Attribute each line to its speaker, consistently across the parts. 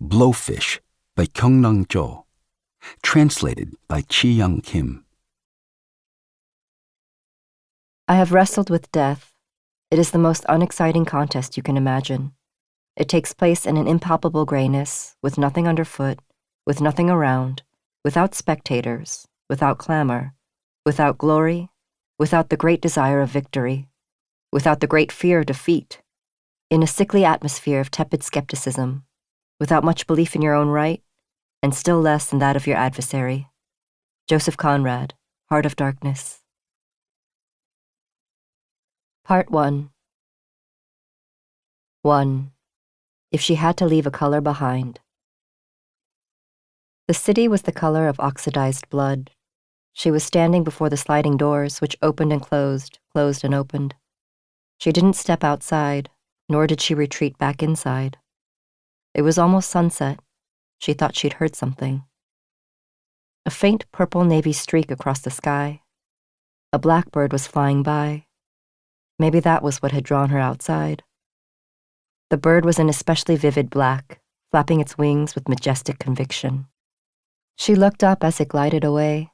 Speaker 1: Blowfish by Kyung-Ran Jo. Translated by Chi-Young Kim.
Speaker 2: I have wrestled with death. It is the most unexciting contest you can imagine. It takes place in an impalpable grayness, with nothing underfoot, with nothing around, without spectators, without clamor, without glory, without the great desire of victory, without the great fear of defeat, in a sickly atmosphere of tepid skepticism, without much belief in your own right, and still less in that of your adversary. Joseph Conrad, Heart of Darkness. Part 1. 1. If she had to leave a color behind. The city was the color of oxidized blood. She was standing before the sliding doors, which opened and closed and opened. She didn't step outside, nor did she retreat back inside. It was almost sunset. She thought she'd heard something. A faint purple navy streak across the sky. A blackbird was flying by. Maybe that was what had drawn her outside. The bird was an especially vivid black, flapping its wings with majestic conviction. She looked up as it glided away.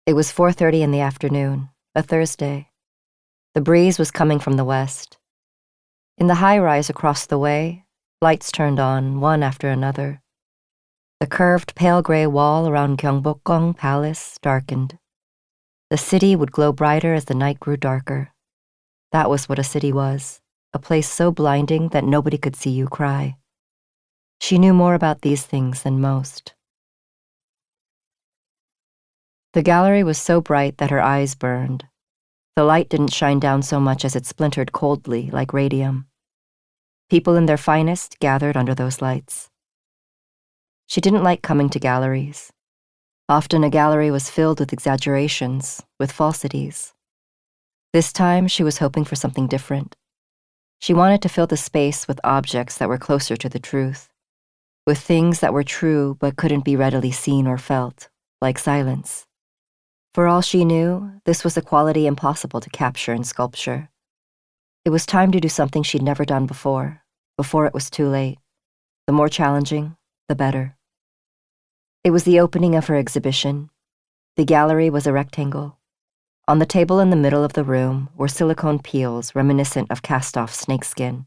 Speaker 2: It was 4:30 in the afternoon, a Thursday. The breeze was coming from the west. In the high-rise across the way, lights turned on, one after another. The curved pale gray wall around Gyeongbokgung Palace darkened. The city would glow brighter as the night grew darker. That was what a city was, a place so blinding that nobody could see you cry. She knew more about these things than most. The gallery was so bright that her eyes burned. The light didn't shine down so much as it splintered coldly like radium. People in their finest gathered under those lights. She didn't like coming to galleries. Often a gallery was filled with exaggerations, with falsities. This time she was hoping for something different. She wanted to fill the space with objects that were closer to the truth, with things that were true but couldn't be readily seen or felt, like silence. For all she knew, this was a quality impossible to capture in sculpture. It was time to do something she'd never done before it was too late. The more challenging, the better. It was the opening of her exhibition. The gallery was a rectangle. On the table in the middle of the room were silicone peels reminiscent of cast-off snakeskin.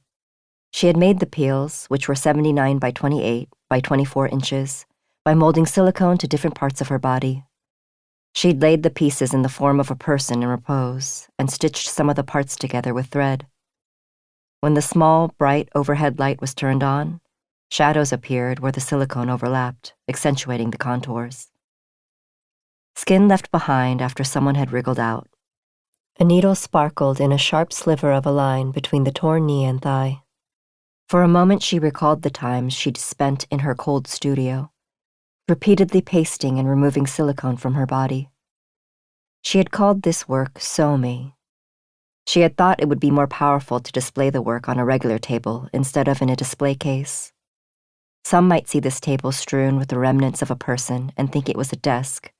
Speaker 2: She had made the peels, which were 79 by 28 by 24 inches, by molding silicone to different parts of her body. She'd laid the pieces in the form of a person in repose and stitched some of the parts together with thread. When the small, bright overhead light was turned on, shadows appeared where the silicone overlapped, accentuating the contours. Skin left behind after someone had wriggled out. A needle sparkled in a sharp sliver of a line between the torn knee and thigh. For a moment she recalled the times she'd spent in her cold studio, repeatedly pasting and removing silicone from her body. She had called this work So-Me. She had thought it would be more powerful to display the work on a regular table instead of in a display case. Some might see this table strewn with the remnants of a person and think it was a desk,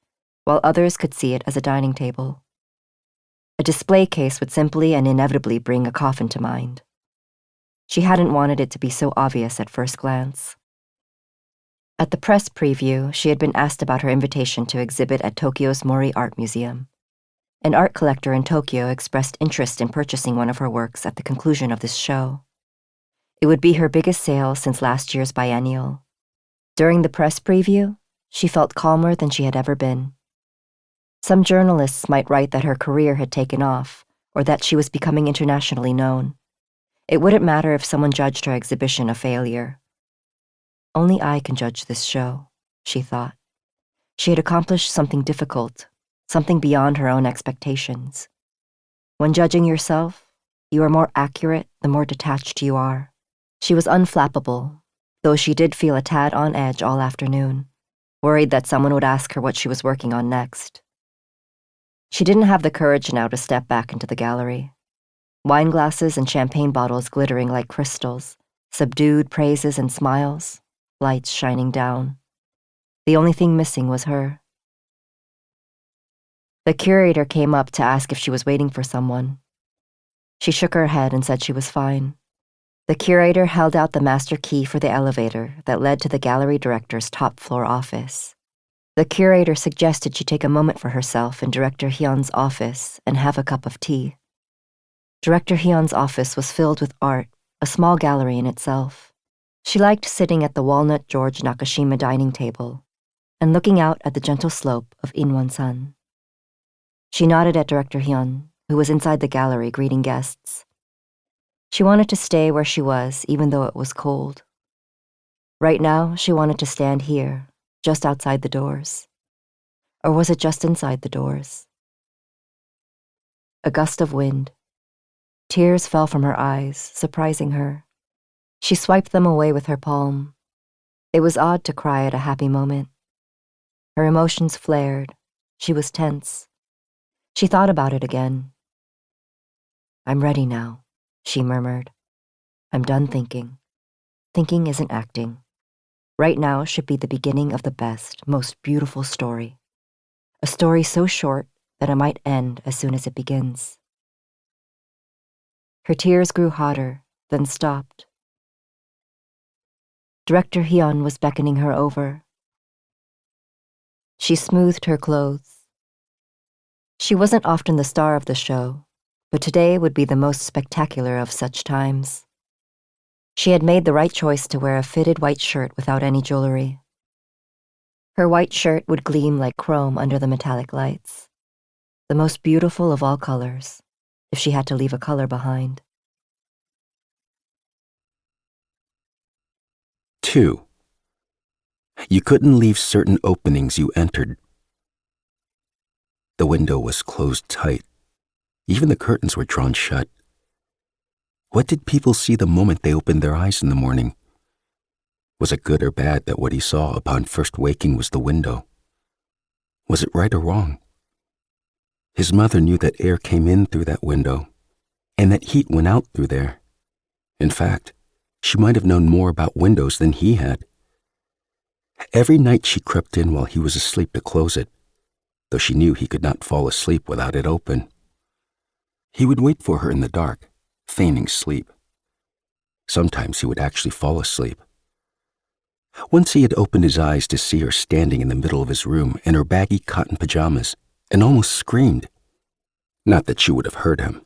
Speaker 2: while others could see it as a dining table. A display case would simply and inevitably bring a coffin to mind. She hadn't wanted it to be so obvious at first glance. At the press preview, she had been asked about her invitation to exhibit at Tokyo's Mori Art Museum. An art collector in Tokyo expressed interest in purchasing one of her works at the conclusion of this show. It would be her biggest sale since last year's biennial. During the press preview, she felt calmer than she had ever been. Some journalists might write that her career had taken off, or that she was becoming internationally known. It wouldn't matter if someone judged her exhibition a failure. Only I can judge this show, she thought. She had accomplished something difficult, something beyond her own expectations. When judging yourself, you are more accurate the more detached you are. She was unflappable, though she did feel a tad on edge all afternoon, worried that someone would ask her what she was working on next. She didn't have the courage now to step back into the gallery. Wine glasses and champagne bottles glittering like crystals, subdued praises and smiles, lights shining down. The only thing missing was her. The curator came up to ask if she was waiting for someone. She shook her head and said she was fine. The curator held out the master key for the elevator that led to the gallery director's top-floor office. The curator suggested she take a moment for herself in Director Hyun's office and have a cup of tea. Director Hyun's office was filled with art, a small gallery in itself. She liked sitting at the walnut George Nakashima dining table and looking out at the gentle slope of Inwon-san. She nodded at Director Hyun, who was inside the gallery greeting guests. She wanted to stay where she was, even though it was cold. Right now, she wanted to stand here, just outside the doors. Or was it just inside the doors? A gust of wind. Tears fell from her eyes, surprising her. She swiped them away with her palm. It was odd to cry at a happy moment. Her emotions flared. She was tense. She thought about it again. "I'm ready now," she murmured. "I'm done thinking. Thinking isn't acting. Right now should be the beginning of the best, most beautiful story. A story so short that it might end as soon as it begins." Her tears grew hotter, then stopped. Director Hyun was beckoning her over. She smoothed her clothes. She wasn't often the star of the show, but today would be the most spectacular of such times. She had made the right choice to wear a fitted white shirt without any jewelry. Her white shirt would gleam like chrome under the metallic lights, the most beautiful of all colors, if she had to leave a color behind.
Speaker 1: 2. You couldn't leave certain openings you entered. The window was closed tight. Even the curtains were drawn shut. What did people see the moment they opened their eyes in the morning? Was it good or bad that what he saw upon first waking was the window? Was it right or wrong? His mother knew that air came in through that window, and that heat went out through there. In fact, she might have known more about windows than he had. Every night she crept in while he was asleep to close it, though she knew he could not fall asleep without it open. He would wait for her in the dark, feigning sleep. Sometimes he would actually fall asleep. Once he had opened his eyes to see her standing in the middle of his room in her baggy cotton pajamas and almost screamed. Not that she would have heard him.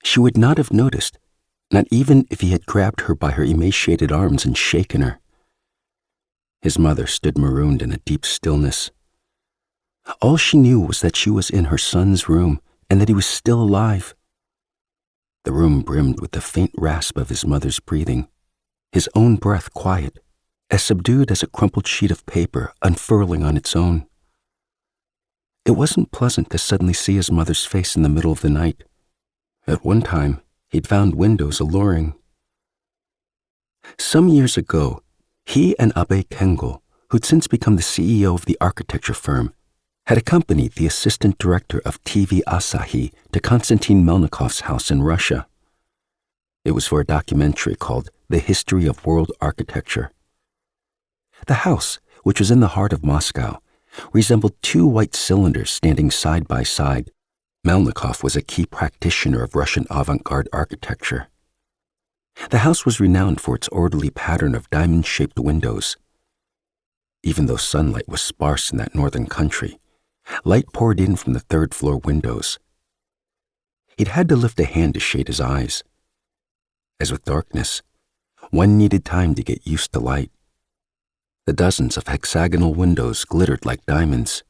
Speaker 1: She would not have noticed, not even if he had grabbed her by her emaciated arms and shaken her. His mother stood marooned in a deep stillness. All she knew was that she was in her son's room and that he was still alive. The room brimmed with the faint rasp of his mother's breathing, his own breath quiet, as subdued as a crumpled sheet of paper unfurling on its own. It wasn't pleasant to suddenly see his mother's face in the middle of the night. At one time, he'd found windows alluring. Some years ago, he and Abe Kengo, who'd since become the CEO of the architecture firm, had accompanied the assistant director of TV Asahi to Konstantin Melnikov's house in Russia. It was for a documentary called The History of World Architecture. The house, which was in the heart of Moscow, resembled two white cylinders standing side by side. Melnikov was a key practitioner of Russian avant-garde architecture. The house was renowned for its orderly pattern of diamond-shaped windows. Even though sunlight was sparse in that northern country, light poured in from the third-floor windows. He'd had to lift a hand to shade his eyes. As with darkness, one needed time to get used to light. The dozens of hexagonal windows glittered like diamonds.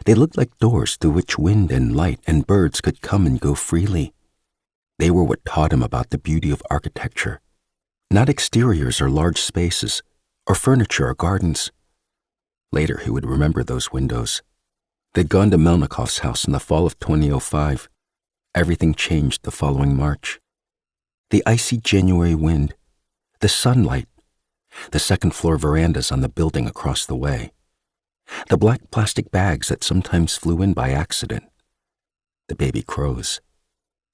Speaker 1: They looked like doors through which wind and light and birds could come and go freely. They were what taught him about the beauty of architecture, not exteriors or large spaces, or furniture or gardens. Later he would remember those windows. They'd gone to Melnikov's house in the fall of 2005. Everything changed the following March. The icy January wind, the sunlight, the second-floor verandas on the building across the way, the black plastic bags that sometimes flew in by accident, the baby crows,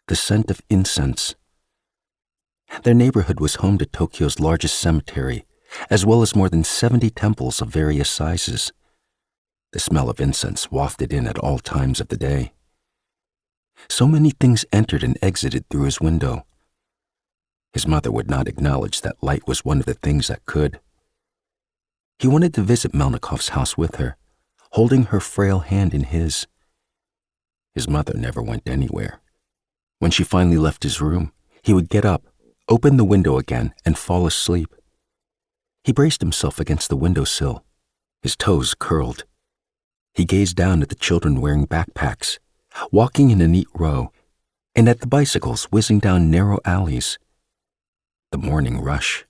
Speaker 1: the scent of incense. Their neighborhood was home to Tokyo's largest cemetery, as well as more than 70 temples of various sizes. The smell of incense wafted in at all times of the day. So many things entered and exited through his window. His mother would not acknowledge that light was one of the things that could. He wanted to visit Melnikov's house with her, holding her frail hand in his. His mother never went anywhere. When she finally left his room, he would get up, open the window again, and fall asleep. He braced himself against the windowsill, his toes curled. He gazed down at the children wearing backpacks, walking in a neat row, and at the bicycles whizzing down narrow alleys. The morning rush.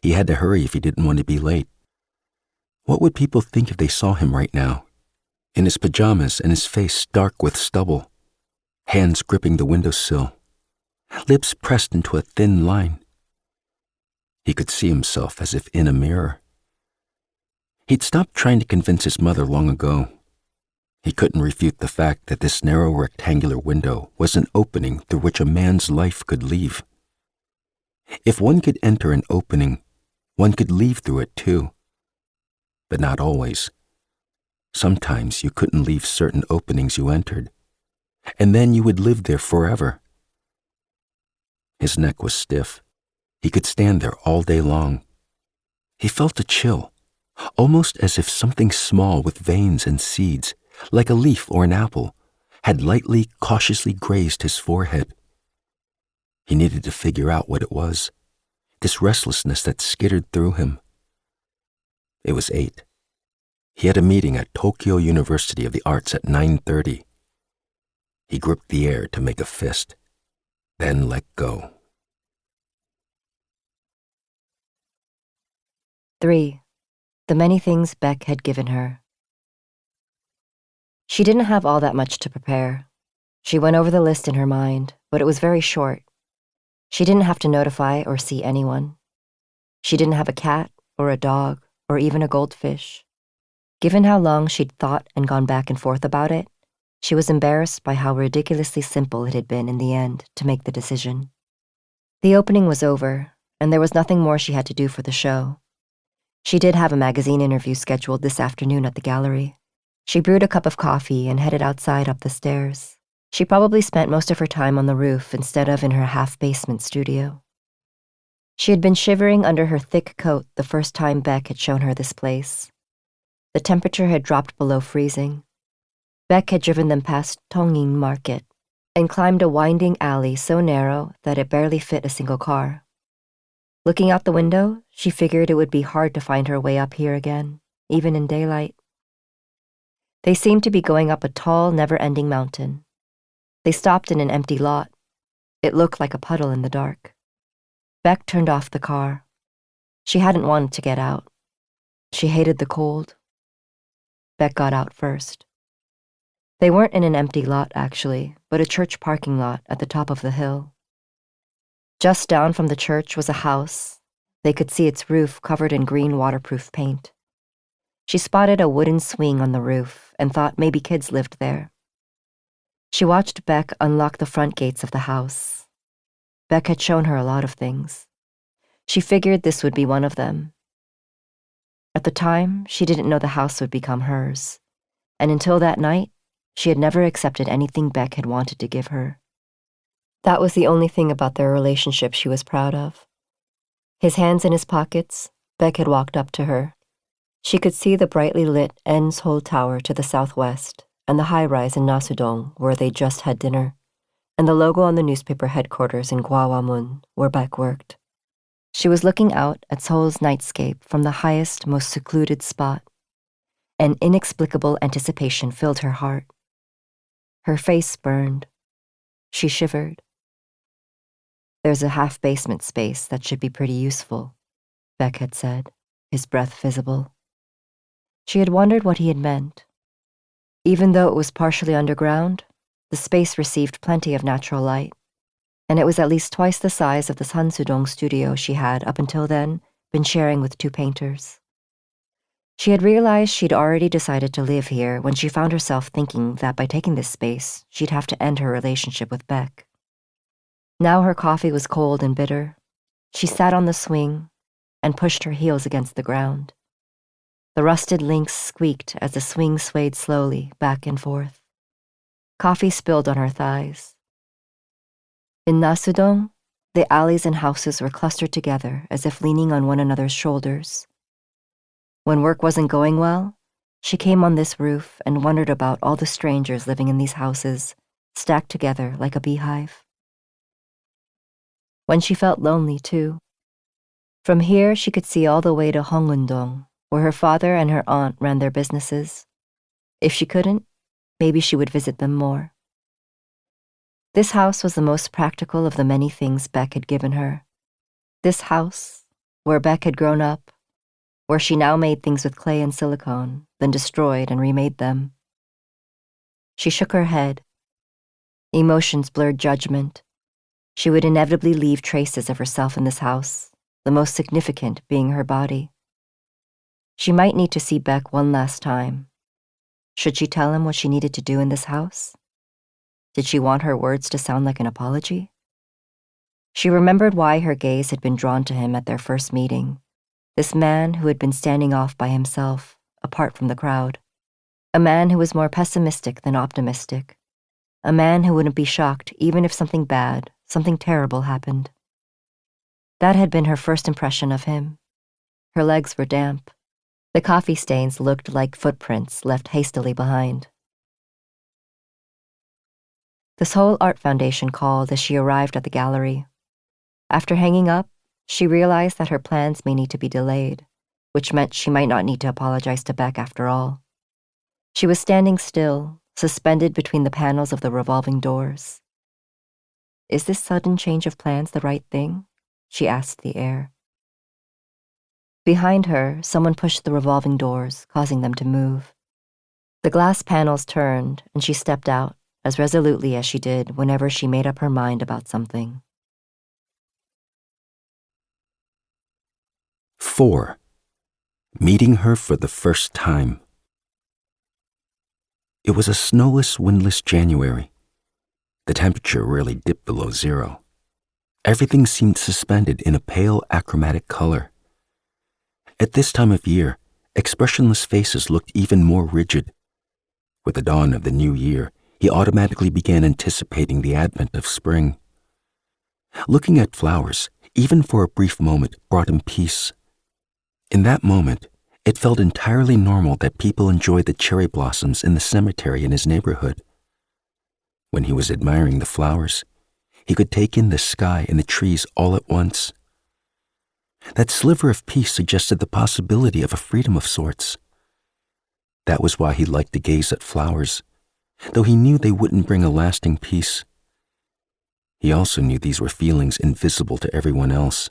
Speaker 1: He had to hurry if he didn't want to be late. What would people think if they saw him right now, in his pajamas and his face dark with stubble, hands gripping the windowsill, lips pressed into a thin line? He could see himself as if in a mirror. He'd stopped trying to convince his mother long ago. He couldn't refute the fact that this narrow rectangular window was an opening through which a man's life could leave. If one could enter an opening, one could leave through it too. But not always. Sometimes you couldn't leave certain openings you entered, and then you would live there forever. His neck was stiff. He could stand there all day long. He felt a chill, almost as if something small with veins and seeds, like a leaf or an apple, had lightly, cautiously grazed his forehead. He needed to figure out what it was, this restlessness that skittered through him. It was 8. He had a meeting at Tokyo University of the Arts at 9:30. He gripped the air to make a fist, then let go.
Speaker 2: 3. The many things Beck had given her. She didn't have all that much to prepare. She went over the list in her mind, but it was very short. She didn't have to notify or see anyone. She didn't have a cat or a dog or even a goldfish. Given how long she'd thought and gone back and forth about it, she was embarrassed by how ridiculously simple it had been in the end to make the decision. The opening was over, and there was nothing more she had to do for the show. She did have a magazine interview scheduled this afternoon at the gallery. She brewed a cup of coffee and headed outside up the stairs. She probably spent most of her time on the roof instead of in her half-basement studio. She had been shivering under her thick coat the first time Beck had shown her this place. The temperature had dropped below freezing. Beck had driven them past Tongin Market and climbed a winding alley so narrow that it barely fit a single car. Looking out the window, she figured it would be hard to find her way up here again, even in daylight. They seemed to be going up a tall, never-ending mountain. They stopped in an empty lot. It looked like a puddle in the dark. Beck turned off the car. She hadn't wanted to get out. She hated the cold. Beck got out first. They weren't in an empty lot, actually, but a church parking lot at the top of the hill. Just down from the church was a house. They could see its roof covered in green waterproof paint. She spotted a wooden swing on the roof and thought maybe kids lived there. She watched Beck unlock the front gates of the house. Beck had shown her a lot of things. She figured this would be one of them. At the time, she didn't know the house would become hers, and until that night, she had never accepted anything Beck had wanted to give her. That was the only thing about their relationship she was proud of. His hands in his pockets, Beck had walked up to her. She could see the brightly lit Seoul Tower to the southwest and the high-rise in Nasudong where they just had dinner, and the logo on the newspaper headquarters in Gwawamun where Beck worked. She was looking out at Seoul's nightscape from the highest, most secluded spot. An inexplicable anticipation filled her heart. Her face burned. She shivered. There's a half-basement space that should be pretty useful, Beck had said, his breath visible. She had wondered what he had meant. Even though it was partially underground, the space received plenty of natural light, and it was at least twice the size of the Sansudong studio she had, up until then, been sharing with 2 painters. She had realized she'd already decided to live here when she found herself thinking that by taking this space, she'd have to end her relationship with Beck. Now her coffee was cold and bitter. She sat on the swing and pushed her heels against the ground. The rusted links squeaked as the swing swayed slowly back and forth. Coffee spilled on her thighs. In Nasudong, The alleys and houses were clustered together as if leaning on one another's shoulders. When work wasn't going well, she came on this roof and wondered about all the strangers living in these houses, stacked together like a beehive. When she felt lonely, too. From here, she could see all the way to Hongundong, where her father and her aunt ran their businesses. If she couldn't, maybe she would visit them more. This house was the most practical of the many things Beck had given her. This house, where Beck had grown up, where she now made things with clay and silicone, then destroyed and remade them. She shook her head. Emotions blurred judgment. She would inevitably leave traces of herself in this house, the most significant being her body. She might need to see Beck one last time. Should she tell him what she needed to do in this house? Did she want her words to sound like an apology? She remembered why her gaze had been drawn to him at their first meeting, this man who had been standing off by himself, apart from the crowd. A man who was more pessimistic than optimistic. A man who wouldn't be shocked even if something bad, something terrible happened. That had been her first impression of him. Her legs were damp. The coffee stains looked like footprints left hastily behind. The Seoul Art Foundation called as she arrived at the gallery. After hanging up, she realized that her plans may need to be delayed, which meant she might not need to apologize to Beck after all. She was standing still, suspended between the panels of the revolving doors. Is this sudden change of plans the right thing? She asked the air. Behind her, someone pushed the revolving doors, causing them to move. The glass panels turned, and she stepped out, as resolutely as she did whenever she made up her mind about something.
Speaker 1: 4. Meeting her for the first time. It was a snowless, windless January. The temperature rarely dipped below 0. Everything seemed suspended in a pale, achromatic color. At this time of year, expressionless faces looked even more rigid. With the dawn of the new year, he automatically began anticipating the advent of spring. Looking at flowers, even for a brief moment, brought him peace. In that moment, it felt entirely normal that people enjoyed the cherry blossoms in the cemetery in his neighborhood. When he was admiring the flowers, he could take in the sky and the trees all at once. That sliver of peace suggested the possibility of a freedom of sorts. That was why he liked to gaze at flowers, though he knew they wouldn't bring a lasting peace. He also knew these were feelings invisible to everyone else.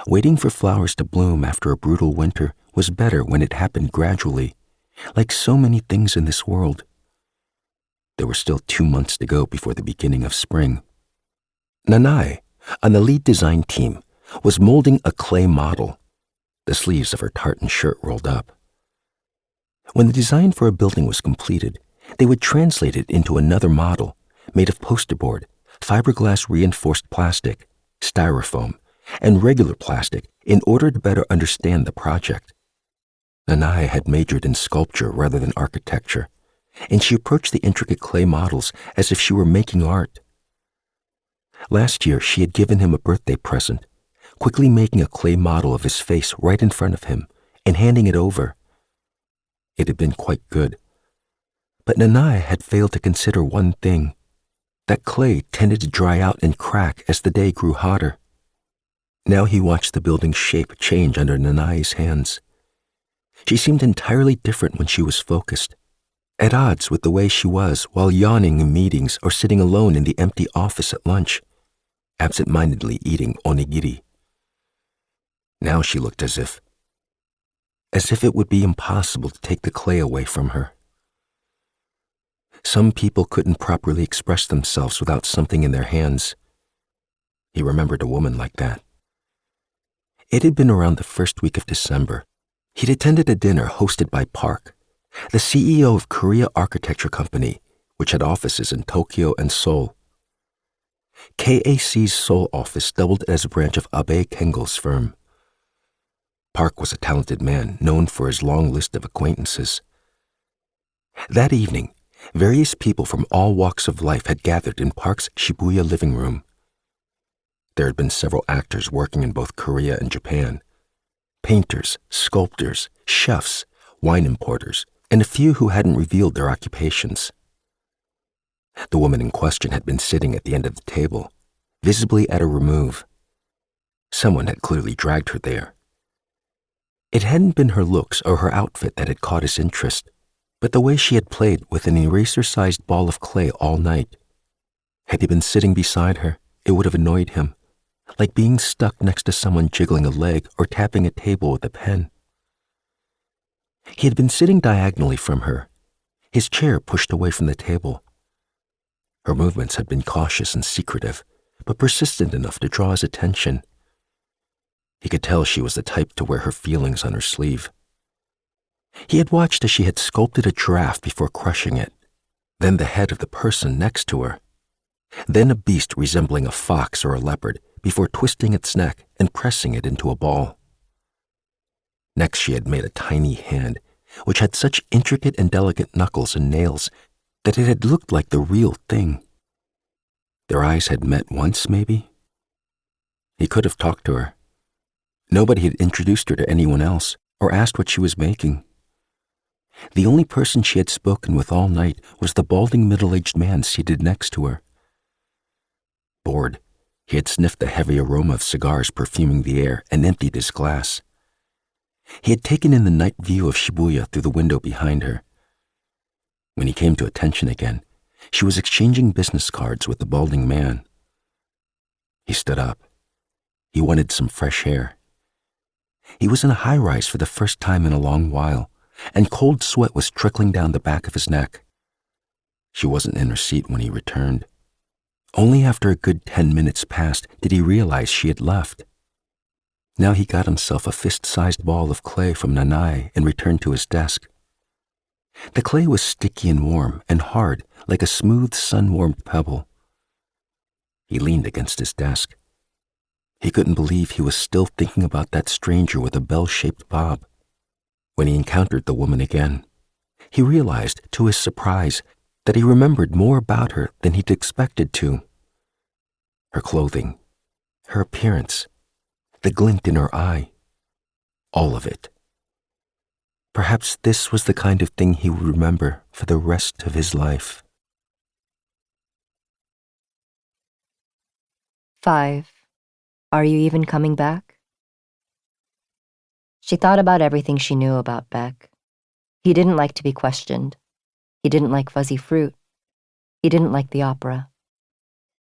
Speaker 1: Waiting for flowers to bloom after a brutal winter was better when it happened gradually, like so many things in this world. There were still 2 months to go before the beginning of spring. Nanai, on the lead design team, was molding a clay model, the sleeves of her tartan shirt rolled up. When the design for a building was completed, they would translate it into another model made of poster board, fiberglass reinforced plastic, styrofoam, and regular plastic in order to better understand the project. Nanai had majored in sculpture rather than architecture, and she approached the intricate clay models as if she were making art. Last year, she had given him a birthday present, quickly making a clay model of his face right in front of him and handing it over. It had been quite good. But Nanai had failed to consider one thing. That clay tended to dry out and crack as the day grew hotter. Now he watched the building's shape change under Nanai's hands. She seemed entirely different when she was focused, at odds with the way she was while yawning in meetings or sitting alone in the empty office at lunch, absent-mindedly eating onigiri. Now she looked as if it would be impossible to take the clay away from her. Some people couldn't properly express themselves without something in their hands. He remembered a woman like that. It had been around the first week of December. He'd attended a dinner hosted by Park, the CEO of Korea Architecture Company, which had offices in Tokyo and Seoul. KAC's Seoul office doubled as a branch of Abe Kengo's firm. Park was a talented man known for his long list of acquaintances. That evening, various people from all walks of life had gathered in Park's Shibuya living room. There had been several actors working in both Korea and Japan. Painters, sculptors, chefs, wine importers, and a few who hadn't revealed their occupations. The woman in question had been sitting at the end of the table, visibly at a remove. Someone had clearly dragged her there. It hadn't been her looks or her outfit that had caught his interest, but the way she had played with an eraser-sized ball of clay all night. Had he been sitting beside her, it would have annoyed him, like being stuck next to someone jiggling a leg or tapping a table with a pen. He had been sitting diagonally from her, his chair pushed away from the table. Her movements had been cautious and secretive, but persistent enough to draw his attention. He could tell she was the type to wear her feelings on her sleeve. He had watched as she had sculpted a giraffe before crushing it, then the head of the person next to her, then a beast resembling a fox or a leopard before twisting its neck and pressing it into a ball. Next she had made a tiny hand, which had such intricate and delicate knuckles and nails that it had looked like the real thing. Their eyes had met once, maybe? He could have talked to her. Nobody had introduced her to anyone else or asked what she was making. The only person she had spoken with all night was the balding middle-aged man seated next to her. Bored, he had sniffed the heavy aroma of cigars perfuming the air and emptied his glass. He had taken in the night view of Shibuya through the window behind her. When he came to attention again, she was exchanging business cards with the balding man. He stood up. He wanted some fresh air. He was in a high-rise for the first time in a long while, and cold sweat was trickling down the back of his neck. She wasn't in her seat when he returned. Only after a good 10 minutes passed did he realize she had left. Now he got himself a fist-sized ball of clay from Nanai and returned to his desk. The clay was sticky and warm and hard, like a smooth, sun-warmed pebble. He leaned against his desk. He couldn't believe he was still thinking about that stranger with a bell-shaped bob. When he encountered the woman again, he realized, to his surprise, that he remembered more about her than he'd expected to. Her clothing, her appearance, the glint in her eye, all of it. Perhaps this was the kind of thing he would remember for the rest of his life.
Speaker 2: 5. Are you even coming back? She thought about everything she knew about Beck. He didn't like to be questioned. He didn't like fuzzy fruit. He didn't like the opera.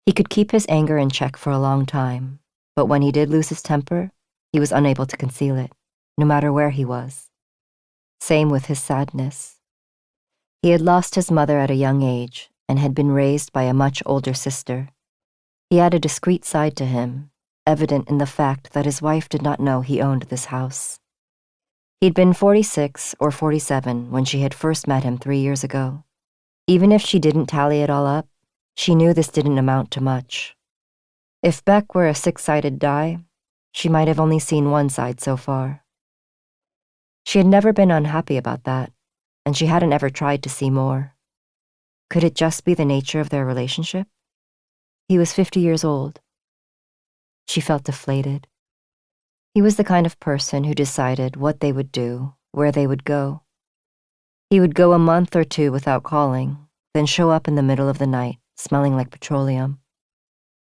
Speaker 2: He could keep his anger in check for a long time, but when he did lose his temper, he was unable to conceal it, no matter where he was. Same with his sadness. He had lost his mother at a young age and had been raised by a much older sister. He had a discreet side to him, evident in the fact that his wife did not know he owned this house. He'd been 46 or 47 when she had first met him 3 years ago. Even if she didn't tally it all up, she knew this didn't amount to much. If Beck were a six-sided die, she might have only seen one side so far. She had never been unhappy about that, and she hadn't ever tried to see more. Could it just be the nature of their relationship? He was 50 years old. She felt deflated. He was the kind of person who decided what they would do, where they would go. He would go a month or 2 without calling, then show up in the middle of the night, smelling like petroleum.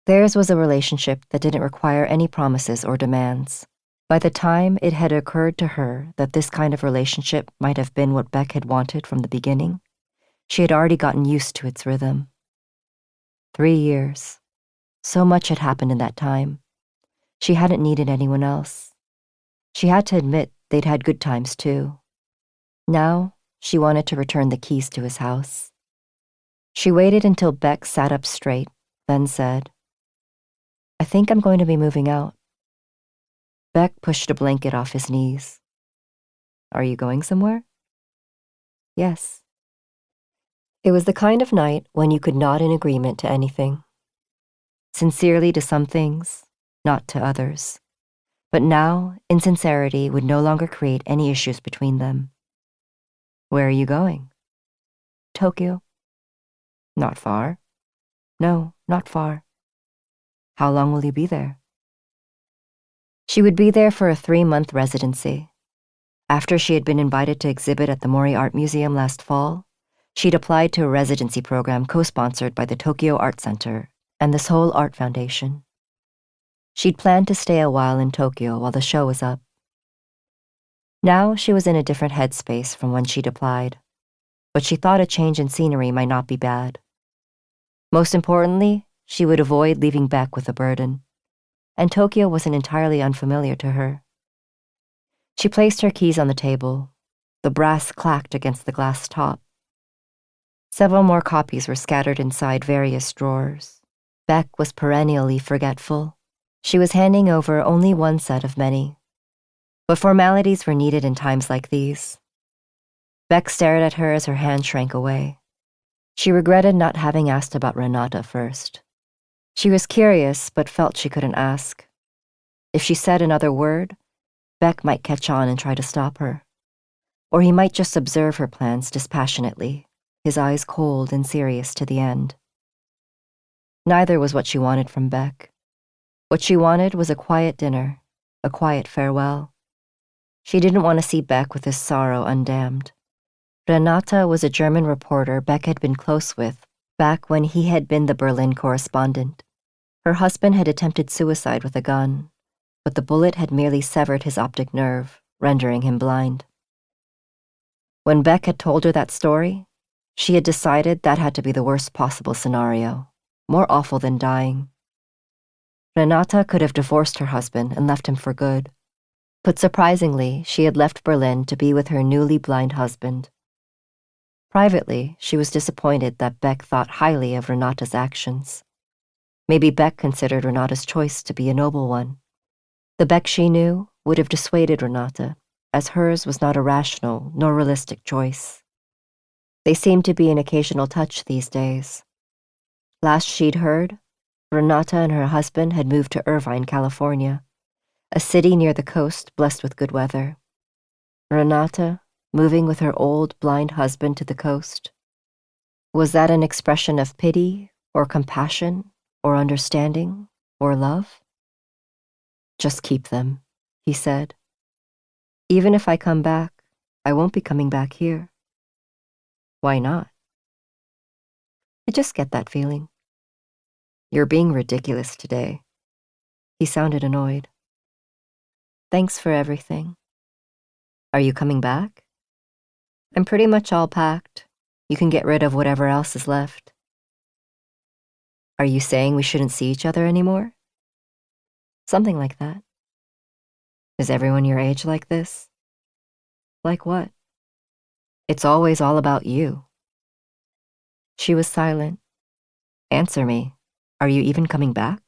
Speaker 2: Theirs was a relationship that didn't require any promises or demands. By the time it had occurred to her that this kind of relationship might have been what Beck had wanted from the beginning, she had already gotten used to its rhythm. 3 years. So much had happened in that time. She hadn't needed anyone else. She had to admit they'd had good times too. Now, she wanted to return the keys to his house. She waited until Beck sat up straight, then said, "I think I'm going to be moving out." Beck pushed a blanket off his knees. "Are you going somewhere?" "Yes." It was the kind of night when you could nod in agreement to anything. Sincerely to some things, not to others. But now, insincerity would no longer create any issues between them. "Where are you going?" "Tokyo." "Not far?" "No, not far." How long will you be there? She would be there for a 3-month residency. After she had been invited to exhibit at the Mori Art Museum last fall, she'd applied to a residency program co-sponsored by the Tokyo Art Center and the Seoul Art Foundation. She'd planned to stay a while in Tokyo while the show was up. Now she was in a different headspace from when she'd applied, but she thought a change in scenery might not be bad. Most importantly, she would avoid leaving Beck with a burden, and Tokyo wasn't entirely unfamiliar to her. She placed her keys on the table. The brass clacked against the glass top. Several more copies were scattered inside various drawers. Beck was perennially forgetful. She was handing over only one set of many. But formalities were needed in times like these. Beck stared at her as her hand shrank away. She regretted not having asked about Renata first. She was curious, but felt she couldn't ask. If she said another word, Beck might catch on and try to stop her. Or he might just observe her plans dispassionately, his eyes cold and serious to the end. Neither was what she wanted from Beck. What she wanted was a quiet dinner, a quiet farewell. She didn't want to see Beck with his sorrow undammed. Renata was a German reporter Beck had been close with back when he had been the Berlin correspondent. Her husband had attempted suicide with a gun, but the bullet had merely severed his optic nerve, rendering him blind. When Beck had told her that story, she had decided that had to be the worst possible scenario, more awful than dying. Renata could have divorced her husband and left him for good, but surprisingly, she had left Berlin to be with her newly blind husband. Privately, she was disappointed that Beck thought highly of Renata's actions. Maybe Beck considered Renata's choice to be a noble one. The Beck she knew would have dissuaded Renata, as hers was not a rational nor realistic choice. They seemed to be an occasional touch these days. Last she'd heard, Renata and her husband had moved to Irvine, California, a city near the coast blessed with good weather. Renata, moving with her old blind husband to the coast. Was that an expression of pity or compassion or understanding or love? Just keep them, he said. Even if I come back, I won't be coming back here. Why not? I just get that feeling. You're being ridiculous today. He sounded annoyed. Thanks for everything. Are you coming back? I'm pretty much all packed. You can get rid of whatever else is left. Are you saying we shouldn't see each other anymore? Something like that. Is everyone your age like this? Like what? It's always all about you. She was silent. Answer me. Are you even coming back?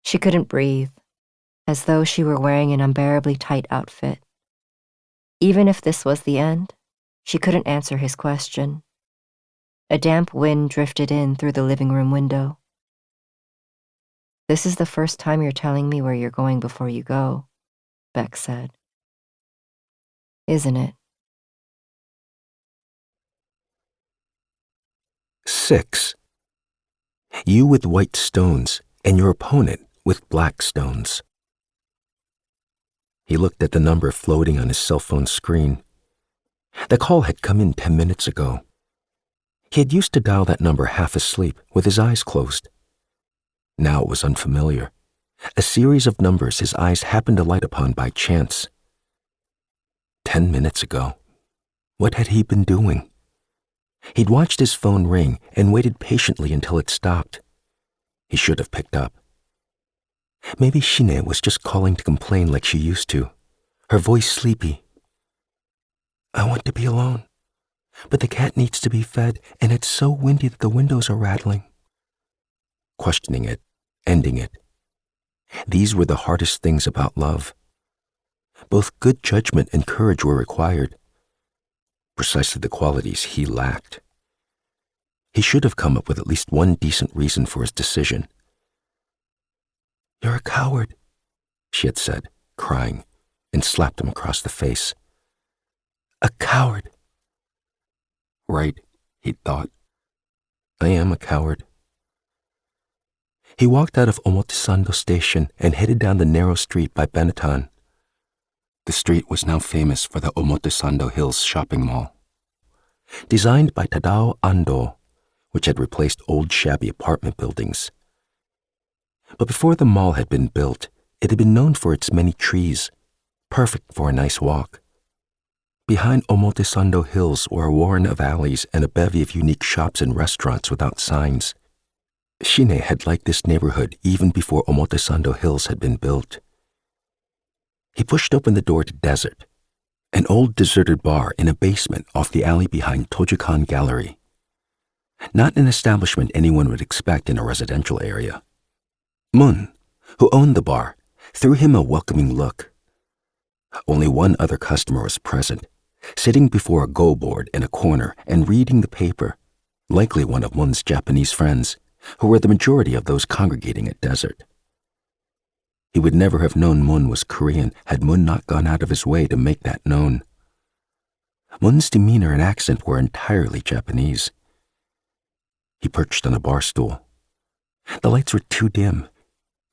Speaker 2: She couldn't breathe, as though she were wearing an unbearably tight outfit. Even if this was the end, she couldn't answer his question. A damp wind drifted in through the living room window. This is the first time you're telling me where you're going before you go, Beck said. Isn't it?
Speaker 1: 6. You with white stones and your opponent with black stones. He looked at the number floating on his cell phone screen. The call had come in 10 minutes ago. He had used to dial that number half asleep with his eyes closed. Now it was unfamiliar, a series of numbers his eyes happened to light upon by chance. 10 minutes ago. What had he been doing? He'd watched his phone ring and waited patiently until it stopped. He should have picked up. Maybe Shine was just calling to complain like she used to, her voice sleepy. I want to be alone, but the cat needs to be fed and it's so windy that the windows are rattling. Questioning it, ending it. These were the hardest things about love. Both good judgment and courage were required. Precisely the qualities he lacked. He should have come up with at least one decent reason for his decision. You're a coward, she had said, crying, and slapped him across the face. A coward. Right, he'd thought. I am a coward. He walked out of Omotesando Station and headed down the narrow street by Benetton. The street was now famous for the Omotesando Hills shopping mall. Designed by Tadao Ando, which had replaced old shabby apartment buildings. But before the mall had been built, it had been known for its many trees, perfect for a nice walk. Behind Omotesando Hills were a warren of alleys and a bevy of unique shops and restaurants without signs. Shine had liked this neighborhood even before Omotesando Hills had been built. He pushed open the door to Desert, an old deserted bar in a basement off the alley behind Tojukan Gallery. Not an establishment anyone would expect in a residential area. Moon, who owned the bar, threw him a welcoming look. Only one other customer was present, sitting before a go board in a corner and reading the paper, likely one of Moon's Japanese friends, who were the majority of those congregating at Desert. He would never have known Moon was Korean had Moon not gone out of his way to make that known. Moon's demeanor and accent were entirely Japanese. He perched on a bar stool. The lights were too dim.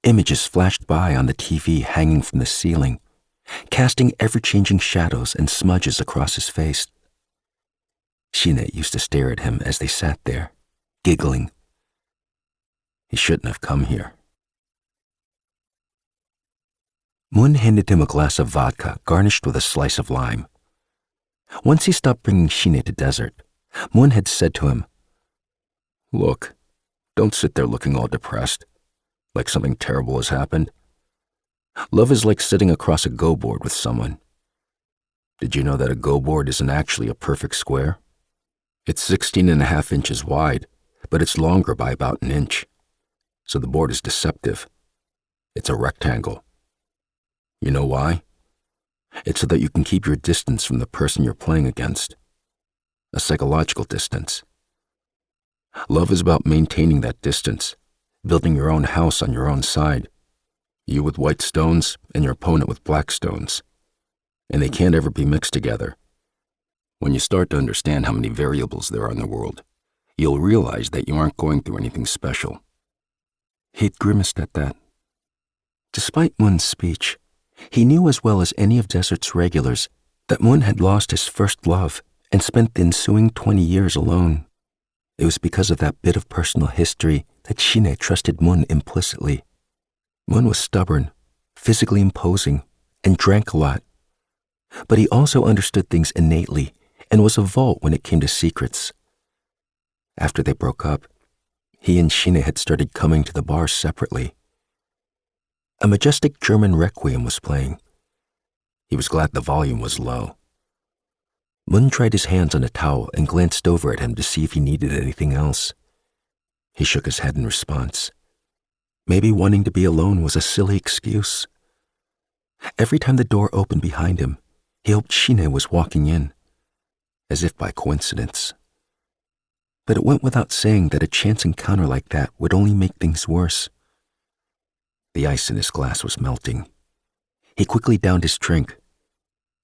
Speaker 1: Images flashed by on the TV hanging from the ceiling, casting ever-changing shadows and smudges across his face. Shine used to stare at him as they sat there, giggling. He shouldn't have come here. Moon handed him a glass of vodka garnished with a slice of lime. Once he stopped bringing Shine to Desert, Moon had said to him, "Look, don't sit there looking all depressed, like something terrible has happened. Love is like sitting across a go board with someone. Did you know that a go board isn't actually a perfect square? It's 16.5 inches wide, but it's longer by about an inch. So the board is deceptive. It's a rectangle. You know why? It's so that you can keep your distance from the person you're playing against. A psychological distance. Love is about maintaining that distance, building your own house on your own side. You with white stones and your opponent with black stones. And they can't ever be mixed together. When you start to understand how many variables there are in the world, you'll realize that you aren't going through anything special." He'd grimaced at that. Despite Moon's speech, he knew as well as any of Desert's regulars that Moon had lost his first love and spent the ensuing 20 years alone. It was because of that bit of personal history that Shine trusted Moon implicitly. Moon was stubborn, physically imposing, and drank a lot. But he also understood things innately and was a vault when it came to secrets. After they broke up, he and Shine had started coming to the bar separately. A majestic German requiem was playing. He was glad the volume was low. Moon tried his hands on a towel and glanced over at him to see if he needed anything else. He shook his head in response. Maybe wanting to be alone was a silly excuse. Every time the door opened behind him, he hoped Shine was walking in, as if by coincidence. But it went without saying that a chance encounter like that would only make things worse. The ice in his glass was melting. He quickly downed his drink.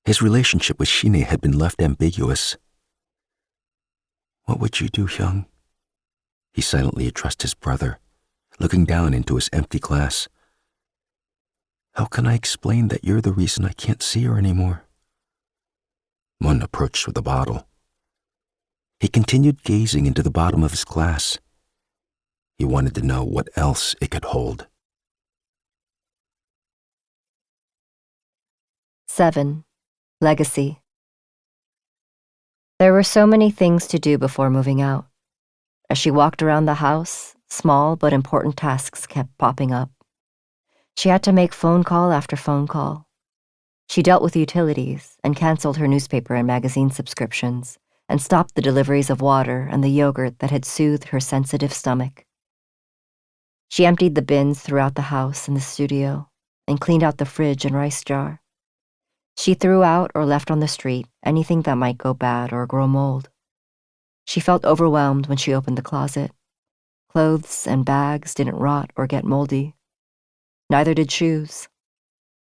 Speaker 1: His relationship with Shine had been left ambiguous. "What would you do, Hyung?" He silently addressed his brother, looking down into his empty glass. "How can I explain that you're the reason I can't see her anymore?" Moon approached with a bottle. He continued gazing into the bottom of his glass. He wanted to know what else it could hold.
Speaker 2: 7. Legacy. There were so many things to do before moving out. As she walked around the house, small but important tasks kept popping up. She had to make phone call after phone call. She dealt with utilities and canceled her newspaper and magazine subscriptions and stopped the deliveries of water and the yogurt that had soothed her sensitive stomach. She emptied the bins throughout the house and the studio and cleaned out the fridge and rice jar. She threw out or left on the street anything that might go bad or grow mold. She felt overwhelmed when she opened the closet. Clothes and bags didn't rot or get moldy. Neither did shoes.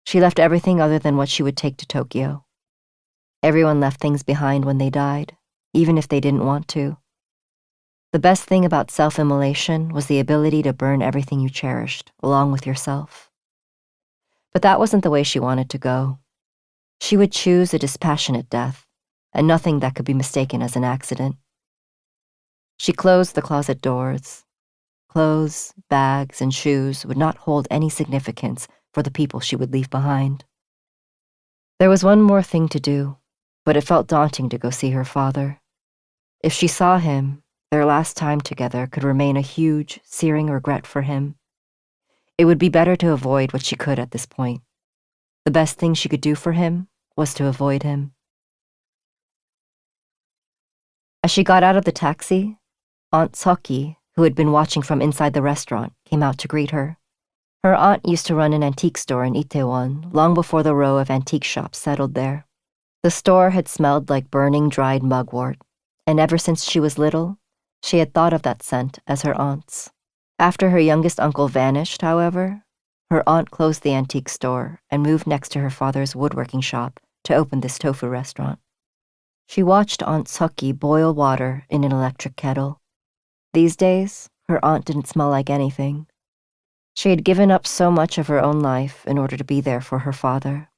Speaker 2: She left everything other than what she would take to Tokyo. Everyone left things behind when they died, even if they didn't want to. The best thing about self-immolation was the ability to burn everything you cherished, along with yourself. But that wasn't the way she wanted to go. She would choose a dispassionate death, and nothing that could be mistaken as an accident. She closed the closet doors. Clothes, bags, and shoes would not hold any significance for the people she would leave behind. There was one more thing to do, but it felt daunting to go see her father. If she saw him, their last time together could remain a huge, searing regret for him. It would be better to avoid what she could at this point. The best thing she could do for him was to avoid him. As she got out of the taxi, Aunt Seoki, who had been watching from inside the restaurant, came out to greet her. Her aunt used to run an antique store in Itaewon long before the row of antique shops settled there. The store had smelled like burning dried mugwort, and ever since she was little, she had thought of that scent as her aunt's. After her youngest uncle vanished, however, her aunt closed the antique store and moved next to her father's woodworking shop to open this tofu restaurant. She watched Aunt Seoki boil water in an electric kettle. These days, her aunt didn't smell like anything. She had given up so much of her own life in order to be there for her father.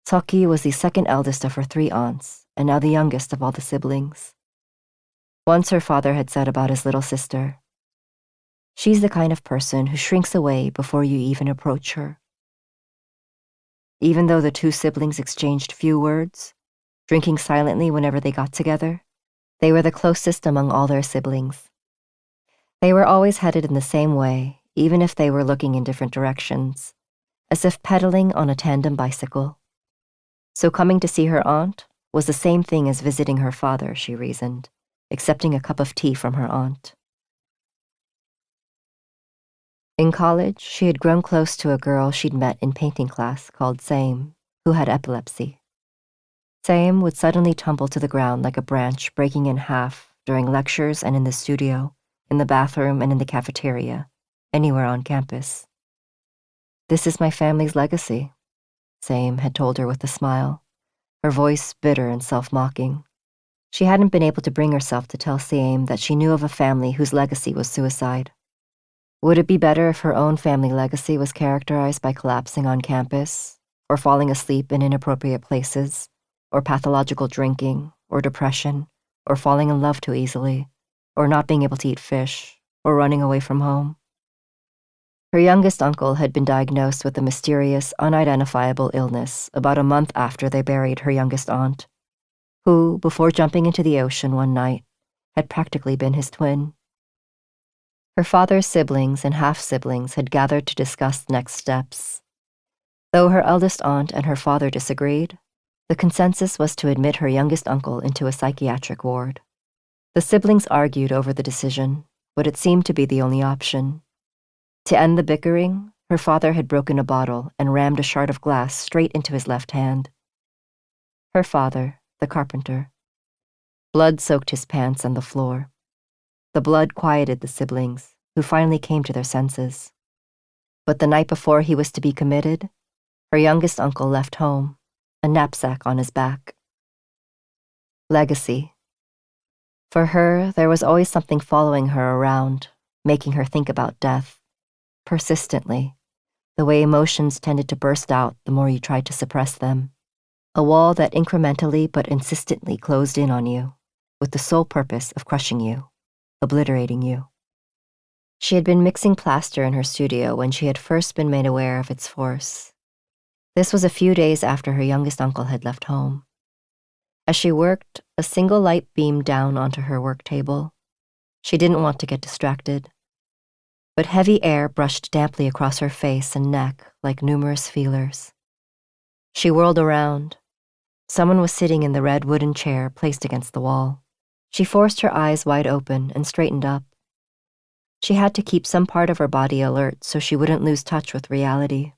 Speaker 2: Seoki was the second eldest of her 3 aunts, and now the youngest of all the siblings. Once her father had said about his little sister, "She's the kind of person who shrinks away before you even approach her." Even though the 2 siblings exchanged few words, drinking silently whenever they got together, they were the closest among all their siblings. They were always headed in the same way, even if they were looking in different directions, as if pedaling on a tandem bicycle. So coming to see her aunt was the same thing as visiting her father, she reasoned, accepting a cup of tea from her aunt. In college, she had grown close to a girl she'd met in painting class called Saim, who had epilepsy. Saim would suddenly tumble to the ground like a branch breaking in half during lectures and in the studio, in the bathroom and in the cafeteria, anywhere on campus. "This is my family's legacy," Saim had told her with a smile, her voice bitter and self-mocking. She hadn't been able to bring herself to tell Saim that she knew of a family whose legacy was suicide. Would it be better if her own family legacy was characterized by collapsing on campus, or falling asleep in inappropriate places, or pathological drinking, or depression, or falling in love too easily, or not being able to eat fish, or running away from home? Her youngest uncle had been diagnosed with a mysterious, unidentifiable illness about a month after they buried her youngest aunt, who, before jumping into the ocean one night, had practically been his twin. Her father's siblings and half-siblings had gathered to discuss next steps. Though her eldest aunt and her father disagreed, the consensus was to admit her youngest uncle into a psychiatric ward. The siblings argued over the decision, but it seemed to be the only option. To end the bickering, her father had broken a bottle and rammed a shard of glass straight into his left hand. Her father, the carpenter. Blood soaked his pants and the floor. The blood quieted the siblings, who finally came to their senses. But the night before he was to be committed, her youngest uncle left home, a knapsack on his back. Legacy. For her, there was always something following her around, making her think about death, persistently, the way emotions tended to burst out the more you tried to suppress them. A wall that incrementally but insistently closed in on you, with the sole purpose of crushing you, obliterating you. She had been mixing plaster in her studio when she had first been made aware of its force. This was a few days after her youngest uncle had left home. As she worked, a single light beamed down onto her work table. She didn't want to get distracted. But heavy air brushed damply across her face and neck like numerous feelers. She whirled around. Someone was sitting in the red wooden chair placed against the wall. She forced her eyes wide open and straightened up. She had to keep some part of her body alert so she wouldn't lose touch with reality.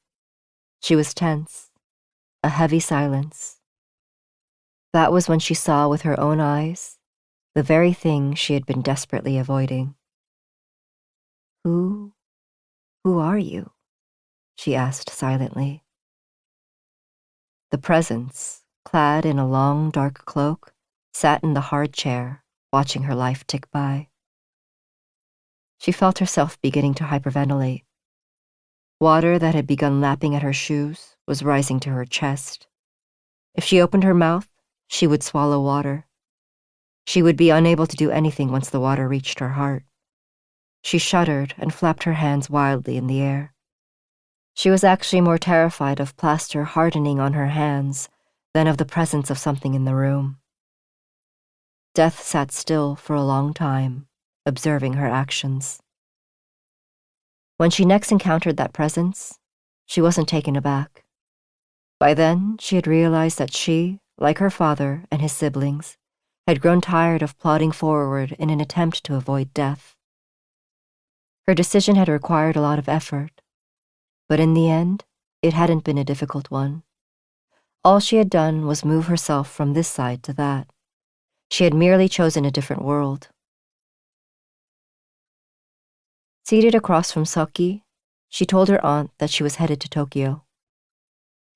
Speaker 2: She was tense, a heavy silence. That was when she saw with her own eyes the very thing she had been desperately avoiding. Who are you?" she asked silently. The presence, clad in a long, dark cloak, sat in the hard chair, watching her life tick by. She felt herself beginning to hyperventilate. Water that had begun lapping at her shoes was rising to her chest. If she opened her mouth, she would swallow water. She would be unable to do anything once the water reached her heart. She shuddered and flapped her hands wildly in the air. She was actually more terrified of plaster hardening on her hands than of the presence of something in the room. Death sat still for a long time, observing her actions. When she next encountered that presence, she wasn't taken aback. By then, she had realized that she, like her father and his siblings, had grown tired of plodding forward in an attempt to avoid death. Her decision had required a lot of effort, but in the end, it hadn't been a difficult one. All she had done was move herself from this side to that. She had merely chosen a different world. Seated across from Seoki, she told her aunt that she was headed to Tokyo.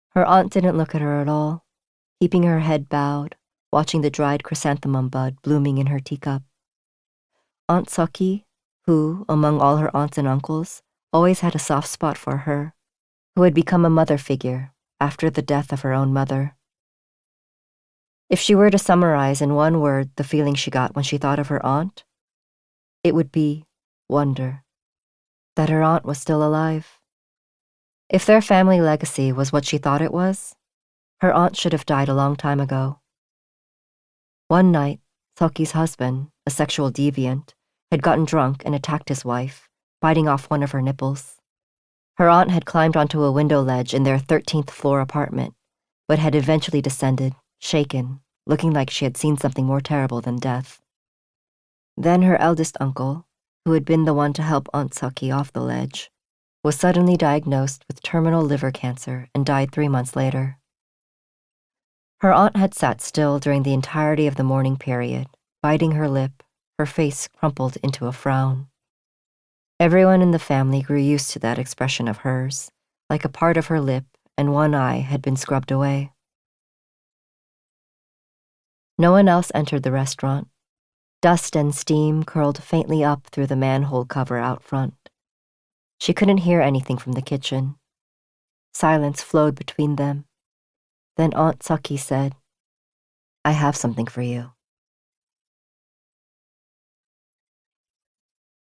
Speaker 2: Her aunt didn't look at her at all, keeping her head bowed, watching the dried chrysanthemum bud blooming in her teacup. Aunt Seoki, who, among all her aunts and uncles, always had a soft spot for her, who had become a mother figure after the death of her own mother. If she were to summarize in one word the feeling she got when she thought of her aunt, it would be wonder. That her aunt was still alive. If their family legacy was what she thought it was, her aunt should have died a long time ago. One night, Seoki's husband, a sexual deviant, had gotten drunk and attacked his wife, biting off one of her nipples. Her aunt had climbed onto a window ledge in their 13th floor apartment, but had eventually descended, shaken, looking like she had seen something more terrible than death. Then her eldest uncle, who had been the one to help Aunt Seoki off the ledge, was suddenly diagnosed with terminal liver cancer and died 3 months later. Her aunt had sat still during the entirety of the mourning period, biting her lip, her face crumpled into a frown. Everyone in the family grew used to that expression of hers, like a part of her lip and one eye had been scrubbed away. No one else entered the restaurant. Dust and steam curled faintly up through the manhole cover out front. She couldn't hear anything from the kitchen. Silence flowed between them. Then Aunt Seoki said, "I have something for you."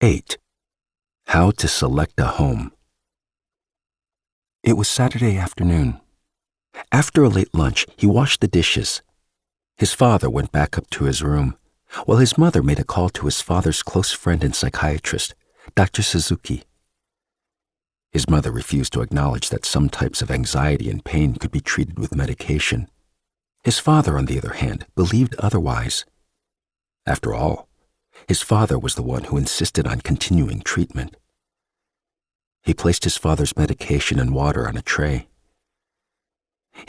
Speaker 1: 8. How to select a home. It was Saturday afternoon. After a late lunch, he washed the dishes. His father went back up to his room, while his mother made a call to his father's close friend and psychiatrist, Dr. Suzuki. His mother refused to acknowledge that some types of anxiety and pain could be treated with medication. His father, on the other hand, believed otherwise. After all, his father was the one who insisted on continuing treatment. He placed his father's medication and water on a tray.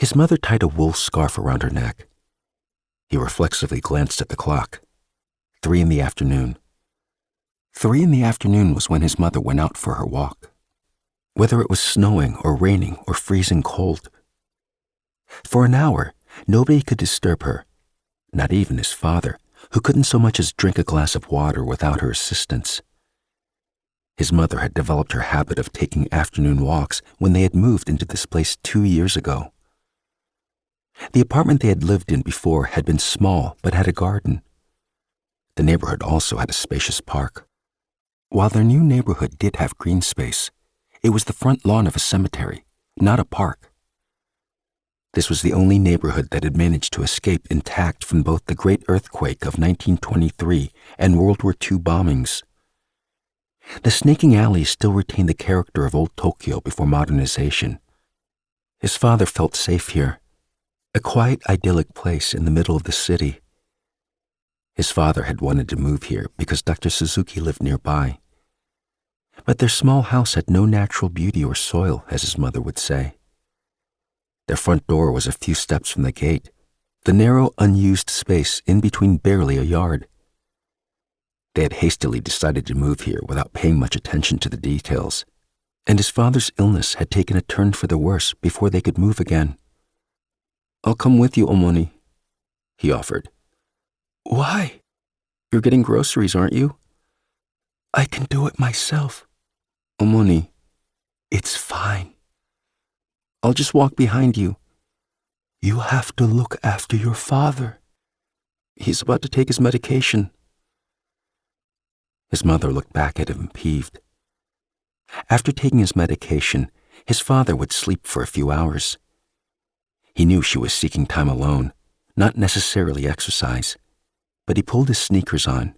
Speaker 1: His mother tied a wool scarf around her neck. He reflexively glanced at the clock. 3 in the afternoon. 3 in the afternoon was when his mother went out for her walk. Whether it was snowing or raining or freezing cold. For an hour, nobody could disturb her, not even his father, who couldn't so much as drink a glass of water without her assistance. His mother had developed her habit of taking afternoon walks when they had moved into this place 2 years ago. The apartment they had lived in before had been small but had a garden. The neighborhood also had a spacious park. While their new neighborhood did have green space, it was the front lawn of a cemetery, not a park. This was the only neighborhood that had managed to escape intact from both the Great Earthquake of 1923 and World War II bombings. The snaking alleys still retained the character of old Tokyo before modernization. His father felt safe here, a quiet, idyllic place in the middle of the city. His father had wanted to move here because Dr. Suzuki lived nearby. But their small house had no natural beauty or soil, as his mother would say. Their front door was a few steps from the gate, the narrow, unused space in between barely a yard. They had hastily decided to move here without paying much attention to the details, and his father's illness had taken a turn for the worse before they could move again. "I'll come with you, Omoni," he offered. "Why? You're getting groceries, aren't you?" I can do it myself. Omoni, it's fine. I'll just walk behind you. You have to look after your father. He's about to take his medication. His mother looked back at him, peeved. After taking his medication, his father would sleep for a few hours. He knew she was seeking time alone, not necessarily exercise, but he pulled his sneakers on.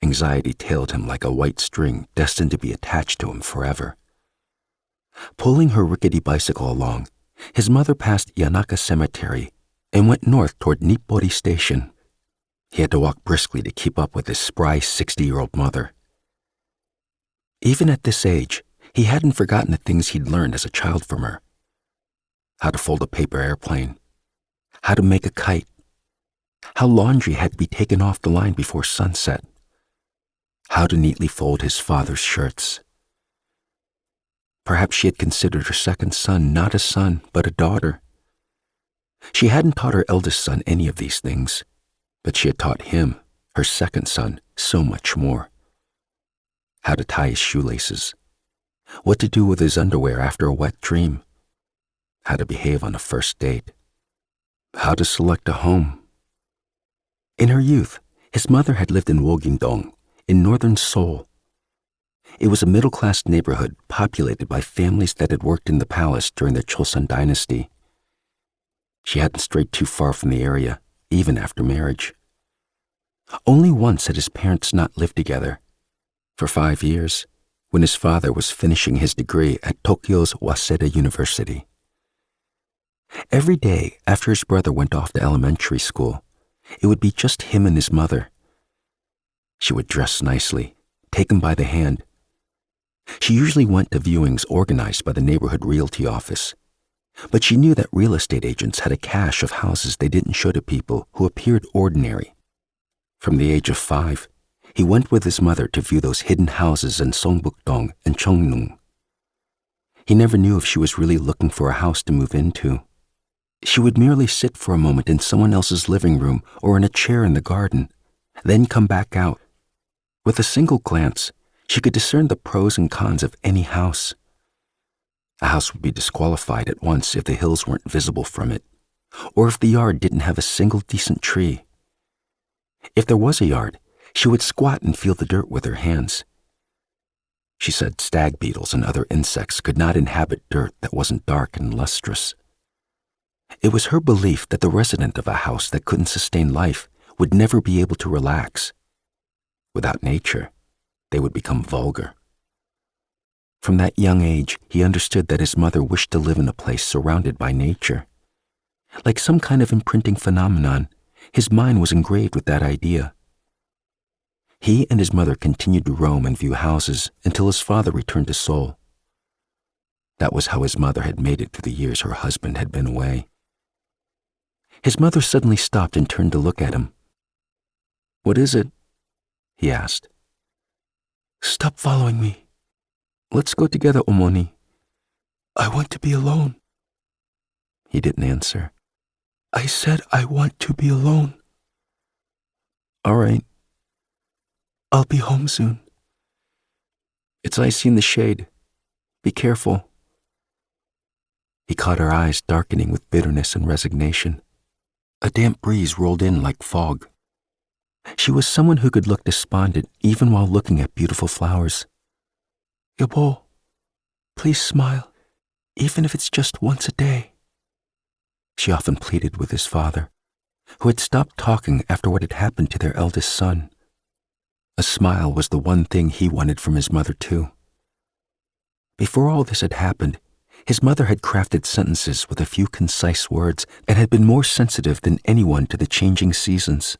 Speaker 1: Anxiety tailed him like a white string destined to be attached to him forever. Pulling her rickety bicycle along, his mother passed Yanaka Cemetery and went north toward Nippori Station. He had to walk briskly to keep up with his spry 60-year-old mother. Even at this age, he hadn't forgotten the things he'd learned as a child from her. How to fold a paper airplane, how to make a kite, how laundry had to be taken off the line before sunset, how to neatly fold his father's shirts. Perhaps she had considered her second son not a son, but a daughter. She hadn't taught her eldest son any of these things, but she had taught him, her second son, so much more. How to tie his shoelaces, what to do with his underwear after a wet dream, how to behave on a first date, how to select a home. In her youth, his mother had lived in Wogindong, in northern Seoul. It was a middle-class neighborhood populated by families that had worked in the palace during the Chosun dynasty. She hadn't strayed too far from the area, even after marriage. Only once had his parents not lived together. For 5 years, when his father was finishing his degree at Tokyo's Waseda University. Every day after his brother went off to elementary school, it would be just him and his mother. She would dress nicely, take him by the hand. She usually went to viewings organized by the neighborhood realty office, but she knew that real estate agents had a cache of houses they didn't show to people who appeared ordinary. From the age of 5, he went with his mother to view those hidden houses in Songbuk-dong and Cheongnu. He never knew if she was really looking for a house to move into. She would merely sit for a moment in someone else's living room or in a chair in the garden, then come back out. With a single glance, she could discern the pros and cons of any house. A house would be disqualified at once if the hills weren't visible from it, or if the yard didn't have a single decent tree. If there was a yard, she would squat and feel the dirt with her hands. She said stag beetles and other insects could not inhabit dirt that wasn't dark and lustrous. It was her belief that the resident of a house that couldn't sustain life would never be able to relax. Without nature, they would become vulgar. From that young age, he understood that his mother wished to live in a place surrounded by nature. Like some kind of imprinting phenomenon, his mind was engraved with that idea. He and his mother continued to roam and view houses until his father returned to Seoul. That was how his mother had made it through the years her husband had been away. His mother suddenly stopped and turned to look at him. "What is it?" he asked. "Stop following me. Let's go together, Omoni. I want to be alone." He didn't answer. "I said I want to be alone." "All right. I'll be home soon. It's icy in the shade. Be careful." He caught her eyes darkening with bitterness and resignation. A damp breeze rolled in like fog. She was someone who could look despondent even while looking at beautiful flowers. "Yabo, please smile, even if it's just once a day," she often pleaded with his father, who had stopped talking after what had happened to their eldest son. A smile was the one thing he wanted from his mother, too. Before all this had happened, his mother had crafted sentences with a few concise words and had been more sensitive than anyone to the changing seasons.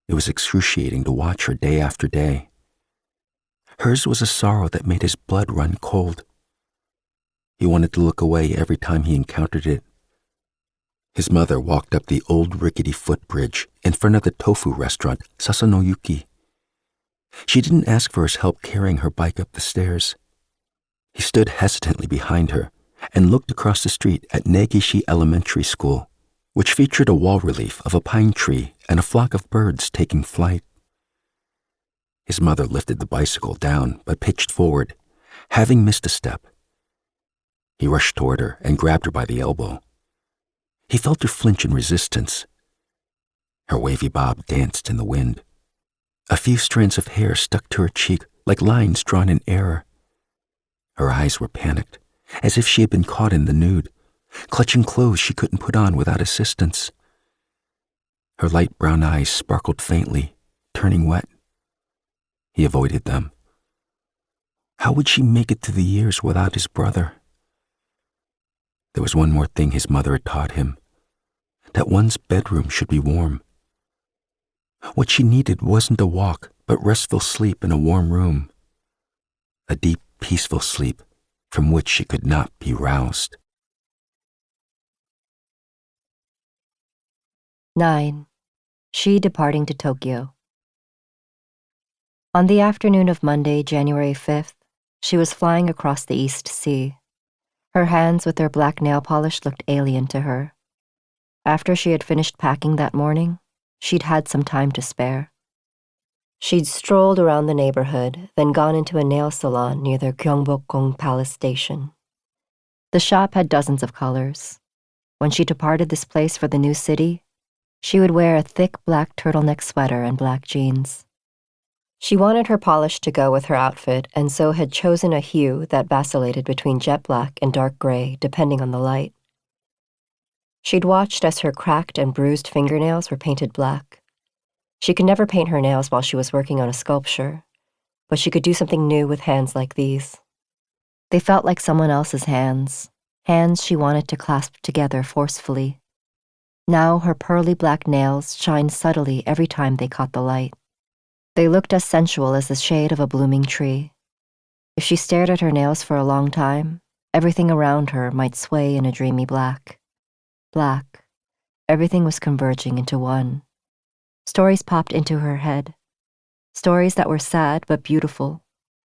Speaker 1: It was excruciating to watch her day after day. Hers was a sorrow that made his blood run cold. He wanted to look away every time he encountered it. His mother walked up the old rickety footbridge in front of the tofu restaurant, Sasanoyuki. She didn't ask for his help carrying her bike up the stairs. He stood hesitantly behind her and looked across the street at Negishi Elementary School, which featured a wall relief of a pine tree and a flock of birds taking flight. His mother lifted the bicycle down but pitched forward, having missed a step. He rushed toward her and grabbed her by the elbow. He felt her flinch in resistance. Her wavy bob danced in the wind. A few strands of hair stuck to her cheek like lines drawn in error. Her eyes were panicked, as if she had been caught in the nude, clutching clothes she couldn't put on without assistance. Her light brown eyes sparkled faintly, turning wet. He avoided them. How would she make it through the years without his brother? There was one more thing his mother had taught him, that one's bedroom should be warm. What she needed wasn't a walk, but restful sleep in a warm room. A deep, peaceful sleep from which she could not be roused.
Speaker 2: 9. She departing to Tokyo. On the afternoon of Monday, January 5th, she was flying across the East Sea. Her hands with their black nail polish looked alien to her. After she had finished packing that morning, she'd had some time to spare. She'd strolled around the neighborhood, then gone into a nail salon near the Gyeongbokgung Palace Station. The shop had dozens of colors. When she departed this place for the new city, she would wear a thick black turtleneck sweater and black jeans. She wanted her polish to go with her outfit and so had chosen a hue that vacillated between jet black and dark gray, depending on the light. She'd watched as her cracked and bruised fingernails were painted black. She could never paint her nails while she was working on a sculpture, but she could do something new with hands like these. They felt like someone else's hands, hands she wanted to clasp together forcefully. Now her pearly black nails shined subtly every time they caught the light. They looked as sensual as the shade of a blooming tree. If she stared at her nails for a long time, everything around her might sway in a dreamy black. Black. Everything was converging into one. Stories popped into her head. Stories that were sad but beautiful.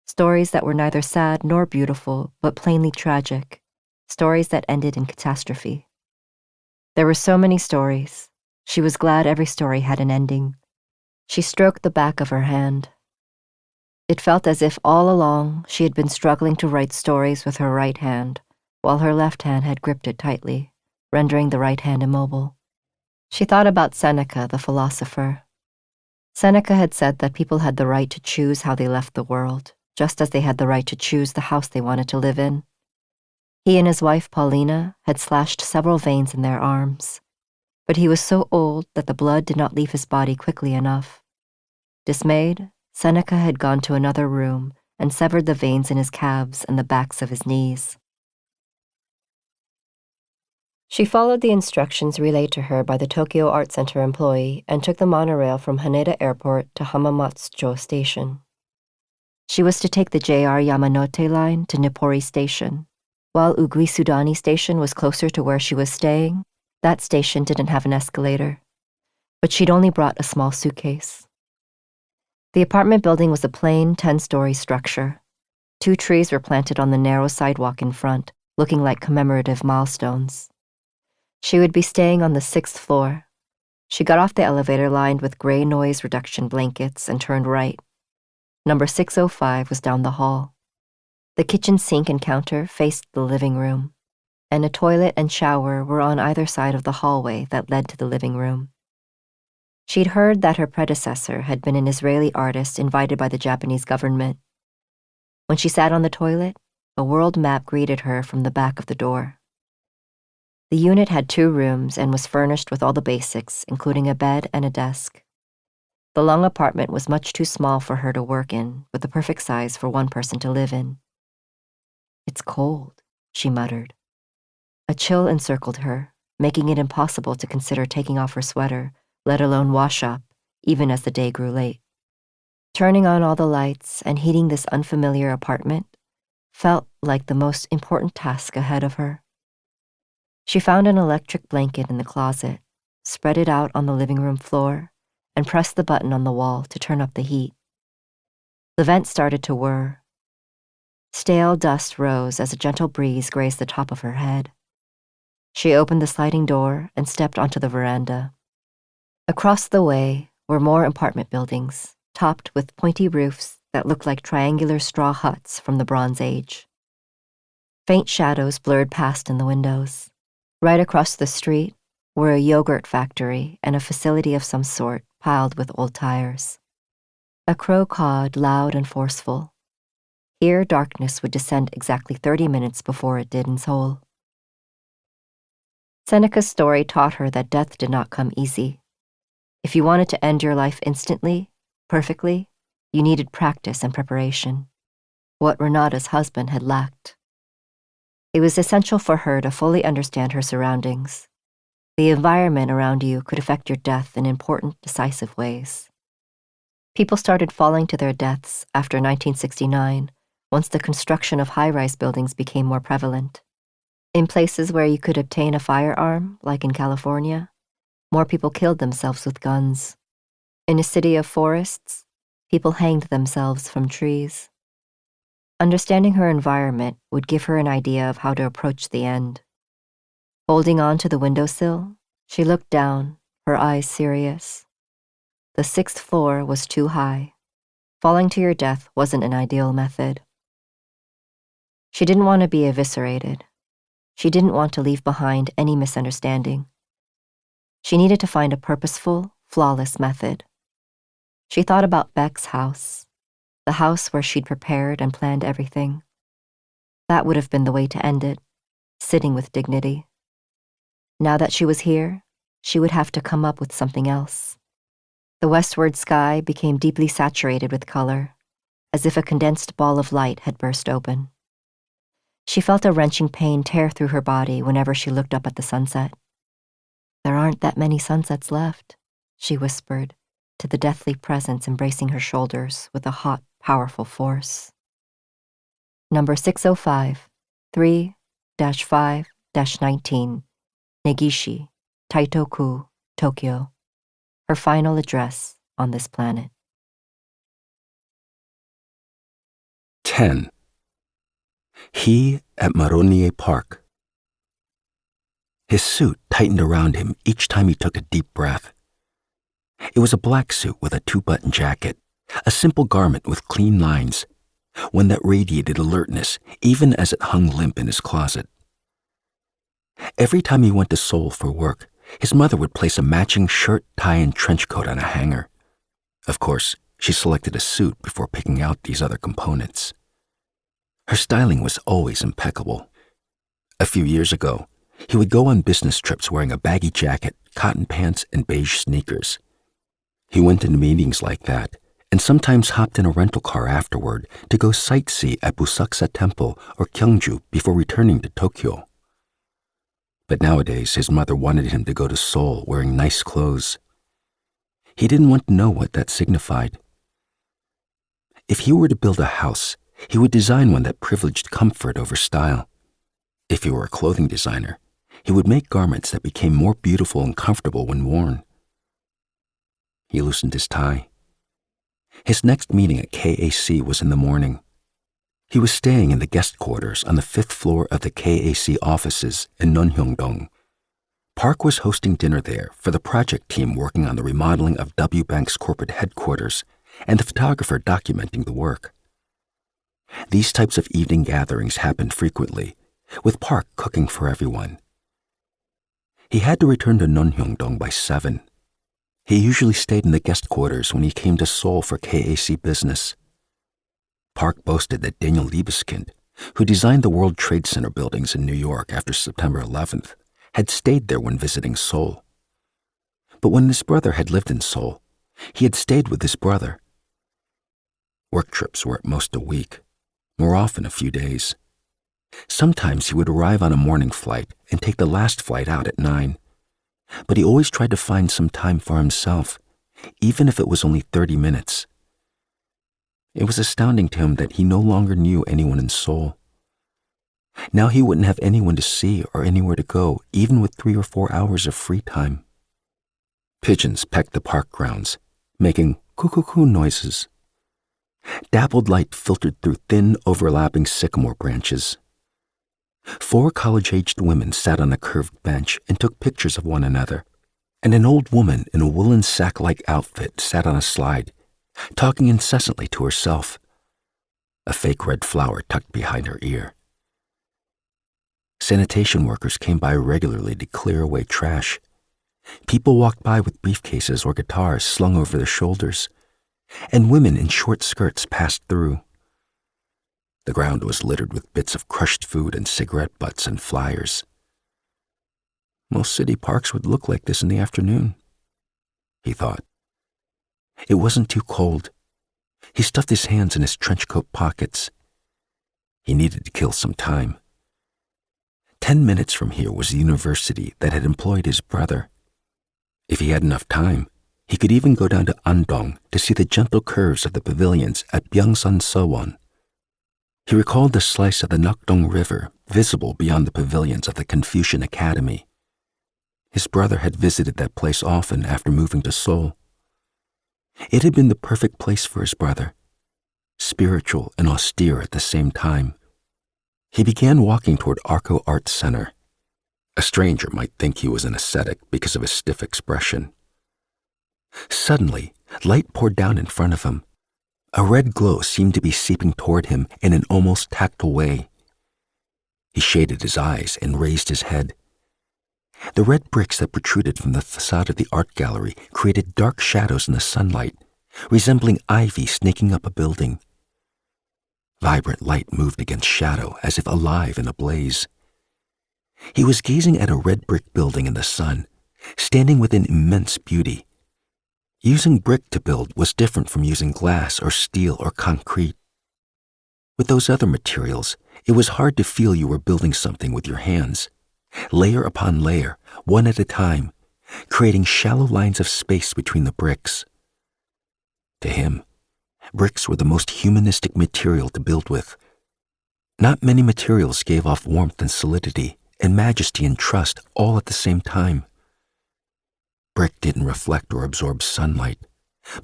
Speaker 2: Stories that were neither sad nor beautiful but plainly tragic. Stories that ended in catastrophe. There were so many stories. She was glad every story had an ending. She stroked the back of her hand. It felt as if all along she had been struggling to write stories with her right hand, while her left hand had gripped it tightly, rendering the right hand immobile. She thought about Seneca, the philosopher. Seneca had said that people had the right to choose how they left the world, just as they had the right to choose the house they wanted to live in. He and his wife, Paulina, had slashed several veins in their arms, but he was so old that the blood did not leave his body quickly enough. Dismayed, Seneca had gone to another room and severed the veins in his calves and the backs of his knees. She followed the instructions relayed to her by the Tokyo Art Center employee and took the monorail from Haneda Airport to Hamamatsucho Station. She was to take the JR Yamanote line to Nippori Station. While Uguisudani Station was closer to where she was staying, that station didn't have an escalator, but she'd only brought a small suitcase. The apartment building was a plain 10-story structure. 2 trees were planted on the narrow sidewalk in front, looking like commemorative milestones. She would be staying on the 6th floor. She got off the elevator lined with gray noise reduction blankets and turned right. Number 605 was down the hall. The kitchen sink and counter faced the living room, and a toilet and shower were on either side of the hallway that led to the living room. She'd heard that her predecessor had been an Israeli artist invited by the Japanese government. When she sat on the toilet, a world map greeted her from the back of the door. The unit had 2 rooms and was furnished with all the basics, including a bed and a desk. The long apartment was much too small for her to work in, but the perfect size for one person to live in. "It's cold," she muttered. A chill encircled her, making it impossible to consider taking off her sweater, let alone wash up, even as the day grew late. Turning on all the lights and heating this unfamiliar apartment felt like the most important task ahead of her. She found an electric blanket in the closet, spread it out on the living room floor, and pressed the button on the wall to turn up the heat. The vent started to whir. Stale dust rose as a gentle breeze grazed the top of her head. She opened the sliding door and stepped onto the veranda. Across the way were more apartment buildings, topped with pointy roofs that looked like triangular straw huts from the Bronze Age. Faint shadows blurred past in the windows. Right across the street were a yogurt factory and a facility of some sort piled with old tires. A crow cawed loud and forceful. Here darkness would descend exactly 30 minutes before it did in Seoul. Seneca's story taught her that death did not come easy. If you wanted to end your life instantly, perfectly, you needed practice and preparation, what Renata's husband had lacked. It was essential for her to fully understand her surroundings. The environment around you could affect your death in important, decisive ways. People started falling to their deaths after 1969, once the construction of high-rise buildings became more prevalent. In places where you could obtain a firearm, like in California, more people killed themselves with guns. In a city of forests, people hanged themselves from trees. Understanding her environment would give her an idea of how to approach the end. Holding on to the windowsill, she looked down, her eyes serious. The 6th floor was too high. Falling to your death wasn't an ideal method. She didn't want to be eviscerated. She didn't want to leave behind any misunderstanding. She needed to find a purposeful, flawless method. She thought about Beck's house, the house where she'd prepared and planned everything. That would have been the way to end it, sitting with dignity. Now that she was here, she would have to come up with something else. The westward sky became deeply saturated with color, as if a condensed ball of light had burst open. She felt a wrenching pain tear through her body whenever she looked up at the sunset. "There aren't that many sunsets left," she whispered, to the deathly presence embracing her shoulders with a hot, powerful force. Number 605, 3-5-19, Negishi, Taitoku, Tokyo. Her final address on this planet.
Speaker 1: 10. He at Maronier Park. His suit tightened around him each time he took a deep breath. It was a black suit with a 2-button jacket, a simple garment with clean lines, one that radiated alertness even as it hung limp in his closet. Every time he went to Seoul for work, his mother would place a matching shirt, tie, and trench coat on a hanger. Of course, she selected a suit before picking out these other components. Her styling was always impeccable. A few years ago, he would go on business trips wearing a baggy jacket, cotton pants, and beige sneakers. He went into meetings like that, and sometimes hopped in a rental car afterward to go sightsee at Busaksa Temple or Gyeongju before returning to Tokyo. But nowadays, his mother wanted him to go to Seoul wearing nice clothes. He didn't want to know what that signified. If he were to build a house, he would design one that privileged comfort over style. If he were a clothing designer, he would make garments that became more beautiful and comfortable when worn. He loosened his tie. His next meeting at KAC was in the morning. He was staying in the guest quarters on the 5th floor of the KAC offices in Nonhyungdong. Park was hosting dinner there for the project team working on the remodeling of W Bank's corporate headquarters and the photographer documenting the work. These types of evening gatherings happened frequently, with Park cooking for everyone. He had to return to Nonhyungdong by 7. He usually stayed in the guest quarters when he came to Seoul for KAC business. Park boasted that Daniel Libeskind, who designed the World Trade Center buildings in New York after September 11th, had stayed there when visiting Seoul. But when his brother had lived in Seoul, he had stayed with his brother. Work trips were at most a week, more often a few days. Sometimes he would arrive on a morning flight and take the last flight out at 9. But he always tried to find some time for himself, even if it was only 30 minutes. It was astounding to him that he no longer knew anyone in Seoul. Now he wouldn't have anyone to see or anywhere to go, even with 3 or 4 hours of free time. Pigeons pecked the park grounds, making coo-coo-coo noises. Dappled light filtered through thin, overlapping sycamore branches. 4 college-aged women sat on a curved bench and took pictures of one another, and an old woman in a woolen sack-like outfit sat on a slide, talking incessantly to herself, a fake red flower tucked behind her ear. Sanitation workers came by regularly to clear away trash. People walked by with briefcases or guitars slung over their shoulders, and women in short skirts passed through. The ground was littered with bits of crushed food and cigarette butts and flyers. Most city parks would look like this in the afternoon, he thought. It wasn't too cold. He stuffed his hands in his trench coat pockets. He needed to kill some time. 10 minutes from here was the university that had employed his brother. If he had enough time, he could even go down to Andong to see the gentle curves of the pavilions at Byungsun Sowon. He recalled the slice of the Nakdong River visible beyond the pavilions of the Confucian Academy. His brother had visited that place often after moving to Seoul. It had been the perfect place for his brother, spiritual and austere at the same time. He began walking toward Arco Art Center. A stranger might think he was an ascetic because of his stiff expression. Suddenly, light poured down in front of him. A red glow seemed to be seeping toward him in an almost tactile way. He shaded his eyes and raised his head. The red bricks that protruded from the facade of the art gallery created dark shadows in the sunlight, resembling ivy snaking up a building. Vibrant light moved against shadow as if alive in a blaze. He was gazing at a red brick building in the sun, standing with an immense beauty. Using brick to build was different from using glass or steel or concrete. With those other materials, it was hard to feel you were building something with your hands, layer upon layer, one at a time, creating shallow lines of space between the bricks. To him, bricks were the most humanistic material to build with. Not many materials gave off warmth and solidity and majesty and trust all at the same time. Brick didn't reflect or absorb sunlight,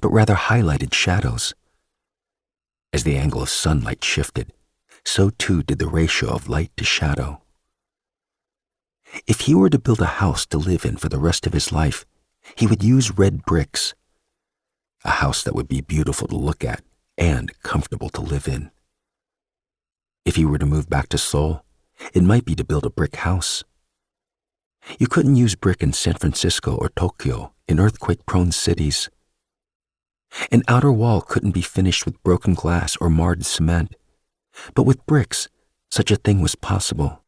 Speaker 1: but rather highlighted shadows. As the angle of sunlight shifted, so too did the ratio of light to shadow. If he were to build a house to live in for the rest of his life, he would use red bricks. A house that would be beautiful to look at and comfortable to live in. If he were to move back to Seoul, it might be to build a brick house. You couldn't use brick in San Francisco or Tokyo, in earthquake-prone cities. An outer wall couldn't be finished with broken glass or marred cement, but with bricks, such a thing was possible.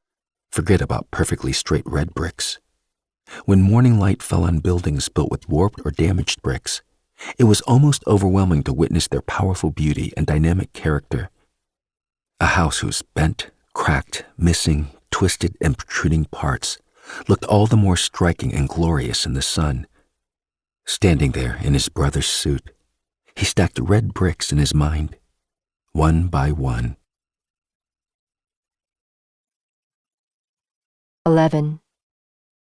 Speaker 1: Forget about perfectly straight red bricks. When morning light fell on buildings built with warped or damaged bricks, it was almost overwhelming to witness their powerful beauty and dynamic character. A house whose bent, cracked, missing, twisted, and protruding parts looked all the more striking and glorious in the sun. Standing there in his brother's suit, he stacked red bricks in his mind, one by one.
Speaker 2: 11.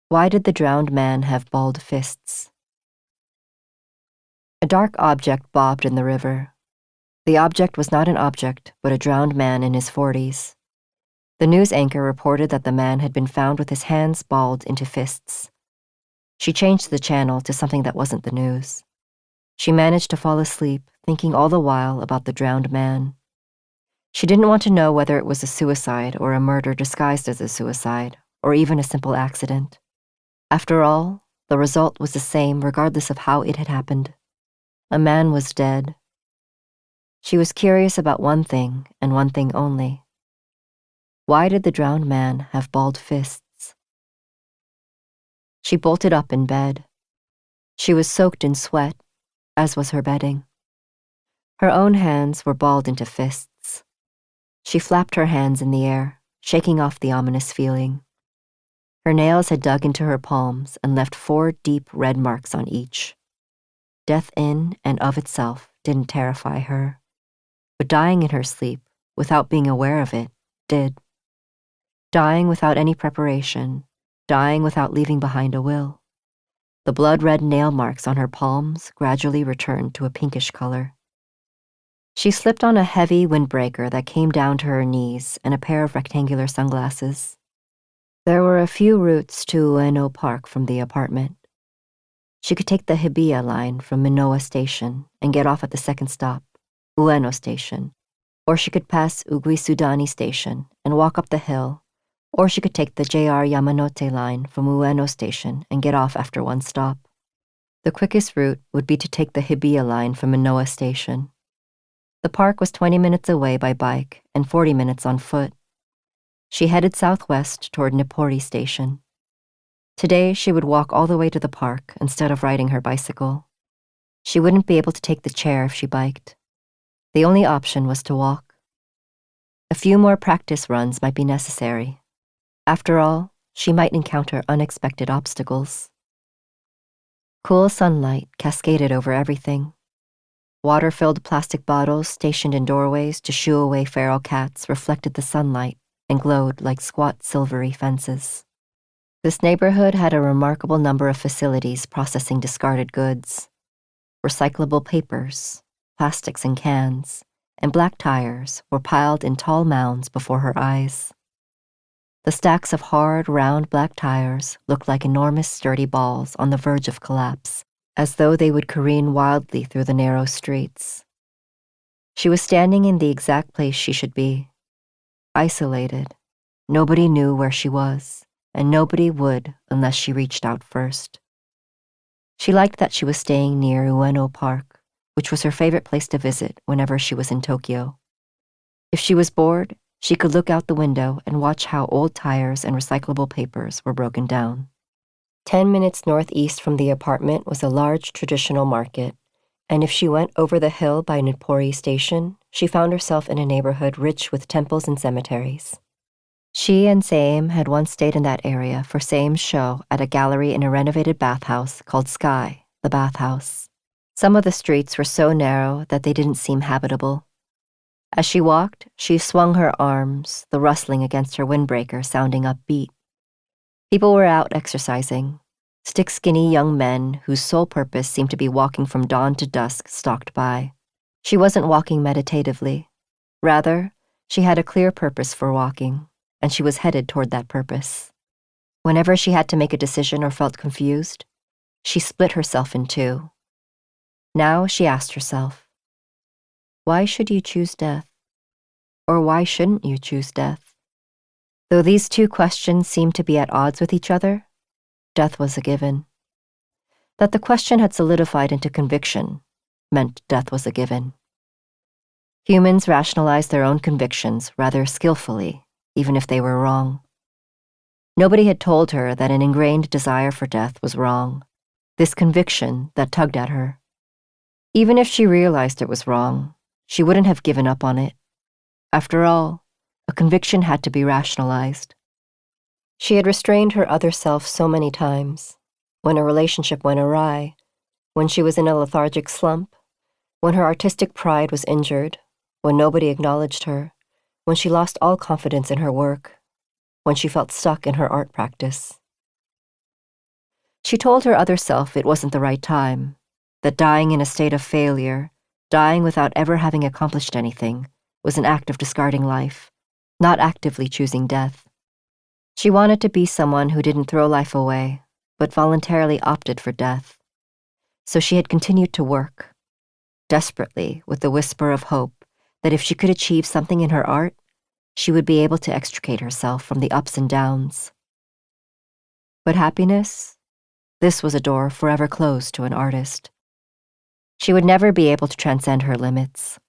Speaker 2: Why did the drowned man have balled fists? A dark object bobbed in the river. The object was not an object, but a drowned man in his 40s. The news anchor reported that the man had been found with his hands balled into fists. She changed the channel to something that wasn't the news. She managed to fall asleep, thinking all the while about the drowned man. She didn't want to know whether it was a suicide or a murder disguised as a suicide, or even a simple accident. After all, the result was the same regardless of how it had happened. A man was dead. She was curious about one thing and one thing only. Why did the drowned man have balled fists? She bolted up in bed. She was soaked in sweat, as was her bedding. Her own hands were balled into fists. She flapped her hands in the air, shaking off the ominous feeling. Her nails had dug into her palms and left 4 deep red marks on each. Death in and of itself didn't terrify her, but dying in her sleep, without being aware of it, did. Dying without any preparation, dying without leaving behind a will. The blood-red nail marks on her palms gradually returned to a pinkish color. She slipped on a heavy windbreaker that came down to her knees and a pair of rectangular sunglasses. There were a few routes to Ueno Park from the apartment. She could take the Hibiya line from Minoa Station and get off at the second stop, Ueno Station, or she could pass Ugui-Sudani Station and walk up the hill, or she could take the JR Yamanote line from Ueno Station and get off after one stop. The quickest route would be to take the Hibiya line from Minoa Station. The park was 20 minutes away by bike and 40 minutes on foot. She headed southwest toward Nippori Station. Today, she would walk all the way to the park instead of riding her bicycle. She wouldn't be able to take the chair if she biked. The only option was to walk. A few more practice runs might be necessary. After all, she might encounter unexpected obstacles. Cool sunlight cascaded over everything. Water-filled plastic bottles stationed in doorways to shoo away feral cats reflected the sunlight and glowed like squat silvery fences. This neighborhood had a remarkable number of facilities processing discarded goods. Recyclable papers, plastics and cans, and black tires were piled in tall mounds before her eyes. The stacks of hard, round black tires looked like enormous sturdy balls on the verge of collapse, as though they would careen wildly through the narrow streets. She was standing in the exact place she should be. Isolated. Nobody knew where she was, and nobody would unless she reached out first. She liked that she was staying near Ueno Park, which was her favorite place to visit whenever she was in Tokyo. If she was bored, she could look out the window and watch how old tires and recyclable papers were broken down. 10 minutes northeast from the apartment was a large traditional market, and if she went over the hill by Nippori Station, she found herself in a neighborhood rich with temples and cemeteries. She and Saim had once stayed in that area for Saim's show at a gallery in a renovated bathhouse called Sky, the Bathhouse. Some of the streets were so narrow that they didn't seem habitable. As she walked, she swung her arms, the rustling against her windbreaker sounding upbeat. People were out exercising. Stick-skinny young men whose sole purpose seemed to be walking from dawn to dusk stalked by. She wasn't walking meditatively. Rather, she had a clear purpose for walking, and she was headed toward that purpose. Whenever she had to make a decision or felt confused, she split herself in two. Now she asked herself, why should you choose death? Or why shouldn't you choose death? Though these two questions seemed to be at odds with each other, death was a given. That the question had solidified into conviction meant death was a given. Humans rationalize their own convictions rather skillfully, even if they were wrong. Nobody had told her that an ingrained desire for death was wrong, this conviction that tugged at her. Even if she realized it was wrong, she wouldn't have given up on it. After all, a conviction had to be rationalized. She had restrained her other self so many times, when a relationship went awry, when she was in a lethargic slump, when her artistic pride was injured, when nobody acknowledged her, when she lost all confidence in her work, when she felt stuck in her art practice. She told her other self it wasn't the right time, that dying in a state of failure, dying without ever having accomplished anything, was an act of discarding life, not actively choosing death. She wanted to be someone who didn't throw life away, but voluntarily opted for death. So she had continued to work, desperately, with the whisper of hope that if she could achieve something in her art, she would be able to extricate herself from the ups and downs. But happiness? This was a door forever closed to an artist. She would never be able to transcend her limits.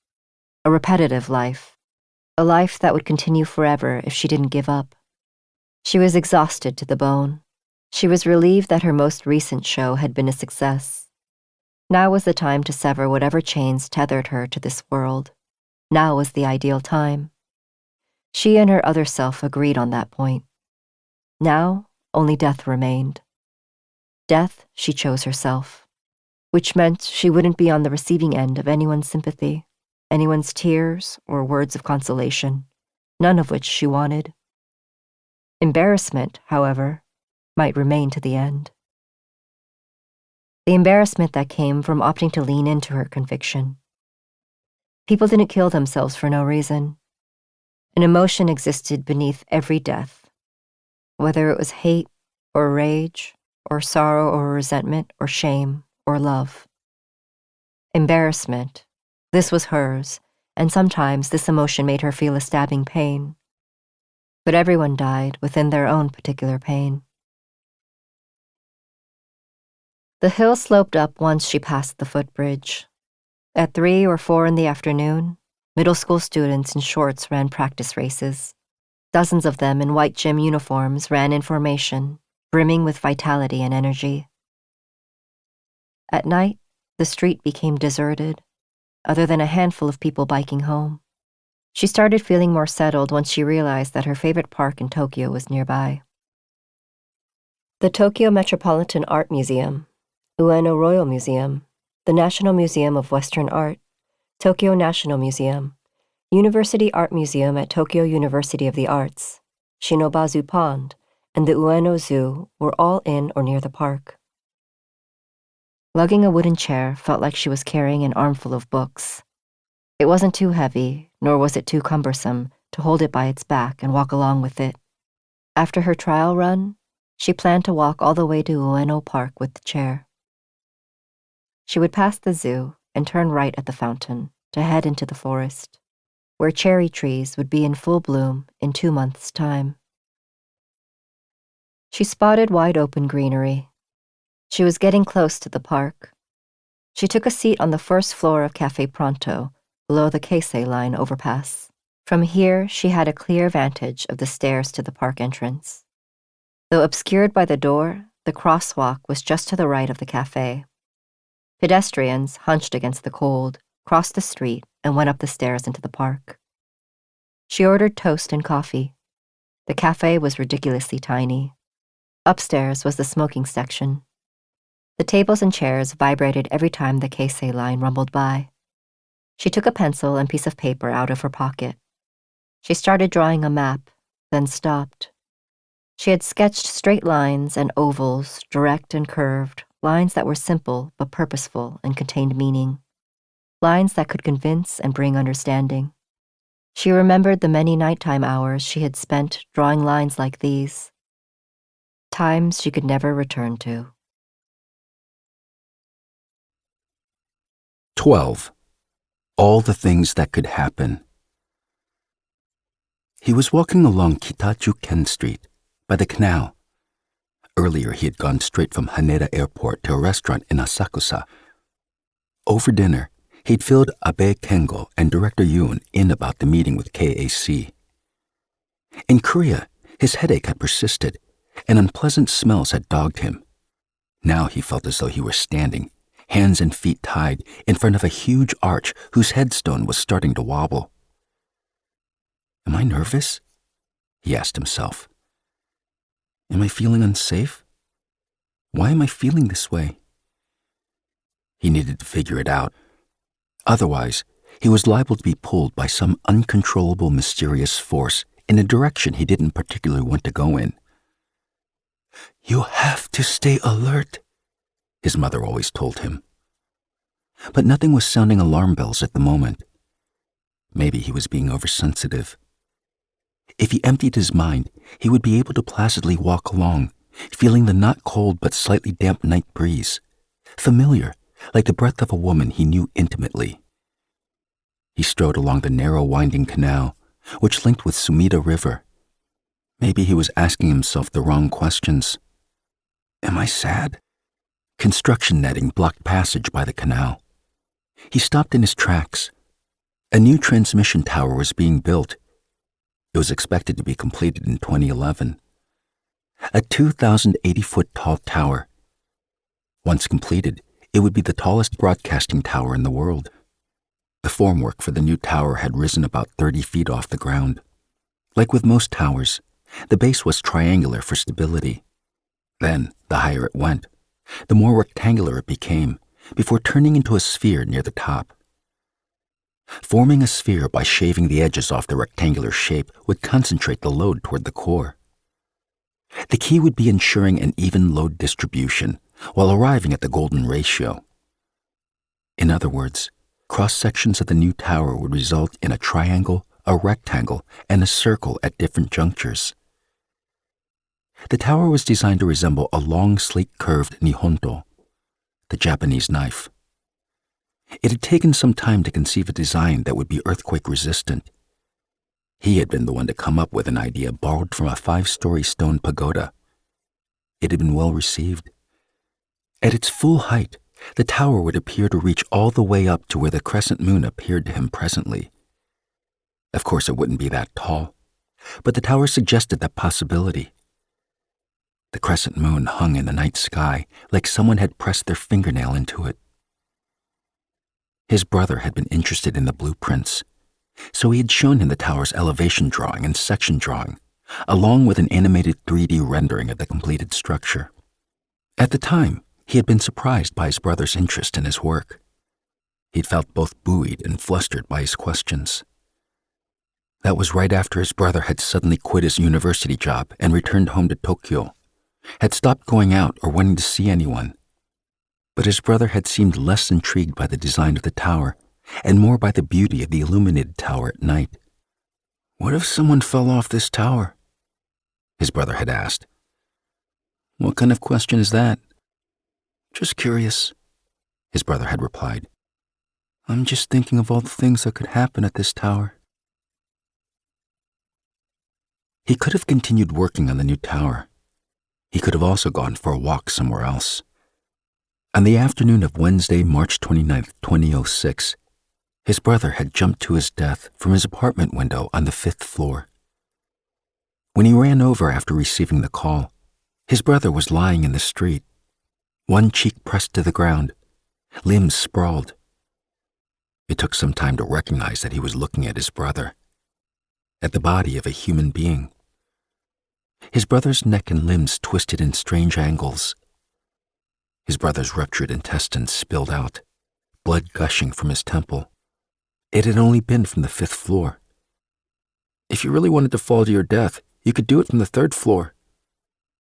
Speaker 2: A repetitive life, a life that would continue forever if she didn't give up. She was exhausted to the bone. She was relieved that her most recent show had been a success. Now was the time to sever whatever chains tethered her to this world. Now was the ideal time. She and her other self agreed on that point. Now, only death remained. Death, she chose herself, which meant she wouldn't be on the receiving end of anyone's sympathy, anyone's tears or words of consolation, none of which she wanted. Embarrassment, however, might remain to the end. The embarrassment that came from opting to lean into her conviction. People didn't kill themselves for no reason. An emotion existed beneath every death, whether it was hate or rage or sorrow or resentment or shame or love. Embarrassment. This was hers, and sometimes this emotion made her feel a stabbing pain. But everyone died within their own particular pain. The hill sloped up once she passed the footbridge. At 3 or 4 in the afternoon, middle school students in shorts ran practice races. Dozens of them in white gym uniforms ran in formation, brimming with vitality and energy. At night, the street became deserted, other than a handful of people biking home. She started feeling more settled once she realized that her favorite park in Tokyo was nearby. The Tokyo Metropolitan Art Museum, Ueno Royal Museum, the National Museum of Western Art, Tokyo National Museum, University Art Museum at Tokyo University of the Arts, Shinobazu Pond, and the Ueno Zoo were all in or near the park. Lugging a wooden chair felt like she was carrying an armful of books. It wasn't too heavy, nor was it too cumbersome to hold it by its back and walk along with it. After her trial run, she planned to walk all the way to Ueno Park with the chair. She would pass the zoo and turn right at the fountain to head into the forest, where cherry trees would be in full bloom in 2 months' time. She spotted wide-open greenery. She was getting close to the park. She took a seat on the first floor of Café Pronto, below the Keisei Line overpass. From here, she had a clear vantage of the stairs to the park entrance. Though obscured by the door, the crosswalk was just to the right of the cafe. Pedestrians, hunched against the cold, crossed the street and went up the stairs into the park. She ordered toast and coffee. The cafe was ridiculously tiny. Upstairs was the smoking section. The tables and chairs vibrated every time the Keisei Line rumbled by. She took a pencil and piece of paper out of her pocket. She started drawing a map, then stopped. She had sketched straight lines and ovals, direct and curved, lines that were simple but purposeful and contained meaning. Lines that could convince and bring understanding. She remembered the many nighttime hours she had spent drawing lines like these. Times she could never return to.
Speaker 1: 12. All the things that could happen. He was walking along Kitajuken Street, by the canal. Earlier, he had gone straight from Haneda Airport to a restaurant in Asakusa. Over dinner, he'd filled Abe Kengo and Director Yoon in about the meeting with KAC. In Korea, his headache had persisted, and unpleasant smells had dogged him. Now he felt as though he were standing, hands and feet tied, in front of a huge arch whose headstone was starting to wobble. Am I nervous? He asked himself. Am I feeling unsafe? Why am I feeling this way? He needed to figure it out. Otherwise, he was liable to be pulled by some uncontrollable, mysterious force in a direction he didn't particularly want to go in. You have to stay alert, his mother always told him. But nothing was sounding alarm bells at the moment. Maybe he was being oversensitive. If he emptied his mind, he would be able to placidly walk along, feeling the not cold but slightly damp night breeze, familiar, like the breath of a woman he knew intimately. He strode along the narrow winding canal, which linked with Sumida River. Maybe he was asking himself the wrong questions. Am I sad? Construction netting blocked passage by the canal. He stopped in his tracks. A new transmission tower was being built. It was expected to be completed in 2011. A 2,080-foot tall tower. Once completed, it would be the tallest broadcasting tower in the world. The formwork for the new tower had risen about 30 feet off the ground. Like with most towers, the base was triangular for stability. Then, the higher it went, the more rectangular it became, before turning into a sphere near the top. Forming a sphere by shaving the edges off the rectangular shape would concentrate the load toward the core. The key would be ensuring an even load distribution while arriving at the golden ratio. In other words, cross-sections of the new tower would result in a triangle, a rectangle, and a circle at different junctures. The tower was designed to resemble a long, sleek, curved nihonto, the Japanese knife. It had taken some time to conceive a design that would be earthquake-resistant. He had been the one to come up with an idea borrowed from a 5-story stone pagoda. It had been well received. At its full height, the tower would appear to reach all the way up to where the crescent moon appeared to him presently. Of course, it wouldn't be that tall, but the tower suggested that possibility. The crescent moon hung in the night sky like someone had pressed their fingernail into it. His brother had been interested in the blueprints, so he had shown him the tower's elevation drawing and section drawing, along with an animated 3D rendering of the completed structure. At the time, he had been surprised by his brother's interest in his work. He'd felt both buoyed and flustered by his questions. That was right after his brother had suddenly quit his university job and returned home to Tokyo, had stopped going out or wanting to see anyone. But his brother had seemed less intrigued by the design of the tower and more by the beauty of the illuminated tower at night. "What if someone fell off this tower?" his brother had asked. "What kind of question is that?" "Just curious," his brother had replied. "I'm just thinking of all the things that could happen at this tower." He could have continued working on the new tower. He could have also gone for a walk somewhere else. On the afternoon of Wednesday, March 29, 2006, his brother had jumped to his death from his apartment window on the 5th floor. When he ran over after receiving the call, his brother was lying in the street, one cheek pressed to the ground, limbs sprawled. It took some time to recognize that he was looking at his brother, at the body of a human being. His brother's neck and limbs twisted in strange angles. His brother's ruptured intestines spilled out, blood gushing from his temple. It had only been from the 5th floor. "If you really wanted to fall to your death, you could do it from the 3rd floor."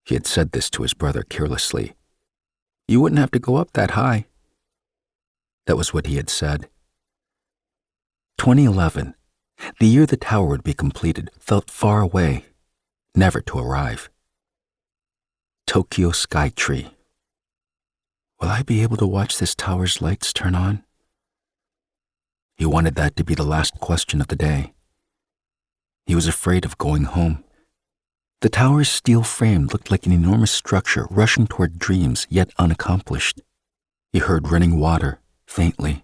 Speaker 1: He had said this to his brother carelessly. "You wouldn't have to go up that high." That was what he had said. 2011, the year the tower would be completed, felt far away, never to arrive. Tokyo Sky Tree. Will I be able to watch this tower's lights turn on? He wanted that to be the last question of the day. He was afraid of going home. The tower's steel frame looked like an enormous structure rushing toward dreams yet unaccomplished. He heard running water, faintly.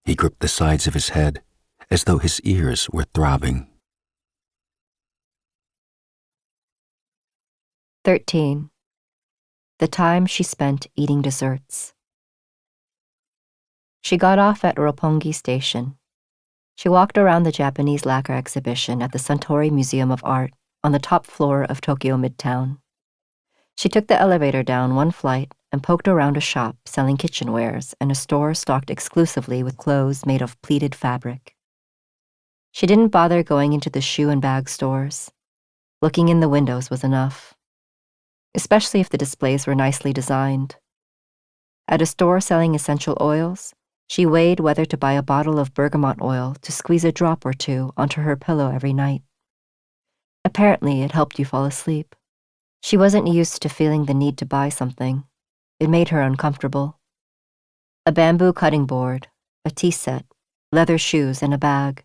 Speaker 1: He gripped the sides of his head, as though his ears were throbbing.
Speaker 2: 13. The time she spent eating desserts. She got off at Roppongi Station. She walked around the Japanese lacquer exhibition at the Suntory Museum of Art on the top floor of Tokyo Midtown. She took the elevator down one flight and poked around a shop selling kitchenwares and a store stocked exclusively with clothes made of pleated fabric. She didn't bother going into the shoe and bag stores. Looking in the windows was enough, especially if the displays were nicely designed. At a store selling essential oils, she weighed whether to buy a bottle of bergamot oil to squeeze a drop or two onto her pillow every night. Apparently, it helped you fall asleep. She wasn't used to feeling the need to buy something. It made her uncomfortable. A bamboo cutting board, a tea set, leather shoes and a bag,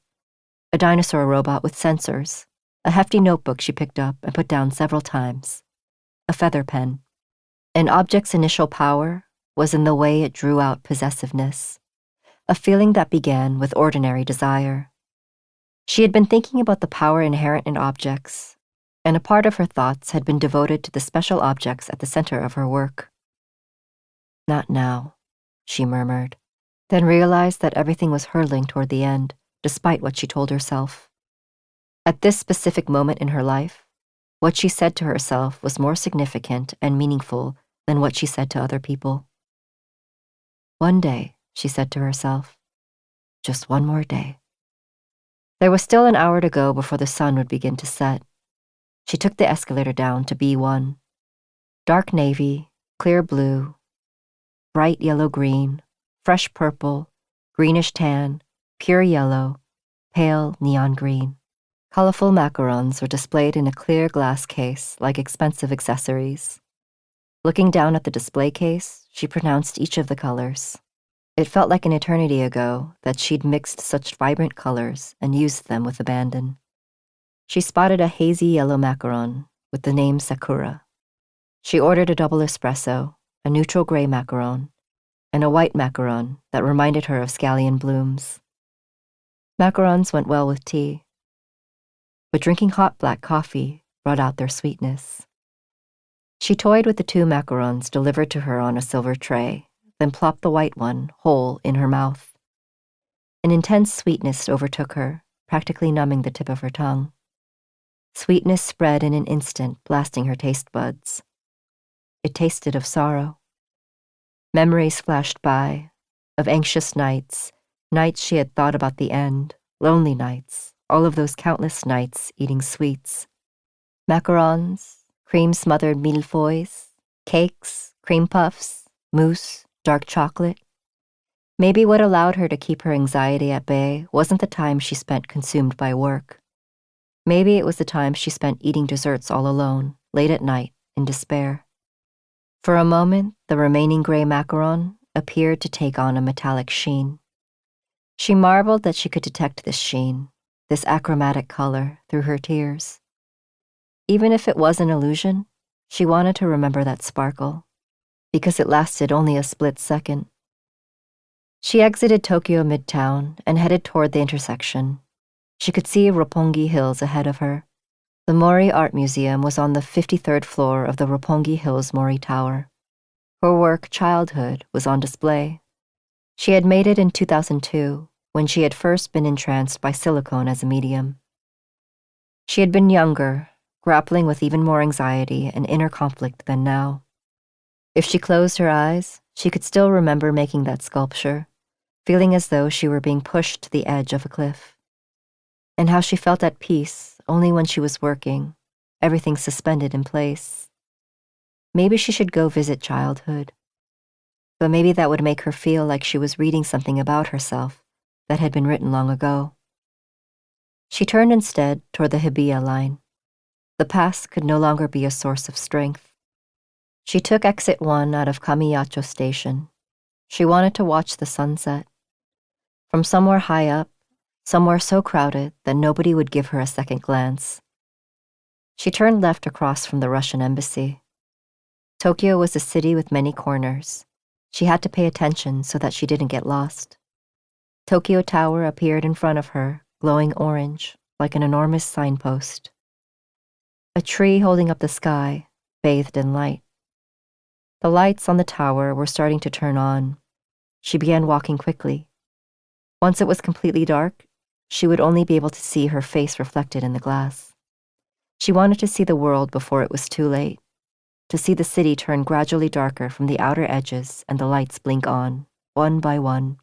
Speaker 2: a dinosaur robot with sensors, a hefty notebook she picked up and put down several times, a feather pen. An object's initial power was in the way it drew out possessiveness, a feeling that began with ordinary desire. She had been thinking about the power inherent in objects, and a part of her thoughts had been devoted to the special objects at the center of her work. "Not now," she murmured, then realized that everything was hurtling toward the end, despite what she told herself. At this specific moment in her life, what she said to herself was more significant and meaningful than what she said to other people. "One day," she said to herself, "just one more day." There was still an hour to go before the sun would begin to set. She took the escalator down to B1. Dark navy, clear blue, bright yellow-green, fresh purple, greenish tan, pure yellow, pale neon green. Colorful macarons were displayed in a clear glass case like expensive accessories. Looking down at the display case, she pronounced each of the colors. It felt like an eternity ago that she'd mixed such vibrant colors and used them with abandon. She spotted a hazy yellow macaron with the name Sakura. She ordered a double espresso, a neutral gray macaron, and a white macaron that reminded her of scallion blooms. Macarons went well with tea, but drinking hot black coffee brought out their sweetness. She toyed with the 2 macarons delivered to her on a silver tray, then plopped the white one whole in her mouth. An intense sweetness overtook her, practically numbing the tip of her tongue. Sweetness spread in an instant, blasting her taste buds. It tasted of sorrow. Memories flashed by, of anxious nights, nights she had thought about the end, lonely nights, all of those countless nights eating sweets. Macarons, cream-smothered mille-feuilles, cakes, cream puffs, mousse, dark chocolate. Maybe what allowed her to keep her anxiety at bay wasn't the time she spent consumed by work. Maybe it was the time she spent eating desserts all alone, late at night, in despair. For a moment, the remaining gray macaron appeared to take on a metallic sheen. She marveled that she could detect this sheen, this achromatic color, through her tears. Even if it was an illusion, she wanted to remember that sparkle, because it lasted only a split second. She exited Tokyo Midtown and headed toward the intersection. She could see Roppongi Hills ahead of her. The Mori Art Museum was on the 53rd floor of the Roppongi Hills Mori Tower. Her work, Childhood, was on display. She had made it in 2002, when she had first been entranced by silicone as a medium. She had been younger, grappling with even more anxiety and inner conflict than now. If she closed her eyes, she could still remember making that sculpture, feeling as though she were being pushed to the edge of a cliff. And how she felt at peace only when she was working, everything suspended in place. Maybe she should go visit Childhood. But maybe that would make her feel like she was reading something about herself that had been written long ago. She turned instead toward the Hibiya line. The past could no longer be a source of strength. She took exit 1 out of Kamiyacho Station. She wanted to watch the sunset. From somewhere high up, somewhere so crowded that nobody would give her a second glance. She turned left across from the Russian embassy. Tokyo was a city with many corners. She had to pay attention so that she didn't get lost. Tokyo Tower appeared in front of her, glowing orange, like an enormous signpost. A tree holding up the sky, bathed in light. The lights on the tower were starting to turn on. She began walking quickly. Once it was completely dark, she would only be able to see her face reflected in the glass. She wanted to see the world before it was too late, to see the city turn gradually darker from the outer edges and the lights blink on, one by one.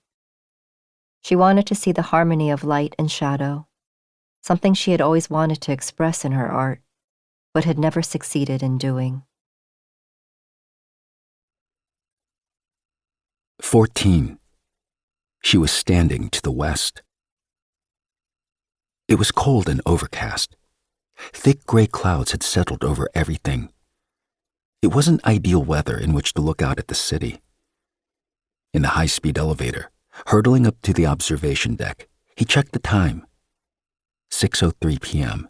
Speaker 2: She wanted to see the harmony of light and shadow, something she had always wanted to express in her art, but had never succeeded in doing.
Speaker 1: 14. She was standing to the west. It was cold and overcast. Thick gray clouds had settled over everything. It wasn't ideal weather in which to look out at the city. In the high-speed elevator, hurtling up to the observation deck, he checked the time. 6:03 p.m.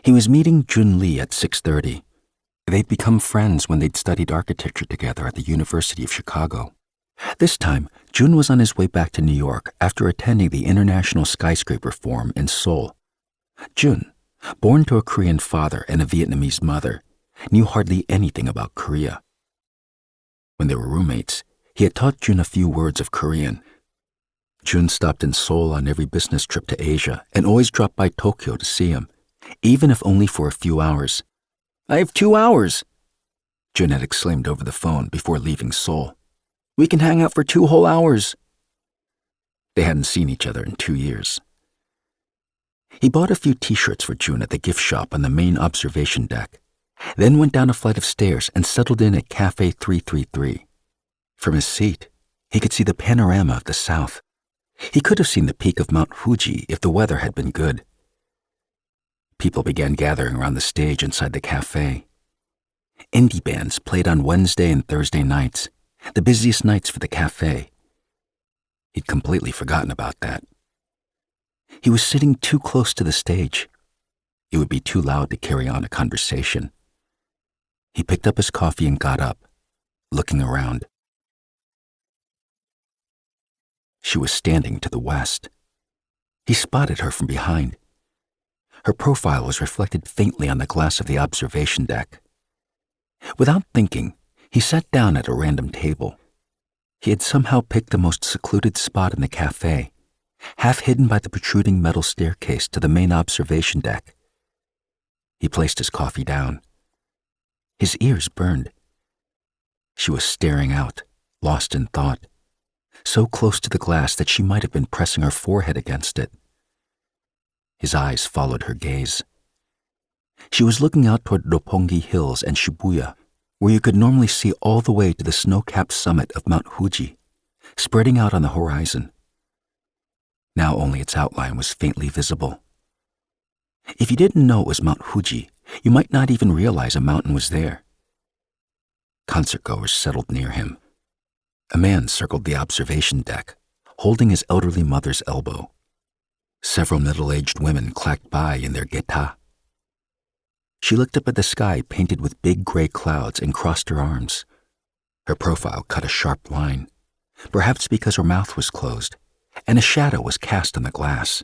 Speaker 1: He was meeting Jun Lee at 6:30. They'd become friends when they'd studied architecture together at the University of Chicago. This time, Jun was on his way back to New York after attending the International Skyscraper Forum in Seoul. Jun, born to a Korean father and a Vietnamese mother, knew hardly anything about Korea. When they were roommates, he had taught Jun a few words of Korean. Jun stopped in Seoul on every business trip to Asia and always dropped by Tokyo to see him, even if only for a few hours. "I have 2 hours," Jun had exclaimed over the phone before leaving Seoul. "We can hang out for 2 whole hours." They hadn't seen each other in 2 years. He bought a few t-shirts for Jun at the gift shop on the main observation deck, then went down a flight of stairs and settled in at Cafe 333. From his seat, he could see the panorama of the south. He could have seen the peak of Mount Fuji if the weather had been good. People began gathering around the stage inside the cafe. Indie bands played on Wednesday and Thursday nights, the busiest nights for the cafe. He'd completely forgotten about that. He was sitting too close to the stage. It would be too loud to carry on a conversation. He picked up his coffee and got up, looking around. She was standing to the west. He spotted her from behind. Her profile was reflected faintly on the glass of the observation deck. Without thinking, he sat down at a random table. He had somehow picked the most secluded spot in the cafe, half hidden by the protruding metal staircase to the main observation deck. He placed his coffee down. His ears burned. She was staring out, lost in thought, so close to the glass that she might have been pressing her forehead against it. His eyes followed her gaze. She was looking out toward Roppongi Hills and Shibuya, where you could normally see all the way to the snow-capped summit of Mount Fuji, spreading out on the horizon. Now only its outline was faintly visible. If you didn't know it was Mount Fuji, you might not even realize a mountain was there. Concertgoers settled near him. A man circled the observation deck, holding his elderly mother's elbow. Several middle-aged women clacked by in their geta. She looked up at the sky painted with big gray clouds and crossed her arms. Her profile cut a sharp line, perhaps because her mouth was closed, and a shadow was cast on the glass.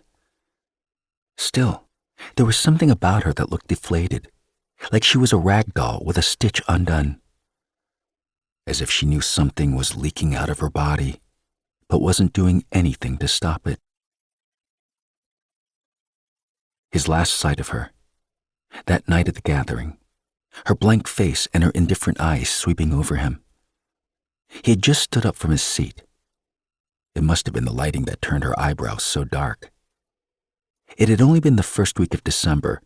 Speaker 1: Still, there was something about her that looked deflated, like she was a rag doll with a stitch undone. As if she knew something was leaking out of her body, but wasn't doing anything to stop it. His last sight of her, that night at the gathering, her blank face and her indifferent eyes sweeping over him. He had just stood up from his seat. It must have been the lighting that turned her eyebrows so dark. It had only been the first week of December,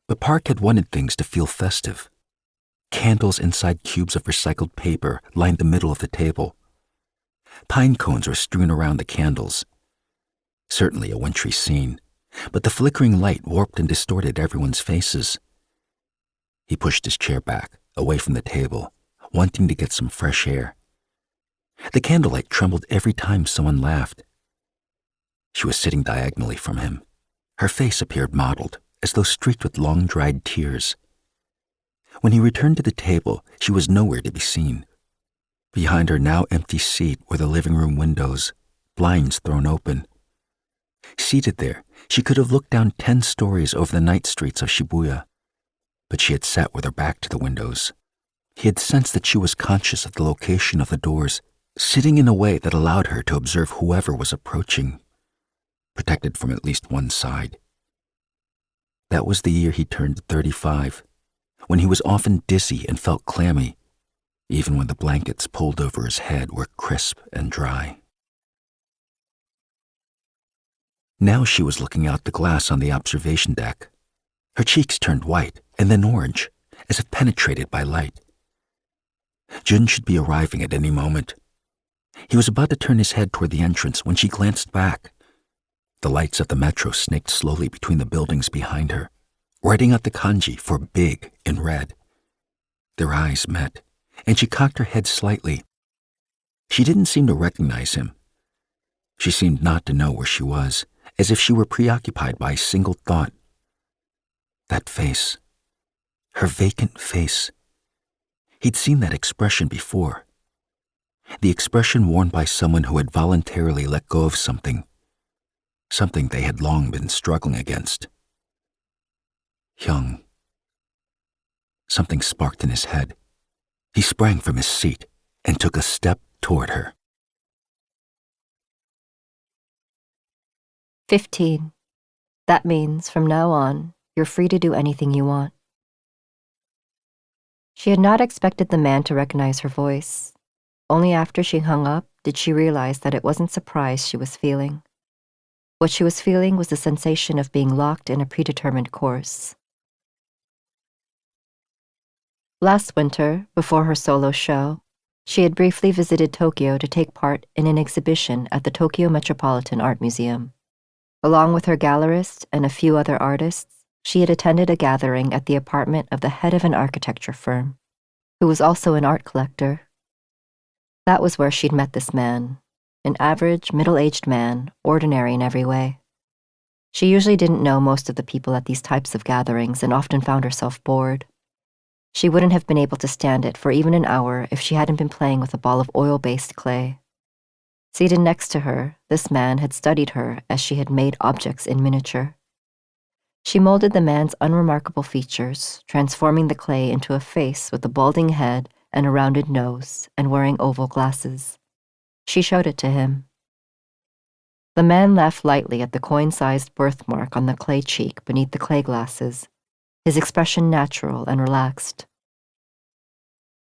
Speaker 1: but Park had wanted things to feel festive. Candles inside cubes of recycled paper lined the middle of the table. Pine cones were strewn around the candles. Certainly a wintry scene, but the flickering light warped and distorted everyone's faces. He pushed his chair back, away from the table, wanting to get some fresh air. The candlelight trembled every time someone laughed. She was sitting diagonally from him. Her face appeared mottled, as though streaked with long-dried tears. When he returned to the table, she was nowhere to be seen. Behind her now empty seat were the living room windows, blinds thrown open. Seated there, she could have looked down 10 stories over the night streets of Shibuya, but she had sat with her back to the windows. He had sensed that she was conscious of the location of the doors, sitting in a way that allowed her to observe whoever was approaching, protected from at least one side. That was the year he turned 35, when he was often dizzy and felt clammy, even when the blankets pulled over his head were crisp and dry. Now she was looking out the glass on the observation deck. Her cheeks turned white and then orange, as if penetrated by light. Jun should be arriving at any moment. He was about to turn his head toward the entrance when she glanced back. The lights of the metro snaked slowly between the buildings behind her, writing out the kanji for big in red. Their eyes met, and she cocked her head slightly. She didn't seem to recognize him. She seemed not to know where she was, as if she were preoccupied by a single thought. That face. Her vacant face. He'd seen that expression before. The expression worn by someone who had voluntarily let go of something they had long been struggling against. Hyung. Something sparked in his head. He sprang from his seat and took a step toward her.
Speaker 2: 15. That means, from now on, you're free to do anything you want. She had not expected the man to recognize her voice. Only after she hung up did she realize that it wasn't surprise she was feeling. What she was feeling was the sensation of being locked in a predetermined course. Last winter, before her solo show, she had briefly visited Tokyo to take part in an exhibition at the Tokyo Metropolitan Art Museum. Along with her gallerist and a few other artists, she had attended a gathering at the apartment of the head of an architecture firm, who was also an art collector. That was where she'd met this man, an average, middle-aged man, ordinary in every way. She usually didn't know most of the people at these types of gatherings and often found herself bored. She wouldn't have been able to stand it for even an hour if she hadn't been playing with a ball of oil-based clay. Seated next to her, this man had studied her as she had made objects in miniature. She molded the man's unremarkable features, transforming the clay into a face with a balding head and a rounded nose and wearing oval glasses. She showed it to him. The man laughed lightly at the coin-sized birthmark on the clay cheek beneath the clay glasses, his expression natural and relaxed.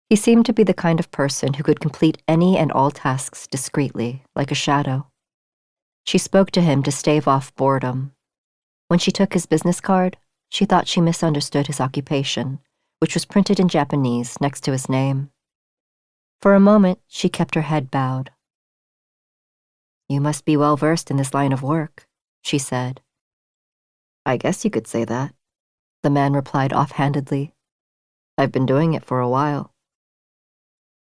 Speaker 2: He seemed to be the kind of person who could complete any and all tasks discreetly, like a shadow. She spoke to him to stave off boredom. When she took his business card, she thought she misunderstood his occupation, which was printed in Japanese next to his name. For a moment, she kept her head bowed. "You must be well versed in this line of work," she said. "I guess you could say that," the man replied offhandedly. "I've been doing it for a while."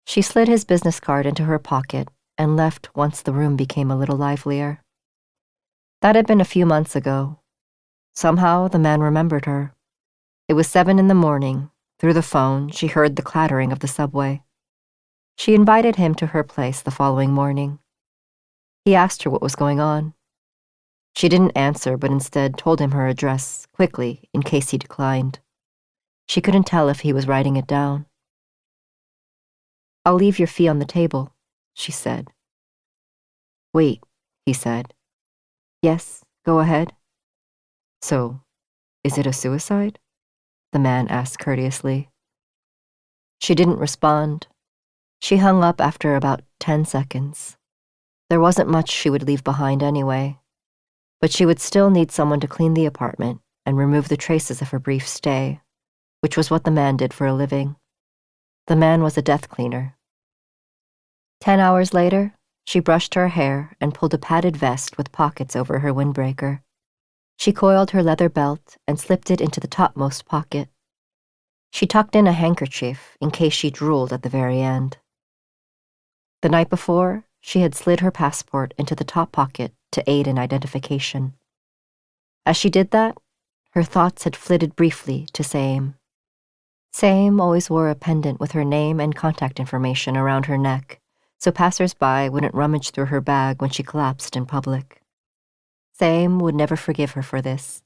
Speaker 2: She slid his business card into her pocket and left once the room became a little livelier. That had been a few months ago. Somehow the man remembered her. It was 7 a.m. Through the phone, she heard the clattering of the subway. She invited him to her place the following morning. He asked her what was going on. She didn't answer, but instead told him her address, quickly, in case he declined. She couldn't tell if he was writing it down. "I'll leave your fee on the table," she said. "Wait," he said. "Yes, go ahead." "So, is it a suicide?" the man asked courteously. She didn't respond. She hung up after about 10 seconds. There wasn't much she would leave behind anyway, but she would still need someone to clean the apartment and remove the traces of her brief stay, which was what the man did for a living. The man was a death cleaner. 10 hours later, she brushed her hair and pulled a padded vest with pockets over her windbreaker. She coiled her leather belt and slipped it into the topmost pocket. She tucked in a handkerchief in case she drooled at the very end. The night before, she had slid her passport into the top pocket to aid in identification. As she did that, her thoughts had flitted briefly to Same. Same always wore a pendant with her name and contact information around her neck, so passers-by wouldn't rummage through her bag when she collapsed in public. Same would never forgive her for this.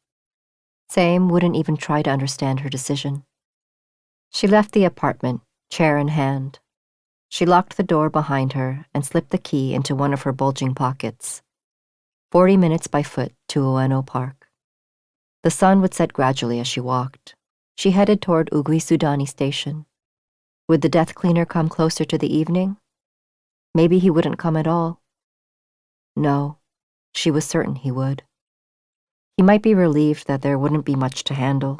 Speaker 2: Same wouldn't even try to understand her decision. She left the apartment, chair in hand. She locked the door behind her and slipped the key into one of her bulging pockets. 40 minutes by foot to Ueno Park. The sun would set gradually as she walked. She headed toward Ugui-Sudani Station. Would the death cleaner come closer to the evening? Maybe he wouldn't come at all. No, she was certain he would. He might be relieved that there wouldn't be much to handle.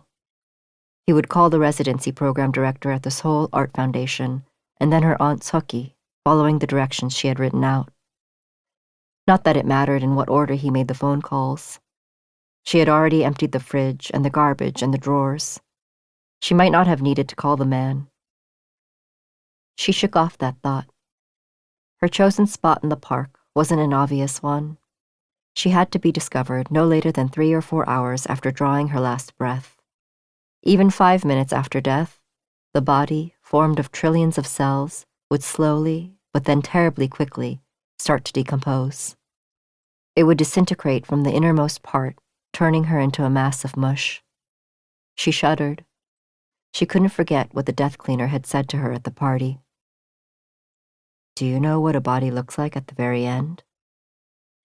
Speaker 2: He would call the residency program director at the Seoul Art Foundation and then her aunt Seoki, following the directions she had written out. Not that it mattered in what order he made the phone calls. She had already emptied the fridge and the garbage and the drawers. She might not have needed to call the man. She shook off that thought. Her chosen spot in the park wasn't an obvious one. She had to be discovered no later than 3 or 4 hours after drawing her last breath. Even 5 minutes after death, the body, formed of trillions of cells, would slowly, but then terribly quickly, start to decompose. It would disintegrate from the innermost part, turning her into a mass of mush. She shuddered. She couldn't forget what the death cleaner had said to her at the party. "Do you know what a body looks like at the very end?"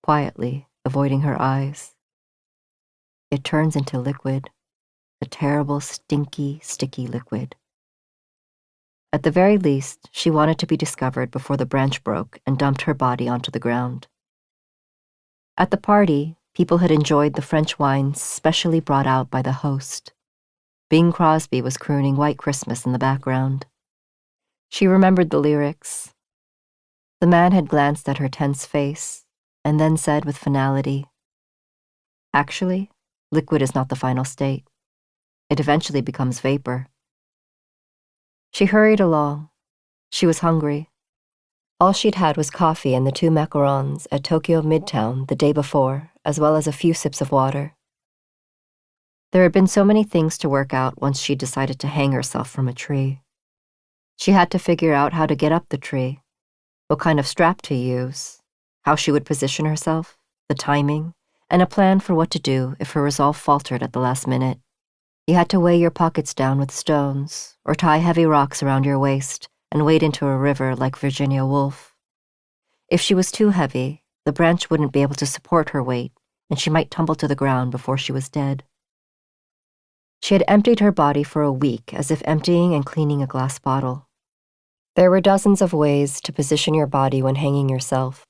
Speaker 2: Quietly, avoiding her eyes. "It turns into liquid, a terrible, stinky, sticky liquid." At the very least, she wanted to be discovered before the branch broke and dumped her body onto the ground. At the party, people had enjoyed the French wines specially brought out by the host. Bing Crosby was crooning White Christmas in the background. She remembered the lyrics. The man had glanced at her tense face and then said with finality, "Actually, Liquid is not the final state. It eventually becomes vapor. She hurried along. She was hungry. All she'd had was coffee and the 2 macarons at Tokyo Midtown the day before, as well as a few sips of water. There had been so many things to work out once she decided to hang herself from a tree. She had to figure out how to get up the tree, what kind of strap to use, how she would position herself, the timing, and a plan for what to do if her resolve faltered at the last minute. You had to weigh your pockets down with stones, or tie heavy rocks around your waist and wade into a river like Virginia Woolf. If she was too heavy, the branch wouldn't be able to support her weight, and she might tumble to the ground before she was dead. She had emptied her body for a week as if emptying and cleaning a glass bottle. There were dozens of ways to position your body when hanging yourself,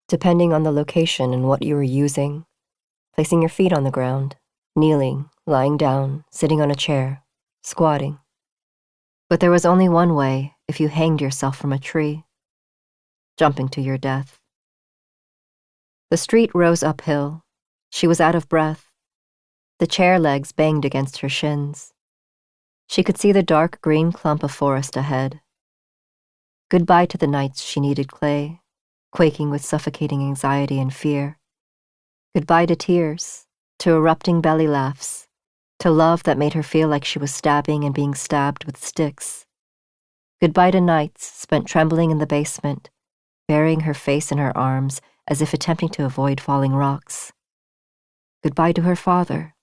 Speaker 2: depending on the location and what you were using. Placing your feet on the ground, kneeling, lying down, sitting on a chair, squatting. But there was only one way if you hanged yourself from a tree: jumping to your death. The street rose uphill. She was out of breath. The chair legs banged against her shins. She could see the dark green clump of forest ahead. Goodbye to the nights she needed clay, quaking with suffocating anxiety and fear. Goodbye to tears, to erupting belly laughs, to love that made her feel like she was stabbing and being stabbed with sticks. Goodbye to nights spent trembling in the basement, burying her face in her arms as if attempting to avoid falling rocks. Goodbye to her father,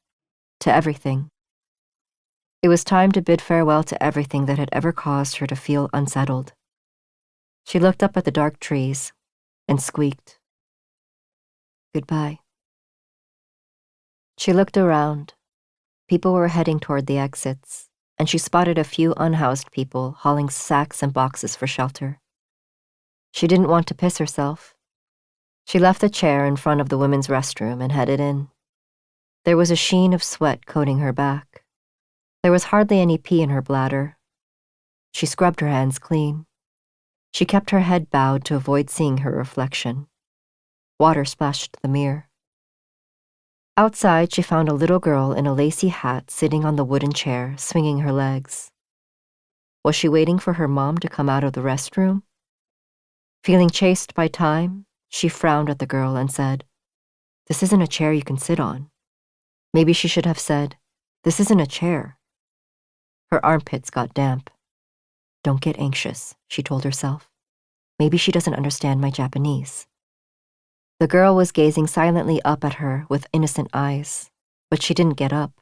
Speaker 2: to everything. It was time to bid farewell to everything that had ever caused her to feel unsettled. She looked up at the dark trees and squeaked, "Goodbye." She looked around. People were heading toward the exits, and she spotted a few unhoused people hauling sacks and boxes for shelter. She didn't want to piss herself. She left the chair in front of the women's restroom and headed in. There was a sheen of sweat coating her back. There was hardly any pee in her bladder. She scrubbed her hands clean. She kept her head bowed to avoid seeing her reflection. Water splashed the mirror. Outside, she found a little girl in a lacy hat sitting on the wooden chair, swinging her legs. Was she waiting for her mom to come out of the restroom? Feeling chased by time, she frowned at the girl and said, "This isn't a chair you can sit on." Maybe she should have said, "This isn't a chair." Her armpits got damp. "Don't get anxious," she told herself. Maybe she doesn't understand my Japanese. The girl was gazing silently up at her with innocent eyes, but she didn't get up.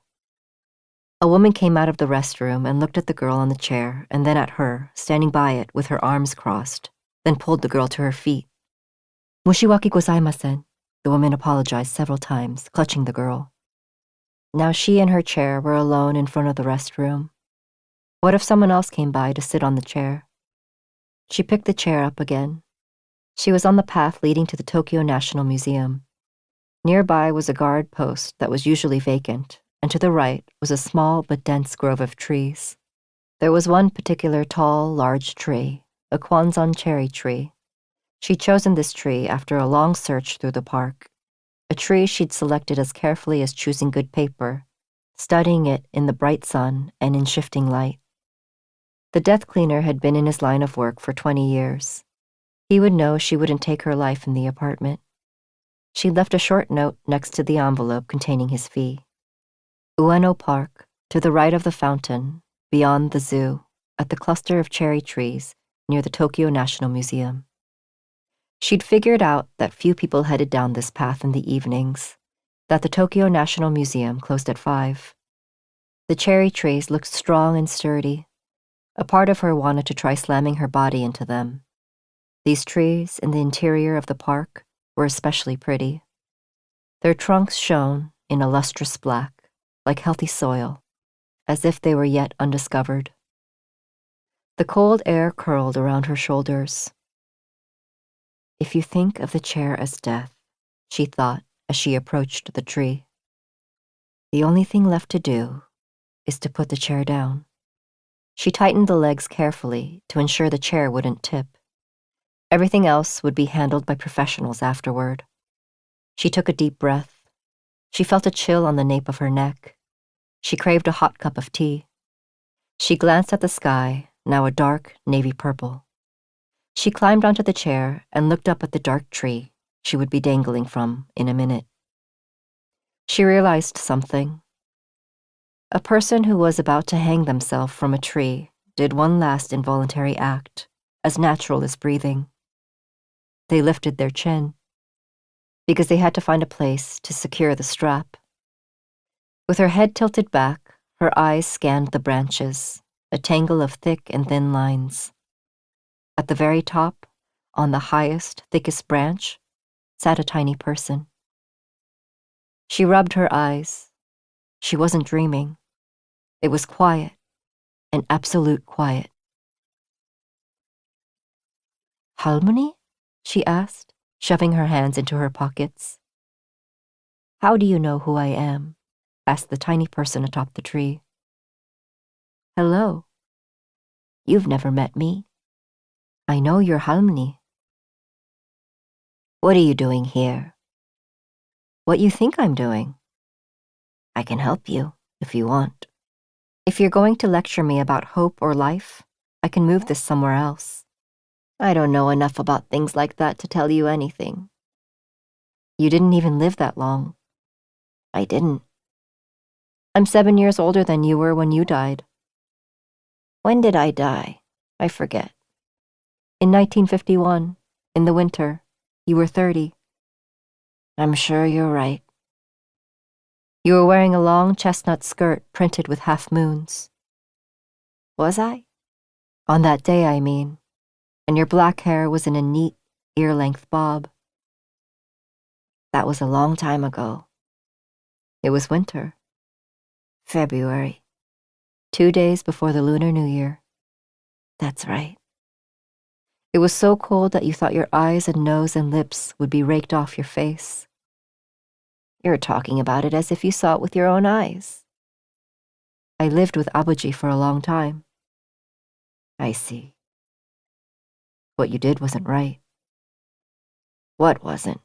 Speaker 2: A woman came out of the restroom and looked at the girl on the chair and then at her, standing by it with her arms crossed, then pulled the girl to her feet. "Mushiwaki gozaimasen," the woman apologized several times, clutching the girl. Now she and her chair were alone in front of the restroom. What if someone else came by to sit on the chair? She picked the chair up again. She was on the path leading to the Tokyo National Museum. Nearby was a guard post that was usually vacant, and to the right was a small but dense grove of trees. There was one particular tall, large tree, a Kwanzan cherry tree. She'd chosen this tree after a long search through the park, a tree she'd selected as carefully as choosing good paper, studying it in the bright sun and in shifting light. The death cleaner had been in his line of work for 20 years. He would know she wouldn't take her life in the apartment. She left a short note next to the envelope containing his fee. Ueno Park, to the right of the fountain, beyond the zoo, at the cluster of cherry trees near the Tokyo National Museum. She'd figured out that few people headed down this path in the evenings, that the Tokyo National Museum closed at 5. The cherry trees looked strong and sturdy. A part of her wanted to try slamming her body into them. These trees in the interior of the park were especially pretty. Their trunks shone in a lustrous black, like healthy soil, as if they were yet undiscovered. The cold air curled around her shoulders. If you think of the chair as death, she thought as she approached the tree, the only thing left to do is to put the chair down. She tightened the legs carefully to ensure the chair wouldn't tip. Everything else would be handled by professionals afterward. She took a deep breath. She felt a chill on the nape of her neck. She craved a hot cup of tea. She glanced at the sky, now a dark navy purple. She climbed onto the chair and looked up at the dark tree she would be dangling from in a minute. She realized something. A person who was about to hang themselves from a tree did one last involuntary act, as natural as breathing. They lifted their chin, because they had to find a place to secure the strap. With her head tilted back, her eyes scanned the branches, a tangle of thick and thin lines. At the very top, on the highest, thickest branch, sat a tiny person. She rubbed her eyes. She wasn't dreaming. It was quiet, an absolute quiet. "Halmoni?" she asked, shoving her hands into her pockets. "How do you know who I am?" asked the tiny person atop the tree. "Hello. You've never met me. I know you're Halmoni." "What are you doing here?" "What you think I'm doing. I can help you, if you want. If you're going to lecture me about hope or life, I can move this somewhere else. I don't know enough about things like that to tell you anything." "You didn't even live that long." "I didn't." "I'm 7 years older than you were when you died." "When did I die? I forget." "In 1951, in the winter. You were 30. "I'm sure you're right." "You were wearing a long chestnut skirt printed with half moons." "Was I?" "On that day, I mean. And your black hair was in a neat, ear-length bob." "That was a long time ago." "It was winter." "February." 2 days before the Lunar New Year." "That's right." "It was so cold that you thought your eyes and nose and lips would be raked off your face." "You're talking about it as if you saw it with your own eyes." "I lived with Abuji for a long time." "I see." "What you did wasn't right." "What wasn't?"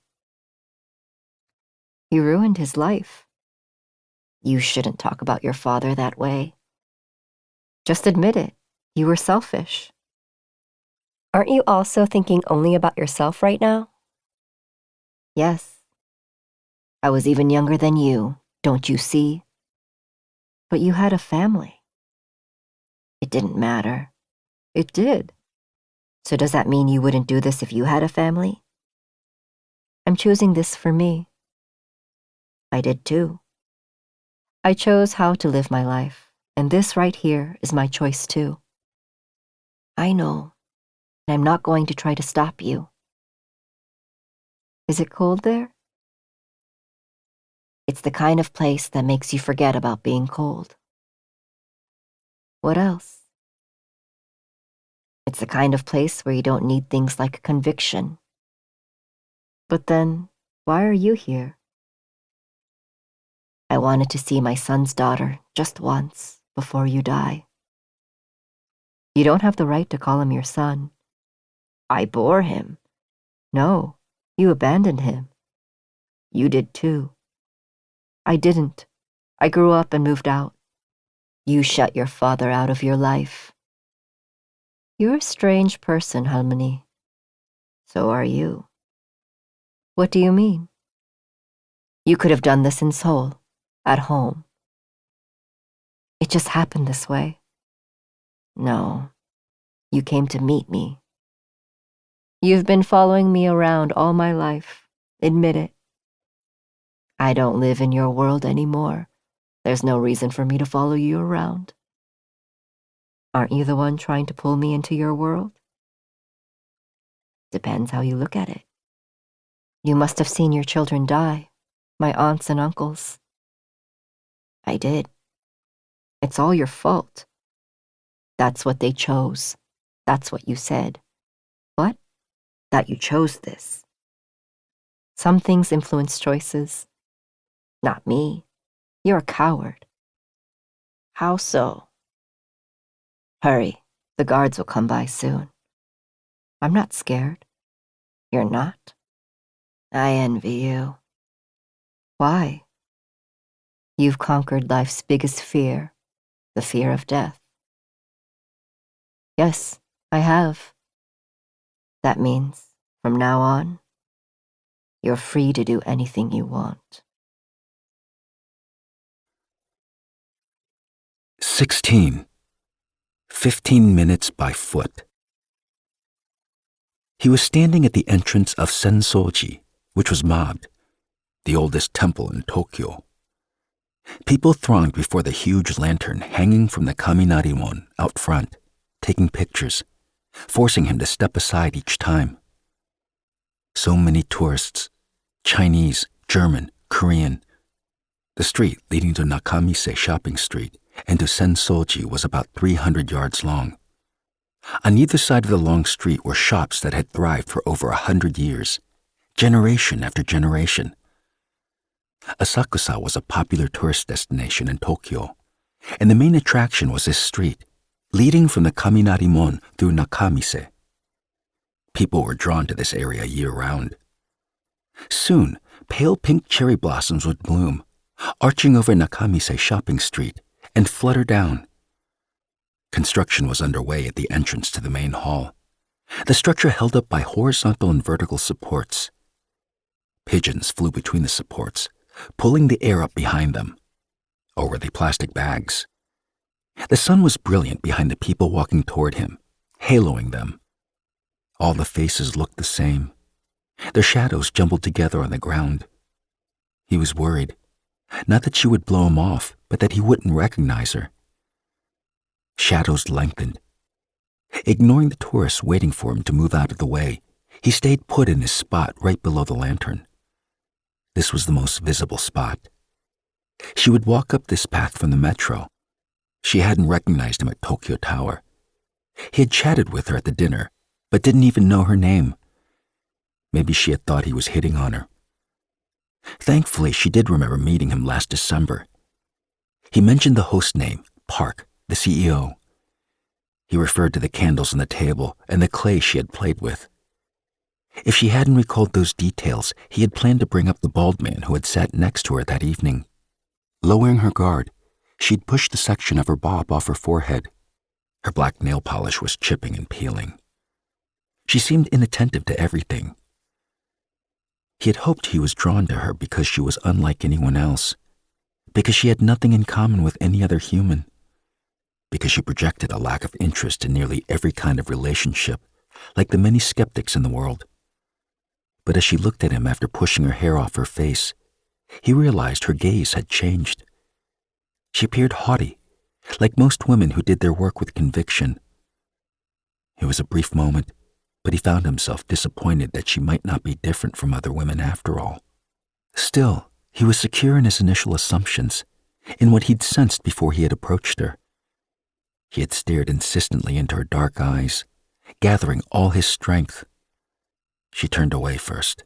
Speaker 2: "You ruined his life." "You shouldn't talk about your father that way." "Just admit it. You were selfish." "Aren't you also thinking only about yourself right now?" "Yes. I was even younger than you, don't you see?" "But you had a family." "It didn't matter." "It did." "So does that mean you wouldn't do this if you had a family?" "I'm choosing this for me." "I did too." "I chose how to live my life, and this right here is my choice too." "I know, and I'm not going to try to stop you." "Is it cold there?" "It's the kind of place that makes you forget about being cold." "What else?" "It's the kind of place where you don't need things like conviction." "But then, why are you here?" "I wanted to see my son's daughter just once before you die." "You don't have the right to call him your son." "I bore him." "No, you abandoned him." "You did too." "I didn't. I grew up and moved out." "You shut your father out of your life." "You're a strange person, Halmoni." "So are you." "What do you mean?" "You could have done this in Seoul, at home." "It just happened this way." "No, you came to meet me." "You've been following me around all my life. Admit it." "I don't live in your world anymore. There's no reason for me to follow you around." "Aren't you the one trying to pull me into your world?" "Depends how you look at it." "You must have seen your children die, my aunts and uncles." "I did." "It's all your fault." "That's what they chose. That's what you said." "What?" "That you chose this." "Some things influence choices." "Not me." "You're a coward." "How so?" "Hurry, the guards will come by soon." "I'm not scared." "You're not?" "I envy you." "Why?" You've conquered life's biggest fear, the fear of death. Yes, I have. That means, from now on, you're free to do anything you want.
Speaker 1: 16. 15 minutes by foot. He was standing at the entrance of Sensoji, which was mobbed, the oldest temple in Tokyo. People thronged before the huge lantern hanging from the Kaminarimon out front, taking pictures, forcing him to step aside each time. So many tourists, Chinese, German, Korean. The street leading to Nakamise Shopping Street and to Sensoji was about 300 yards long. On either side of the long street were shops that had thrived for over 100 years, generation after generation. Asakusa was a popular tourist destination in Tokyo, and the main attraction was this street, leading from the Kaminarimon through Nakamise. People were drawn to this area year-round. Soon, pale pink cherry blossoms would bloom, arching over Nakamise Shopping Street, and flutter down. Construction was underway at the entrance to the main hall, the structure held up by horizontal and vertical supports. Pigeons flew between the supports, pulling the air up behind them. Or were they plastic bags? The sun was brilliant behind the people walking toward him, haloing them. All the faces looked the same, their shadows jumbled together on the ground. He was worried, not that she would blow him off, but that he wouldn't recognize her. Shadows lengthened. Ignoring the tourists waiting for him to move out of the way, he stayed put in his spot right below the lantern. This was the most visible spot. She would walk up this path from the metro. She hadn't recognized him at Tokyo Tower. He had chatted with her at the dinner, but didn't even know her name. Maybe she had thought he was hitting on her. Thankfully, she did remember meeting him last December. He mentioned the host name, Park, the CEO. He referred to the candles on the table and the clay she had played with. If she hadn't recalled those details, he had planned to bring up the bald man who had sat next to her that evening. Lowering her guard, she'd pushed the section of her bob off her forehead. Her black nail polish was chipping and peeling. She seemed inattentive to everything. He had hoped he was drawn to her because she was unlike anyone else, because she had nothing in common with any other human, because she projected a lack of interest in nearly every kind of relationship, like the many skeptics in the world. But as she looked at him after pushing her hair off her face, he realized her gaze had changed. She appeared haughty, like most women who did their work with conviction. It was a brief moment, but he found himself disappointed that she might not be different from other women after all. Still, he was secure in his initial assumptions, in what he'd sensed before he had approached her. He had stared insistently into her dark eyes, gathering all his strength. She turned away first.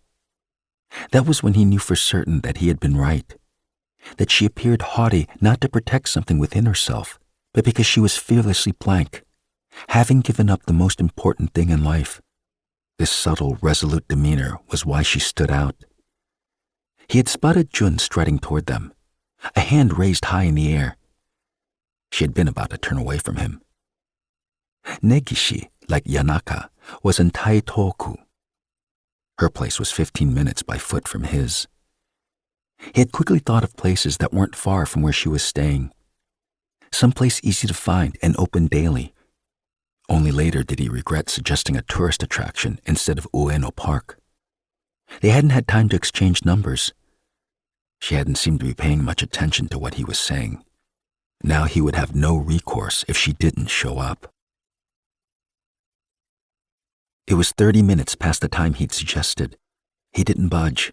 Speaker 1: That was when he knew for certain that he had been right, that she appeared haughty not to protect something within herself, but because she was fearlessly blank, having given up the most important thing in life. This subtle, resolute demeanor was why she stood out. He had spotted Jun striding toward them, a hand raised high in the air. She had been about to turn away from him. Negishi, like Yanaka, was in Taitoku. Her place was 15 minutes by foot from his. He had quickly thought of places that weren't far from where she was staying, someplace easy to find and open daily. Only later did he regret suggesting a tourist attraction instead of Ueno Park. They hadn't had time to exchange numbers. She hadn't seemed to be paying much attention to what he was saying. Now he would have no recourse if she didn't show up. It was 30 minutes past the time he'd suggested. He didn't budge.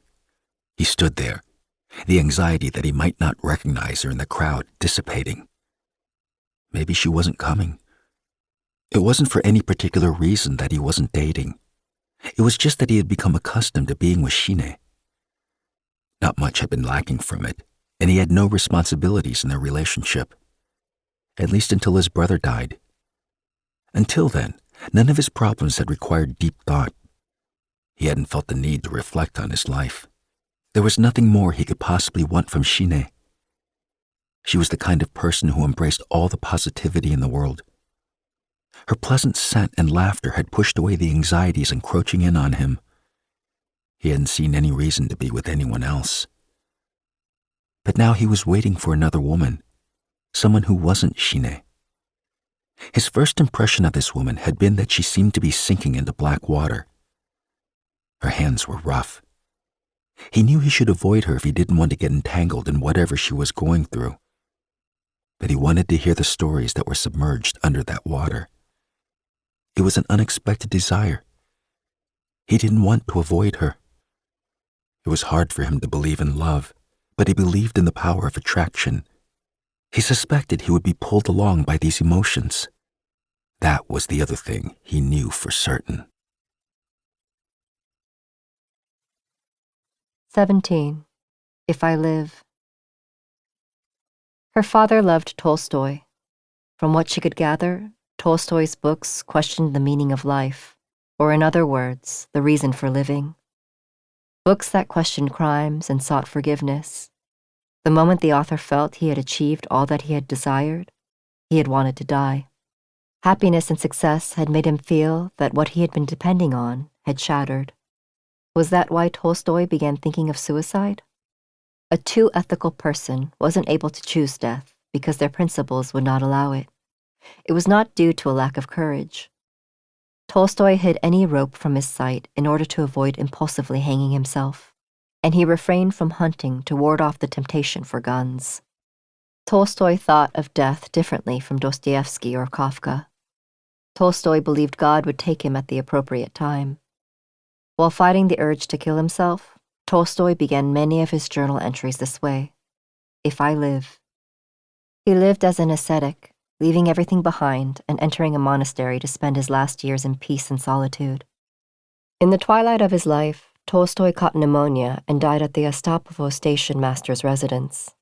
Speaker 1: He stood there, the anxiety that he might not recognize her in the crowd dissipating. Maybe she wasn't coming. It wasn't for any particular reason that he wasn't dating. It was just that he had become accustomed to being with Shine. Not much had been lacking from it, and he had no responsibilities in their relationship. At least until his brother died. Until then, none of his problems had required deep thought. He hadn't felt the need to reflect on his life. There was nothing more he could possibly want from Shine. She was the kind of person who embraced all the positivity in the world. Her pleasant scent and laughter had pushed away the anxieties encroaching in on him. He hadn't seen any reason to be with anyone else. But now he was waiting for another woman, someone who wasn't Shine. His first impression of this woman had been that she seemed to be sinking into black water. Her hands were rough. He knew he should avoid her if he didn't want to get entangled in whatever she was going through. But he wanted to hear the stories that were submerged under that water. It was an unexpected desire. He didn't want to avoid her. It was hard for him to believe in love, but he believed in the power of attraction. He suspected he would be pulled along by these emotions. That was the other thing he knew for certain.
Speaker 2: 17. If I Live. Her father loved Tolstoy. From what she could gather, Tolstoy's books questioned the meaning of life, or in other words, the reason for living. Books that questioned crimes and sought forgiveness. The moment the author felt he had achieved all that he had desired, he had wanted to die. Happiness and success had made him feel that what he had been depending on had shattered. Was that why Tolstoy began thinking of suicide? A too ethical person wasn't able to choose death because their principles would not allow it. It was not due to a lack of courage. Tolstoy hid any rope from his sight in order to avoid impulsively hanging himself, and he refrained from hunting to ward off the temptation for guns. Tolstoy thought of death differently from Dostoevsky or Kafka. Tolstoy believed God would take him at the appropriate time. While fighting the urge to kill himself, Tolstoy began many of his journal entries this way. If I live. He lived as an ascetic, leaving everything behind and entering a monastery to spend his last years in peace and solitude. In the twilight of his life, Tolstoy caught pneumonia and died at the Ostapovo station master's residence.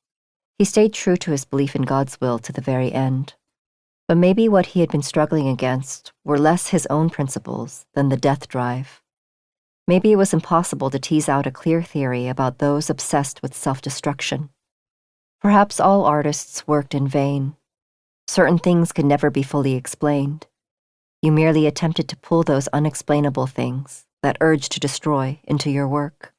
Speaker 2: He stayed true to his belief in God's will to the very end. But maybe what he had been struggling against were less his own principles than the death drive. Maybe it was impossible to tease out a clear theory about those obsessed with self-destruction. Perhaps all artists worked in vain. Certain things could never be fully explained. You merely attempted to pull those unexplainable things, that urge to destroy, into your work.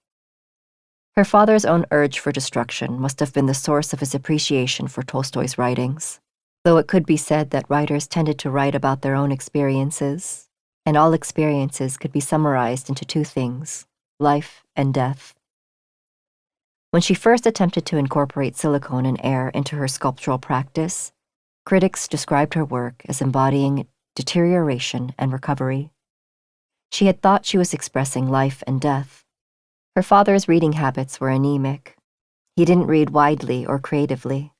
Speaker 2: Her father's own urge for destruction must have been the source of his appreciation for Tolstoy's writings, though it could be said that writers tended to write about their own experiences, and all experiences could be summarized into two things, life and death. When she first attempted to incorporate silicone and air into her sculptural practice, critics described her work as embodying deterioration and recovery. She had thought she was expressing life and death. Her father's reading habits were anemic. He didn't read widely or creatively.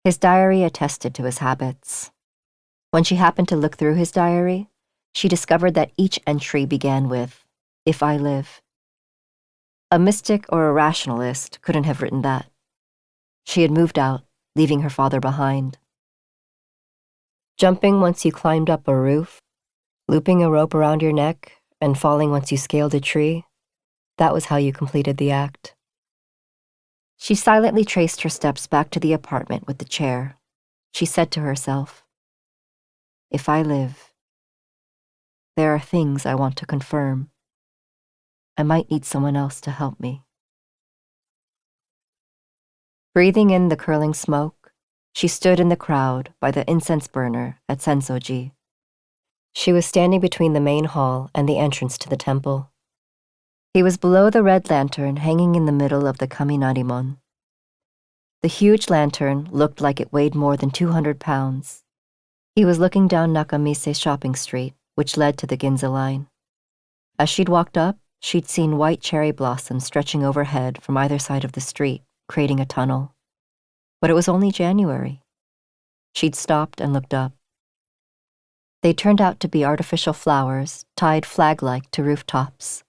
Speaker 2: His diary attested to his habits. When she happened to look through his diary, she discovered that each entry began with, "If I live." A mystic or a rationalist couldn't have written that. She had moved out, leaving her father behind. Jumping once you climbed up a roof, looping a rope around your neck, and falling once you scaled a tree, that was how you completed the act. She silently traced her steps back to the apartment with the chair. She said to herself, "If I live, there are things I want to confirm. I might need someone else to help me." Breathing in the curling smoke, she stood in the crowd by the incense burner at Sensoji. She was standing between the main hall and the entrance to the temple. He was below the red lantern hanging in the middle of the Kaminarimon. The huge lantern looked like it weighed more than 200 pounds. He was looking down Nakamise shopping street, which led to the Ginza line. As she'd walked up, she'd seen white cherry blossoms stretching overhead from either side of the street, creating a tunnel. But it was only January. She'd stopped and looked up. They turned out to be artificial flowers, tied flag-like to rooftops.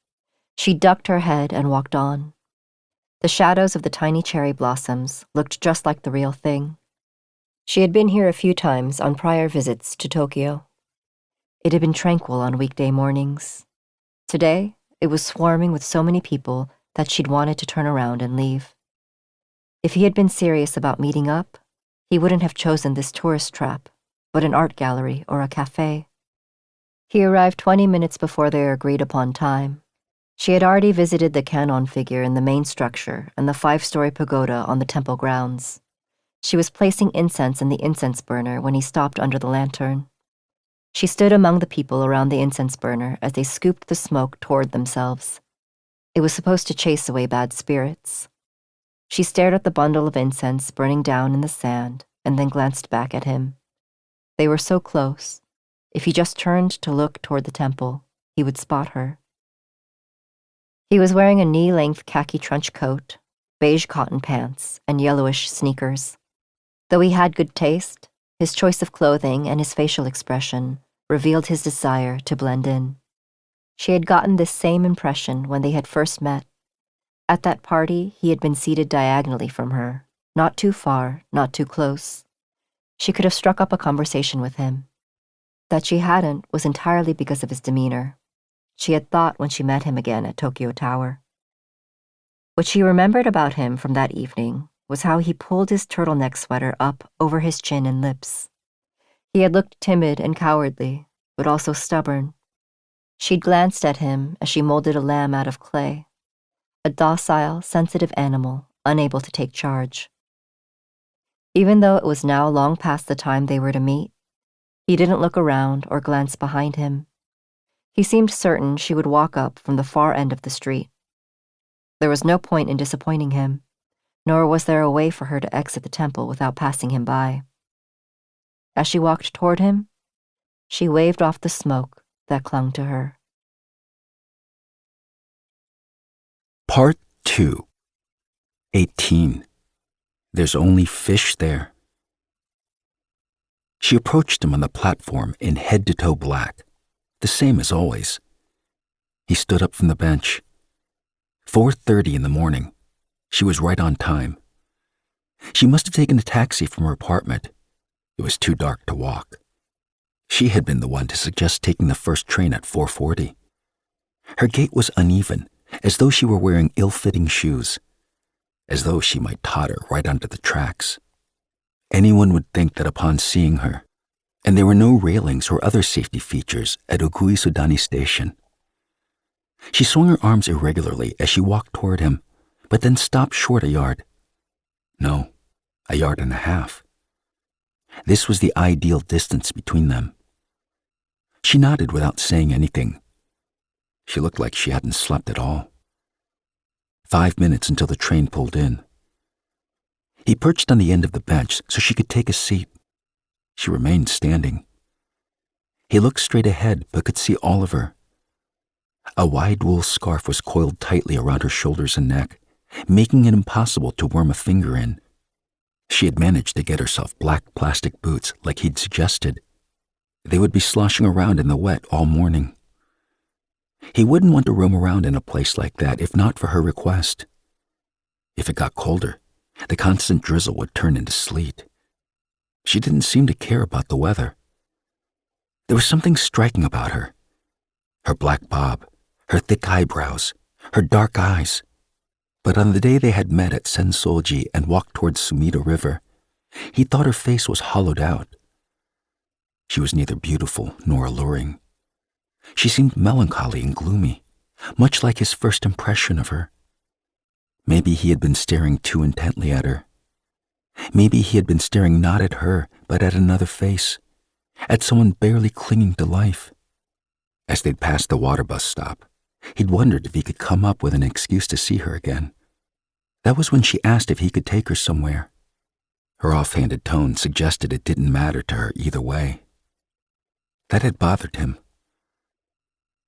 Speaker 2: She ducked her head and walked on. The shadows of the tiny cherry blossoms looked just like the real thing. She had been here a few times on prior visits to Tokyo. It had been tranquil on weekday mornings. Today, it was swarming with so many people that she'd wanted to turn around and leave. If he had been serious about meeting up, He wouldn't have chosen this tourist trap, but an art gallery or a cafe. He arrived 20 minutes before their agreed-upon time. She had already visited the Canon figure in the main structure and the 5-story pagoda on the temple grounds. She was placing incense in the incense burner when he stopped under the lantern. She stood among the people around the incense burner as they scooped the smoke toward themselves. It was supposed to chase away bad spirits. She stared at the bundle of incense burning down in the sand and then glanced back at him. They were so close. If he just turned to look toward the temple, he would spot her. He was wearing a knee-length khaki trench coat, beige cotton pants, and yellowish sneakers. Though he had good taste, his choice of clothing and his facial expression revealed his desire to blend in. She had gotten this same impression when they had first met. At that party, he had been seated diagonally from her, not too far, not too close. She could have struck up a conversation with him. That she hadn't was entirely because of his demeanor. She had thought when she met him again at Tokyo Tower. What she remembered about him from that evening was how he pulled his turtleneck sweater up over his chin and lips. He had looked timid and cowardly, but also stubborn. She'd glanced at him as she molded a lamb out of clay, a docile, sensitive animal unable to take charge. Even though it was now long past the time they were to meet, he didn't look around or glance behind him. He seemed certain she would walk up from the far end of the street. There was no point in disappointing him, nor was there a way for her to exit the temple without passing him by. As she walked toward him, she waved off the smoke that clung to her.
Speaker 1: Part 2. 18. There's only fish there. She approached him on the platform in head-to-toe black, the same as always. He stood up from the bench. 4:30 in the morning. She was right on time. She must have taken a taxi from her apartment. It was too dark to walk. She had been the one to suggest taking the first train at 4:40. Her gait was uneven, as though she were wearing ill-fitting shoes, as though she might totter right onto the tracks. Anyone would think that upon seeing her, and there were no railings or other safety features at Ogui Sudani Station. She swung her arms irregularly as she walked toward him, but then stopped short a yard. No, a yard and a half. This was the ideal distance between them. She nodded without saying anything. She looked like she hadn't slept at all. 5 minutes until the train pulled in. He perched on the end of the bench so she could take a seat. She remained standing. He looked straight ahead but could see all of her. A wide wool scarf was coiled tightly around her shoulders and neck, making it impossible to worm a finger in. She had managed to get herself black plastic boots like he'd suggested. They would be sloshing around in the wet all morning. He wouldn't want to roam around in a place like that if not for her request. If it got colder, the constant drizzle would turn into sleet. She didn't seem to care about the weather. There was something striking about her. Her black bob, her thick eyebrows, her dark eyes. But on the day they had met at Sensoji and walked towards Sumida River, he thought her face was hollowed out. She was neither beautiful nor alluring. She seemed melancholy and gloomy, much like his first impression of her. Maybe he had been staring too intently at her. Maybe he had been staring not at her, but at another face, at someone barely clinging to life. As they'd passed the water bus stop, he'd wondered if he could come up with an excuse to see her again. That was when she asked if he could take her somewhere. Her offhanded tone suggested it didn't matter to her either way. That had bothered him.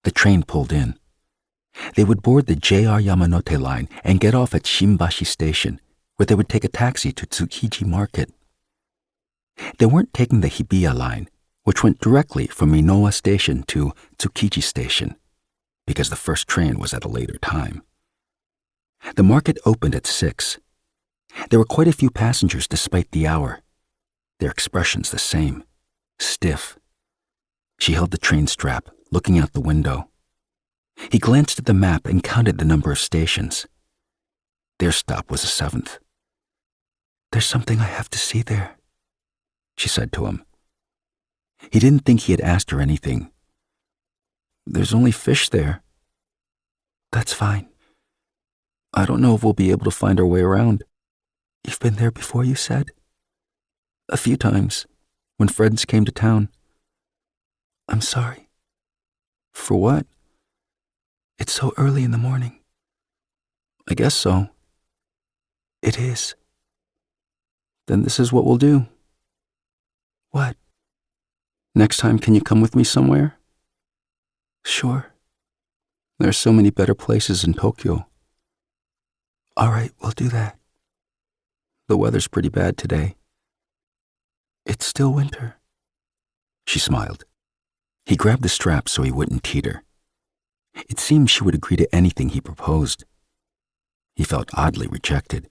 Speaker 1: The train pulled in. They would board the JR Yamanote line and get off at Shimbashi Station, where they would take a taxi to Tsukiji Market. They weren't taking the Hibiya line, which went directly from Minowa Station to Tsukiji Station, because the first train was at a later time. The market opened at 6. There were quite a few passengers despite the hour. Their expressions the same, stiff. She held the train strap, looking out the window. He glanced at the map and counted the number of stations. Their stop was the 7th. "There's something I have to see there," she said to him. He didn't think he had asked her anything. There's only fish there. That's fine. I don't know if we'll be able to find our way around. You've been there before, you said? A few times, when friends came to town. I'm sorry. For what? It's so early in the morning. I guess so. It is. Then this is what we'll do. What? Next time, can you come with me somewhere? Sure. There are so many better places in Tokyo. All right, we'll do that. The weather's pretty bad today. It's still winter. She smiled. He grabbed the strap so he wouldn't teeter. It seemed she would agree to anything he proposed. He felt oddly rejected.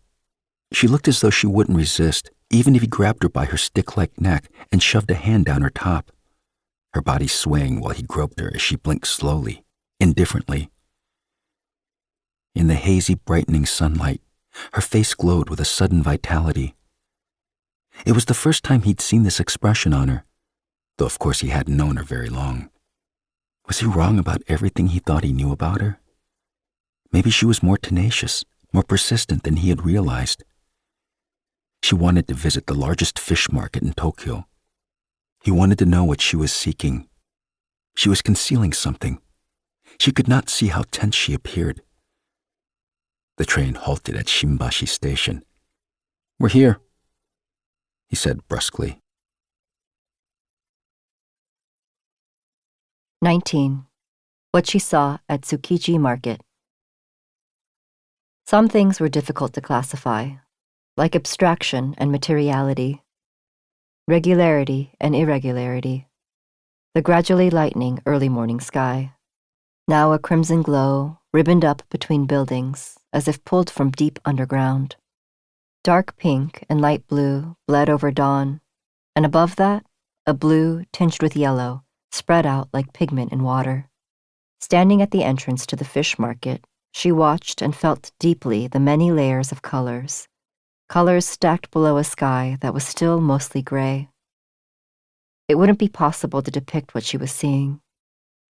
Speaker 1: She looked as though she wouldn't resist, even if he grabbed her by her stick-like neck and shoved a hand down her top, her body swaying while he groped her as she blinked slowly, indifferently. In the hazy, brightening sunlight, her face glowed with a sudden vitality. It was the first time he'd seen this expression on her, though of course he hadn't known her very long. Was he wrong about everything he thought he knew about her? Maybe she was more tenacious, more persistent than he had realized. She wanted to visit the largest fish market in Tokyo. He wanted to know what she was seeking. She was concealing something. She could not see how tense she appeared. The train halted at Shimbashi Station. We're here, he said brusquely.
Speaker 2: 19. What she saw at Tsukiji Market. Some things were difficult to classify, like abstraction and materiality, regularity and irregularity, the gradually lightening early morning sky, now a crimson glow ribboned up between buildings as if pulled from deep underground. Dark pink and light blue bled over dawn, and above that, a blue tinged with yellow spread out like pigment in water. Standing at the entrance to the fish market, she watched and felt deeply the many layers of colors stacked below a sky that was still mostly gray. It wouldn't be possible to depict what she was seeing.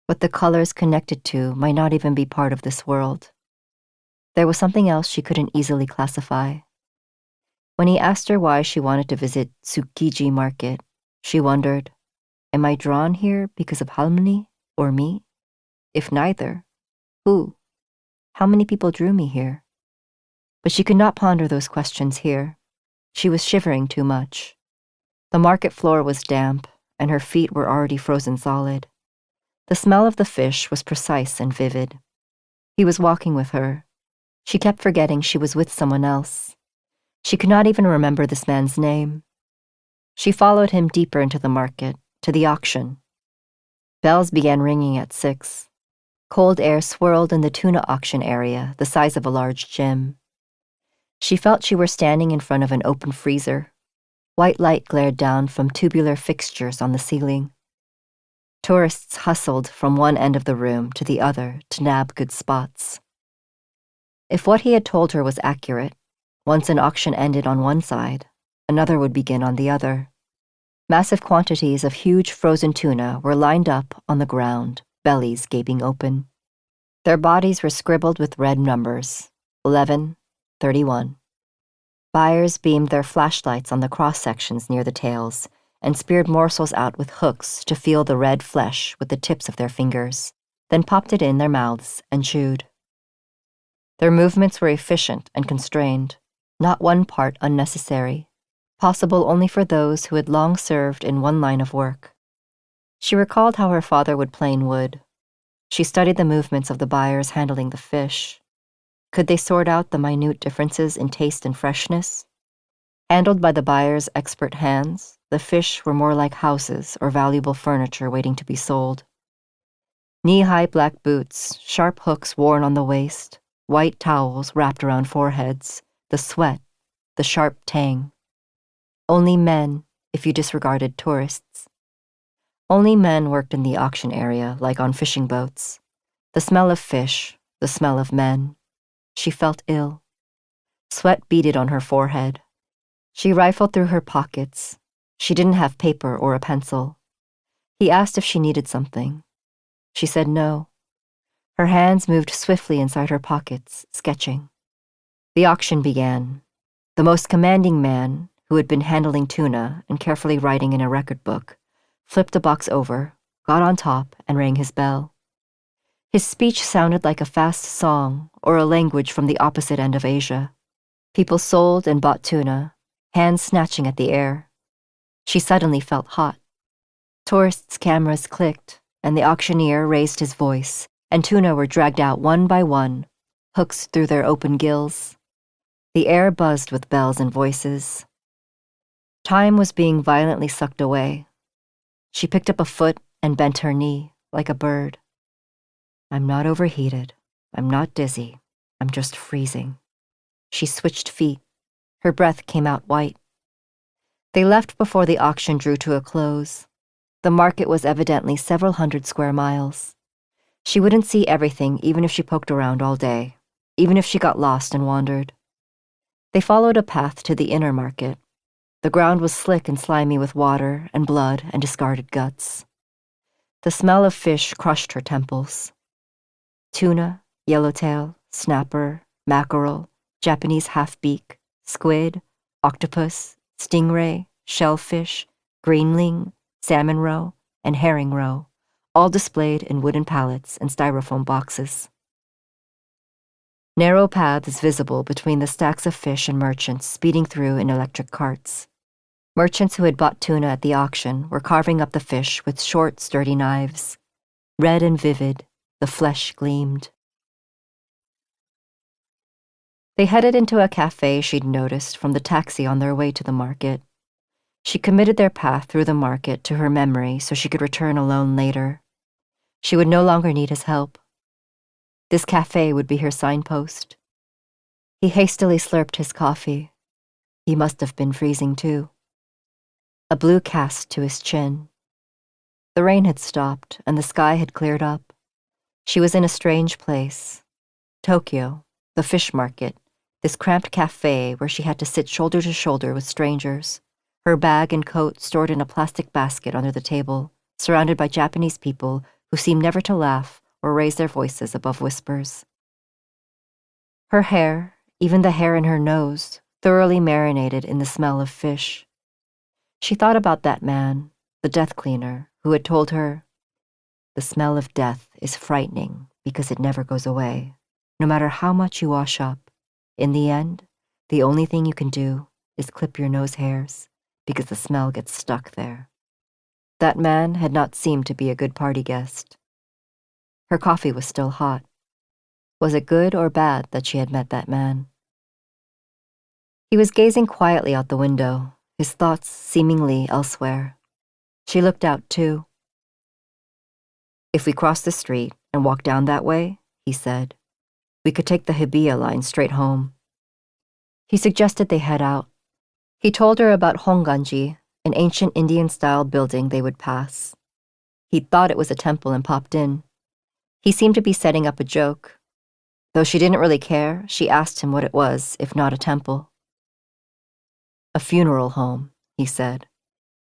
Speaker 2: What the colors connected to might not even be part of this world. There was something else she couldn't easily classify. When he asked her why she wanted to visit Tsukiji Market, she wondered, am I drawn here because of Halmoni or me? If neither, who? How many people drew me here? But she could not ponder those questions here. She was shivering too much. The market floor was damp, and her feet were already frozen solid. The smell of the fish was precise and vivid. He was walking with her. She kept forgetting she was with someone else. She could not even remember this man's name. She followed him deeper into the market, to the auction. Bells began ringing at 6. Cold air swirled in the tuna auction area, the size of a large gym. She felt she were standing in front of an open freezer. White light glared down from tubular fixtures on the ceiling. Tourists hustled from one end of the room to the other to nab good spots. If what he had told her was accurate, once an auction ended on one side, another would begin on the other. Massive quantities of huge frozen tuna were lined up on the ground, bellies gaping open. Their bodies were scribbled with red numbers, 11, 31. Buyers beamed their flashlights on the cross-sections near the tails and speared morsels out with hooks to feel the red flesh with the tips of their fingers, then popped it in their mouths and chewed. Their movements were efficient and constrained, not one part unnecessary, possible only for those who had long served in one line of work. She recalled how her father would plane wood. She studied the movements of the buyers handling the fish. Could they sort out the minute differences in taste and freshness? Handled by the buyer's expert hands, the fish were more like houses or valuable furniture waiting to be sold. Knee-high black boots, sharp hooks worn on the waist, white towels wrapped around foreheads, the sweat, the sharp tang. Only men, if you disregarded tourists. Only men worked in the auction area, like on fishing boats. The smell of fish, the smell of men. She felt ill. Sweat beaded on her forehead. She rifled through her pockets. She didn't have paper or a pencil. He asked if she needed something. She said no. Her hands moved swiftly inside her pockets, sketching. The auction began. The most commanding man, who had been handling tuna and carefully writing in a record book, flipped the box over, got on top, and rang his bell. His speech sounded like a fast song or a language from the opposite end of Asia. People sold and bought tuna, hands snatching at the air. She suddenly felt hot. Tourists' cameras clicked, and the auctioneer raised his voice, and tuna were dragged out one by one, hooks through their open gills. The air buzzed with bells and voices. Time was being violently sucked away. She picked up a foot and bent her knee, like a bird. I'm not overheated. I'm not dizzy. I'm just freezing. She switched feet. Her breath came out white. They left before the auction drew to a close. The market was evidently several hundred square miles. She wouldn't see everything even if she poked around all day, even if she got lost and wandered. They followed a path to the inner market. The ground was slick and slimy with water and blood and discarded guts. The smell of fish crushed her temples. Tuna, yellowtail, snapper, mackerel, Japanese half-beak, squid, octopus, stingray, shellfish, greenling, salmon roe, and herring roe, all displayed in wooden pallets and styrofoam boxes. Narrow paths visible between the stacks of fish and merchants speeding through in electric carts. Merchants who had bought tuna at the auction were carving up the fish with short, sturdy knives. Red and vivid, the flesh gleamed. They headed into a cafe she'd noticed from the taxi on their way to the market. She committed their path through the market to her memory so she could return alone later. She would no longer need his help. This cafe would be her signpost. He hastily slurped his coffee. He must have been freezing too. A blue cast to his chin. The rain had stopped and the sky had cleared up. She was in a strange place. Tokyo, the fish market, this cramped cafe where she had to sit shoulder to shoulder with strangers, her bag and coat stored in a plastic basket under the table, surrounded by Japanese people who seemed never to laugh or raise their voices above whispers. Her hair, even the hair in her nose, thoroughly marinated in the smell of fish. She thought about that man, the death cleaner, who had told her, "The smell of death is frightening because it never goes away. No matter how much you wash up, in the end, the only thing you can do is clip your nose hairs because the smell gets stuck there." That man had not seemed to be a good party guest. Her coffee was still hot. Was it good or bad that she had met that man? He was gazing quietly out the window, his thoughts seemingly elsewhere. She looked out too. "If we cross the street and walk down that way," he said, "we could take the Hibiya line straight home." He suggested they head out. He told her about Honganji, an ancient Indian-style building they would pass. He'd thought it was a temple and popped in. He seemed to be setting up a joke. Though she didn't really care, she asked him what it was, if not a temple. "A funeral home," he said,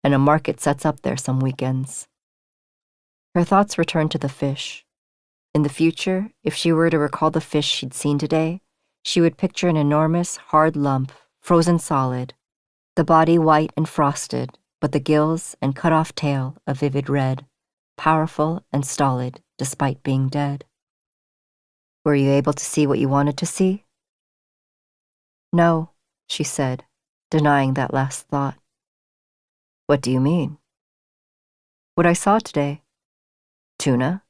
Speaker 2: "and a market sets up there some weekends." Her thoughts returned to the fish. In the future, if she were to recall the fish she'd seen today, she would picture an enormous, hard lump, frozen solid, the body white and frosted, but the gills and cut-off tail a vivid red, powerful and stolid despite being dead. "Were you able to see what you wanted to see?" "No," she said, denying that last thought. "What do you mean?" "What I saw today." "Tuna?"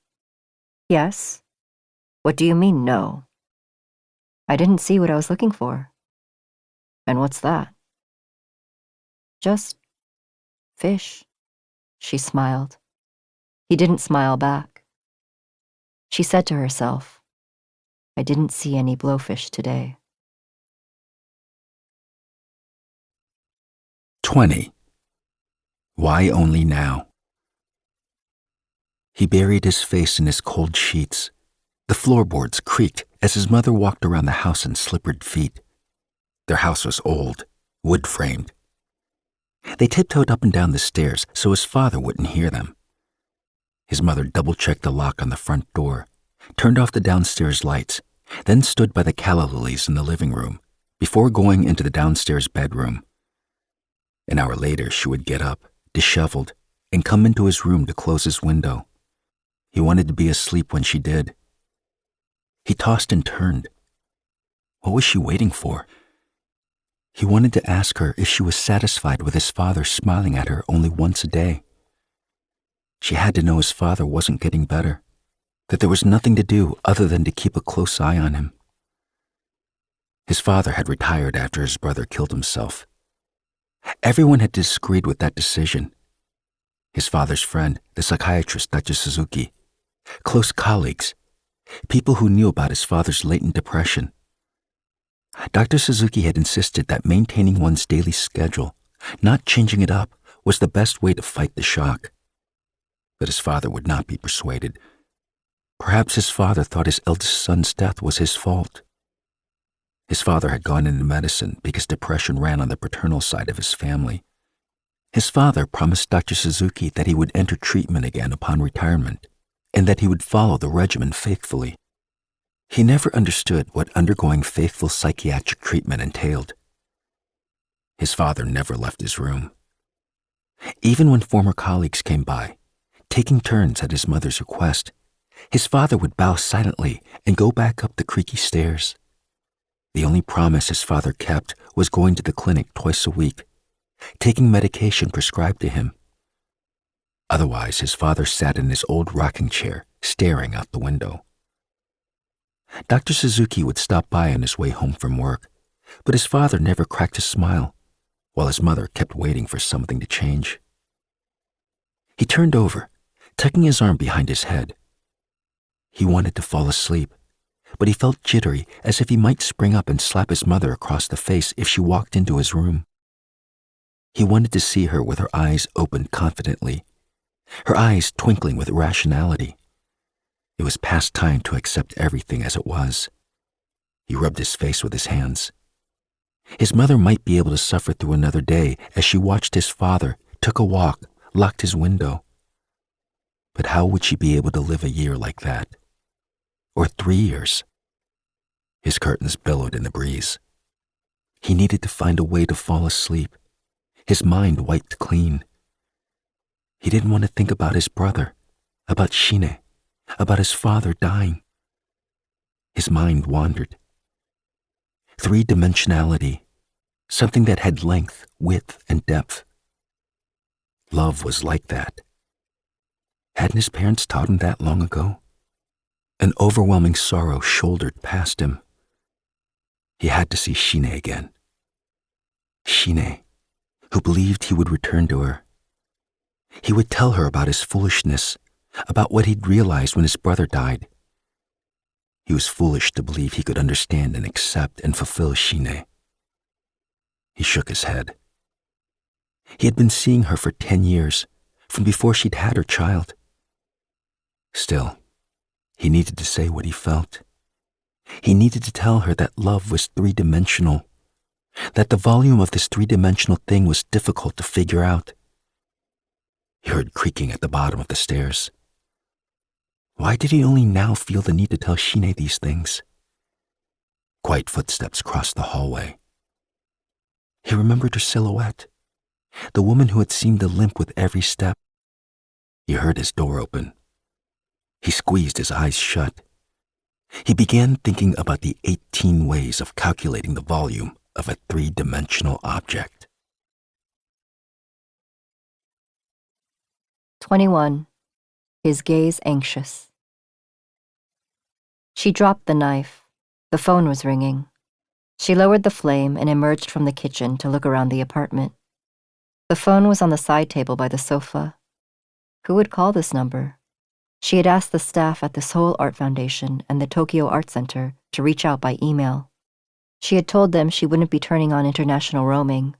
Speaker 2: "Yes." "What do you mean, no?" "I didn't see what I was looking for." "And what's that?" "Just fish." She smiled. He didn't smile back. She said to herself, "I didn't see any blowfish today."
Speaker 1: 20. Why only now? He buried his face in his cold sheets. The floorboards creaked as his mother walked around the house in slippered feet. Their house was old, wood-framed. They tiptoed up and down the stairs so his father wouldn't hear them. His mother double-checked the lock on the front door, turned off the downstairs lights, then stood by the calla lilies in the living room before going into the downstairs bedroom. An hour later, she would get up, disheveled, and come into his room to close his window. He wanted to be asleep when she did. He tossed and turned. What was she waiting for? He wanted to ask her if she was satisfied with his father smiling at her only once a day. She had to know his father wasn't getting better, that there was nothing to do other than to keep a close eye on him. His father had retired after his brother killed himself. Everyone had disagreed with that decision. His father's friend, the psychiatrist Dr. Suzuki, close colleagues, people who knew about his father's latent depression. Dr. Suzuki had insisted that maintaining one's daily schedule, not changing it up, was the best way to fight the shock. But his father would not be persuaded. Perhaps his father thought his eldest son's death was his fault. His father had gone into medicine because depression ran on the paternal side of his family. His father promised Dr. Suzuki that he would enter treatment again upon retirement, and that he would follow the regimen faithfully. He never understood what undergoing faithful psychiatric treatment entailed. His father never left his room. Even when former colleagues came by, taking turns at his mother's request, his father would bow silently and go back up the creaky stairs. The only promise his father kept was going to the clinic twice a week, taking medication prescribed to him. Otherwise, his father sat in his old rocking chair, staring out the window. Dr. Suzuki would stop by on his way home from work, but his father never cracked a smile, while his mother kept waiting for something to change. He turned over, tucking his arm behind his head. He wanted to fall asleep, but he felt jittery, as if he might spring up and slap his mother across the face if she walked into his room. He wanted to see her with her eyes opened confidently, her eyes twinkling with rationality. It was past time to accept everything as it was. He rubbed his face with his hands. His mother might be able to suffer through another day as she watched his father, took a walk, locked his window. But how would she be able to live a year like that? Or 3 years? His curtains billowed in the breeze. He needed to find a way to fall asleep, his mind wiped clean. He didn't want to think about his brother, about Shine, about his father dying. His mind wandered. Three-dimensionality, something that had length, width, and depth. Love was like that. Hadn't his parents taught him that long ago? An overwhelming sorrow shouldered past him. He had to see Shine again. Shine, who believed he would return to her. He would tell her about his foolishness, about what he'd realized when his brother died. He was foolish to believe he could understand and accept and fulfill Shine. He shook his head. He had been seeing her for 10 years, from before she'd had her child. Still, he needed to say what he felt. He needed to tell her that love was three-dimensional, that the volume of this three-dimensional thing was difficult to figure out. He heard creaking at the bottom of the stairs. Why did he only now feel the need to tell Shine these things? Quiet footsteps crossed the hallway. He remembered her silhouette, the woman who had seemed to limp with every step. He heard his door open. He squeezed his eyes shut. He began thinking about the 18 ways of calculating the volume of a three-dimensional object.
Speaker 2: 21. His gaze anxious. She dropped the knife. The phone was ringing. She lowered the flame and emerged from the kitchen to look around the apartment. The phone was on the side table by the sofa. Who would call this number? She had asked the staff at the Seoul Art Foundation and the Tokyo Art Center to reach out by email. She had told them she wouldn't be turning on international roaming.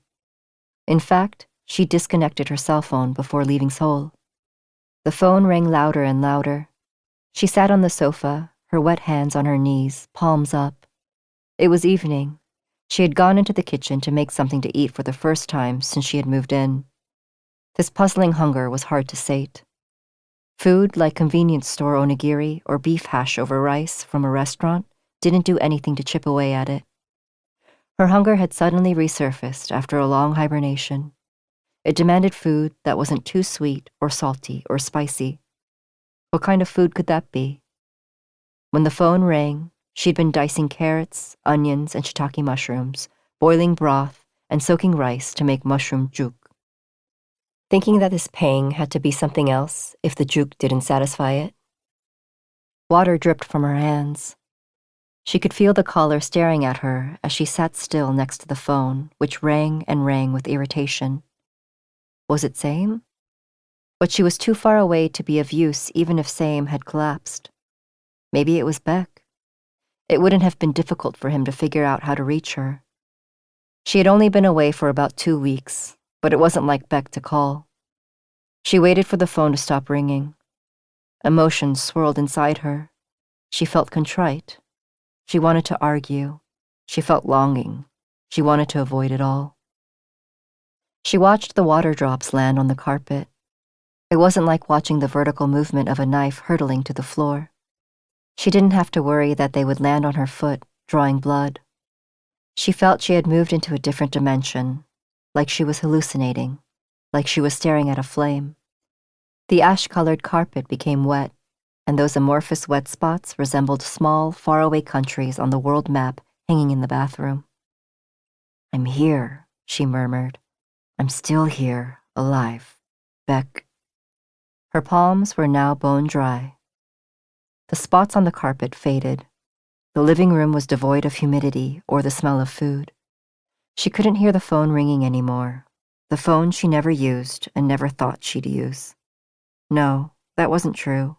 Speaker 2: In fact, she disconnected her cell phone before leaving Seoul. The phone rang louder and louder. She sat on the sofa, her wet hands on her knees, palms up. It was evening. She had gone into the kitchen to make something to eat for the first time since she had moved in. This puzzling hunger was hard to sate. Food like convenience store onigiri or beef hash over rice from a restaurant didn't do anything to chip away at it. Her hunger had suddenly resurfaced after a long hibernation. It demanded food that wasn't too sweet or salty or spicy. What kind of food could that be? When the phone rang, she'd been dicing carrots, onions, and shiitake mushrooms, boiling broth, and soaking rice to make mushroom juk. Thinking that this pang had to be something else if the juk didn't satisfy it. Water dripped from her hands. She could feel the caller staring at her as she sat still next to the phone, which rang and rang with irritation. Was it Same? But she was too far away to be of use even if Same had collapsed. Maybe it was Beck. It wouldn't have been difficult for him to figure out how to reach her. She had only been away for about 2 weeks, but it wasn't like Beck to call. She waited for the phone to stop ringing. Emotions swirled inside her. She felt contrite. She wanted to argue. She felt longing. She wanted to avoid it all. She watched the water drops land on the carpet. It wasn't like watching the vertical movement of a knife hurtling to the floor. She didn't have to worry that they would land on her foot, drawing blood. She felt she had moved into a different dimension, like she was hallucinating, like she was staring at a flame. The ash-colored carpet became wet, and those amorphous wet spots resembled small, faraway countries on the world map hanging in the bathroom. "I'm here," she murmured. "I'm still here, alive. Beck." Her palms were now bone dry. The spots on the carpet faded. The living room was devoid of humidity or the smell of food. She couldn't hear the phone ringing anymore, the phone she never used and never thought she'd use. No, that wasn't true.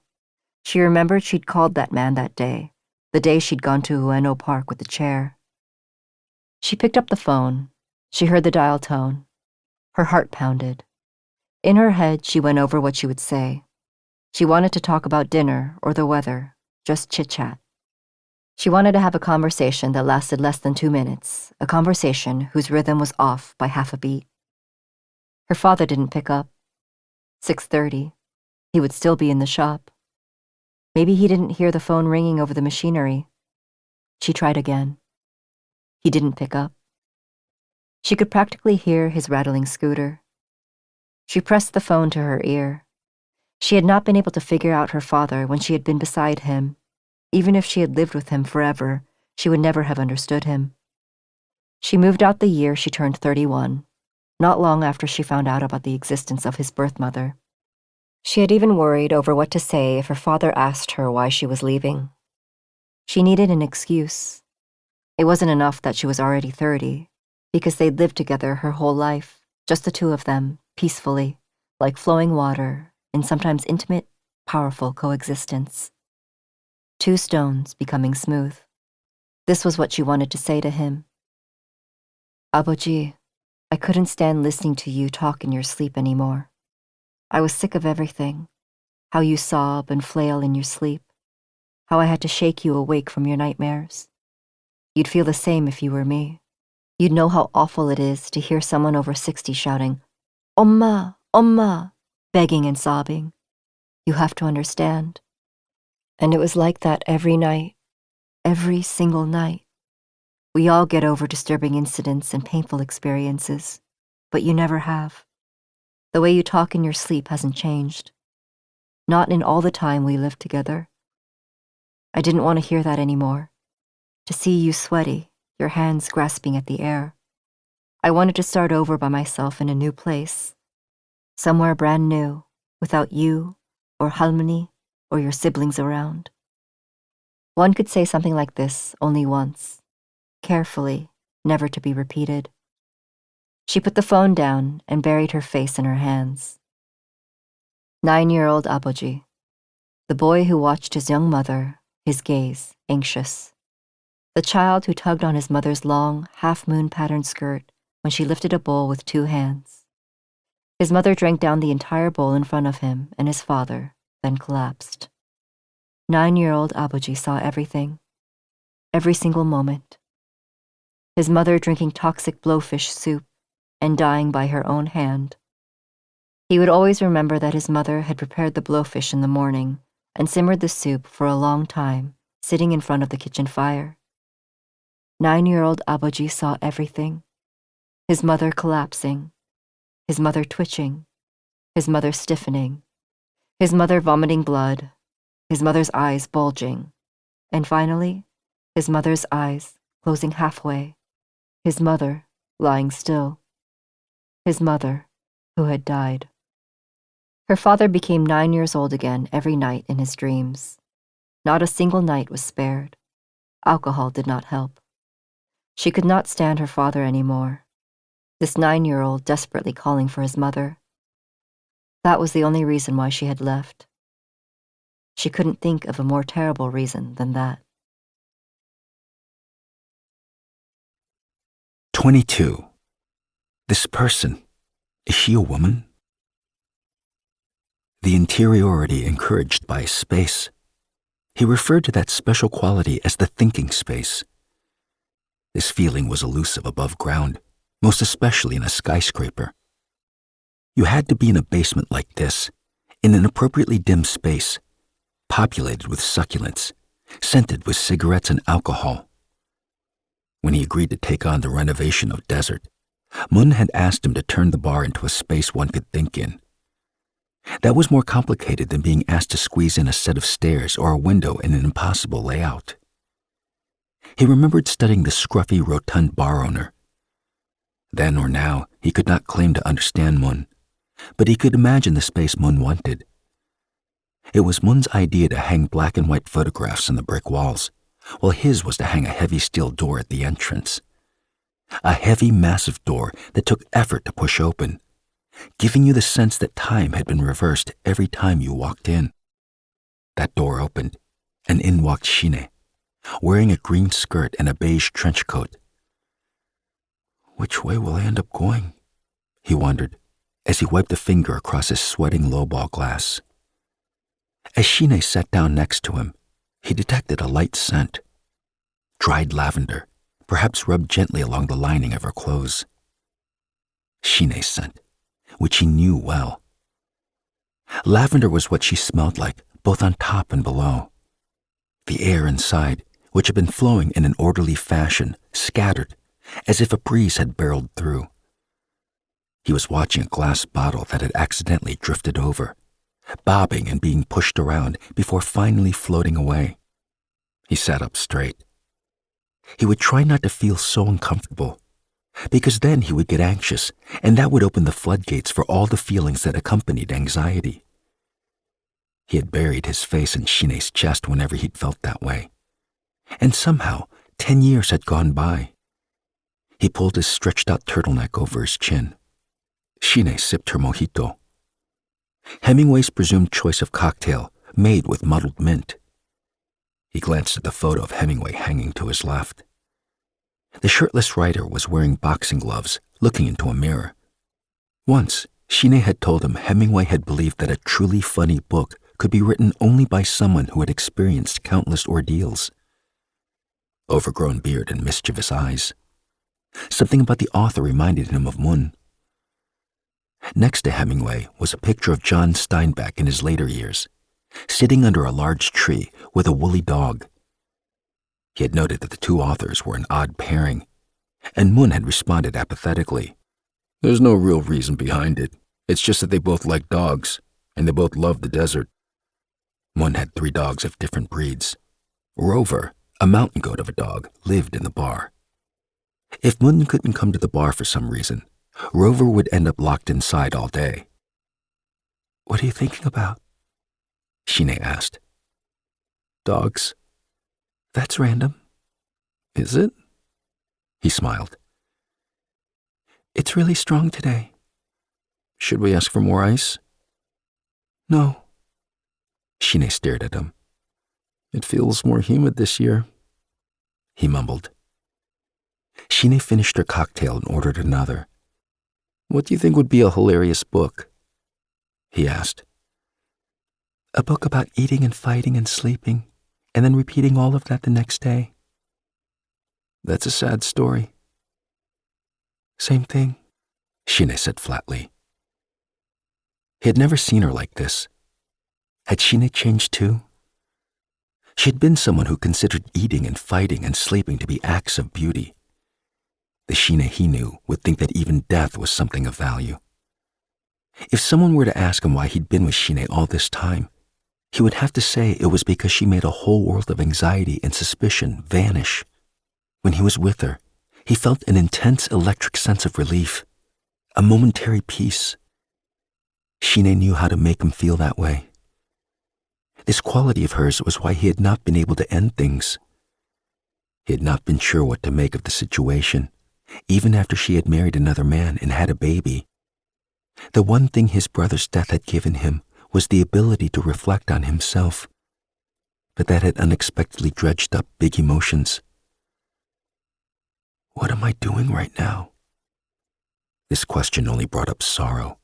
Speaker 2: She remembered she'd called that man that day, the day she'd gone to Ueno Park with the chair. She picked up the phone. She heard the dial tone. Her heart pounded. In her head, she went over what she would say. She wanted to talk about dinner or the weather, just chit-chat. She wanted to have a conversation that lasted less than 2 minutes, a conversation whose rhythm was off by half a beat. Her father didn't pick up. 6:30. He would still be in the shop. Maybe he didn't hear the phone ringing over the machinery. She tried again. He didn't pick up. She could practically hear his rattling scooter. She pressed the phone to her ear. She had not been able to figure out her father when she had been beside him. Even if she had lived with him forever, she would never have understood him. She moved out the year she turned 31, not long after she found out about the existence of his birth mother. She had even worried over what to say if her father asked her why she was leaving. She needed an excuse. It wasn't enough that she was already 30, because they'd lived together her whole life, just the two of them, peacefully, like flowing water, in sometimes intimate, powerful coexistence. 2 stones becoming smooth. This was what she wanted to say to him. "Abuji, I couldn't stand listening to you talk in your sleep anymore. I was sick of everything. How you sob and flail in your sleep. How I had to shake you awake from your nightmares. You'd feel the same if you were me. You'd know how awful it is to hear someone over 60 shouting, 'Omma, Omma,' begging and sobbing. You have to understand." And it was like that every night, every single night. We all get over disturbing incidents and painful experiences, but you never have. The way you talk in your sleep hasn't changed. Not in all the time we lived together. I didn't want to hear that anymore. To see you sweaty, your hands grasping at the air. I wanted to start over by myself in a new place. Somewhere brand new, without you, or Halmoni, or your siblings around. One could say something like this only once, carefully, never to be repeated. She put the phone down and buried her face in her hands. 9-year-old Abuji, the boy who watched his young mother, his gaze anxious. The child who tugged on his mother's long, half-moon patterned skirt when she lifted a bowl with 2 hands. His mother drank down the entire bowl in front of him and his father, then collapsed. 9-year-old Abuji saw everything, every single moment. his mother drinking toxic blowfish soup and dying by her own hand. He would always remember that his mother had prepared the blowfish in the morning and simmered the soup for a long time, sitting in front of the kitchen fire. 9-year-old Abaji saw everything. His mother collapsing, his mother twitching, his mother stiffening, his mother vomiting blood, his mother's eyes bulging, and finally, his mother's eyes closing halfway, his mother lying still, his mother who had died. Her father became 9 years old again every night in his dreams. Not a single night was spared. Alcohol did not help. She could not stand her father anymore. This 9-year-old desperately calling for his mother. That was the only reason why she had left. She couldn't think of a more terrible reason than that.
Speaker 1: 22. This person, is she a woman? The interiority encouraged by space. He referred to that special quality as the thinking space. This feeling was elusive above ground, most especially in a skyscraper. You had to be in a basement like this, in an appropriately dim space, populated with succulents, scented with cigarettes and alcohol. When he agreed to take on the renovation of Desert, Mun had asked him to turn the bar into a space one could think in. That was more complicated than being asked to squeeze in a set of stairs or a window in an impossible layout. He remembered studying the scruffy, rotund bar owner. Then or now, he could not claim to understand Mun, but he could imagine the space Mun wanted. It was Mun's idea to hang black and white photographs on the brick walls, while his was to hang a heavy steel door at the entrance. A heavy, massive door that took effort to push open, giving you the sense that time had been reversed every time you walked in. That door opened, and in walked Shine, wearing a green skirt and a beige trench coat. Which way will I end up going? He wondered, as he wiped a finger across his sweating lowball glass. As Shine sat down next to him, he detected a light scent. Dried lavender, perhaps rubbed gently along the lining of her clothes. Shine's scent, which he knew well. Lavender was what she smelled like, both on top and below. The air inside, which had been flowing in an orderly fashion, scattered, as if a breeze had barreled through. He was watching a glass bottle that had accidentally drifted over, bobbing and being pushed around before finally floating away. He sat up straight. He would try not to feel so uncomfortable, because then he would get anxious, and that would open the floodgates for all the feelings that accompanied anxiety. He had buried his face in Shine's chest whenever he'd felt that way, and somehow 10 years had gone by. He pulled his stretched-out turtleneck over his chin. Shine sipped her mojito. Hemingway's presumed choice of cocktail, made with muddled mint. He glanced at the photo of Hemingway hanging to his left. The shirtless writer was wearing boxing gloves, looking into a mirror. Once, Shine had told him Hemingway had believed that a truly funny book could be written only by someone who had experienced countless ordeals. Overgrown beard and mischievous eyes. Something about the author reminded him of Mun. Next to Hemingway was a picture of John Steinbeck in his later years, sitting under a large tree with a woolly dog. He had noted that the two authors were an odd pairing, and Mun had responded apathetically. There's no real reason behind it. It's just that they both like dogs, and they both love the desert. Mun had 3 dogs of different breeds. Rover, a mountain goat of a dog, lived in the bar. If Mun couldn't come to the bar for some reason, Rover would end up locked inside all day. What are you thinking about? Shine asked. Dogs. That's random. Is it? He smiled. It's really strong today. Should we ask for more ice? No. Shine stared at him. It feels more humid this year, he mumbled. Shine finished her cocktail and ordered another. What do you think would be a hilarious book? He asked. A book about eating and fighting and sleeping, and then repeating all of that the next day. That's a sad story, Same thing, Shine said flatly. He had never seen her like this. Had Shine changed too? She had been someone who considered eating and fighting and sleeping to be acts of beauty. The Shine he knew would think that even death was something of value. If someone were to ask him why he'd been with Shine all this time, he would have to say it was because she made a whole world of anxiety and suspicion vanish. When he was with her, he felt an intense electric sense of relief, a momentary peace. Shine knew how to make him feel that way. This quality of hers was why he had not been able to end things. He had not been sure what to make of the situation, even after she had married another man and had a baby. The one thing his brother's death had given him was the ability to reflect on himself, but that had unexpectedly dredged up big emotions. What am I doing right now? This question only brought up sorrow.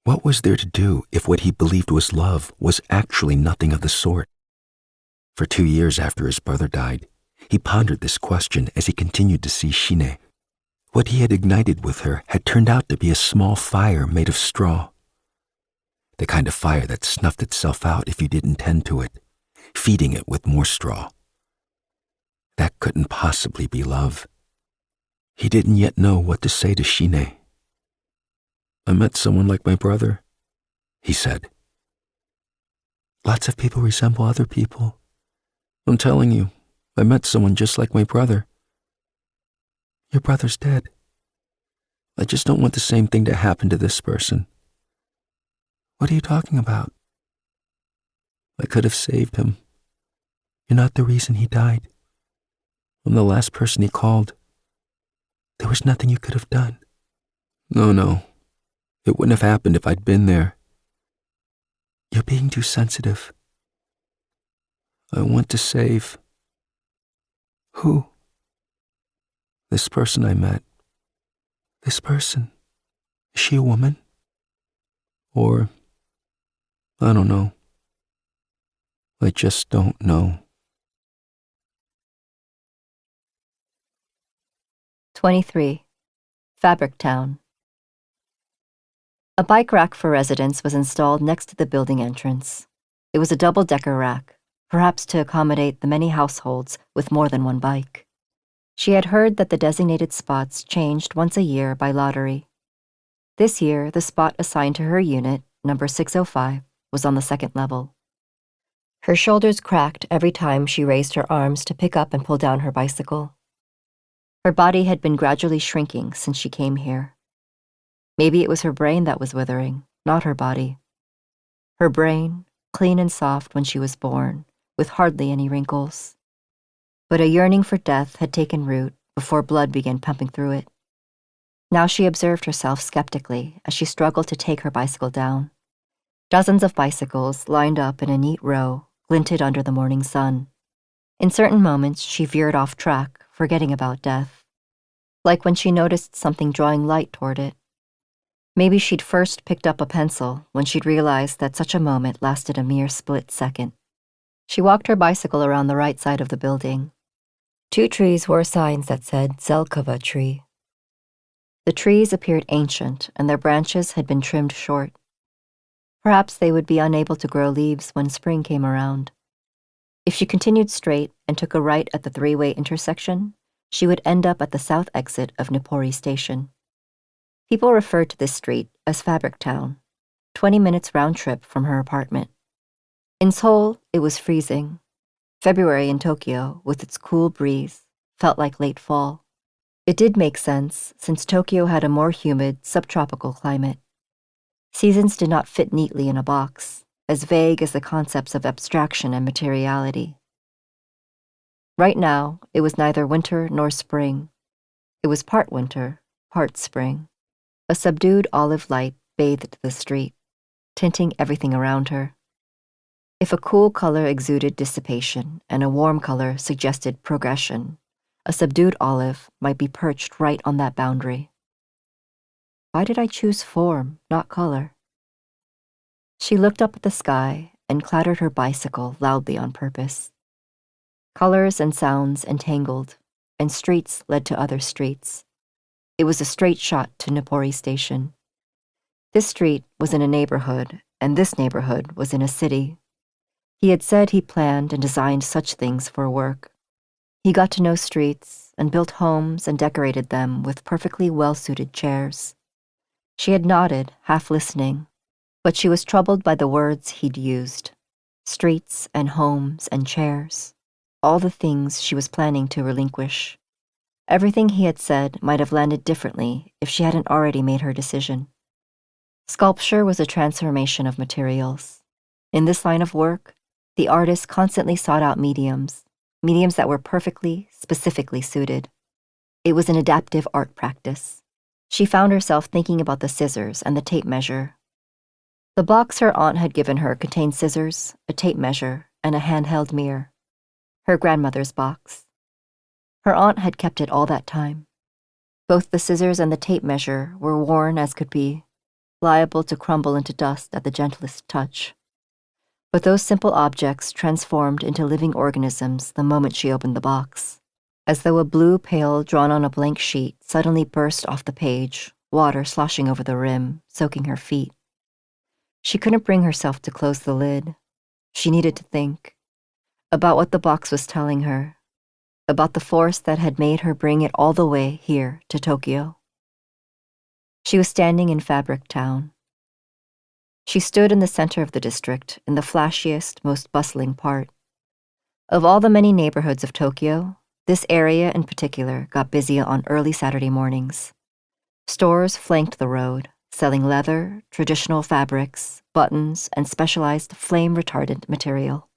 Speaker 1: What was there to do if what he believed was love was actually nothing of the sort? For 2 years after his brother died, he pondered this question as he continued to see Shine. What he had ignited with her had turned out to be a small fire made of straw. The kind of fire that snuffed itself out if you didn't tend to it, feeding it with more straw. That couldn't possibly be love. He didn't yet know what to say to Shine. I met someone like my brother, he said. Lots of people resemble other people. I'm telling you, I met someone just like my brother. Your brother's dead. I just don't want the same thing to happen to this person. What are you talking about? I could have saved him. You're not the reason he died. I'm the last person he called. There was nothing you could have done. No. It wouldn't have happened if I'd been there. You're being too sensitive. I want to save. Who? This person I met. This person? Is she a woman? Or, I don't know. I just don't know.
Speaker 2: 23. Fabric Town. A bike rack for residents was installed next to the building entrance. It was a double-decker rack, perhaps to accommodate the many households with more than one bike. She had heard that the designated spots changed once a year by lottery. This year, the spot assigned to her unit, number 605, was on the second level. Her shoulders cracked every time she raised her arms to pick up and pull down her bicycle. Her body had been gradually shrinking since she came here. Maybe it was her brain that was withering, not her body. Her brain, clean and soft when she was born, with hardly any wrinkles. But a yearning for death had taken root before blood began pumping through it. Now she observed herself skeptically as she struggled to take her bicycle down. Dozens of bicycles, lined up in a neat row, glinted under the morning sun. In certain moments, she veered off track, forgetting about death. Like when she noticed something drawing light toward it. Maybe she'd first picked up a pencil when she'd realized that such a moment lasted a mere split second. She walked her bicycle around the right side of the building. 2 trees wore signs that said Zelkova tree. The trees appeared ancient, and their branches had been trimmed short. Perhaps they would be unable to grow leaves when spring came around. If she continued straight and took a right at the 3-way intersection, she would end up at the south exit of Nipori Station. People referred to this street as Fabric Town, 20 minutes round trip from her apartment. In Seoul, it was freezing. February in Tokyo, with its cool breeze, felt like late fall. It did make sense, since Tokyo had a more humid, subtropical climate. Seasons did not fit neatly in a box, as vague as the concepts of abstraction and materiality. Right now, it was neither winter nor spring. It was part winter, part spring. A subdued olive light bathed the street, tinting everything around her. If a cool color exuded dissipation and a warm color suggested progression, a subdued olive might be perched right on that boundary. Why did I choose form, not color? She looked up at the sky and clattered her bicycle loudly on purpose. Colors and sounds entangled, and streets led to other streets. It was a straight shot to Nopori Station. This street was in a neighborhood, and this neighborhood was in a city. He had said he planned and designed such things for work. He got to know streets and built homes and decorated them with perfectly well-suited chairs. She had nodded, half listening, but she was troubled by the words he'd used. Streets and homes and chairs. All the things she was planning to relinquish. Everything he had said might have landed differently if she hadn't already made her decision. Sculpture was a transformation of materials. In this line of work, the artist constantly sought out mediums that were perfectly, specifically suited. It was an adaptive art practice. She found herself thinking about the scissors and the tape measure. The box her aunt had given her contained scissors, a tape measure, and a handheld mirror. Her grandmother's box. Her aunt had kept it all that time. Both the scissors and the tape measure were worn as could be, liable to crumble into dust at the gentlest touch. But those simple objects transformed into living organisms the moment she opened the box, as though a blue pail drawn on a blank sheet suddenly burst off the page, water sloshing over the rim, soaking her feet. She couldn't bring herself to close the lid. She needed to think about what the box was telling her, about the force that had made her bring it all the way here to Tokyo. She was standing in Fabric Town. She stood in the center of the district, in the flashiest, most bustling part. Of all the many neighborhoods of Tokyo, this area in particular got busy on early Saturday mornings. Stores flanked the road, selling leather, traditional fabrics, buttons, and specialized flame-retardant material.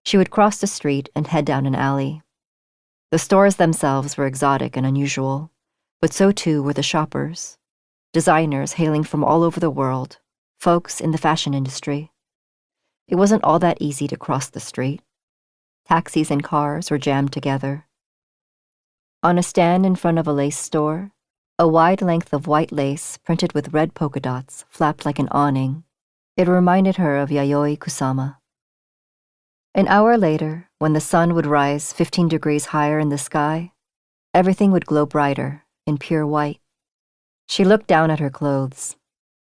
Speaker 2: She would cross the street and head down an alley. The stores themselves were exotic and unusual, but so too were the shoppers, designers hailing from all over the world, folks in the fashion industry. It wasn't all that easy to cross the street. Taxis and cars were jammed together. On a stand in front of a lace store, a wide length of white lace printed with red polka dots flapped like an awning. It reminded her of Yayoi Kusama. An hour later, when the sun would rise 15 degrees higher in the sky, everything would glow brighter, in pure white. She looked down at her clothes,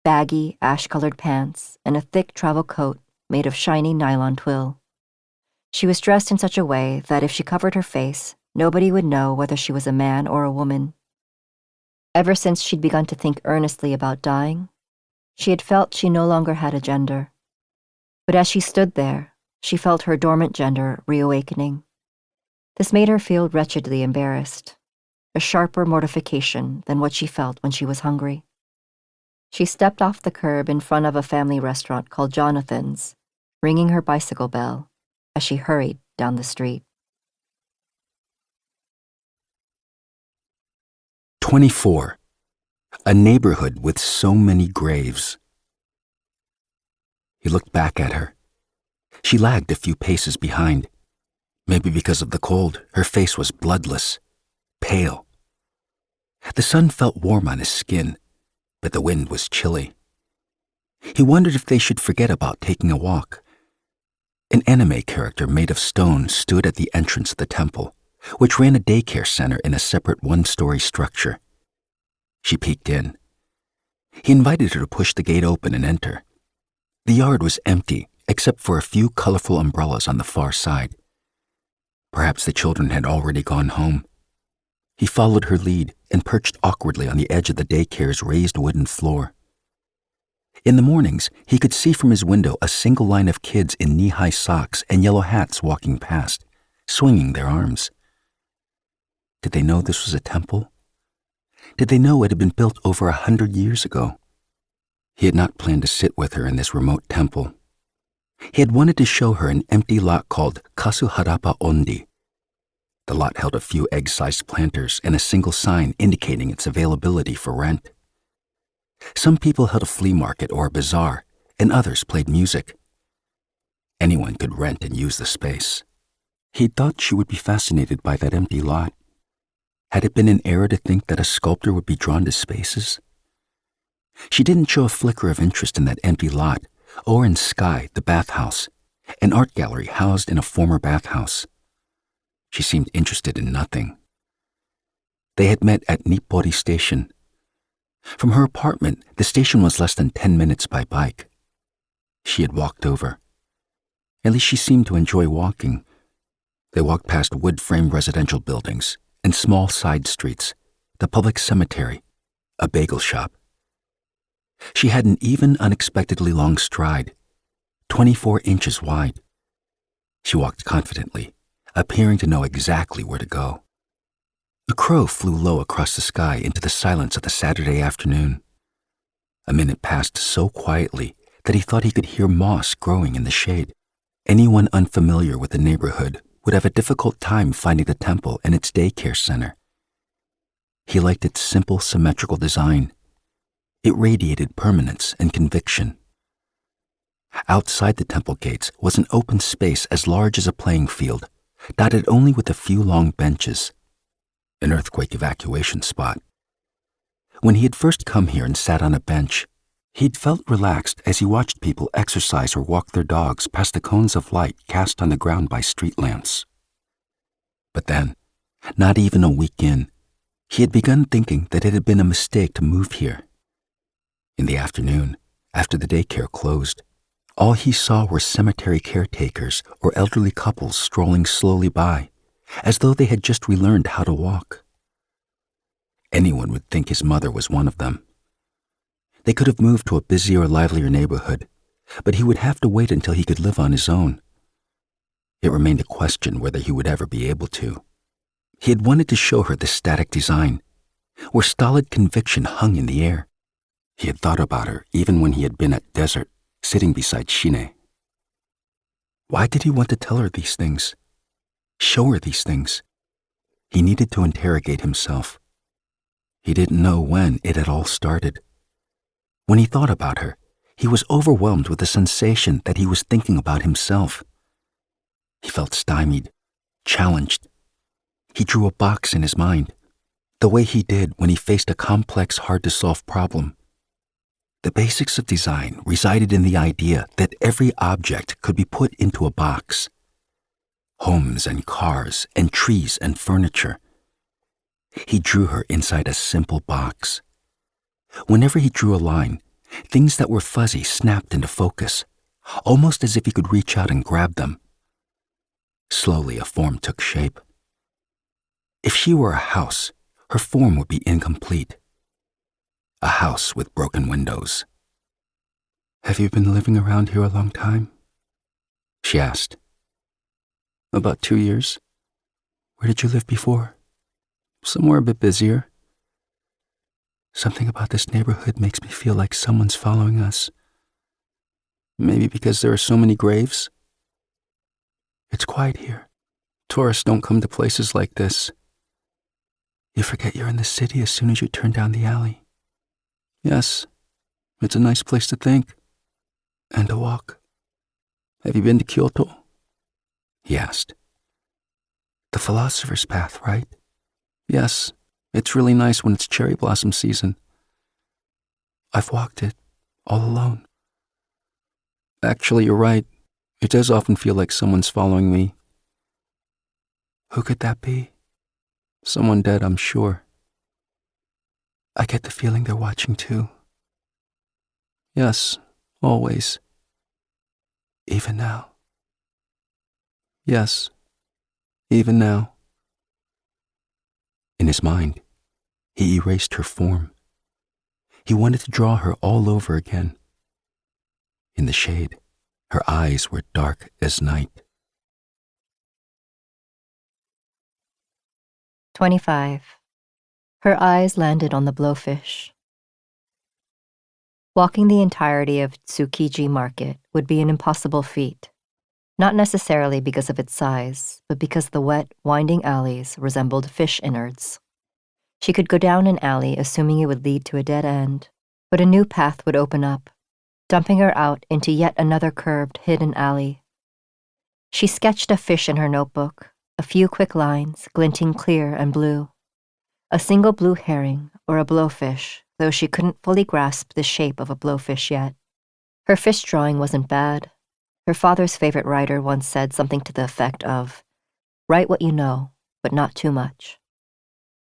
Speaker 2: baggy, ash-colored pants and a thick travel coat made of shiny nylon twill. She was dressed in such a way that if she covered her face, nobody would know whether she was a man or a woman. Ever since she'd begun to think earnestly about dying, she had felt she no longer had a gender. But as she stood there, she felt her dormant gender reawakening. This made her feel wretchedly embarrassed, a sharper mortification than what she felt when she was hungry. She stepped off the curb in front of a family restaurant called Jonathan's, ringing her bicycle bell as she hurried down the street.
Speaker 1: 24. A neighborhood with so many graves. He looked back at her. She lagged a few paces behind. Maybe because of the cold, her face was bloodless, pale. The sun felt warm on his skin, but the wind was chilly. He wondered if they should forget about taking a walk. An anime character made of stone stood at the entrance of the temple, which ran a daycare center in a separate one-story structure. She peeked in. He invited her to push the gate open and enter. The yard was empty, except for a few colorful umbrellas on the far side. Perhaps the children had already gone home. He followed her lead and perched awkwardly on the edge of the daycare's raised wooden floor. In the mornings, he could see from his window a single line of kids in knee-high socks and yellow hats walking past, swinging their arms. Did they know this was a temple? Did they know it had been built over 100 years ago? He had not planned to sit with her in this remote temple. He had wanted to show her an empty lot called Kasuharapa Ondi. The lot held a few egg-sized planters and a single sign indicating its availability for rent. Some people held a flea market or a bazaar, and others played music. Anyone could rent and use the space. He thought she would be fascinated by that empty lot. Had it been an error to think that a sculptor would be drawn to spaces? She didn't show a flicker of interest in that empty lot, or in Sky, the bathhouse, an art gallery housed in a former bathhouse. She seemed interested in nothing. They had met at Nippori Station. From her apartment, the station was less than 10 minutes by bike. She had walked over. At least she seemed to enjoy walking. They walked past wood-frame residential buildings and small side streets, the public cemetery, a bagel shop. She had an even unexpectedly long stride, 24 inches wide. She walked confidently, appearing to know exactly where to go. A crow flew low across the sky into the silence of the Saturday afternoon. A minute passed so quietly that he thought he could hear moss growing in the shade. Anyone unfamiliar with the neighborhood would have a difficult time finding the temple and its daycare center. He liked its simple, symmetrical design. It radiated permanence and conviction. Outside the temple gates was an open space as large as a playing field, dotted only with a few long benches. An earthquake evacuation spot. When he had first come here and sat on a bench, he'd felt relaxed as he watched people exercise or walk their dogs past the cones of light cast on the ground by street lamps. But then, not even a week in, he had begun thinking that it had been a mistake to move here. In the afternoon, after the daycare closed, all he saw were cemetery caretakers or elderly couples strolling slowly by, as though they had just relearned how to walk. Anyone would think his mother was one of them. They could have moved to a busier, livelier neighborhood, but he would have to wait until he could live on his own. It remained a question whether he would ever be able to. He had wanted to show her the static design, where stolid conviction hung in the air. He had thought about her even when he had been at Desert, sitting beside Shine. Why did he want to tell her these things? Show her these things? He needed to interrogate himself. He didn't know when it had all started. When he thought about her, he was overwhelmed with the sensation that he was thinking about himself. He felt stymied, challenged. He drew a box in his mind, the way he did when he faced a complex, hard-to-solve problem. The basics of design resided in the idea that every object could be put into a box. Homes and cars and trees and furniture. He drew her inside a simple box. Whenever he drew a line, things that were fuzzy snapped into focus, almost as if he could reach out and grab them. Slowly, a form took shape. If she were a house, her form would be incomplete. A house with broken windows. "Have you been living around here a long time?" she asked. "About 2 years. Where did you live before?" "Somewhere a bit busier." "Something about this neighborhood makes me feel like someone's following us." "Maybe because there are so many graves?" "It's quiet here. Tourists don't come to places like this." "You forget you're in the city as soon as you turn down the alley." "Yes, it's a nice place to think. And to walk." "Have you been to Kyoto?" he asked. "The philosopher's path, right?" "Yes, it's really nice when it's cherry blossom season." "I've walked it, all alone." "Actually, you're right. It does often feel like someone's following me." "Who could that be?" "Someone dead, I'm sure." "I get the feeling they're watching too." "Yes, always." "Even now?" "Yes, even now." In his mind, he erased her form. He wanted to draw her all over again. In the shade, her eyes were dark as night.
Speaker 2: 25. Her eyes landed on the Blowfish. Walking the entirety of Tsukiji Market would be an impossible feat, not necessarily because of its size, but because the wet, winding alleys resembled fish innards. She could go down an alley assuming it would lead to a dead end, but a new path would open up, dumping her out into yet another curved, hidden alley. She sketched a fish in her notebook, a few quick lines, glinting clear and blue. A single blue herring, or a blowfish, though she couldn't fully grasp the shape of a blowfish yet. Her fish drawing wasn't bad. Her father's favorite writer once said something to the effect of, "Write what you know, but not too much."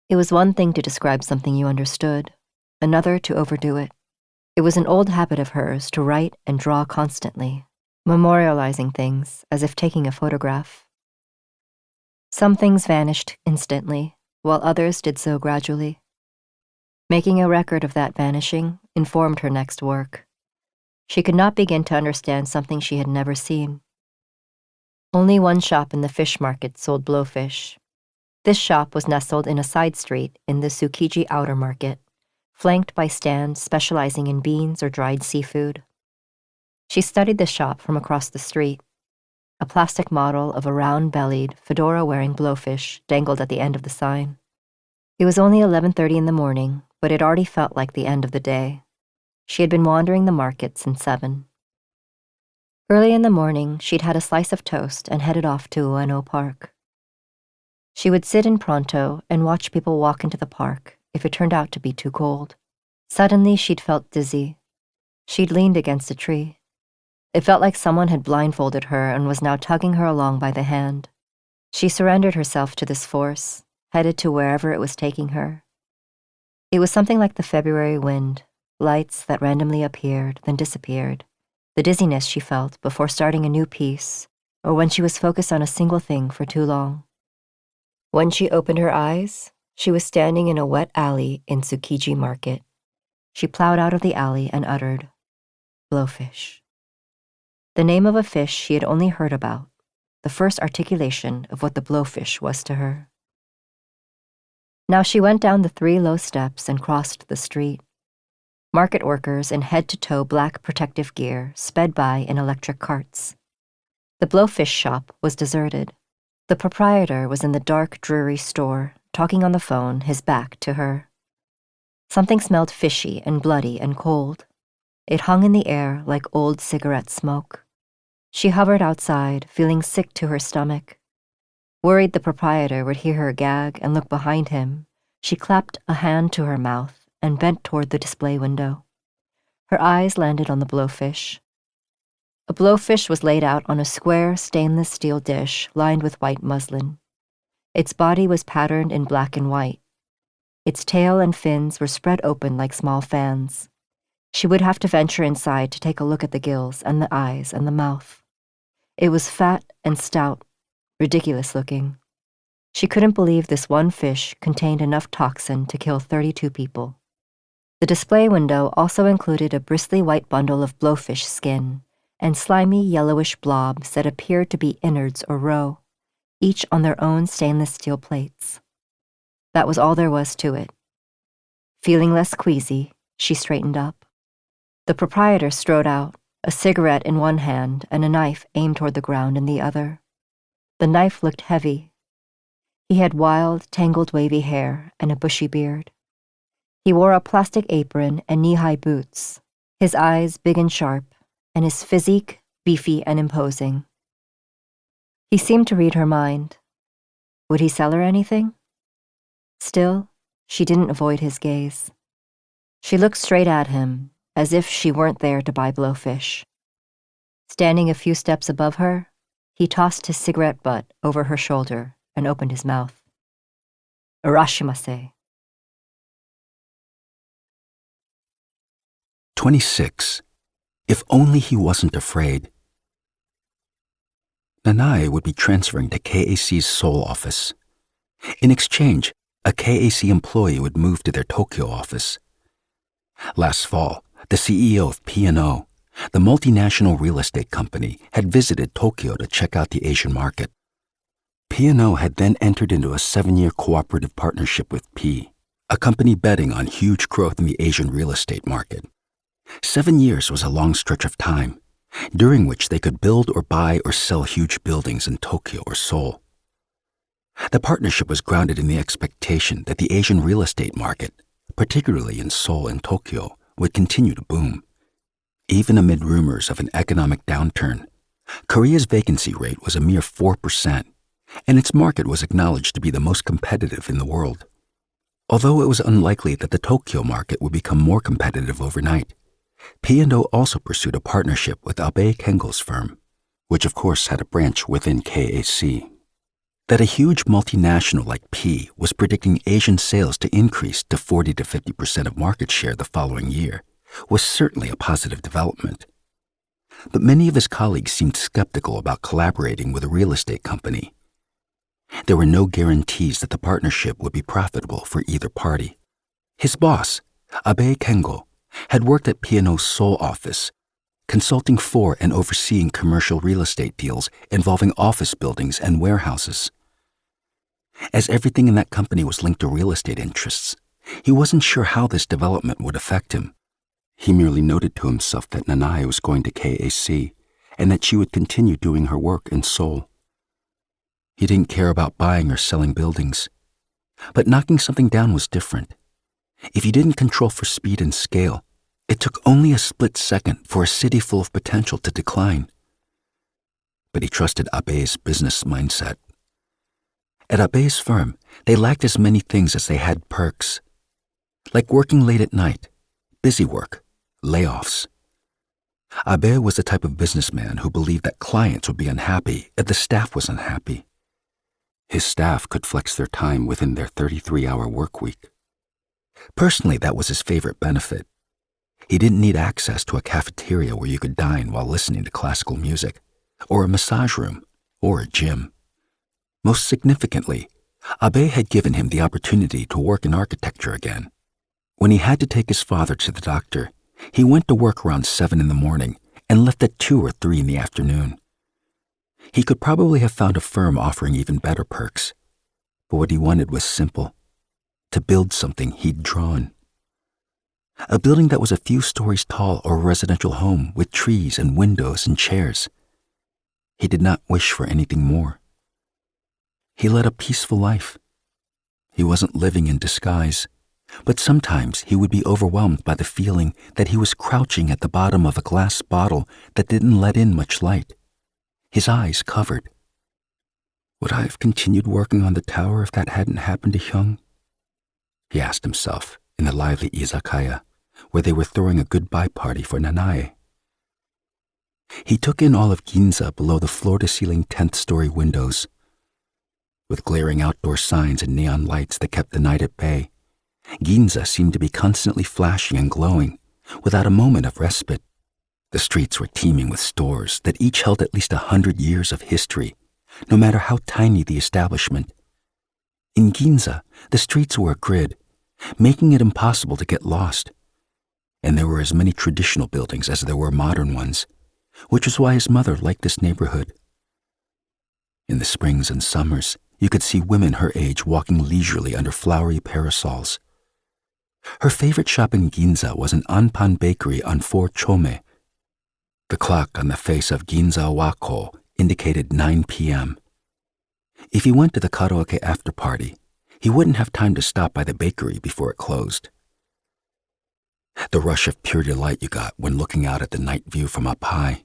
Speaker 2: It was one thing to describe something you understood, another to overdo it. It was an old habit of hers to write and draw constantly, memorializing things as if taking a photograph. Some things vanished instantly, while others did so gradually. Making a record of that vanishing informed her next work. She could not begin to understand something she had never seen. Only one shop in the fish market sold blowfish. This shop was nestled in a side street in the Tsukiji outer market, flanked by stands specializing in beans or dried seafood. She studied the shop from across the street. A plastic model of a round-bellied, fedora-wearing blowfish dangled at the end of the sign. It was only 11:30 in the morning, but it already felt like the end of the day. She had been wandering the market since 7. Early in the morning, she'd had a slice of toast and headed off to Ueno Park. She would sit in Pronto and watch people walk into the park if it turned out to be too cold. Suddenly, she'd felt dizzy. She'd leaned against a tree. It felt like someone had blindfolded her and was now tugging her along by the hand. She surrendered herself to this force, headed to wherever it was taking her. It was something like the February wind, lights that randomly appeared, then disappeared, the dizziness she felt before starting a new piece, or when she was focused on a single thing for too long. When she opened her eyes, she was standing in a wet alley in Tsukiji Market. She plowed out of the alley and uttered, "Blowfish." The name of a fish she had only heard about, the first articulation of what the blowfish was to her. Now she went down the 3 low steps and crossed the street. Market workers in head-to-toe black protective gear sped by in electric carts. The blowfish shop was deserted. The proprietor was in the dark, dreary store, talking on the phone, his back to her. Something smelled fishy and bloody and cold. It hung in the air like old cigarette smoke. She hovered outside, feeling sick to her stomach. Worried the proprietor would hear her gag and look behind him, she clapped a hand to her mouth and bent toward the display window. Her eyes landed on the blowfish. A blowfish was laid out on a square stainless steel dish lined with white muslin. Its body was patterned in black and white. Its tail and fins were spread open like small fans. She would have to venture inside to take a look at the gills and the eyes and the mouth. It was fat and stout, ridiculous looking. She couldn't believe this one fish contained enough toxin to kill 32 people. The display window also included a bristly white bundle of blowfish skin and slimy yellowish blobs that appeared to be innards or roe, each on their own stainless steel plates. That was all there was to it. Feeling less queasy, she straightened up. The proprietor strode out, a cigarette in one hand and a knife aimed toward the ground in the other. The knife looked heavy. He had wild, tangled wavy hair and a bushy beard. He wore a plastic apron and knee-high boots, his eyes big and sharp, and his physique beefy and imposing. He seemed to read her mind. Would he sell her anything? Still, she didn't avoid his gaze. She looked straight at him, as if she weren't there to buy blowfish. Standing a few steps above her, he tossed his cigarette butt over her shoulder and opened his mouth. "Arashimase."
Speaker 1: 26. If only he wasn't afraid. Nanae would be transferring to KAC's Seoul office. In exchange, a KAC employee would move to their Tokyo office. Last fall, the CEO of P&O, the multinational real estate company, had visited Tokyo to check out the Asian market. P&O had then entered into a 7-year cooperative partnership with P, a company betting on huge growth in the Asian real estate market. 7 years was a long stretch of time, during which they could build or buy or sell huge buildings in Tokyo or Seoul. The partnership was grounded in the expectation that the Asian real estate market, particularly in Seoul and Tokyo, would continue to boom. Even amid rumors of an economic downturn, Korea's vacancy rate was a mere 4%, and its market was acknowledged to be the most competitive in the world. Although it was unlikely that the Tokyo market would become more competitive overnight, P&O also pursued a partnership with Abe Kengo's firm, which of course had a branch within KAC. That a huge multinational like P was predicting Asian sales to increase to 40 to 50% of market share the following year was certainly a positive development. But many of his colleagues seemed skeptical about collaborating with a real estate company. There were no guarantees that the partnership would be profitable for either party. His boss, Abe Kengo, had worked at P&O's Seoul office, consulting for and overseeing commercial real estate deals involving office buildings and warehouses. As everything in that company was linked to real estate interests, he wasn't sure how this development would affect him. He merely noted to himself that Nanae was going to KAC and that she would continue doing her work in Seoul. He didn't care about buying or selling buildings, but knocking something down was different. If you didn't control for speed and scale, it took only a split second for a city full of potential to decline. But he trusted Abe's business mindset. At Abe's firm, they lacked as many things as they had perks, like working late at night, busy work, layoffs. Abe was the type of businessman who believed that clients would be unhappy if the staff was unhappy. His staff could flex their time within their 33-hour work week. Personally, that was his favorite benefit. He didn't need access to a cafeteria where you could dine while listening to classical music, or a massage room, or a gym. Most significantly, Abe had given him the opportunity to work in architecture again. When he had to take his father to the doctor, he went to work around 7 in the morning and left at 2 or 3 in the afternoon. He could probably have found a firm offering even better perks, but what he wanted was simple: to build something he'd drawn. A building that was a few stories tall or a residential home with trees and windows and chairs. He did not wish for anything more. He led a peaceful life. He wasn't living in disguise, but sometimes he would be overwhelmed by the feeling that he was crouching at the bottom of a glass bottle that didn't let in much light, his eyes covered. Would I have continued working on the tower if that hadn't happened to Hyung? He asked himself in the lively izakaya, where they were throwing a goodbye party for Nanae. He took in all of Ginza below the floor-to-ceiling 10th-story windows. With glaring outdoor signs and neon lights that kept the night at bay, Ginza seemed to be constantly flashing and glowing, without a moment of respite. The streets were teeming with stores that each held at least 100 years of history, no matter how tiny the establishment. In Ginza, the streets were a grid, making it impossible to get lost. And there were as many traditional buildings as there were modern ones, which was why his mother liked this neighborhood. In the springs and summers, you could see women her age walking leisurely under flowery parasols. Her favorite shop in Ginza was an Anpan bakery on 4 Chome. The clock on the face of Ginza Wako indicated 9 p.m. If he went to the karaoke after party, he wouldn't have time to stop by the bakery before it closed. The rush of pure delight you got when looking out at the night view from up high,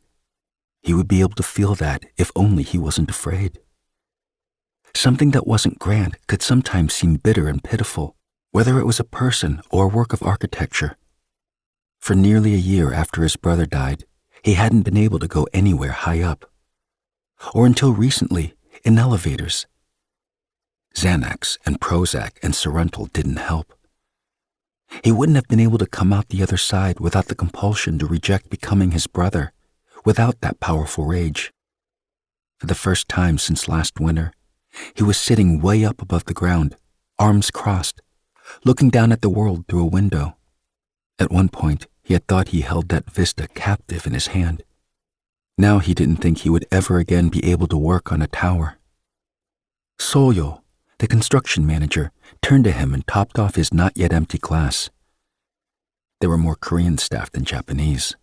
Speaker 1: he would be able to feel that if only he wasn't afraid. Something that wasn't grand could sometimes seem bitter and pitiful, whether it was a person or a work of architecture. For nearly a year after his brother died, he hadn't been able to go anywhere high up. Or until recently, in elevators. Xanax and Prozac and Serental didn't help. He wouldn't have been able to come out the other side without the compulsion to reject becoming his brother, without that powerful rage. For the first time since last winter, he was sitting way up above the ground, arms crossed, looking down at the world through a window. At one point, he had thought he held that vista captive in his hand. Now he didn't think he would ever again be able to work on a tower. Soyo, the construction manager, turned to him and topped off his not yet empty glass. There were more Korean staff than Japanese.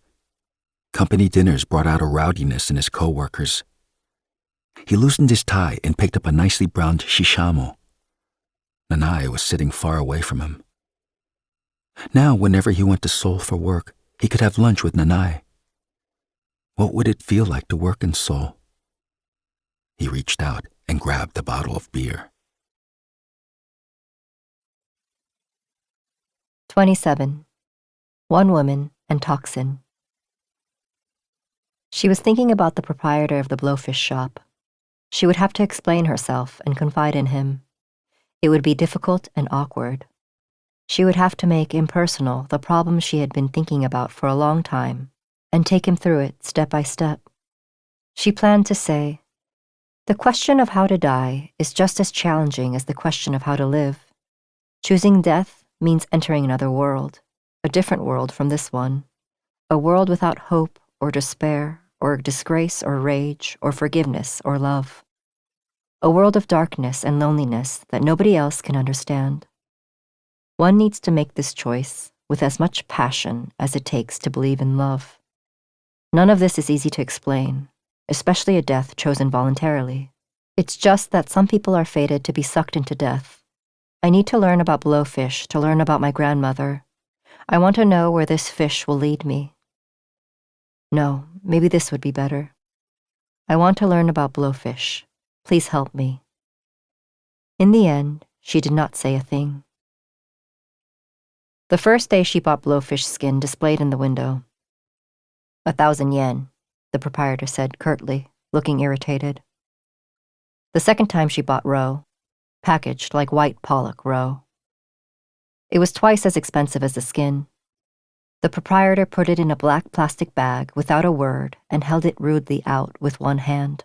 Speaker 1: Company dinners brought out a rowdiness in his co-workers. He loosened his tie and picked up a nicely browned shishamo. Nanae was sitting far away from him. Now, whenever he went to Seoul for work, he could have lunch with Nanae. What would it feel like to work in Seoul? He reached out and grabbed a bottle of beer.
Speaker 2: 27. One Woman and Toxin. She was thinking about the proprietor of the Blowfish shop. She would have to explain herself and confide in him. It would be difficult and awkward. She would have to make impersonal the problem she had been thinking about for a long time and take him through it step by step. She planned to say, "The question of how to die is just as challenging as the question of how to live. Choosing death means entering another world, a different world from this one, a world without hope or despair or disgrace or rage or forgiveness or love. A world of darkness and loneliness that nobody else can understand. One needs to make this choice with as much passion as it takes to believe in love. None of this is easy to explain, especially a death chosen voluntarily. It's just that some people are fated to be sucked into death. I need to learn about Blowfish to learn about my grandmother. I want to know where this fish will lead me. No, maybe this would be better. I want to learn about Blowfish. Please help me." In the end, she did not say a thing. The first day she bought Blowfish skin displayed in the window. 1,000 yen, the proprietor said curtly, looking irritated. The second time she bought roe, packaged like white pollock roe. It was twice as expensive as the skin. The proprietor put it in a black plastic bag without a word and held it rudely out with one hand.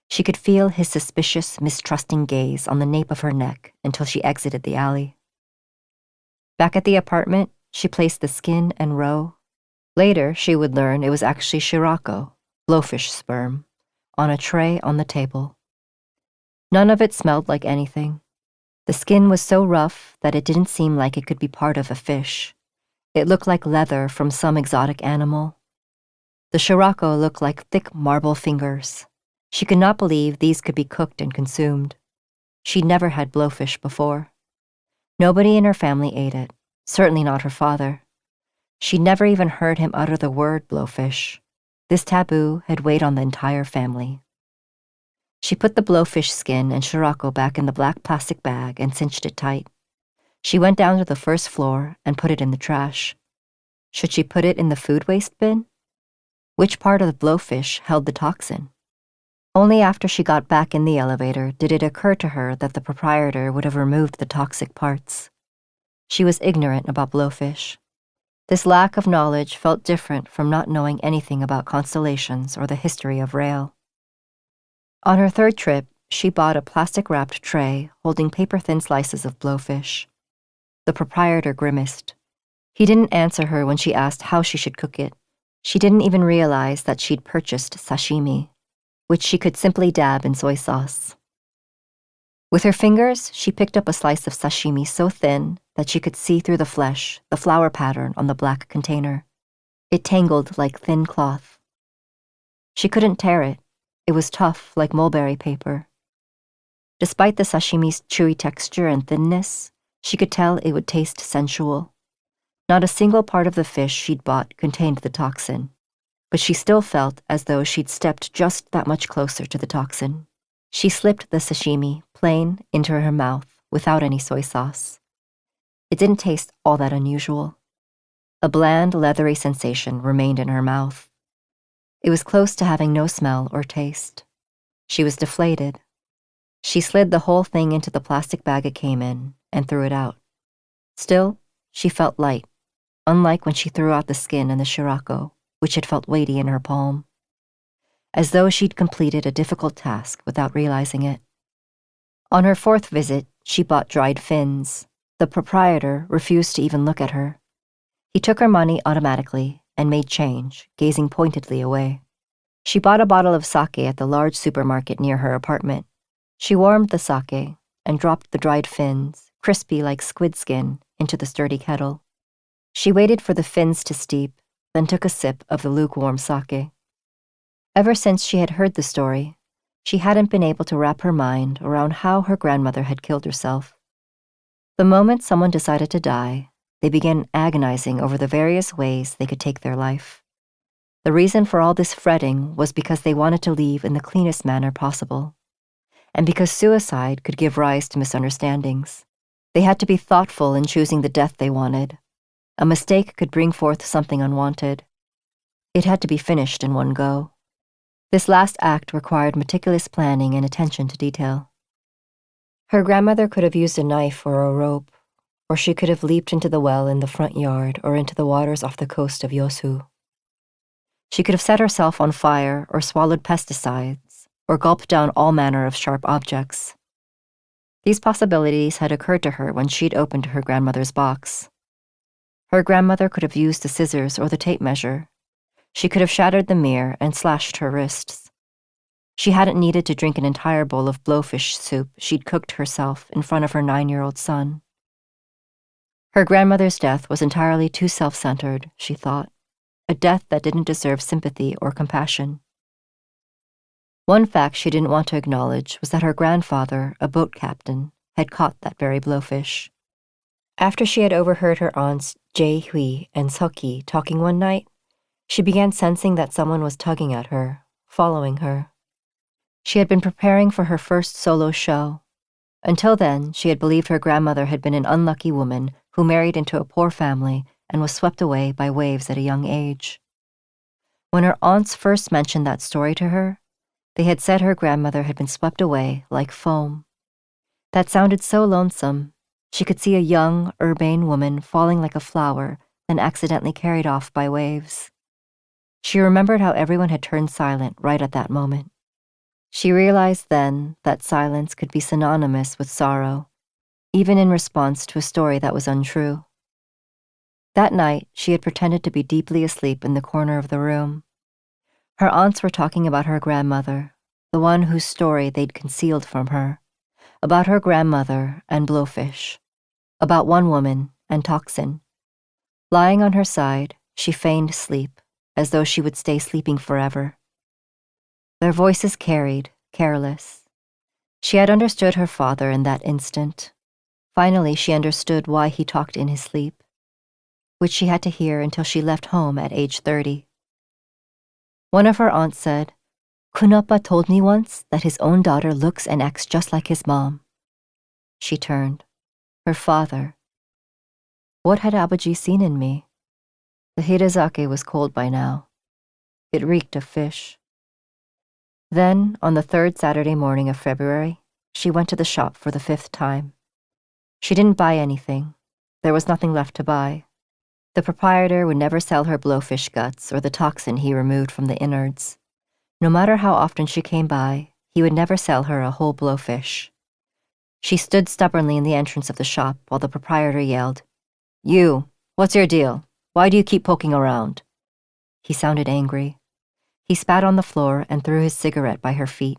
Speaker 2: She could feel his suspicious, mistrusting gaze on the nape of her neck until she exited the alley. Back at the apartment, she placed the skin and roe. Later, she would learn it was actually shirako, blowfish sperm, on a tray on the table. None of it smelled like anything. The skin was so rough that it didn't seem like it could be part of a fish. It looked like leather from some exotic animal. The shirako looked like thick marble fingers. She could not believe these could be cooked and consumed. She'd never had blowfish before. Nobody in her family ate it, certainly not her father. She'd never even heard him utter the word blowfish. This taboo had weighed on the entire family. She put the blowfish skin and shirako back in the black plastic bag and cinched it tight. She went down to the first floor and put it in the trash. Should she put it in the food waste bin? Which part of the blowfish held the toxin? Only after she got back in the elevator did it occur to her that the proprietor would have removed the toxic parts. She was ignorant about blowfish. This lack of knowledge felt different from not knowing anything about constellations or the history of rail. On her third trip, she bought a plastic-wrapped tray holding paper-thin slices of blowfish. The proprietor grimaced. He didn't answer her when she asked how she should cook it. She didn't even realize that she'd purchased sashimi, which she could simply dab in soy sauce. With her fingers, she picked up a slice of sashimi so thin that she could see through the flesh, the flower pattern on the black container. It tangled like thin cloth. She couldn't tear it. It was tough like mulberry paper. Despite the sashimi's chewy texture and thinness, she could tell it would taste sensual. Not a single part of the fish she'd bought contained the toxin, but she still felt as though she'd stepped just that much closer to the toxin. She slipped the sashimi, plain, into her mouth without any soy sauce. It didn't taste all that unusual. A bland, leathery sensation remained in her mouth. It was close to having no smell or taste. She was deflated. She slid the whole thing into the plastic bag it came in and threw it out. Still, she felt light, unlike when she threw out the skin and the shirako, which had felt weighty in her palm. As though she'd completed a difficult task without realizing it. On her fourth visit, she bought dried fins. The proprietor refused to even look at her. He took her money automatically and made change, gazing pointedly away. She bought a bottle of sake at the large supermarket near her apartment. She warmed the sake and dropped the dried fins, crispy like squid skin, into the sturdy kettle. She waited for the fins to steep, then took a sip of the lukewarm sake. Ever since she had heard the story, she hadn't been able to wrap her mind around how her grandmother had killed herself. The moment someone decided to die, they began agonizing over the various ways they could take their life. The reason for all this fretting was because they wanted to leave in the cleanest manner possible, and because suicide could give rise to misunderstandings. They had to be thoughtful in choosing the death they wanted. A mistake could bring forth something unwanted. It had to be finished in one go. This last act required meticulous planning and attention to detail. Her grandmother could have used a knife or a rope, or she could have leaped into the well in the front yard or into the waters off the coast of Yosu. She could have set herself on fire or swallowed pesticides or gulped down all manner of sharp objects. These possibilities had occurred to her when she'd opened her grandmother's box. Her grandmother could have used the scissors or the tape measure. She could have shattered the mirror and slashed her wrists. She hadn't needed to drink an entire bowl of blowfish soup she'd cooked herself in front of her 9-year-old son. Her grandmother's death was entirely too self-centered, she thought, a death that didn't deserve sympathy or compassion. One fact she didn't want to acknowledge was that her grandfather, a boat captain, had caught that very blowfish. After she had overheard her aunts Jae-hui and Seok-ki talking one night, she began sensing that someone was tugging at her, following her. She had been preparing for her first solo show. Until then, she had believed her grandmother had been an unlucky woman who married into a poor family and was swept away by waves at a young age. When her aunts first mentioned that story to her, they had said her grandmother had been swept away like foam. That sounded so lonesome. She could see a young, urbane woman falling like a flower, then accidentally carried off by waves. She remembered how everyone had turned silent right at that moment. She realized then that silence could be synonymous with sorrow, even in response to a story that was untrue. That night, she had pretended to be deeply asleep in the corner of the room. Her aunts were talking about her grandmother, the one whose story they'd concealed from her, about her grandmother and Blowfish, about one woman and toxin. Lying on her side, she feigned sleep, as though she would stay sleeping forever. Their voices carried, careless. She had understood her father in that instant. Finally, she understood why he talked in his sleep, which she had to hear until she left home at age 30. One of her aunts said, "Kunappa told me once that his own daughter looks and acts just like his mom." She turned. Her father. What had Abaji seen in me? The hirazake was cold by now. It reeked of fish. Then, on the 3rd Saturday morning of February, she went to the shop for the 5th time. She didn't buy anything. There was nothing left to buy. The proprietor would never sell her blowfish guts or the toxin he removed from the innards. No matter how often she came by, he would never sell her a whole blowfish. She stood stubbornly in the entrance of the shop while the proprietor yelled, "You, what's your deal? Why do you keep poking around?" He sounded angry. He spat on the floor and threw his cigarette by her feet.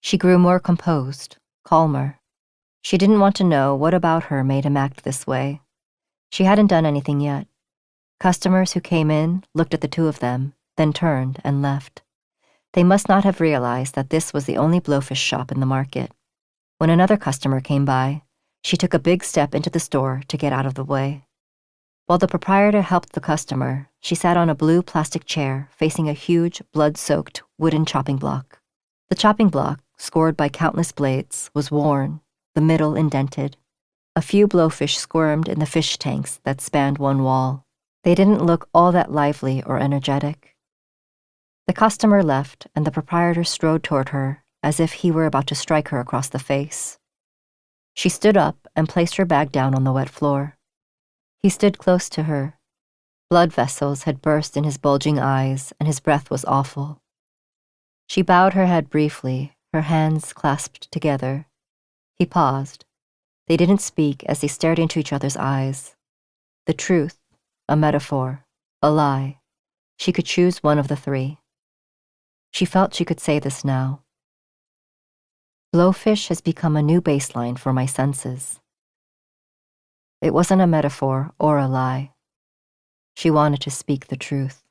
Speaker 2: She grew more composed, calmer. She didn't want to know what about her made him act this way. She hadn't done anything yet. Customers who came in looked at the two of them, then turned and left. They must not have realized that this was the only blowfish shop in the market. When another customer came by, she took a big step into the store to get out of the way. While the proprietor helped the customer, she sat on a blue plastic chair facing a huge, blood-soaked wooden chopping block. The chopping block, scored by countless blades, was worn, the middle indented. A few blowfish squirmed in the fish tanks that spanned one wall. They didn't look all that lively or energetic. The customer left, and the proprietor strode toward her, as if he were about to strike her across the face. She stood up and placed her bag down on the wet floor. He stood close to her. Blood vessels had burst in his bulging eyes, and his breath was awful. She bowed her head briefly, her hands clasped together. He paused. They didn't speak as they stared into each other's eyes. The truth, a metaphor, a lie. She could choose one of the three. She felt she could say this now. Blowfish has become a new baseline for my senses. It wasn't a metaphor or a lie. She wanted to speak the truth.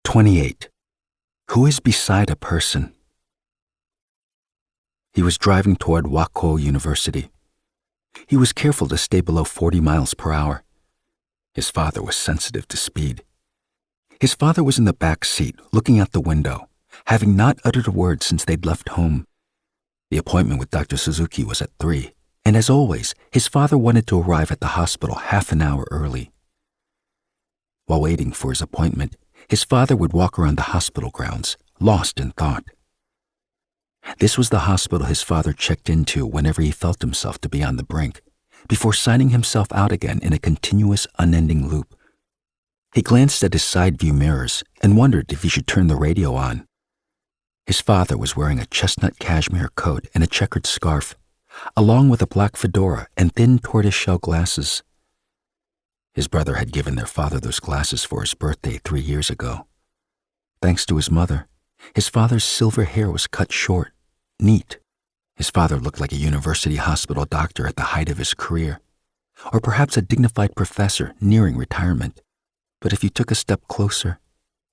Speaker 1: 28. Who is beside a person? He was driving toward Wako University. He was careful to stay below 40 miles per hour. His father was sensitive to speed. His father was in the back seat, looking out the window, having not uttered a word since they'd left home. The appointment with Dr. Suzuki was at 3, and as always, his father wanted to arrive at the hospital half an hour early. While waiting for his appointment, his father would walk around the hospital grounds, lost in thought. This was the hospital his father checked into whenever he felt himself to be on the brink, before signing himself out again in a continuous, unending loop. He glanced at his side view mirrors and wondered if he should turn the radio on. His father was wearing a chestnut cashmere coat and a checkered scarf, along with a black fedora and thin tortoiseshell glasses. His brother had given their father those glasses for his birthday 3 years ago. Thanks to his mother, his father's silver hair was cut short, neat. His father looked like a university hospital doctor at the height of his career, or perhaps a dignified professor nearing retirement. But if you took a step closer,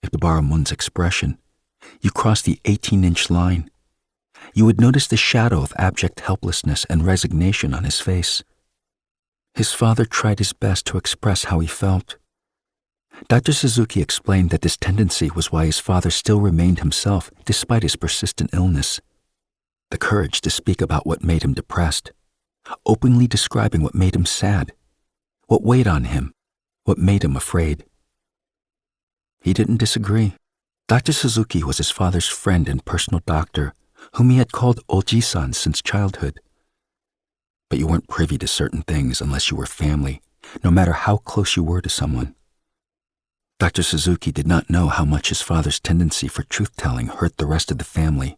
Speaker 1: if to borrow Mun's expression, you crossed the 18-inch line, you would notice the shadow of abject helplessness and resignation on his face. His father tried his best to express how he felt. Dr. Suzuki explained that this tendency was why his father still remained himself despite his persistent illness. The courage to speak about what made him depressed, openly describing what made him sad, what weighed on him, what made him afraid. He didn't disagree. Dr. Suzuki was his father's friend and personal doctor, whom he had called Oji-san since childhood. But you weren't privy to certain things unless you were family, no matter how close you were to someone. Dr. Suzuki did not know how much his father's tendency for truth-telling hurt the rest of the family,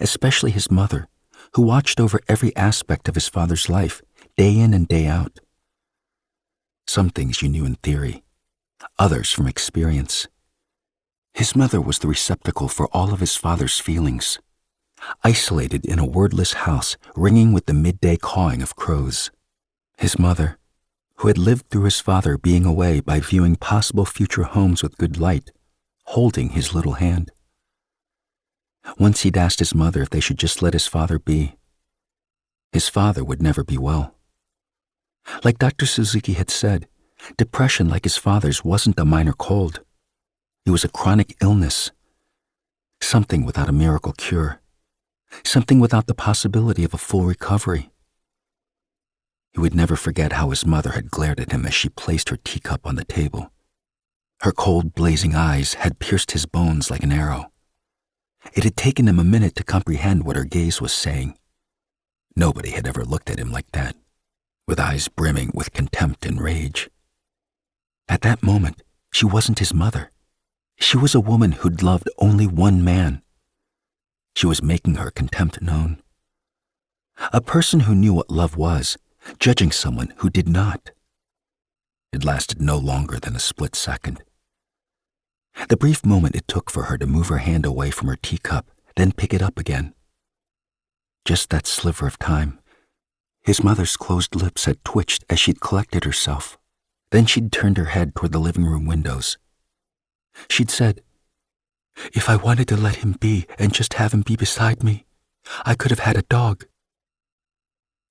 Speaker 1: especially his mother, who watched over every aspect of his father's life, day in and day out. Some things you knew in theory, others from experience. His mother was the receptacle for all of his father's feelings, isolated in a wordless house ringing with the midday cawing of crows. His mother, who had lived through his father being away by viewing possible future homes with good light, holding his little hand. Once he'd asked his mother if they should just let his father be. His father would never be well. Like Dr. Suzuki had said, depression like his father's wasn't a minor cold. It was a chronic illness, something without a miracle cure, something without the possibility of a full recovery. He would never forget how his mother had glared at him as she placed her teacup on the table. Her cold, blazing eyes had pierced his bones like an arrow. It had taken him a minute to comprehend what her gaze was saying. Nobody had ever looked at him like that, with eyes brimming with contempt and rage. At that moment, she wasn't his mother. She was a woman who'd loved only one man. She was making her contempt known. A person who knew what love was, judging someone who did not. It lasted no longer than a split second. The brief moment it took for her to move her hand away from her teacup, then pick it up again. Just that sliver of time. His mother's closed lips had twitched as she'd collected herself. Then she'd turned her head toward the living room windows. She'd said, "If I wanted to let him be and just have him be beside me, I could have had a dog."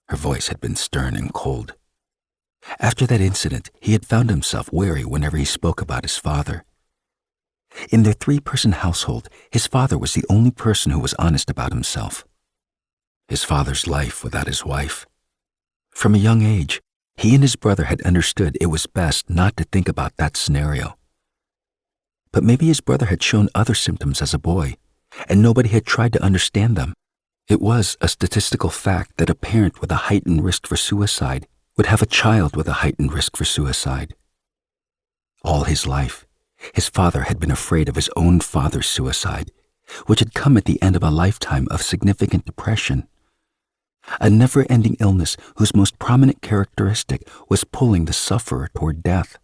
Speaker 1: Her voice had been stern and cold. After that incident, he had found himself wary whenever he spoke about his father. In their 3-person household, his father was the only person who was honest about himself. His father's life without his wife. From a young age, he and his brother had understood it was best not to think about that scenario. But maybe his brother had shown other symptoms as a boy, and nobody had tried to understand them. It was a statistical fact that a parent with a heightened risk for suicide would have a child with a heightened risk for suicide. All his life, his father had been afraid of his own father's suicide, which had come at the end of a lifetime of significant depression. A never-ending illness whose most prominent characteristic was pulling the sufferer toward death.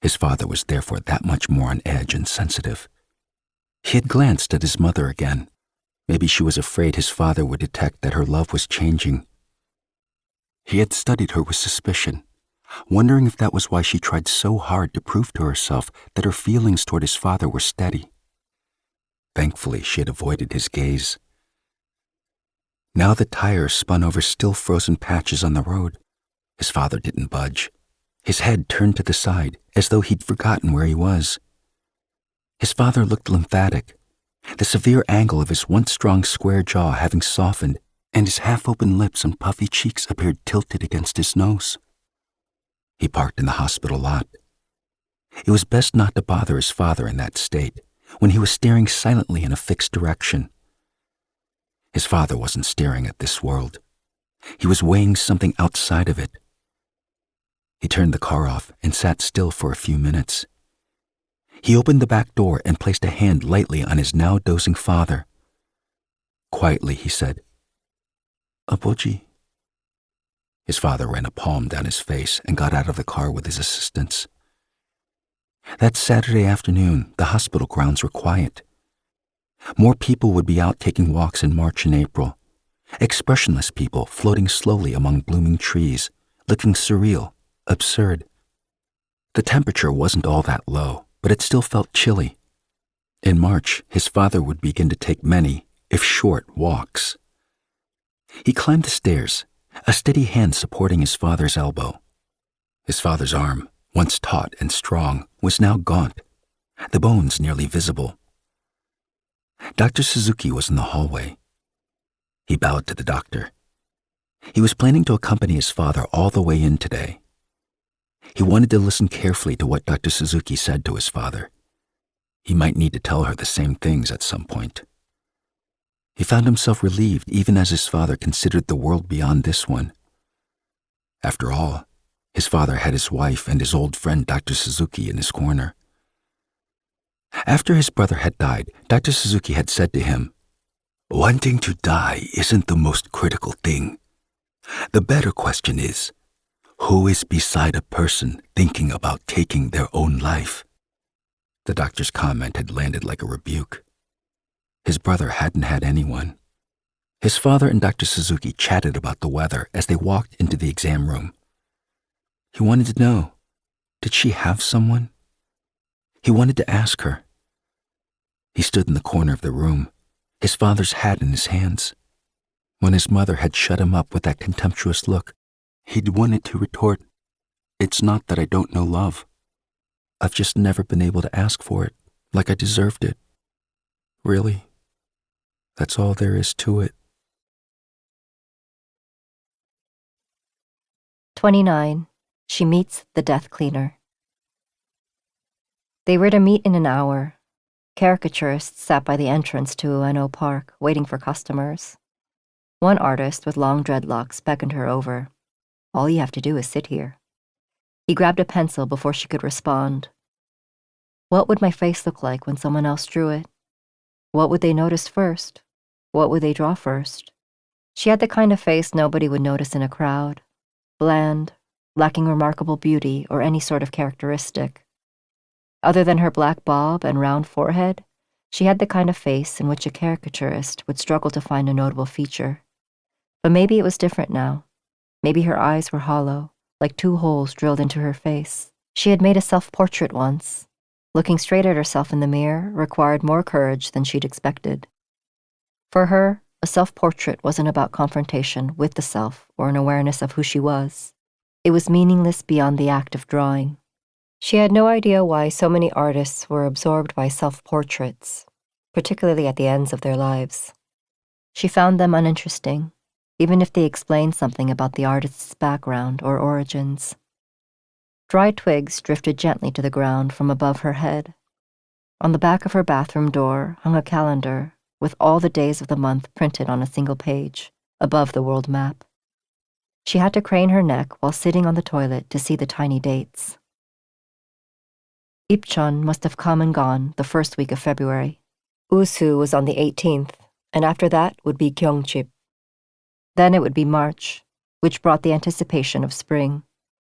Speaker 1: His father was therefore that much more on edge and sensitive. He had glanced at his mother again. Maybe she was afraid his father would detect that her love was changing. He had studied her with suspicion, wondering if that was why she tried so hard to prove to herself that her feelings toward his father were steady. Thankfully, she had avoided his gaze. Now the tires spun over still frozen patches on the road. His father didn't budge. His head turned to the side, as though he'd forgotten where he was. His father looked lymphatic, the severe angle of his once strong square jaw having softened, and his half-open lips and puffy cheeks appeared tilted against his nose. He parked in the hospital lot, It was best not to bother his father in that state, when he was staring silently in a fixed direction. His father wasn't staring at this world. He was weighing something outside of it. He turned the car off and sat still for a few minutes. He opened the back door and placed a hand lightly on his now dozing father. Quietly, he said, "Apoji." His father ran a palm down his face and got out of the car with his assistants. That Saturday afternoon, the hospital grounds were quiet. More people would be out taking walks in March and April, expressionless people floating slowly among blooming trees, looking surreal, absurd. The temperature wasn't all that low, but it still felt chilly. In March, his father would begin to take many, if short, walks. He climbed the stairs, a steady hand supporting his father's elbow. His father's arm, once taut and strong, was now gaunt, the bones nearly visible. Dr. Suzuki was in the hallway. He bowed to the doctor. He was planning to accompany his father all the way in today. He wanted to listen carefully to what Dr. Suzuki said to his father. He might need to tell her the same things at some point. He found himself relieved even as his father considered the world beyond this one. After all, his father had his wife and his old friend Dr. Suzuki in his corner. After his brother had died, Dr. Suzuki had said to him, "Wanting to die isn't the most critical thing. The better question is, who is beside a person thinking about taking their own life?" The doctor's comment had landed like a rebuke. His brother hadn't had anyone. His father and Dr. Suzuki chatted about the weather as they walked into the exam room. He wanted to know, did she have someone? He wanted to ask her. He stood in the corner of the room, his father's hat in his hands. When his mother had shut him up with that contemptuous look, he'd wanted to retort, "It's not that I don't know love. I've just never been able to ask for it, like I deserved it. Really, that's all there is to it."
Speaker 2: 29. She meets the death cleaner. They were to meet in an hour. Caricaturists sat by the entrance to Ueno Park, waiting for customers. One artist with long dreadlocks beckoned her over. "All you have to do is sit here." He grabbed a pencil before she could respond. What would my face look like when someone else drew it? What would they notice first? What would they draw first? She had the kind of face nobody would notice in a crowd. Bland, lacking remarkable beauty or any sort of characteristic. Other than her black bob and round forehead, she had the kind of face in which a caricaturist would struggle to find a notable feature. But maybe it was different now. Maybe her eyes were hollow, like two holes drilled into her face. She had made a self-portrait once. Looking straight at herself in the mirror required more courage than she'd expected. For her, a self-portrait wasn't about confrontation with the self or an awareness of who she was. It was meaningless beyond the act of drawing. She had no idea why so many artists were absorbed by self-portraits, particularly at the ends of their lives. She found them uninteresting, even if they explained something about the artist's background or origins. Dry twigs drifted gently to the ground from above her head. On the back of her bathroom door hung a calendar with all the days of the month printed on a single page, above the world map. She had to crane her neck while sitting on the toilet to see the tiny dates. Ipchon must have come and gone the first week of February. Usu was on the 18th, and after that would be Gyeongchip. Then it would be March, which brought the anticipation of spring.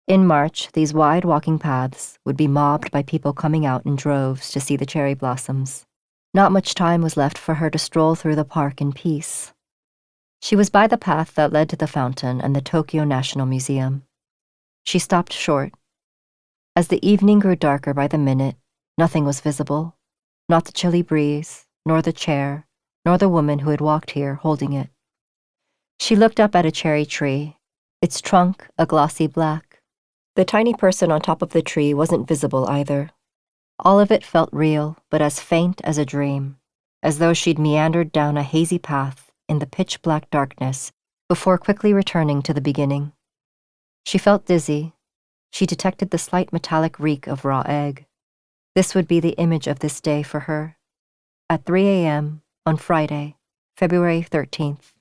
Speaker 2: In March, these wide walking paths would be mobbed by people coming out in droves to see the cherry blossoms. Not much time was left for her to stroll through the park in peace. She was by the path that led to the fountain and the Tokyo National Museum. She stopped short. As the evening grew darker by the minute, nothing was visible, not the chilly breeze, nor the chair, nor the woman who had walked here holding it. She looked up at a cherry tree, its trunk a glossy black. The tiny person on top of the tree wasn't visible either. All of it felt real, but as faint as a dream, as though she'd meandered down a hazy path in the pitch-black darkness before quickly returning to the beginning. She felt dizzy. She detected the slight metallic reek of raw egg. This would be the image of this day for her. At 3 a.m. on Friday, February 13th.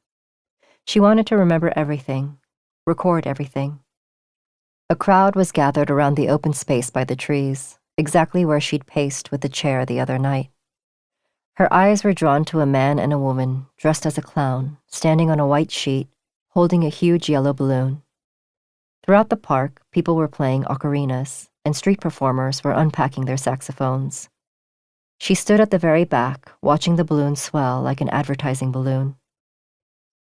Speaker 2: She wanted to remember everything, record everything. A crowd was gathered around the open space by the trees, exactly where she'd paced with the chair the other night. Her eyes were drawn to a man and a woman dressed as a clown, standing on a white sheet, holding a huge yellow balloon. Throughout the park, people were playing ocarinas, and street performers were unpacking their saxophones. She stood at the very back, watching the balloon swell like an advertising balloon.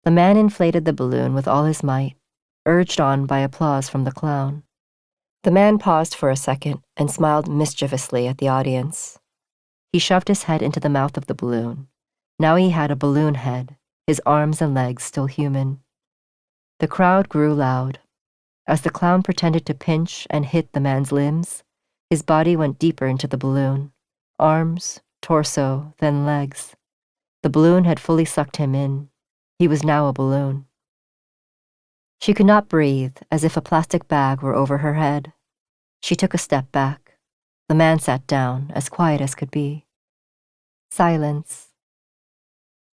Speaker 2: The man inflated the balloon with all his might, urged on by applause from the clown. The man paused for a second and smiled mischievously at the audience. He shoved his head into the mouth of the balloon. Now he had a balloon head, his arms and legs still human. The crowd grew loud. As the clown pretended to pinch and hit the man's limbs, his body went deeper into the balloon. Arms, torso, then legs. The balloon had fully sucked him in. He was now a balloon. She could not breathe, as if a plastic bag were over her head. She took a step back. The man sat down, as quiet as could be. Silence.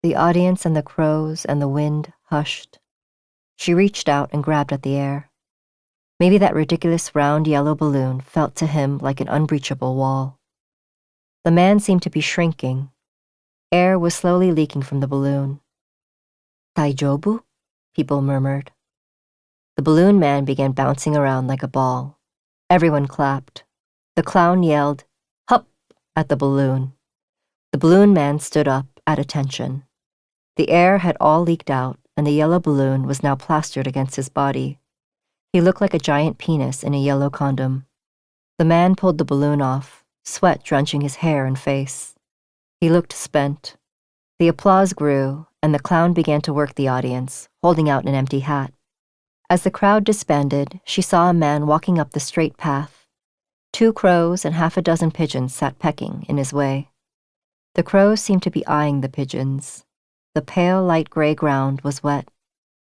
Speaker 2: The audience and the crows and the wind hushed. She reached out and grabbed at the air. Maybe that ridiculous round yellow balloon felt to him like an unbreachable wall. The man seemed to be shrinking. Air was slowly leaking from the balloon. "Daijobu?" people murmured. The balloon man began bouncing around like a ball. Everyone clapped. The clown yelled, "Hup!" at the balloon. The balloon man stood up at attention. The air had all leaked out, and the yellow balloon was now plastered against his body. He looked like a giant penis in a yellow condom. The man pulled the balloon off, sweat drenching his hair and face. He looked spent. The applause grew, and the clown began to work the audience, holding out an empty hat. As the crowd disbanded, she saw a man walking up the straight path. 2 crows and half a dozen pigeons sat pecking in his way. The crows seemed to be eyeing the pigeons. The pale light gray ground was wet.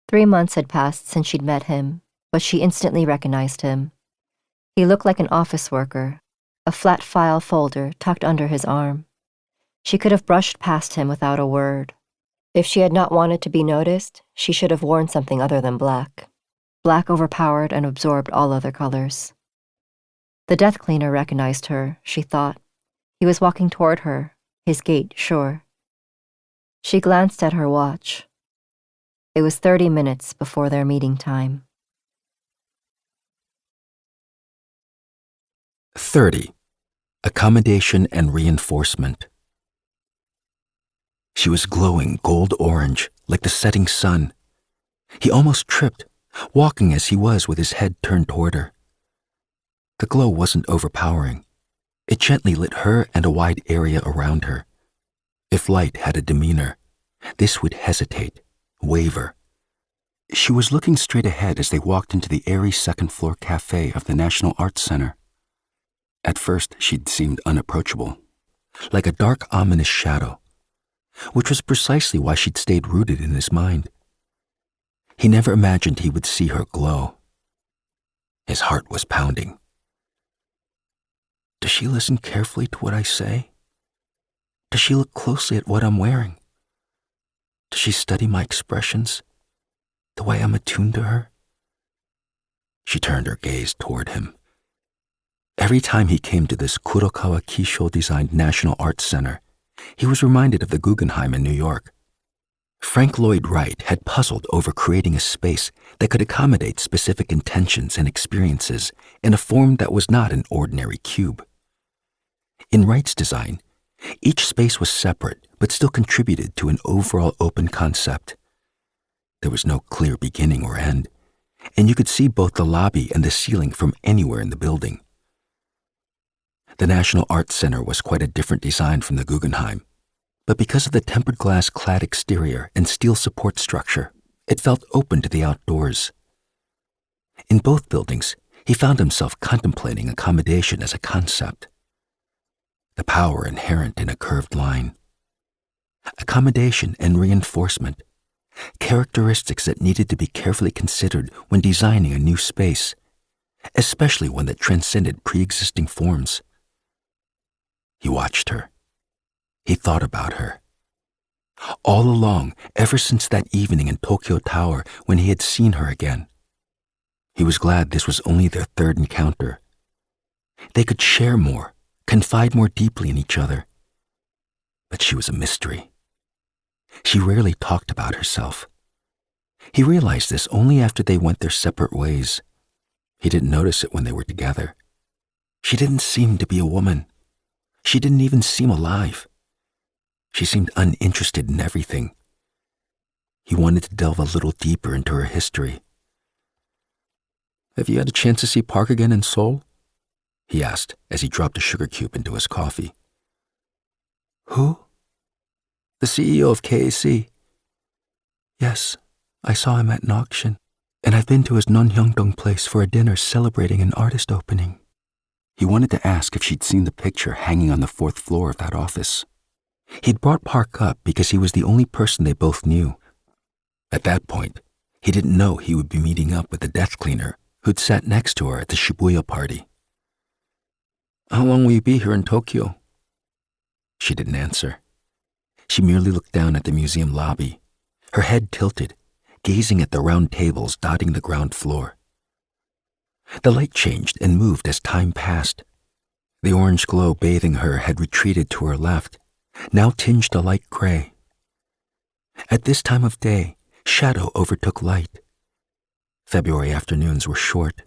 Speaker 2: 3 months had passed since she'd met him, but she instantly recognized him. He looked like an office worker, a flat file folder tucked under his arm. She could have brushed past him without a word. If she had not wanted to be noticed, she should have worn something other than black. Black overpowered and absorbed all other colors. The death cleaner recognized her, she thought. He was walking toward her, his gait sure. She glanced at her watch. It was 30 minutes before their meeting time.
Speaker 1: 30. Accommodation and reinforcement. She was glowing gold-orange, like the setting sun. He almost tripped, walking as he was with his head turned toward her. The glow wasn't overpowering. It gently lit her and a wide area around her. If light had a demeanor, this would hesitate, waver. She was looking straight ahead as they walked into the airy second-floor cafe of the National Arts Center. At first, she'd seemed unapproachable, like a dark, ominous shadow, which was precisely why she'd stayed rooted in his mind. He never imagined he would see her glow. His heart was pounding. Does she listen carefully to what I say? Does she look closely at what I'm wearing? Does she study my expressions, the way I'm attuned to her? She turned her gaze toward him. Every time he came to this Kurokawa Kisho-designed National Arts Center, he was reminded of the Guggenheim in New York. Frank Lloyd Wright had puzzled over creating a space that could accommodate specific intentions and experiences in a form that was not an ordinary cube. In Wright's design, each space was separate but still contributed to an overall open concept. There was no clear beginning or end, and you could see both the lobby and the ceiling from anywhere in the building. The National Arts Center was quite a different design from the Guggenheim, but because of the tempered glass-clad exterior and steel support structure, it felt open to the outdoors. In both buildings, he found himself contemplating accommodation as a concept. The power inherent in a curved line. Accommodation and reinforcement, characteristics that needed to be carefully considered when designing a new space, especially one that transcended pre-existing forms. He watched her. He thought about her. All along, ever since that evening in Tokyo Tower when he had seen her again. He was glad this was only their third encounter. They could share more, confide more deeply in each other. But she was a mystery. She rarely talked about herself. He realized this only after they went their separate ways. He didn't notice it when they were together. She didn't seem to be a woman. She didn't even seem alive. She seemed uninterested in everything. He wanted to delve a little deeper into her history. "Have you had a chance to see Park again in Seoul?" he asked as he dropped a sugar cube into his coffee. "Who?" "The CEO of KAC. "Yes, I saw him at an auction, and I've been to his Nonhyungdong place for a dinner celebrating an artist opening." He wanted to ask if she'd seen the picture hanging on the 4th floor of that office. He'd brought Park up because he was the only person they both knew. At that point, he didn't know he would be meeting up with the death cleaner who'd sat next to her at the Shibuya party. "How long will you be here in Tokyo?" She didn't answer. She merely looked down at the museum lobby, her head tilted, gazing at the round tables dotting the ground floor. The light changed and moved as time passed. The orange glow bathing her had retreated to her left, now tinged a light gray. At this time of day, shadow overtook light. February afternoons were short.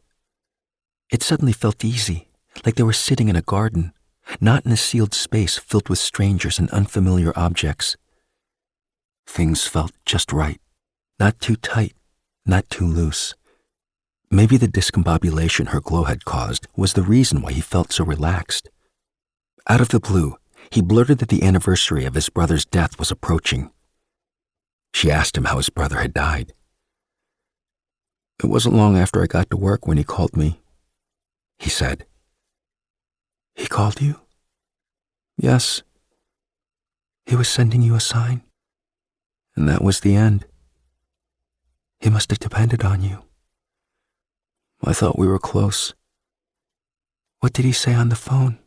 Speaker 1: It suddenly felt easy, like they were sitting in a garden, not in a sealed space filled with strangers and unfamiliar objects. Things felt just right, not too tight, not too loose. Maybe the discombobulation her glow had caused was the reason why he felt so relaxed. Out of the blue, he blurted that the anniversary of his brother's death was approaching. She asked him how his brother had died. "It wasn't long after I got to work when he called me," he said. "He called you?" "Yes. He was sending you a sign?" "And that was the end." "He must have depended on you." "I thought we were close." "What did he say on the phone?"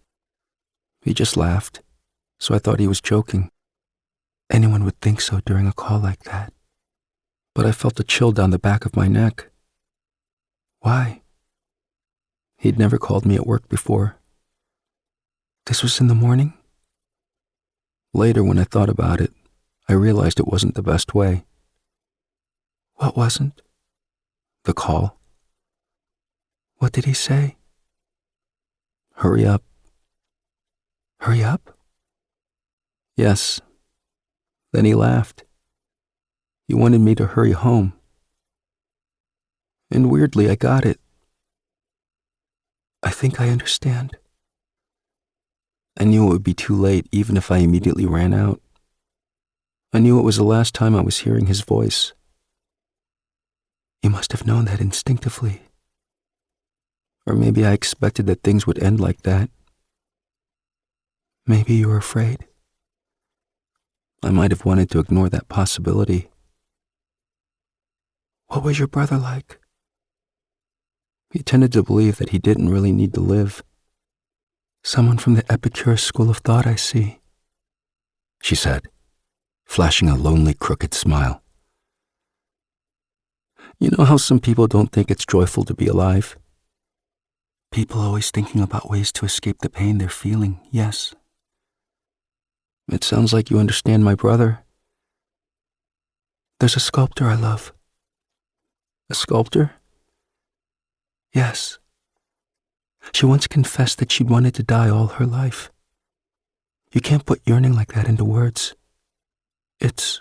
Speaker 1: "He just laughed, so I thought he was joking." "Anyone would think so during a call like that." "But I felt a chill down the back of my neck." "Why?" "He'd never called me at work before." "This was in the morning?" "Later, when I thought about it, I realized it wasn't the best way." "What wasn't?" "The call." "What did he say?" "Hurry up." "Hurry up?" "Yes." Then he laughed. He wanted me to hurry home. And weirdly, I got it. "I think I understand." I knew it would be too late even if I immediately ran out. I knew it was the last time I was hearing his voice. "You must have known that instinctively." Or maybe I expected that things would end like that. "Maybe you were afraid." I might have wanted to ignore that possibility. "What was your brother like?" He tended to believe that he didn't really need to live. "Someone from the Epicurus school of thought, I see," she said, flashing a lonely, crooked smile. "You know how some people don't think it's joyful to be alive? People always thinking about ways to escape the pain they're feeling, yes." "It sounds like you understand my brother." "There's a sculptor I love." "A sculptor?" "Yes. She once confessed that she'd wanted to die all her life. You can't put yearning like that into words. It's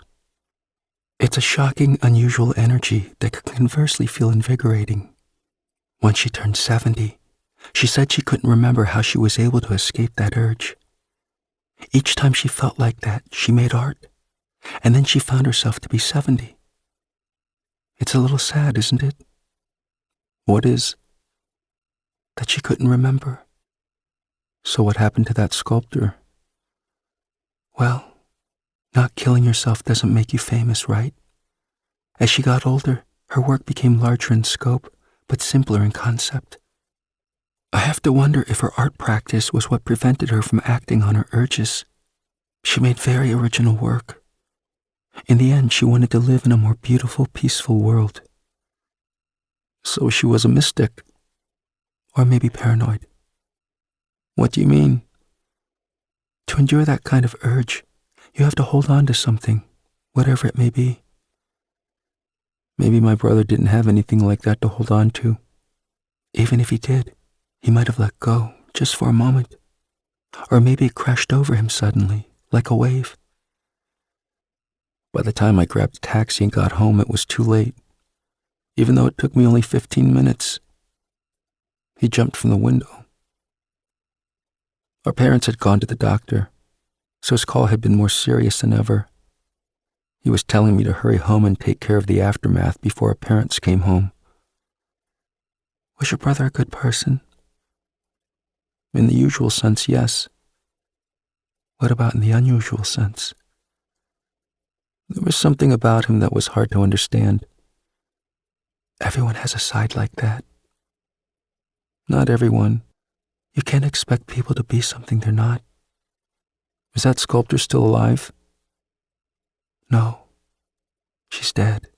Speaker 1: a shocking, unusual energy that could conversely feel invigorating. Once she turned 70, she said she couldn't remember how she was able to escape that urge. Each time she felt like that, she made art, and then she found herself to be 70. It's a little sad, isn't it?" "What is?" "That she couldn't remember." "So what happened to that sculptor?" "Well, not killing yourself doesn't make you famous, right? As she got older, her work became larger in scope, but simpler in concept. I have to wonder if her art practice was what prevented her from acting on her urges. She made very original work. In the end, she wanted to live in a more beautiful, peaceful world. So she was a mystic. Or maybe paranoid. What do you mean? To endure that kind of urge, you have to hold on to something, whatever it may be. Maybe my brother didn't have anything like that to hold on to. Even if he did, he might have let go, just for a moment. Or maybe it crashed over him suddenly, like a wave. By the time I grabbed a taxi and got home, it was too late. Even though it took me only 15 minutes. He jumped from the window. Our parents had gone to the doctor, so his call had been more serious than ever. He was telling me to hurry home and take care of the aftermath before our parents came home. Was your brother a good person? In the usual sense, yes. What about in the unusual sense? There was something about him that was hard to understand. Everyone has a side like that. Not everyone. You can't expect people to be something they're not. Is that sculptor still alive? No. She's dead.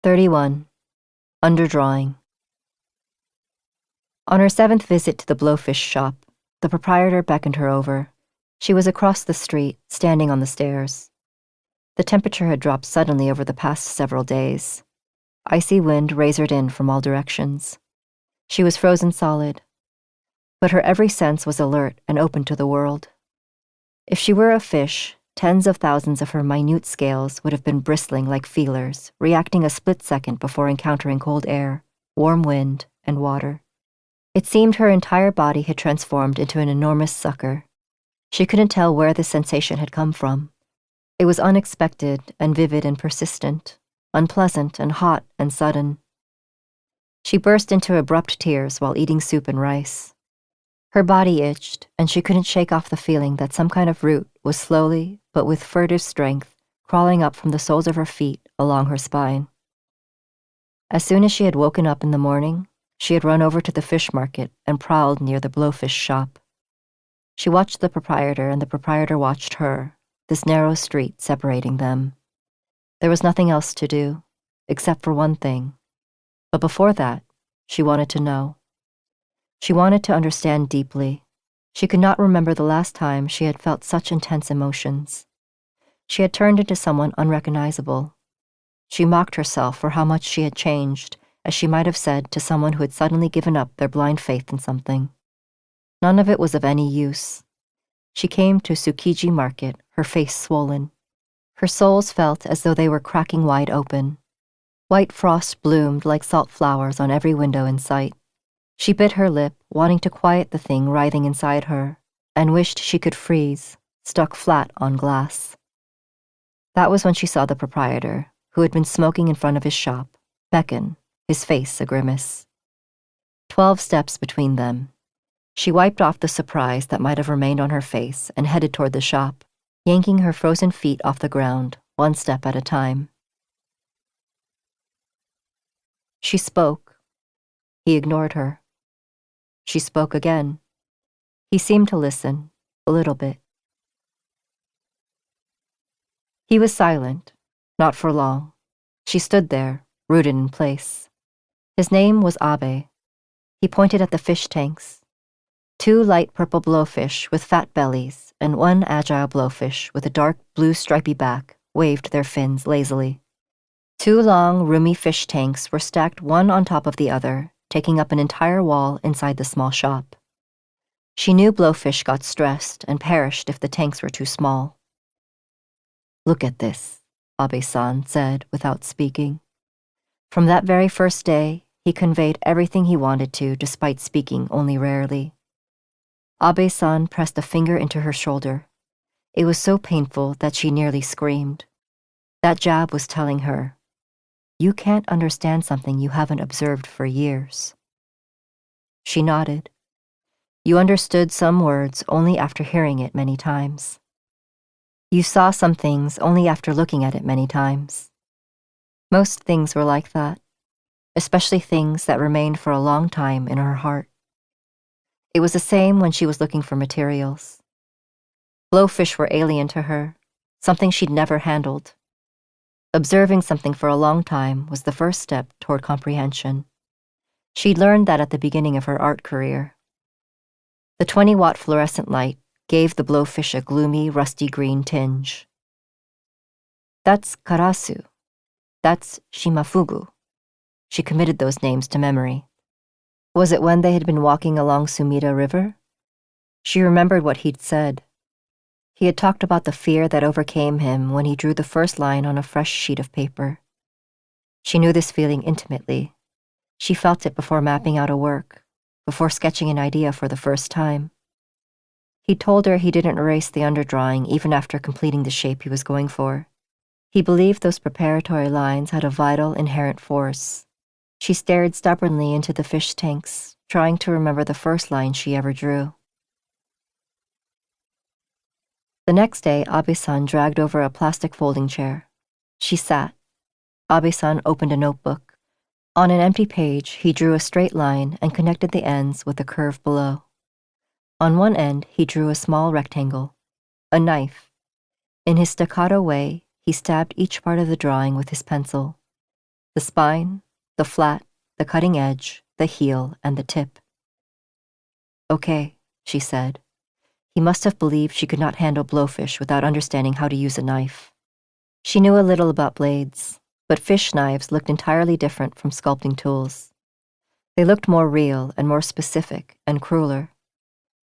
Speaker 2: 31. Underdrawing. On her 7th visit to the Blowfish shop, the proprietor beckoned her over. She was across the street, standing on the stairs. The temperature had dropped suddenly over the past several days. Icy wind razored in from all directions. She was frozen solid, but her every sense was alert and open to the world. If she were a fish, tens of thousands of her minute scales would have been bristling like feelers, reacting a split second before encountering cold air, warm wind, and water. It seemed her entire body had transformed into an enormous sucker. She couldn't tell where the sensation had come from. It was unexpected and vivid and persistent, unpleasant and hot and sudden. She burst into abrupt tears while eating soup and rice. Her body itched, and she couldn't shake off the feeling that some kind of root was slowly, but with furtive strength, crawling up from the soles of her feet along her spine. As soon as she had woken up in the morning, she had run over to the fish market and prowled near the Blowfish shop. She watched the proprietor, and the proprietor watched her, this narrow street separating them. There was nothing else to do, except for one thing. But before that, she wanted to know. She wanted to understand deeply. She could not remember the last time she had felt such intense emotions. She had turned into someone unrecognizable. She mocked herself for how much she had changed, as she might have said to someone who had suddenly given up their blind faith in something. None of it was of any use. She came to Tsukiji Market, her face swollen. Her soles felt as though they were cracking wide open. White frost bloomed like salt flowers on every window in sight. She bit her lip, wanting to quiet the thing writhing inside her, and wished she could freeze, stuck flat on glass. That was when she saw the proprietor, who had been smoking in front of his shop, beckon, his face a grimace. 12 steps between them. She wiped off the surprise that might have remained on her face and headed toward the shop, yanking her frozen feet off the ground, one step at a time. She spoke. He ignored her. She spoke again. He seemed to listen, a little bit. He was silent, not for long. She stood there, rooted in place. His name was Abe. He pointed at the fish tanks. 2 light purple blowfish with fat bellies and 1 agile blowfish with a dark blue stripy back waved their fins lazily. 2 long, roomy fish tanks were stacked one on top of the other, taking up an entire wall inside the small shop. She knew blowfish got stressed and perished if the tanks were too small. "Look at this," Abe-san said without speaking. From that very first day, he conveyed everything he wanted to despite speaking only rarely. Abe-san pressed a finger into her shoulder. It was so painful that she nearly screamed. That jab was telling her, "You can't understand something you haven't observed for years." She nodded. You understood some words only after hearing it many times. You saw some things only after looking at it many times. Most things were like that. especially things that remained for a long time in her heart. It was the same when she was looking for materials. Blowfish were alien to her, something she'd never handled. Observing something for a long time was the first step toward comprehension. She'd learned that at the beginning of her art career. The 20-watt fluorescent light gave the blowfish a gloomy, rusty green tinge. That's Karasu. That's Shimafugu. She committed those names to memory. Was it when they had been walking along Sumida River? She remembered what he'd said. He had talked about the fear that overcame him when he drew the first line on a fresh sheet of paper. She knew this feeling intimately. She felt it before mapping out a work, before sketching an idea for the first time. He told her he didn't erase the underdrawing even after completing the shape he was going for. He believed those preparatory lines had a vital, inherent force. She stared stubbornly into the fish tanks, trying to remember the first line she ever drew. The next day, Abe-san dragged over a plastic folding chair. She sat. Abe-san opened a notebook. On an empty page, he drew a straight line and connected the ends with a curve below. On one end, he drew a small rectangle, a knife. In his staccato way, he stabbed each part of the drawing with his pencil. The spine, the flat, the cutting edge, the heel, and the tip. Okay, she said. He must have believed she could not handle blowfish without understanding how to use a knife. She knew a little about blades, but fish knives looked entirely different from sculpting tools. They looked more real and more specific and crueler.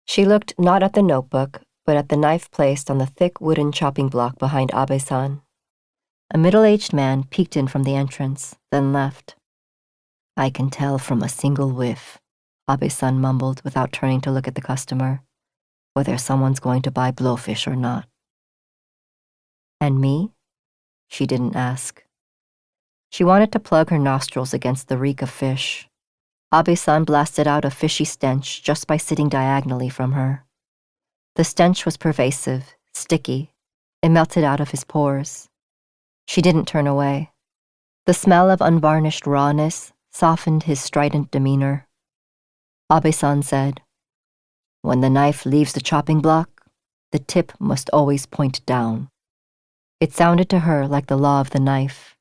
Speaker 2: She looked not at the notebook, but at the knife placed on the thick wooden chopping block behind Abe-san. A middle-aged man peeked in from the entrance, then left. I can tell from a single whiff, Abe-san mumbled without turning to look at the customer, whether someone's going to buy blowfish or not. And me? She didn't ask. She wanted to plug her nostrils against the reek of fish. Abe-san blasted out a fishy stench just by sitting diagonally from her. The stench was pervasive, sticky. It melted out of his pores. She didn't turn away. The smell of unvarnished rawness softened his strident demeanor. Abe-san said, When the knife leaves the chopping block, the tip must always point down. It sounded to her like the law of the knife.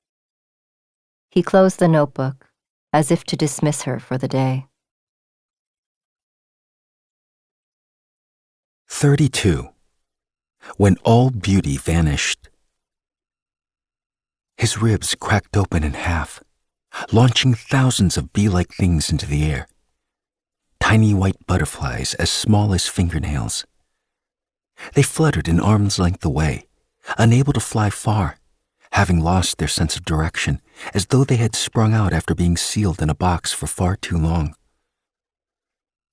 Speaker 2: He closed the notebook, as if to dismiss her for the day.
Speaker 1: 32. When all beauty vanished. His ribs cracked open in half, launching thousands of bee-like things into the air. Tiny white butterflies as small as fingernails. They fluttered an arm's length away, unable to fly far, having lost their sense of direction, as though they had sprung out after being sealed in a box for far too long.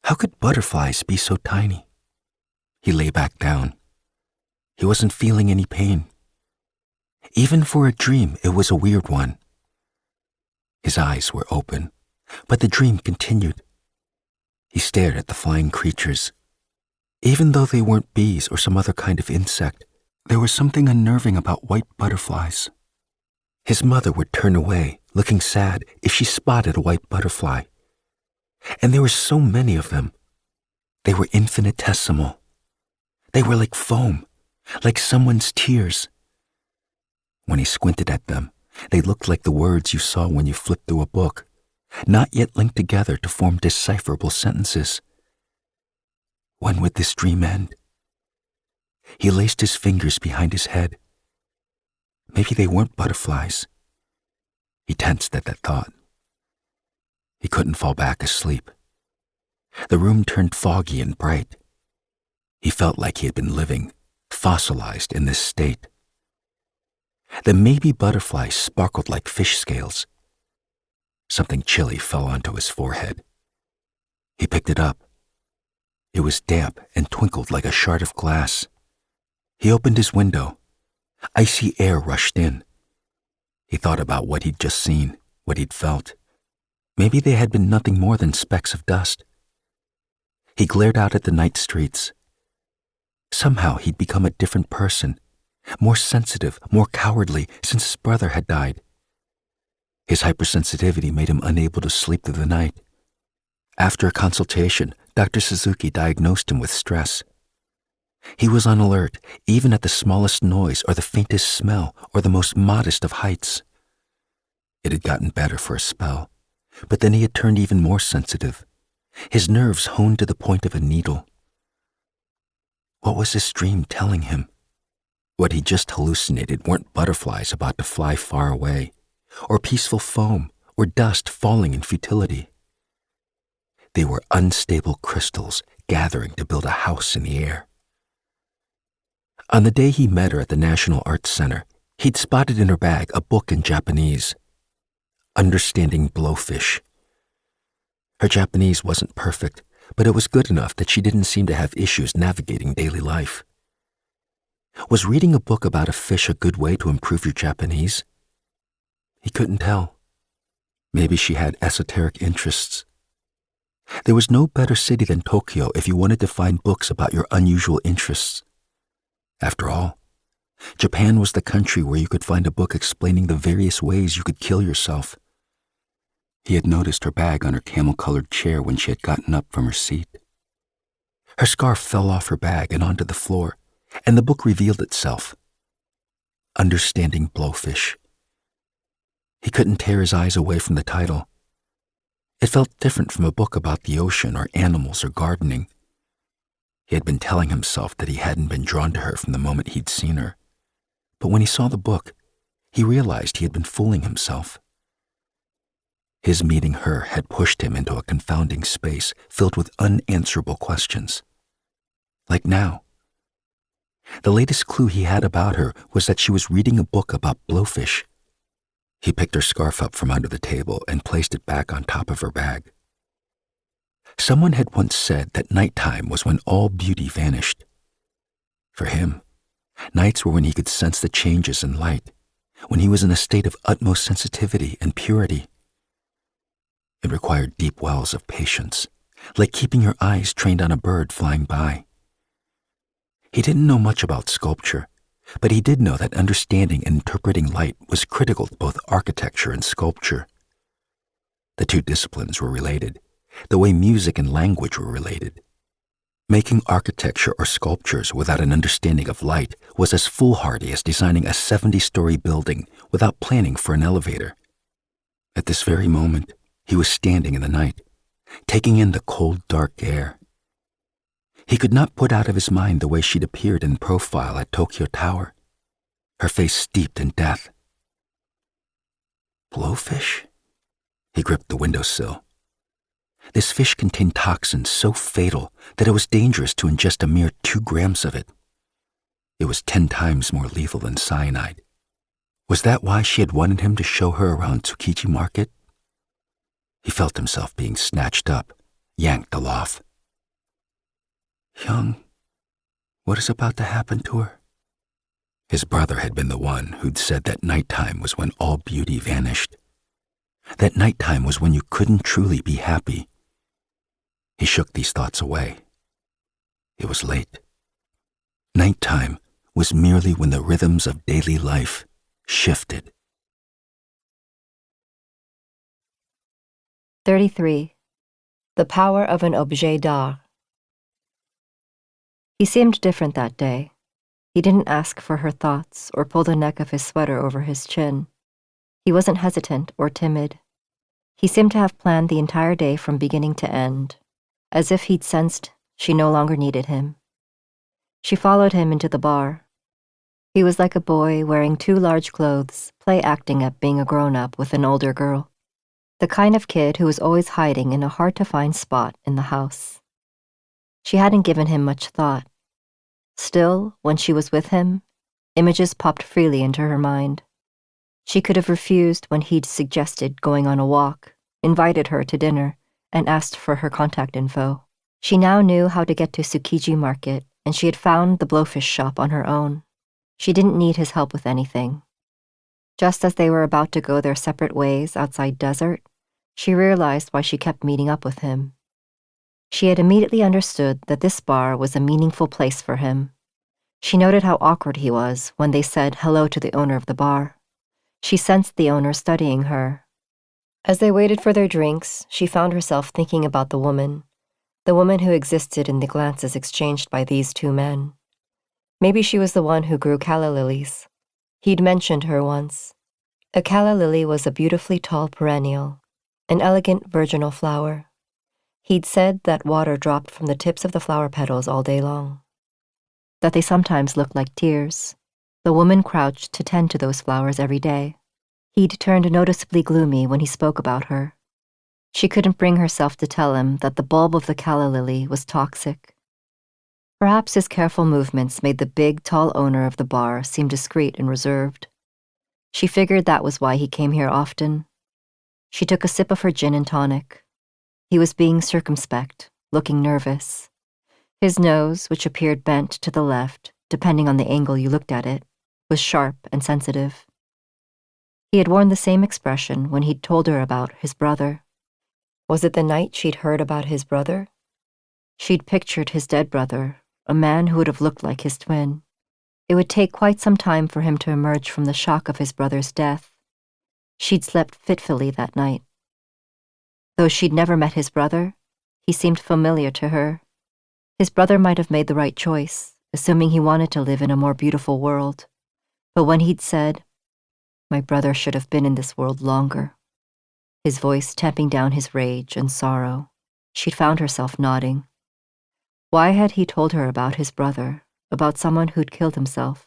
Speaker 1: How could butterflies be so tiny? He lay back down. He wasn't feeling any pain. Even for a dream, it was a weird one. His eyes were open, but the dream continued. He stared at the flying creatures. Even though they weren't bees or some other kind of insect, there was something unnerving about white butterflies. His mother would turn away, looking sad, if she spotted a white butterfly. And there were so many of them. They were infinitesimal. They were like foam, like someone's tears. When he squinted at them, they looked like the words you saw when you flipped through a book, not yet linked together to form decipherable sentences. When would this dream end? He laced his fingers behind his head. Maybe they weren't butterflies. He tensed at that thought. He couldn't fall back asleep. The room turned foggy and bright. He felt like he had been living, fossilized in this state. The maybe butterfly sparkled like fish scales. Something chilly fell onto his forehead. He picked it up. It was damp and twinkled like a shard of glass. He opened his window. Icy air rushed in. He thought about what he'd just seen, what he'd felt. Maybe they had been nothing more than specks of dust. He glared out at the night streets. Somehow he'd become a different person, more sensitive, more cowardly since his brother had died. His hypersensitivity made him unable to sleep through the night. After a consultation, Dr. Suzuki diagnosed him with stress. He was on alert, even at the smallest noise or the faintest smell or the most modest of heights. It had gotten better for a spell, but then he had turned even more sensitive. His nerves honed to the point of a needle. What was his dream telling him? What he just hallucinated weren't butterflies about to fly far away, or peaceful foam, or dust falling in futility. They were unstable crystals gathering to build a house in the air. On the day he met her at the National Arts Center, he'd spotted in her bag a book in Japanese, Understanding Blowfish. Her Japanese wasn't perfect, but it was good enough that she didn't seem to have issues navigating daily life. Was reading a book about a fish a good way to improve your Japanese? He couldn't tell. Maybe she had esoteric interests. There was no better city than Tokyo if you wanted to find books about your unusual interests. After all, Japan was the country where you could find a book explaining the various ways you could kill yourself. He had noticed her bag on her camel-colored chair when she had gotten up from her seat. Her scarf fell off her bag and onto the floor, and the book revealed itself. Understanding Blowfish. He couldn't tear his eyes away from the title. It felt different from a book about the ocean or animals or gardening. He had been telling himself that he hadn't been drawn to her from the moment he'd seen her. But when he saw the book, he realized he had been fooling himself. His meeting her had pushed him into a confounding space filled with unanswerable questions. Like now. The latest clue he had about her was that she was reading a book about blowfish. He picked her scarf up from under the table and placed it back on top of her bag. Someone had once said that nighttime was when all beauty vanished. For him, nights were when he could sense the changes in light, when he was in a state of utmost sensitivity and purity. It required deep wells of patience, like keeping your eyes trained on a bird flying by. He didn't know much about sculpture, but he did know that understanding and interpreting light was critical to both architecture and sculpture. The two disciplines were related, the way music and language were related. Making architecture or sculptures without an understanding of light was as foolhardy as designing a 70-story building without planning for an elevator. At this very moment, he was standing in the night, taking in the cold, dark air. He could not put out of his mind the way she'd appeared in profile at Tokyo Tower, her face steeped in death. Blowfish? He gripped the windowsill. This fish contained toxins so fatal that it was dangerous to ingest a mere 2 grams of it. It was 10 times more lethal than cyanide. Was that why she had wanted him to show her around Tsukiji Market? He felt himself being snatched up, yanked aloft. Young, what is about to happen to her? His brother had been the one who'd said that nighttime was when all beauty vanished. That nighttime was when you couldn't truly be happy. He shook these thoughts away. It was late. Nighttime was merely when the rhythms of daily life shifted.
Speaker 2: 33. The Power of an Objet d'Art. He seemed different that day. He didn't ask for her thoughts or pull the neck of his sweater over his chin. He wasn't hesitant or timid. He seemed to have planned the entire day from beginning to end, as if he'd sensed she no longer needed him. She followed him into the bar. He was like a boy wearing 2 large clothes, play-acting at being a grown-up with an older girl. The kind of kid who was always hiding in a hard-to-find spot in the house. She hadn't given him much thought. Still, when she was with him, images popped freely into her mind. She could have refused when he'd suggested going on a walk, invited her to dinner, and asked for her contact info. She now knew how to get to Tsukiji Market, and she had found the Blowfish shop on her own. She didn't need his help with anything. Just as they were about to go their separate ways outside Desert, she realized why she kept meeting up with him. She had immediately understood that this bar was a meaningful place for him. She noted how awkward he was when they said hello to the owner of the bar. She sensed the owner studying her, As they waited for their drinks, she found herself thinking about the woman who existed in the glances exchanged by these two men. Maybe she was the one who grew calla lilies. He'd mentioned her once. A calla lily was a beautifully tall perennial, an elegant virginal flower. He'd said that water dropped from the tips of the flower petals all day long, that they sometimes looked like tears. The woman crouched to tend to those flowers every day. He'd turned noticeably gloomy when he spoke about her. She couldn't bring herself to tell him that the bulb of the calla lily was toxic. Perhaps his careful movements made the big, tall owner of the bar seem discreet and reserved. She figured that was why he came here often. She took a sip of her gin and tonic. He was being circumspect, looking nervous. His nose, which appeared bent to the left, depending on the angle you looked at it, was sharp and sensitive. He had worn the same expression when he'd told her about his brother. Was it the night she'd heard about his brother? She'd pictured his dead brother, a man who would have looked like his twin. It would take quite some time for him to emerge from the shock of his brother's death. She'd slept fitfully that night. Though she'd never met his brother, he seemed familiar to her. His brother might have made the right choice, assuming he wanted to live in a more beautiful world. But when he'd said, "My brother should have been in this world longer," his voice tamping down his rage and sorrow, she'd found herself nodding. Why had he told her about his brother, about someone who'd killed himself?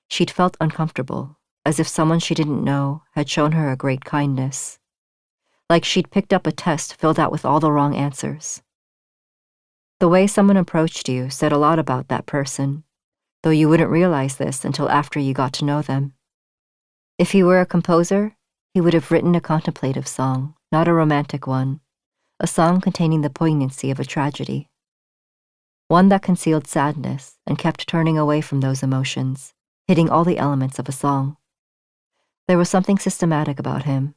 Speaker 2: She'd felt uncomfortable, as if someone she didn't know had shown her a great kindness. Like she'd picked up a test filled out with all the wrong answers. The way someone approached you said a lot about that person, though you wouldn't realize this until after you got to know them. If he were a composer, he would have written a contemplative song, not a romantic one, a song containing the poignancy of a tragedy. One that concealed sadness and kept turning away from those emotions, hitting all the elements of a song. There was something systematic about him.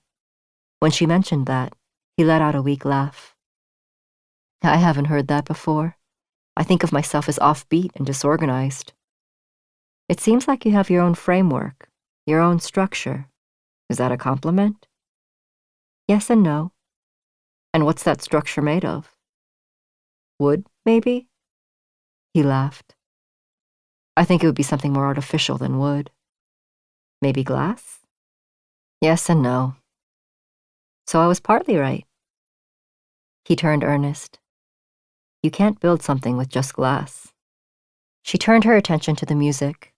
Speaker 2: When she mentioned that, he let out a weak laugh. I haven't heard that before. I think of myself as offbeat and disorganized. It seems like you have your own framework, your own structure. Is that a compliment? Yes and no. And what's that structure made of? Wood, maybe? He laughed. I think it would be something more artificial than wood. Maybe glass? Yes and no. So I was partly right. He turned earnest. You can't build something with just glass. She turned her attention to the music.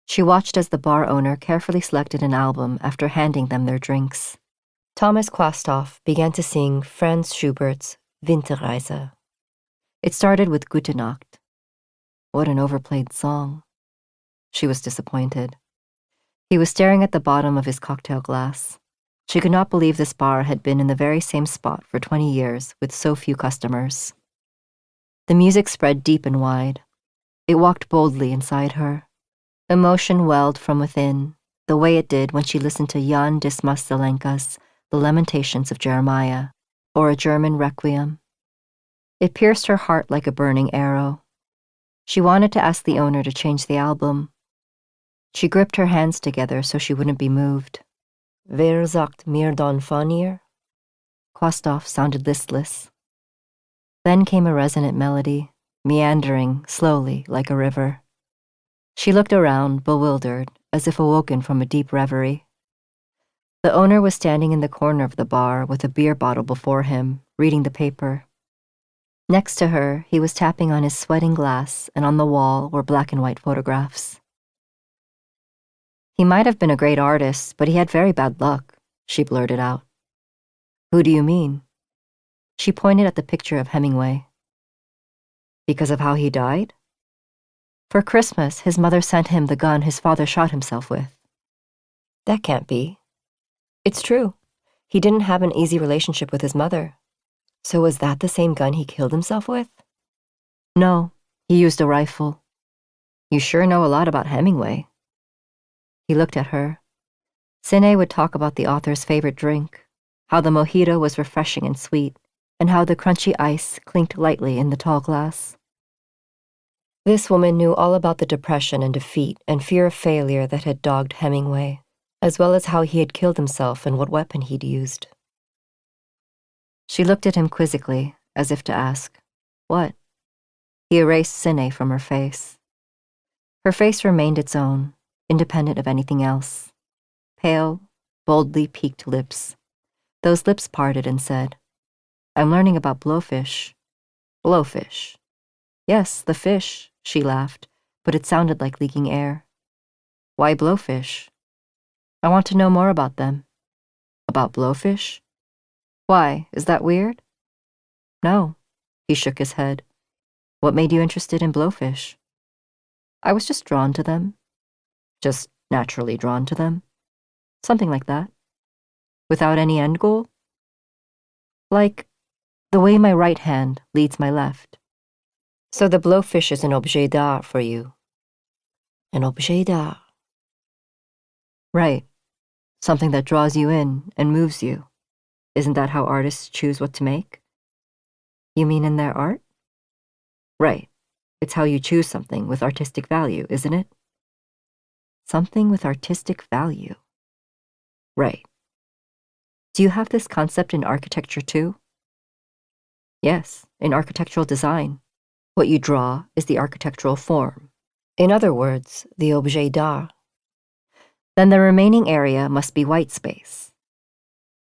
Speaker 2: She watched as the bar owner carefully selected an album after handing them their drinks. Thomas Quasthoff began to sing Franz Schubert's Winterreise. It started with Gute Nacht. What an overplayed song. She was disappointed. He was staring at the bottom of his cocktail glass. She could not believe this bar had been in the very same spot for 20 years with so few customers. The music spread deep and wide. It walked boldly inside her. Emotion welled from within, the way it did when she listened to Jan Dismas Zelenka's The Lamentations of Jeremiah, or a German requiem. It pierced her heart like a burning arrow. She wanted to ask the owner to change the album. She gripped her hands together so she wouldn't be moved. Wer sagt mir dann von ihr? Quasthoff sounded listless. Then came a resonant melody, meandering slowly like a river. She looked around, bewildered, as if awoken from a deep reverie. The owner was standing in the corner of the bar with a beer bottle before him, reading the paper. Next to her, he was tapping on his sweating glass, and on the wall were black and white photographs. He might have been a great artist, but he had very bad luck, she blurted out. Who do you mean? She pointed at the picture of Hemingway. Because of how he died? For Christmas, his mother sent him the gun his father shot himself with. That can't be. It's true. He didn't have an easy relationship with his mother. So was that the same gun he killed himself with? No, he used a rifle. You sure know a lot about Hemingway. He looked at her. Sine would talk about the author's favorite drink, how the mojito was refreshing and sweet, and how the crunchy ice clinked lightly in the tall glass. This woman knew all about the depression and defeat and fear of failure that had dogged Hemingway, as well as how he had killed himself and what weapon he'd used. She looked at him quizzically, as if to ask, "What?" He erased Sine from her face. Her face remained its own, independent of anything else. Pale, boldly peaked lips. Those lips parted and said, "I'm learning about blowfish." Blowfish. Yes, the fish, she laughed, but it sounded like leaking air. Why blowfish? I want to know more about them. About blowfish? Why, is that weird? No, he shook his head. What made you interested in blowfish? I was just drawn to them. Just naturally drawn to them. Something like that. Without any end goal? Like the way my right hand leads my left. So the blowfish is an objet d'art for you. An objet d'art. Right. Something that draws you in and moves you. Isn't that how artists choose what to make? You mean in their art? Right. It's how you choose something with artistic value, isn't it? Something with artistic value. Right. Do you have this concept in architecture too? Yes, in architectural design. What you draw is the architectural form. In other words, the objet d'art. Then the remaining area must be white space.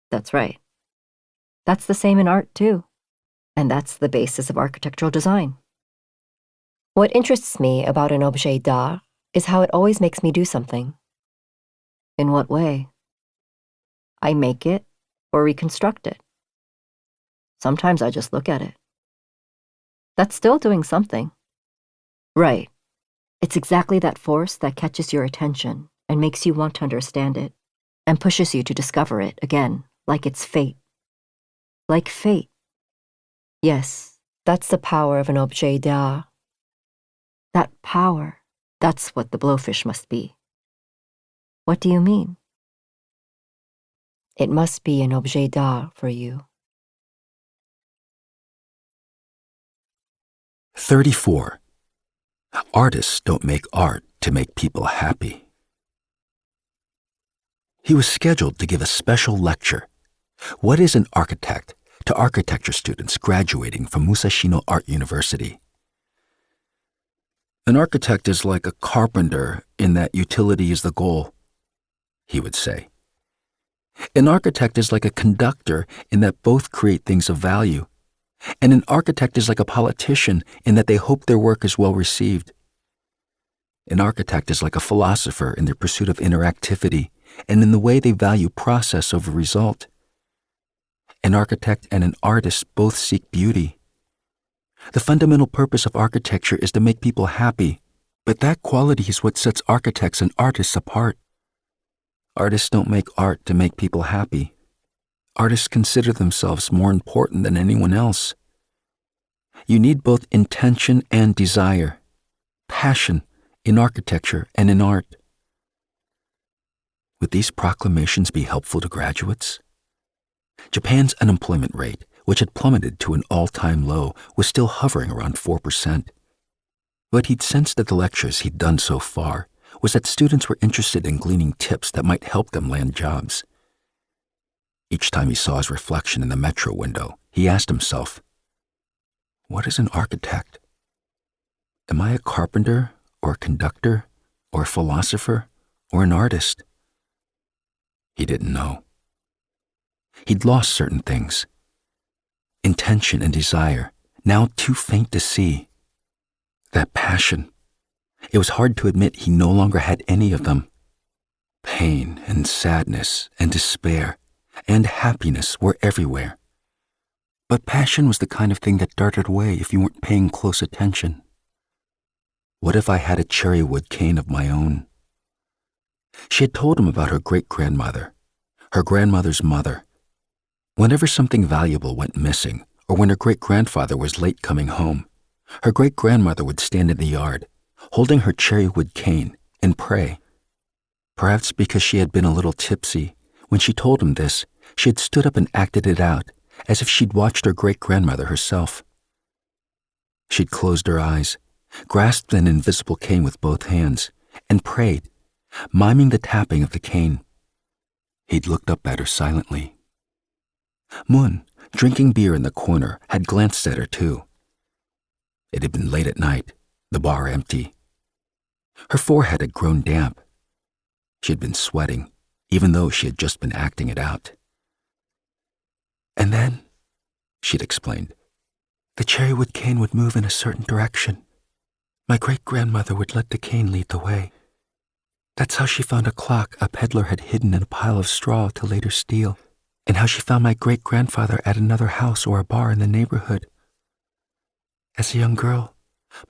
Speaker 2: That's right. That's the same in art too. And that's the basis of architectural design. What interests me about an objet d'art is how it always makes me do something. In what way? I make it or reconstruct it. Sometimes I just look at it. That's still doing something. Right. It's exactly that force that catches your attention and makes you want to understand it and pushes you to discover it again, like it's fate. Like fate. Yes, that's the power of an objet d'art. That power, that's what the blowfish must be. What do you mean? It must be an objet d'art for you.
Speaker 1: 34. Artists don't make art to make people happy. He was scheduled to give a special lecture. What is an architect? To architecture students graduating from Musashino Art University. An architect is like a carpenter in that utility is the goal, he would say. An architect is like a conductor in that both create things of value. And an architect is like a politician in that they hope their work is well received. An architect is like a philosopher in their pursuit of interactivity and in the way they value process over result. An architect and an artist both seek beauty. The fundamental purpose of architecture is to make people happy, but that quality is what sets architects and artists apart. Artists don't make art to make people happy. Artists consider themselves more important than anyone else. You need both intention and desire, passion in architecture and in art. Would these proclamations be helpful to graduates? Japan's unemployment rate, which had plummeted to an all-time low, was still hovering around 4%. What he'd sensed at the lectures he'd done so far was that students were interested in gleaning tips that might help them land jobs. Each time he saw his reflection in the metro window, he asked himself, what is an architect? Am I a carpenter or a conductor or a philosopher or an artist? He didn't know. He'd lost certain things. Intention and desire, now too faint to see. That passion. It was hard to admit he no longer had any of them. Pain and sadness and despair and happiness were everywhere. But passion was the kind of thing that darted away if you weren't paying close attention. What if I had a cherry wood cane of my own? She had told him about her great-grandmother, her grandmother's mother. Whenever something valuable went missing, or when her great-grandfather was late coming home, her great-grandmother would stand in the yard, holding her cherry wood cane, and pray. Perhaps because she had been a little tipsy, when she told him this, she had stood up and acted it out, as if she'd watched her great-grandmother herself. She'd closed her eyes, grasped an invisible cane with both hands, and prayed, miming the tapping of the cane. He'd looked up at her silently. Moon, drinking beer in the corner, had glanced at her too. It had been late at night, the bar empty. Her forehead had grown damp. She had been sweating, even though she had just been acting it out. And then, she'd explained, the cherrywood cane would move in a certain direction. My great-grandmother would let the cane lead the way. That's how she found a clock a peddler had hidden in a pile of straw to later steal, and how she found my great-grandfather at another house or a bar in the neighborhood. As a young girl,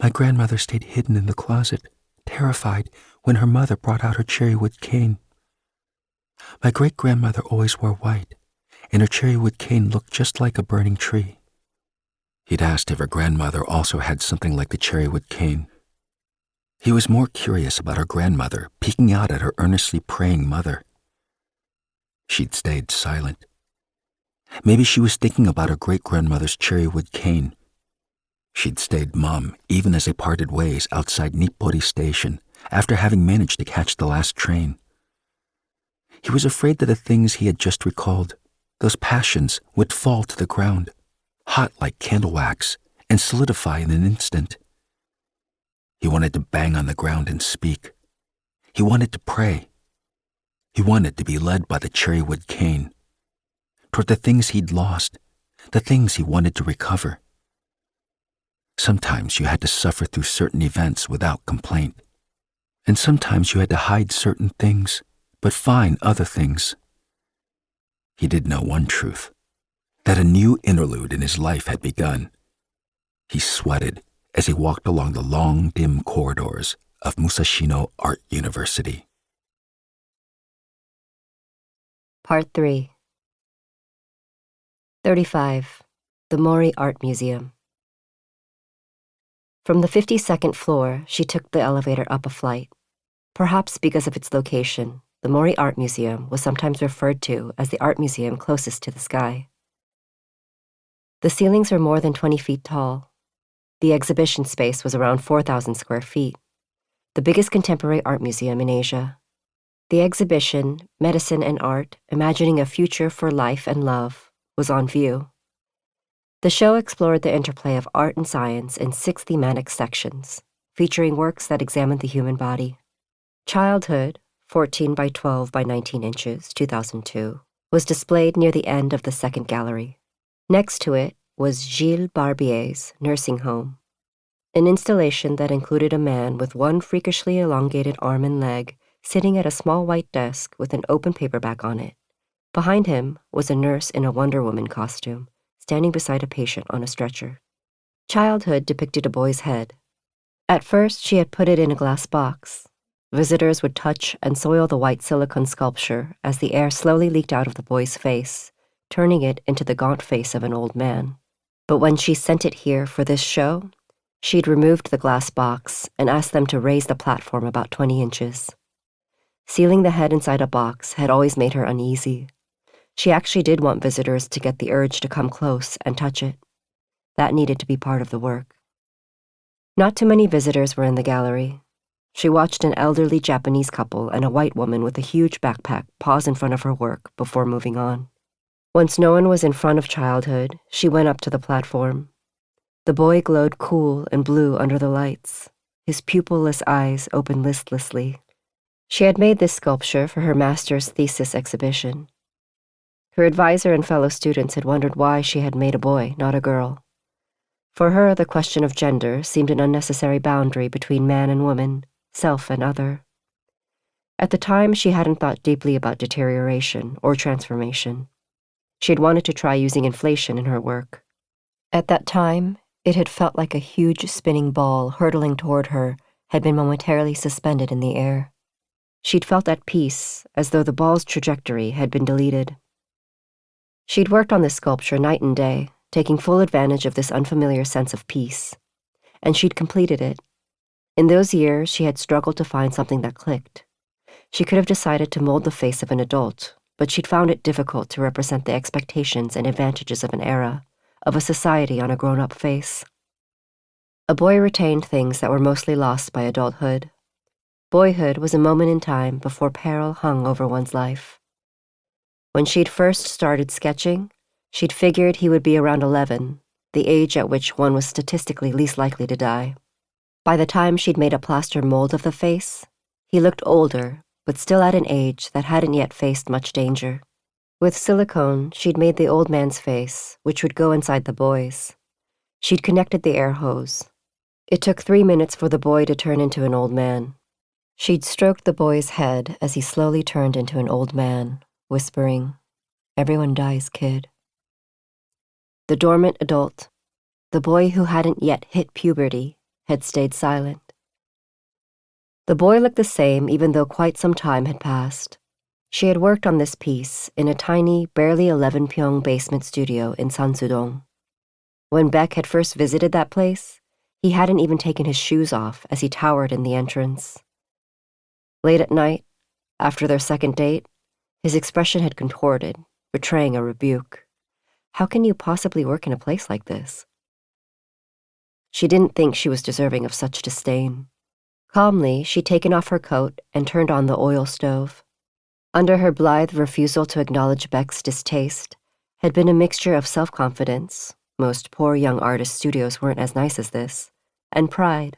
Speaker 1: my grandmother stayed hidden in the closet, terrified when her mother brought out her cherrywood cane. My great-grandmother always wore white, and her cherrywood cane looked just like a burning tree. He'd asked if her grandmother also had something like the cherrywood cane. He was more curious about her grandmother peeking out at her earnestly praying mother. She'd stayed silent. Maybe she was thinking about her great-grandmother's cherrywood cane. She'd stayed mum even as they parted ways outside Nippori Station after having managed to catch the last train. He was afraid that the things he had just recalled, those passions, would fall to the ground, hot like candle wax, and solidify in an instant. He wanted to bang on the ground and speak. He wanted to pray. He wanted to be led by the cherrywood cane, toward the things he'd lost, the things he wanted to recover. Sometimes you had to suffer through certain events without complaint, and sometimes you had to hide certain things, but find other things. He did know one truth, that a new interlude in his life had begun. He sweated as he walked along the long, dim corridors of Musashino Art University.
Speaker 2: Part 3. 35. The Mori Art Museum. From the 52nd floor, she took the elevator up a flight. Perhaps because of its location, the Mori Art Museum was sometimes referred to as the art museum closest to the sky. The ceilings were more than 20 feet tall. The exhibition space was around 4,000 square feet, the biggest contemporary art museum in Asia. The exhibition, Medicine and Art, Imagining a Future for Life and Love, was on view. The show explored the interplay of art and science in 6 thematic sections, featuring works that examined the human body. Childhood, 14 by 12 by 19 inches, 2002, was displayed near the end of the second gallery. Next to it was Gilles Barbier's Nursing Home, an installation that included a man with one freakishly elongated arm and leg sitting at a small white desk with an open paperback on it. Behind him was a nurse in a Wonder Woman costume, standing beside a patient on a stretcher. Childhood depicted a boy's head. At first, she had put it in a glass box. Visitors would touch and soil the white silicone sculpture as the air slowly leaked out of the boy's face, turning it into the gaunt face of an old man. But when she sent it here for this show, she'd removed the glass box and asked them to raise the platform about 20 inches. Sealing the head inside a box had always made her uneasy. She actually did want visitors to get the urge to come close and touch it. That needed to be part of the work. Not too many visitors were in the gallery. She watched an elderly Japanese couple and a white woman with a huge backpack pause in front of her work before moving on. Once no one was in front of Childhood, she went up to the platform. The boy glowed cool and blue under the lights, his pupilless eyes open listlessly. She had made this sculpture for her master's thesis exhibition. Her advisor and fellow students had wondered why she had made a boy, not a girl. For her, the question of gender seemed an unnecessary boundary between man and woman, self and other. At the time, she hadn't thought deeply about deterioration or transformation. She had wanted to try using inflation in her work. At that time, it had felt like a huge spinning ball hurtling toward her had been momentarily suspended in the air. She'd felt at peace, as though the ball's trajectory had been deleted. She'd worked on this sculpture night and day, taking full advantage of this unfamiliar sense of peace, and she'd completed it. In those years, she had struggled to find something that clicked. She could have decided to mold the face of an adult, but she'd found it difficult to represent the expectations and advantages of an era, of a society on a grown-up face. A boy retained things that were mostly lost by adulthood. Boyhood was a moment in time before peril hung over one's life. When she'd first started sketching, She'd figured he would be around 11, the age at which one was statistically least likely to die. By the time she'd made a plaster mold of the face, he looked older, but still at an age that hadn't yet faced much danger. With silicone, she'd made the old man's face, which would go inside the boy's. She'd connected the air hose. It took 3 minutes for the boy to turn into an old man. She'd stroked the boy's head as he slowly turned into an old man, whispering, "Everyone dies, kid." The dormant adult, the boy who hadn't yet hit puberty, had stayed silent. The boy looked the same even though quite some time had passed. She had worked on this piece in a tiny, barely 11-pyong basement studio in Sansudong. When Beck had first visited that place, he hadn't even taken his shoes off as he towered in the entrance. Late at night, after their second date, his expression had contorted, betraying a rebuke. How can you possibly work in a place like this? She didn't think she was deserving of such disdain. Calmly, she'd taken off her coat and turned on the oil stove. Under her blithe refusal to acknowledge Beck's distaste had been a mixture of self-confidence — most poor young artist studios weren't as nice as this — and pride.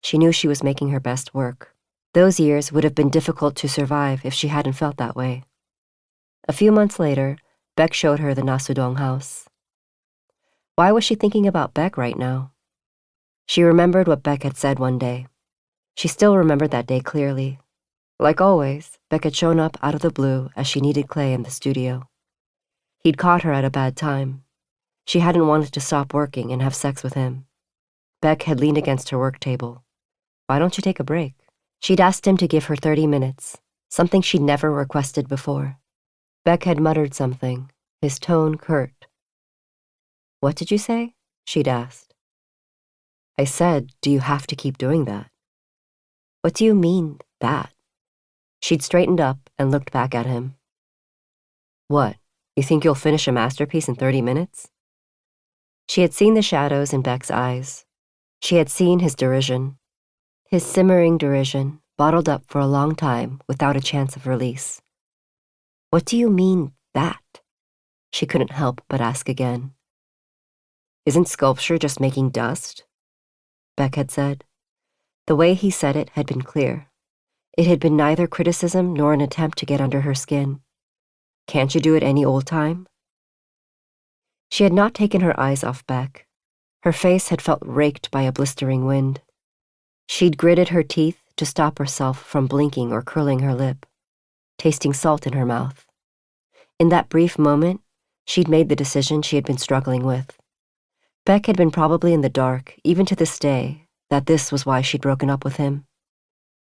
Speaker 2: She knew she was making her best work. Those years would have been difficult to survive if she hadn't felt that way. A few months later, Beck showed her the Nasudong house. Why was she thinking about Beck right now? She remembered what Beck had said one day. She still remembered that day clearly. Like always, Beck had shown up out of the blue as she needed clay in the studio. He'd caught her at a bad time. She hadn't wanted to stop working and have sex with him. Beck had leaned against her work table. "Why don't you take a break?" She'd asked him to give her 30 minutes, something she'd never requested before. Beck had muttered something, his tone curt. "What did you say?" she'd asked. "I said, do you have to keep doing that?" "What do you mean, that?" She'd straightened up and looked back at him. "What, you think you'll finish a masterpiece in 30 minutes? She had seen the shadows in Beck's eyes. She had seen his derision. His simmering derision, bottled up for a long time without a chance of release. "What do you mean, that?" She couldn't help but ask again. "Isn't sculpture just making dust?" Beck had said. The way he said it had been clear. It had been neither criticism nor an attempt to get under her skin. "Can't you do it any old time?" She had not taken her eyes off Beck. Her face had felt raked by a blistering wind. She'd gritted her teeth to stop herself from blinking or curling her lip, tasting salt in her mouth. In that brief moment, she'd made the decision she had been struggling with. Beck had been probably in the dark, even to this day, that this was why she'd broken up with him.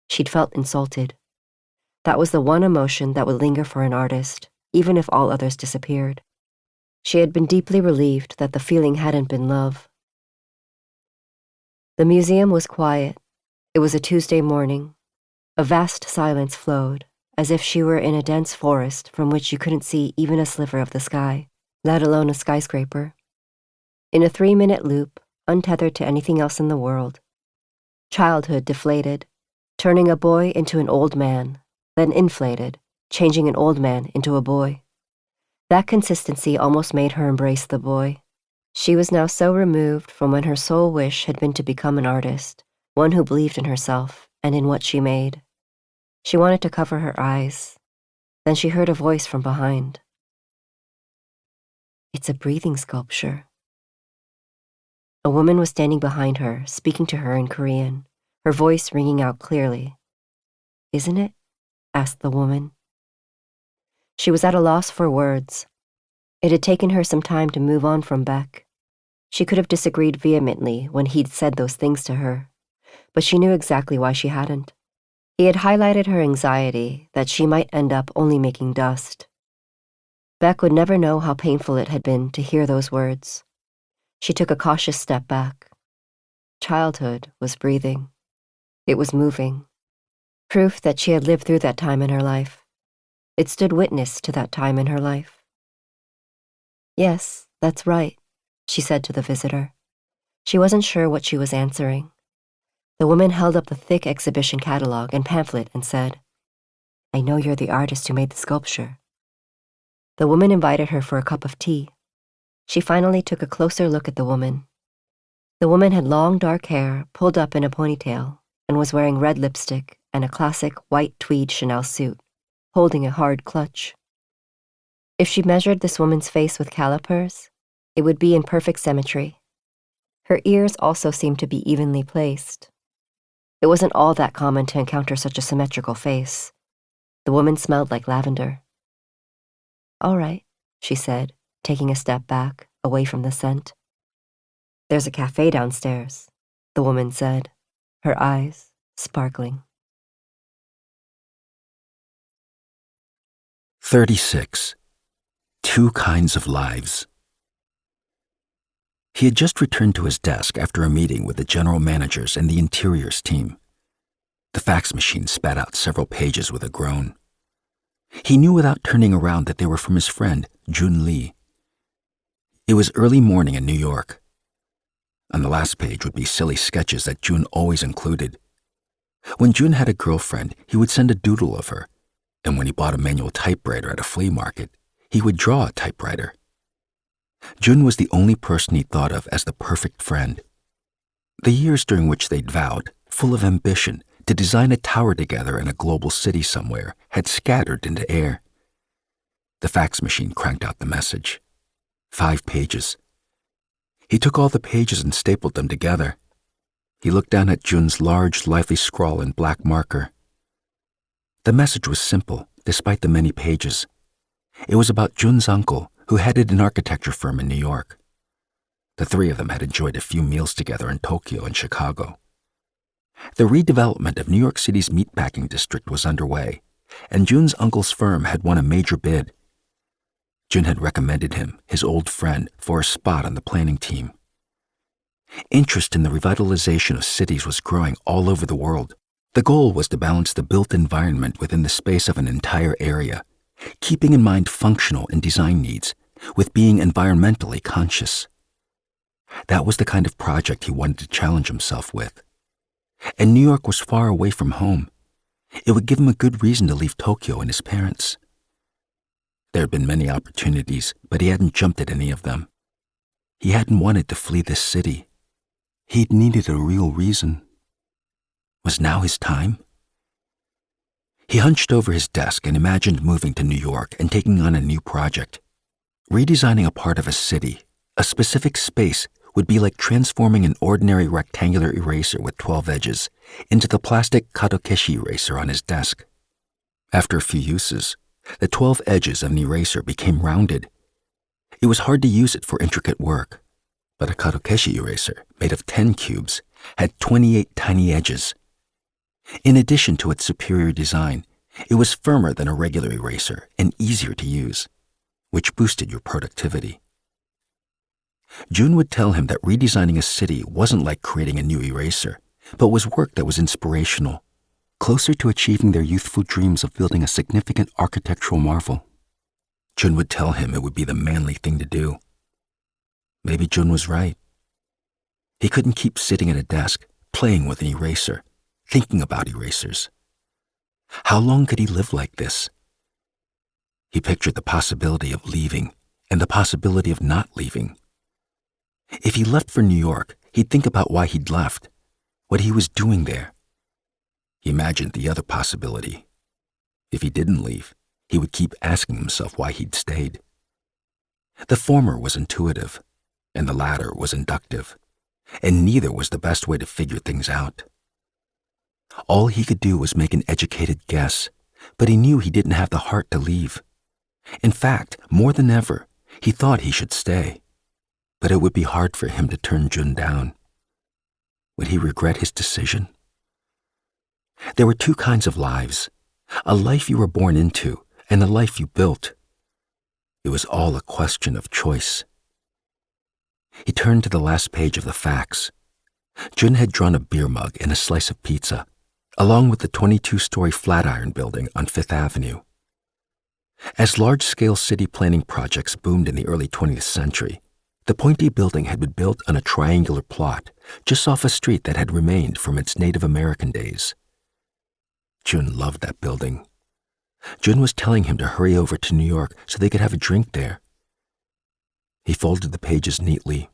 Speaker 2: She'd felt insulted. That was the one emotion that would linger for an artist, even if all others disappeared. She had been deeply relieved that the feeling hadn't been love. The museum was quiet. It was a Tuesday morning. A vast silence flowed, as if she were in a dense forest from which you couldn't see even a sliver of the sky, let alone a skyscraper. In a 3-minute loop, untethered to anything else in the world. Childhood deflated, turning a boy into an old man, then inflated, changing an old man into a boy. That consistency almost made her embrace the boy. She was now so removed from when her sole wish had been to become an artist, one who believed in herself and in what she made. She wanted to cover her eyes. Then she heard a voice from behind. "It's a breathing sculpture." A woman was standing behind her, speaking to her in Korean, her voice ringing out clearly. "Isn't it?" asked the woman. She was at a loss for words. It had taken her some time to move on from Beck. She could have disagreed vehemently when he'd said those things to her, but she knew exactly why she hadn't. He had highlighted her anxiety that she might end up only making dust. Beck would never know how painful it had been to hear those words. She took a cautious step back. Childhood was breathing. It was moving. Proof that she had lived through that time in her life. It stood witness to that time in her life. "Yes, that's right," she said to the visitor. She wasn't sure what she was answering. The woman held up the thick exhibition catalog and pamphlet and said, "I know you're the artist who made the sculpture." The woman invited her for a cup of tea. She finally took a closer look at the woman. The woman had long dark hair pulled up in a ponytail and was wearing red lipstick and a classic white tweed Chanel suit, holding a hard clutch. If she measured this woman's face with calipers, it would be in perfect symmetry. Her ears also seemed to be evenly placed. It wasn't all that common to encounter such a symmetrical face. The woman smelled like lavender. "All right," she said, taking a step back, away from the scent. "There's a cafe downstairs," the woman said, her eyes sparkling.
Speaker 1: 36. Two Kinds of Lives. He had just returned to his desk after a meeting with the general managers and the interiors team. The fax machine spat out several pages with a groan. He knew without turning around that they were from his friend, Jun Lee. It was early morning in New York. On the last page would be silly sketches that Jun always included. When Jun had a girlfriend, he would send a doodle of her, and when he bought a manual typewriter at a flea market, he would draw a typewriter. Jun was the only person he thought of as the perfect friend. The years during which they'd vowed, full of ambition, to design a tower together in a global city somewhere had scattered into air. The fax machine cranked out the message. 5 pages. He took all the pages and stapled them together. He looked down at Jun's large, lively scrawl in black marker. The message was simple, despite the many pages. It was about Jun's uncle, who headed an architecture firm in New York. The three of them had enjoyed a few meals together in Tokyo and Chicago. The redevelopment of New York City's meatpacking district was underway, and Jun's uncle's firm had won a major bid. Jun had recommended him, his old friend, for a spot on the planning team. Interest in the revitalization of cities was growing all over the world. The goal was to balance the built environment within the space of an entire area, keeping in mind functional and design needs, with being environmentally conscious. That was the kind of project he wanted to challenge himself with. And New York was far away from home. It would give him a good reason to leave Tokyo and his parents. There had been many opportunities, but he hadn't jumped at any of them. He hadn't wanted to flee this city. He'd needed a real reason. Was now his time? He hunched over his desk and imagined moving to New York and taking on a new project. Redesigning a part of a city, a specific space, would be like transforming an ordinary rectangular eraser with 12 edges into the plastic kadokeshi eraser on his desk. After a few uses, the 12 edges of an eraser became rounded. It was hard to use it for intricate work, but a kadokeshi eraser, made of 10 cubes, had 28 tiny edges. In addition to its superior design, it was firmer than a regular eraser and easier to use, which boosted your productivity. Jun would tell him that redesigning a city wasn't like creating a new eraser, but was work that was inspirational, closer to achieving their youthful dreams of building a significant architectural marvel. Jun would tell him it would be the manly thing to do. Maybe Jun was right. He couldn't keep sitting at a desk, playing with an eraser, thinking about erasers. How long could he live like this? He pictured the possibility of leaving and the possibility of not leaving. If he left for New York, he'd think about why he'd left, what he was doing there. He imagined the other possibility. If he didn't leave, he would keep asking himself why he'd stayed. The former was intuitive, and the latter was inductive, and neither was the best way to figure things out. All he could do was make an educated guess, but he knew he didn't have the heart to leave. In fact, more than ever, he thought he should stay. But it would be hard for him to turn Jun down. Would he regret his decision? There were two kinds of lives, a life you were born into and a life you built. It was all a question of choice. He turned to the last page of the fax. Jun had drawn a beer mug and a slice of pizza, along with the 22-story Flatiron building on Fifth Avenue. As large-scale city planning projects boomed in the early 20th century, the pointy building had been built on a triangular plot just off a street that had remained from its Native American days. Jun loved that building. Jun was telling him to hurry over to New York so they could have a drink there. He folded the pages neatly.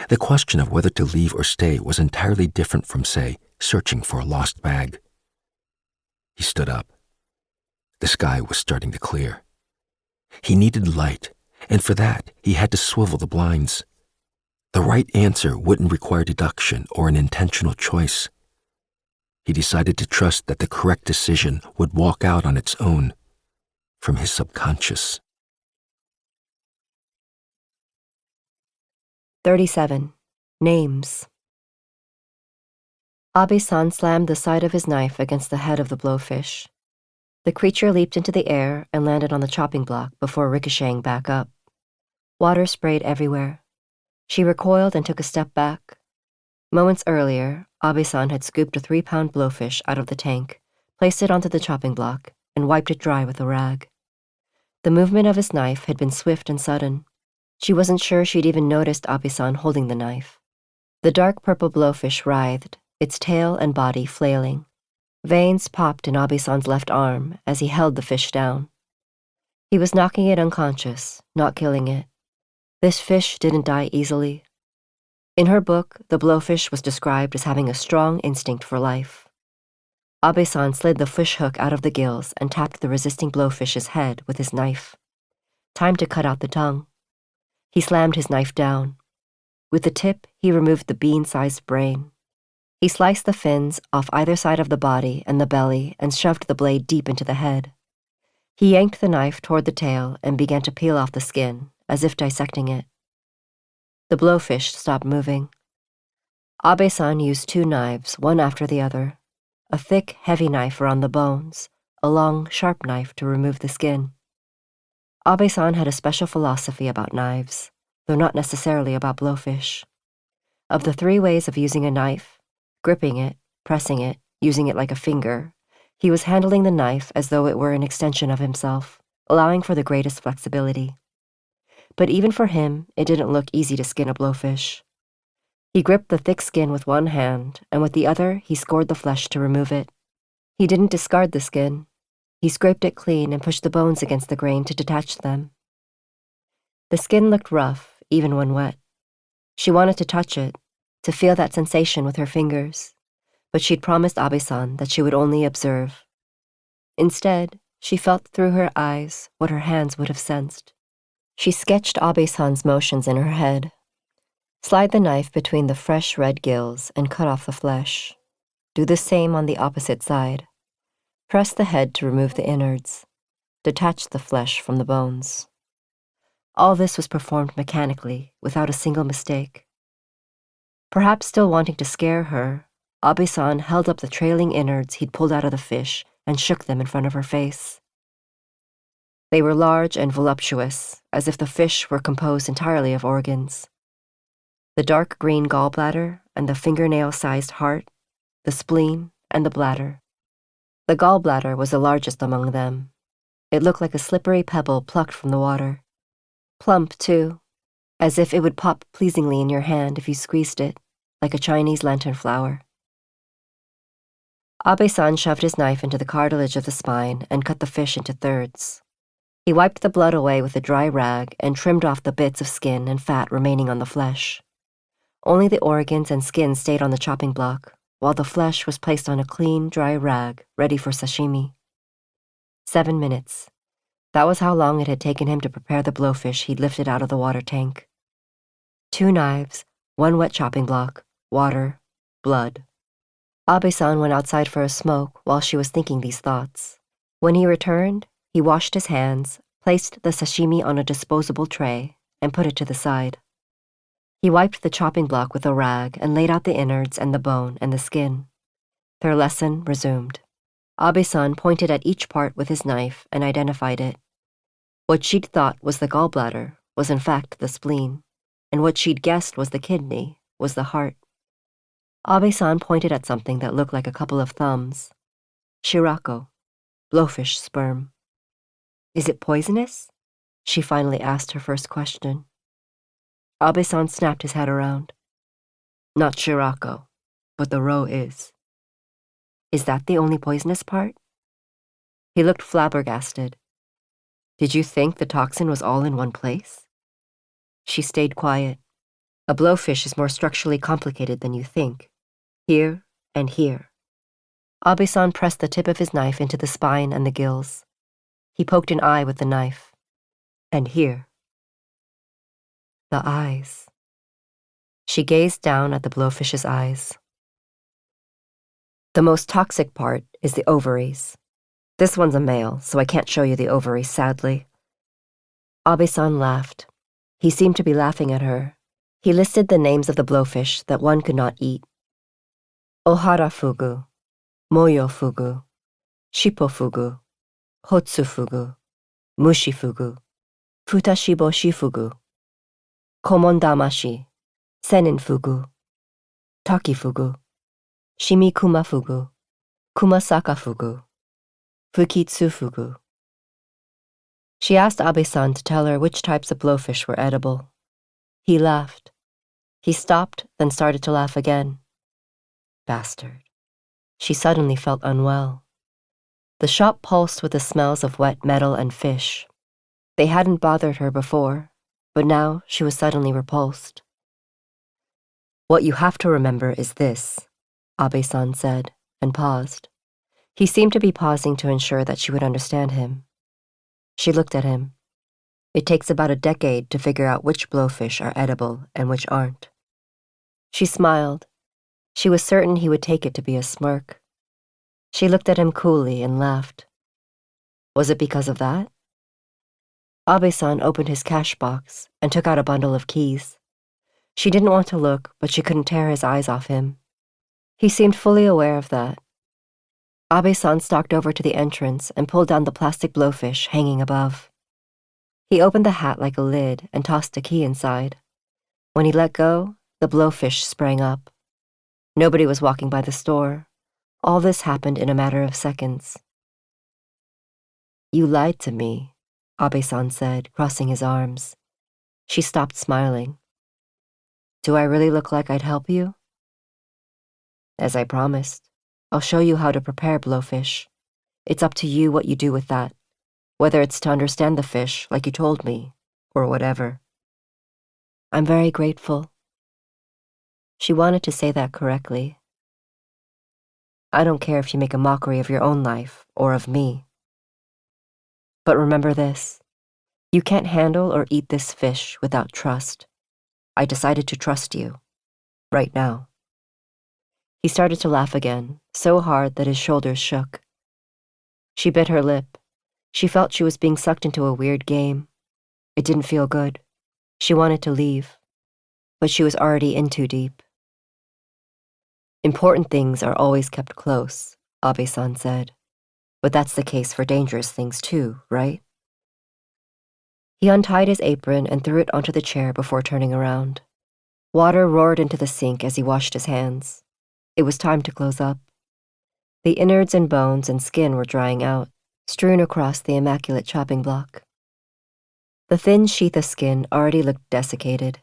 Speaker 1: The question of whether to leave or stay was entirely different from, say, searching for a lost bag. He stood up. The sky was starting to clear. He needed light, and for that he had to swivel the blinds. The right answer wouldn't require deduction or an intentional choice. He decided to trust that the correct decision would walk out on its own, from his subconscious.
Speaker 2: 37. Names. Abe-san slammed the side of his knife against the head of the blowfish. The creature leaped into the air and landed on the chopping block before ricocheting back up. Water sprayed everywhere. She recoiled and took a step back. Moments earlier, Abe-san had scooped a 3-pound blowfish out of the tank, placed it onto the chopping block, and wiped it dry with a rag. The movement of his knife had been swift and sudden. She wasn't sure she'd even noticed Abe-san holding the knife. The dark purple blowfish writhed, its tail and body flailing. Veins popped in Abe-san's left arm as he held the fish down. He was knocking it unconscious, not killing it. This fish didn't die easily. In her book, the blowfish was described as having a strong instinct for life. Abe-san slid the fish hook out of the gills and tapped the resisting blowfish's head with his knife. Time to cut out the tongue. He slammed his knife down. With the tip, he removed the bean-sized brain. He sliced the fins off either side of the body and the belly and shoved the blade deep into the head. He yanked the knife toward the tail and began to peel off the skin, as if dissecting it. The blowfish stopped moving. Abe-san used 2 knives, one after the other. A thick, heavy knife around the bones, a long, sharp knife to remove the skin. Abe-san had a special philosophy about knives, though not necessarily about blowfish. Of the 3 ways of using a knife, gripping it, pressing it, using it like a finger, he was handling the knife as though it were an extension of himself, allowing for the greatest flexibility. But even for him, it didn't look easy to skin a blowfish. He gripped the thick skin with one hand, and with the other he scored the flesh to remove it. He didn't discard the skin. He scraped it clean and pushed the bones against the grain to detach them. The skin looked rough, even when wet. She wanted to touch it, to feel that sensation with her fingers, but she'd promised Abe-san that she would only observe. Instead, she felt through her eyes what her hands would have sensed. She sketched Abe-san's motions in her head. Slide the knife between the fresh red gills and cut off the flesh. Do the same on the opposite side. Press the head to remove the innards. Detach the flesh from the bones. All this was performed mechanically, without a single mistake. Perhaps still wanting to scare her, Abe-san held up the trailing innards he'd pulled out of the fish and shook them in front of her face. They were large and voluptuous, as if the fish were composed entirely of organs. The dark green gallbladder and the fingernail-sized heart, the spleen and the bladder. The gallbladder was the largest among them. It looked like a slippery pebble plucked from the water. Plump, too, as if it would pop pleasingly in your hand if you squeezed it, like a Chinese lantern flower. Abe-san shoved his knife into the cartilage of the spine and cut the fish into thirds. He wiped the blood away with a dry rag and trimmed off the bits of skin and fat remaining on the flesh. Only the organs and skin stayed on the chopping block, while the flesh was placed on a clean, dry rag, ready for sashimi. 7 minutes. That was how long it had taken him to prepare the blowfish he'd lifted out of the water tank. 2 knives, 1 wet chopping block, water, blood. Abe-san went outside for a smoke while she was thinking these thoughts. When he returned, he washed his hands, placed the sashimi on a disposable tray, and put it to the side. He wiped the chopping block with a rag and laid out the innards and the bone and the skin. Their lesson resumed. Abe-san pointed at each part with his knife and identified it. What she'd thought was the gallbladder was in fact the spleen, and what she'd guessed was the kidney was the heart. Abe-san pointed at something that looked like a couple of thumbs. Shirako, blowfish sperm. Is it poisonous? She finally asked her first question. Abe-san snapped his head around. Not Shirako, but the roe is. Is that the only poisonous part? He looked flabbergasted. Did you think the toxin was all in one place? She stayed quiet. A blowfish is more structurally complicated than you think. Here and here. Abe-san pressed the tip of his knife into the spine and the gills. He poked an eye with the knife. And here. The eyes. She gazed down at the blowfish's eyes. The most toxic part is the ovaries. This one's a male, so I can't show you the ovaries, sadly. Abe-san laughed. He seemed to be laughing at her. He listed the names of the blowfish that one could not eat. Ohara fugu, moyo fugu, shippo fugu, hotsu fugu, mushi fugu, futashibo shifugu, komondamashi, senin fugu, taki fugu, shimikuma fugu, kumasaka fugu, fukitsu fugu. She asked Abe-san to tell her which types of blowfish were edible. He laughed. He stopped, then started to laugh again. Bastard. She suddenly felt unwell. The shop pulsed with the smells of wet metal and fish. They hadn't bothered her before, but now she was suddenly repulsed. What you have to remember is this, Abe-san said, and paused. He seemed to be pausing to ensure that she would understand him. She looked at him. It takes about a decade to figure out which blowfish are edible and which aren't. She smiled. She was certain he would take it to be a smirk. She looked at him coolly and laughed. Was it because of that? Abe-san opened his cash box and took out a bundle of keys. She didn't want to look, but she couldn't tear his eyes off him. He seemed fully aware of that. Abe-san stalked over to the entrance and pulled down the plastic blowfish hanging above. He opened the hat like a lid and tossed a key inside. When he let go, the blowfish sprang up. Nobody was walking by the store. All this happened in a matter of seconds. You lied to me, Abe-san said, crossing his arms. She stopped smiling. Do I really look like I'd help you? As I promised. I'll show you how to prepare blowfish. It's up to you what you do with that, whether it's to understand the fish, like you told me, or whatever. I'm very grateful. She wanted to say that correctly. I don't care if you make a mockery of your own life or of me. But remember this, you can't handle or eat this fish without trust. I decided to trust you, right now. He started to laugh again, so hard that his shoulders shook. She bit her lip. She felt she was being sucked into a weird game. It didn't feel good. She wanted to leave, but she was already in too deep. Important things are always kept close, Abe-san said. But that's the case for dangerous things too, right? He untied his apron and threw it onto the chair before turning around. Water roared into the sink as he washed his hands. It was time to close up. The innards and bones and skin were drying out, strewn across the immaculate chopping block. The thin sheath of skin already looked desiccated.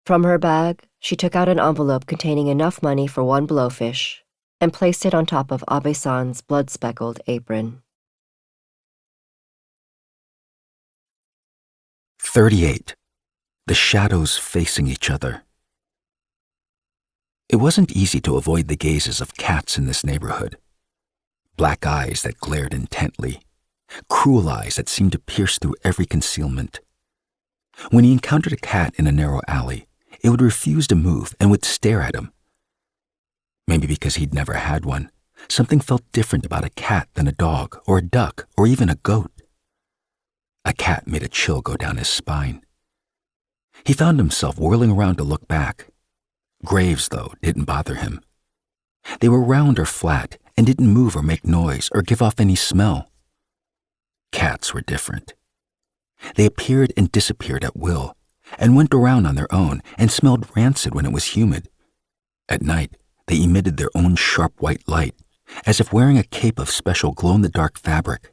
Speaker 2: From her bag, she took out an envelope containing enough money for one blowfish and placed it on top of Abe-san's blood-speckled apron.
Speaker 1: 38. The shadows facing each other. It wasn't easy to avoid the gazes of cats in this neighborhood. Black eyes that glared intently, cruel eyes that seemed to pierce through every concealment. When he encountered a cat in a narrow alley, it would refuse to move and would stare at him. Maybe because he'd never had one, something felt different about a cat than a dog or a duck or even a goat. A cat made a chill go down his spine. He found himself whirling around to look back. Graves, though, didn't bother him. They were round or flat and didn't move or make noise or give off any smell. Cats were different. They appeared and disappeared at will, and went around on their own and smelled rancid when it was humid. At night, they emitted their own sharp white light, as if wearing a cape of special glow-in-the-dark fabric.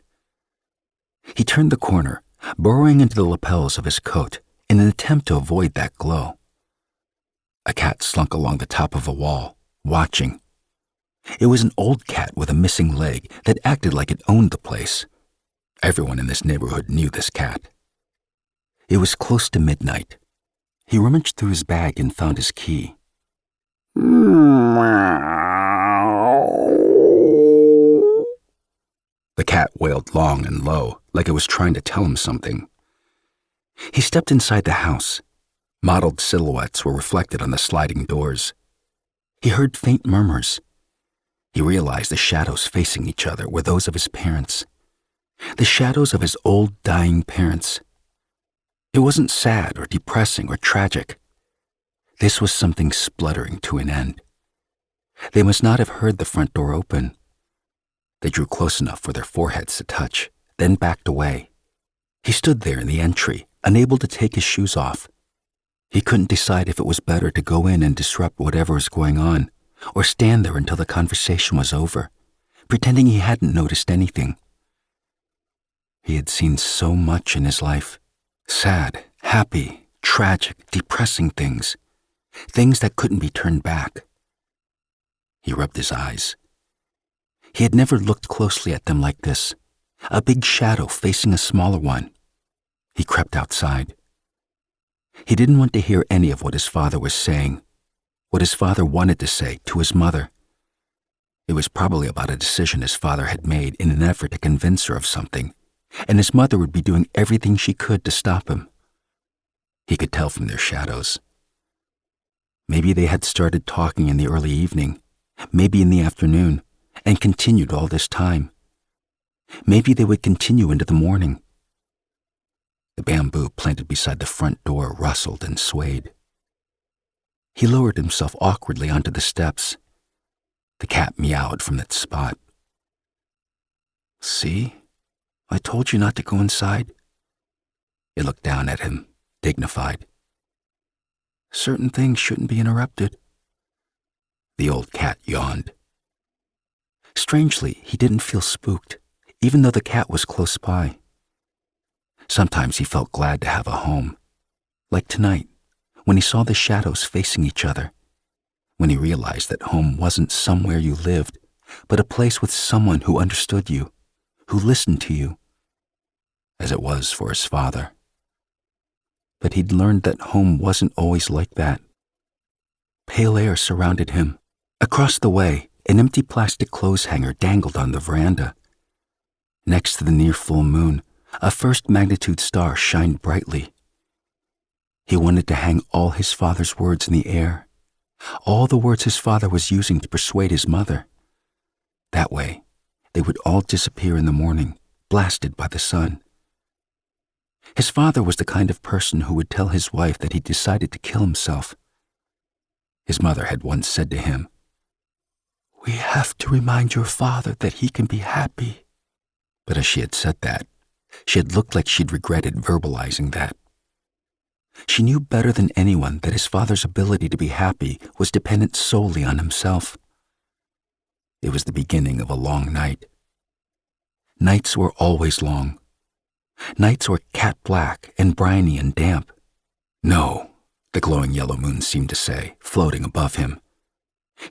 Speaker 1: He turned the corner, burrowing into the lapels of his coat in an attempt to avoid that glow. A cat slunk along the top of a wall, watching. It was an old cat with a missing leg that acted like it owned the place. Everyone in this neighborhood knew this cat. It was close to midnight. He rummaged through his bag and found his key. The cat wailed long and low, like it was trying to tell him something. He stepped inside the house. Mottled silhouettes were reflected on the sliding doors. He heard faint murmurs. He realized the shadows facing each other were those of his parents. The shadows of his old, dying parents. It wasn't sad or depressing or tragic. This was something spluttering to an end. They must not have heard the front door open. They drew close enough for their foreheads to touch, then backed away. He stood there in the entry, unable to take his shoes off. He couldn't decide if it was better to go in and disrupt whatever was going on, or stand there until the conversation was over, pretending he hadn't noticed anything. He had seen so much in his life. Sad, happy, tragic, depressing things. Things that couldn't be turned back. He rubbed his eyes. He had never looked closely at them like this. A big shadow facing a smaller one. He crept outside. He didn't want to hear any of what his father was saying, what his father wanted to say to his mother. It was probably about a decision his father had made in an effort to convince her of something, and his mother would be doing everything she could to stop him. He could tell from their shadows. Maybe they had started talking in the early evening, maybe in the afternoon, and continued all this time. Maybe they would continue into the morning. The bamboo planted beside the front door rustled and swayed. He lowered himself awkwardly onto the steps. The cat meowed from that spot. "See? I told you not to go inside." It looked down at him, dignified. "Certain things shouldn't be interrupted." The old cat yawned. Strangely, he didn't feel spooked, even though the cat was close by. Sometimes he felt glad to have a home, like tonight, when he saw the shadows facing each other, when he realized that home wasn't somewhere you lived, but a place with someone who understood you, who listened to you, as it was for his father. But he'd learned that home wasn't always like that. Pale air surrounded him. Across the way, an empty plastic clothes hanger dangled on the veranda. Next to the near full moon, a first magnitude star shined brightly. He wanted to hang all his father's words in the air, all the words his father was using to persuade his mother. That way, they would all disappear in the morning, blasted by the sun. His father was the kind of person who would tell his wife that he decided to kill himself. His mother had once said to him, "We have to remind your father that he can be happy." But as she had said that, she had looked like she'd regretted verbalizing that. She knew better than anyone that his father's ability to be happy was dependent solely on himself. It was the beginning of a long night. Nights were always long. Nights were cat black and briny and damp. "No," the glowing yellow moon seemed to say, floating above him.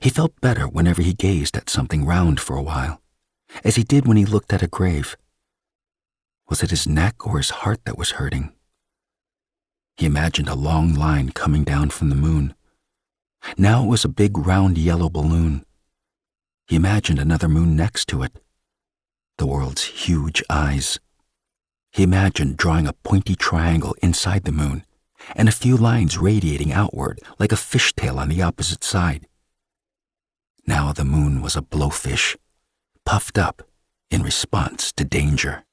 Speaker 1: He felt better whenever he gazed at something round for a while, as he did when he looked at a grave. Was it his neck or his heart that was hurting? He imagined a long line coming down from the moon. Now it was a big round yellow balloon. He imagined another moon next to it. The world's huge eyes. He imagined drawing a pointy triangle inside the moon, and a few lines radiating outward like a fishtail on the opposite side. Now the moon was a blowfish, puffed up in response to danger.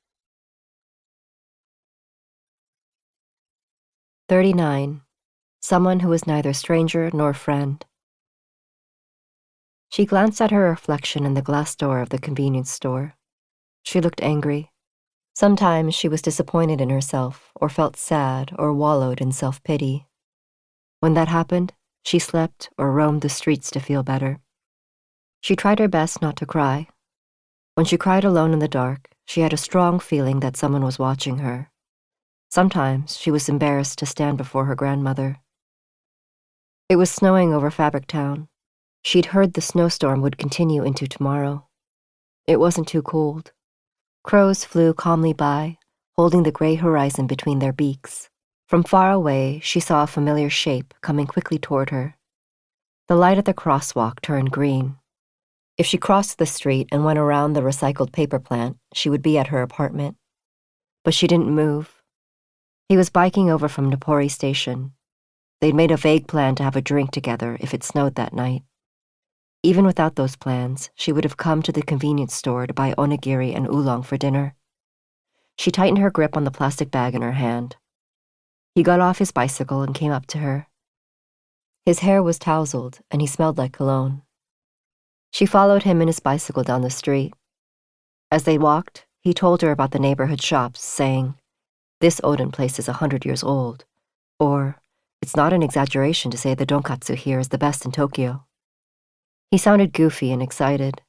Speaker 2: 39. Someone who was neither stranger nor friend. She glanced at her reflection in the glass door of the convenience store. She looked angry. Sometimes she was disappointed in herself, or felt sad, or wallowed in self-pity. When that happened, she slept or roamed the streets to feel better. She tried her best not to cry. When she cried alone in the dark, she had a strong feeling that someone was watching her. Sometimes she was embarrassed to stand before her grandmother. It was snowing over Fabric Town. She'd heard the snowstorm would continue into tomorrow. It wasn't too cold. Crows flew calmly by, holding the gray horizon between their beaks. From far away, she saw a familiar shape coming quickly toward her. The light at the crosswalk turned green. If she crossed the street and went around the recycled paper plant, she would be at her apartment. But she didn't move. He was biking over from Napori Station. They'd made a vague plan to have a drink together if it snowed that night. Even without those plans, she would have come to the convenience store to buy onigiri and oolong for dinner. She tightened her grip on the plastic bag in her hand. He got off his bicycle and came up to her. His hair was tousled, and he smelled like cologne. She followed him and his bicycle down the street. As they walked, he told her about the neighborhood shops, saying, "This Oden place is 100 years old," or, "It's not an exaggeration to say the donkatsu here is the best in Tokyo." He sounded goofy and excited.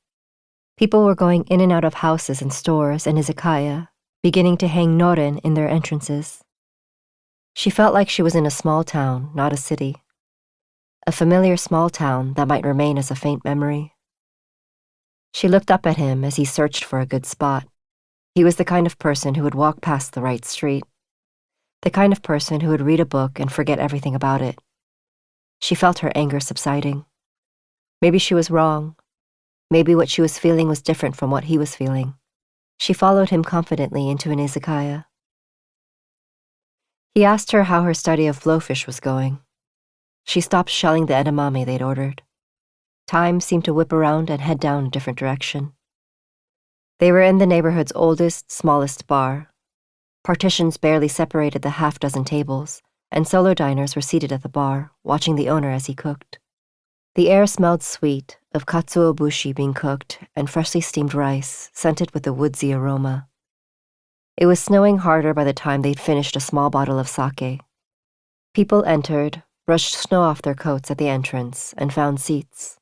Speaker 2: People were going in and out of houses and stores and izakaya, beginning to hang noren in their entrances. She felt like she was in a small town, not a city. A familiar small town that might remain as a faint memory. She looked up at him as he searched for a good spot. He was the kind of person who would walk past the right street. The kind of person who would read a book and forget everything about it. She felt her anger subsiding. Maybe she was wrong. Maybe what she was feeling was different from what he was feeling. She followed him confidently into an izakaya. He asked her how her study of blowfish was going. She stopped shelling the edamame they'd ordered. Time seemed to whip around and head down a different direction. They were in the neighborhood's oldest, smallest bar. Partitions barely separated the half-dozen tables, and solo diners were seated at the bar, watching the owner as he cooked. The air smelled sweet, of katsuobushi being cooked and freshly steamed rice, scented with a woodsy aroma. It was snowing harder by the time they'd finished a small bottle of sake. People entered, brushed snow off their coats at the entrance, and found seats.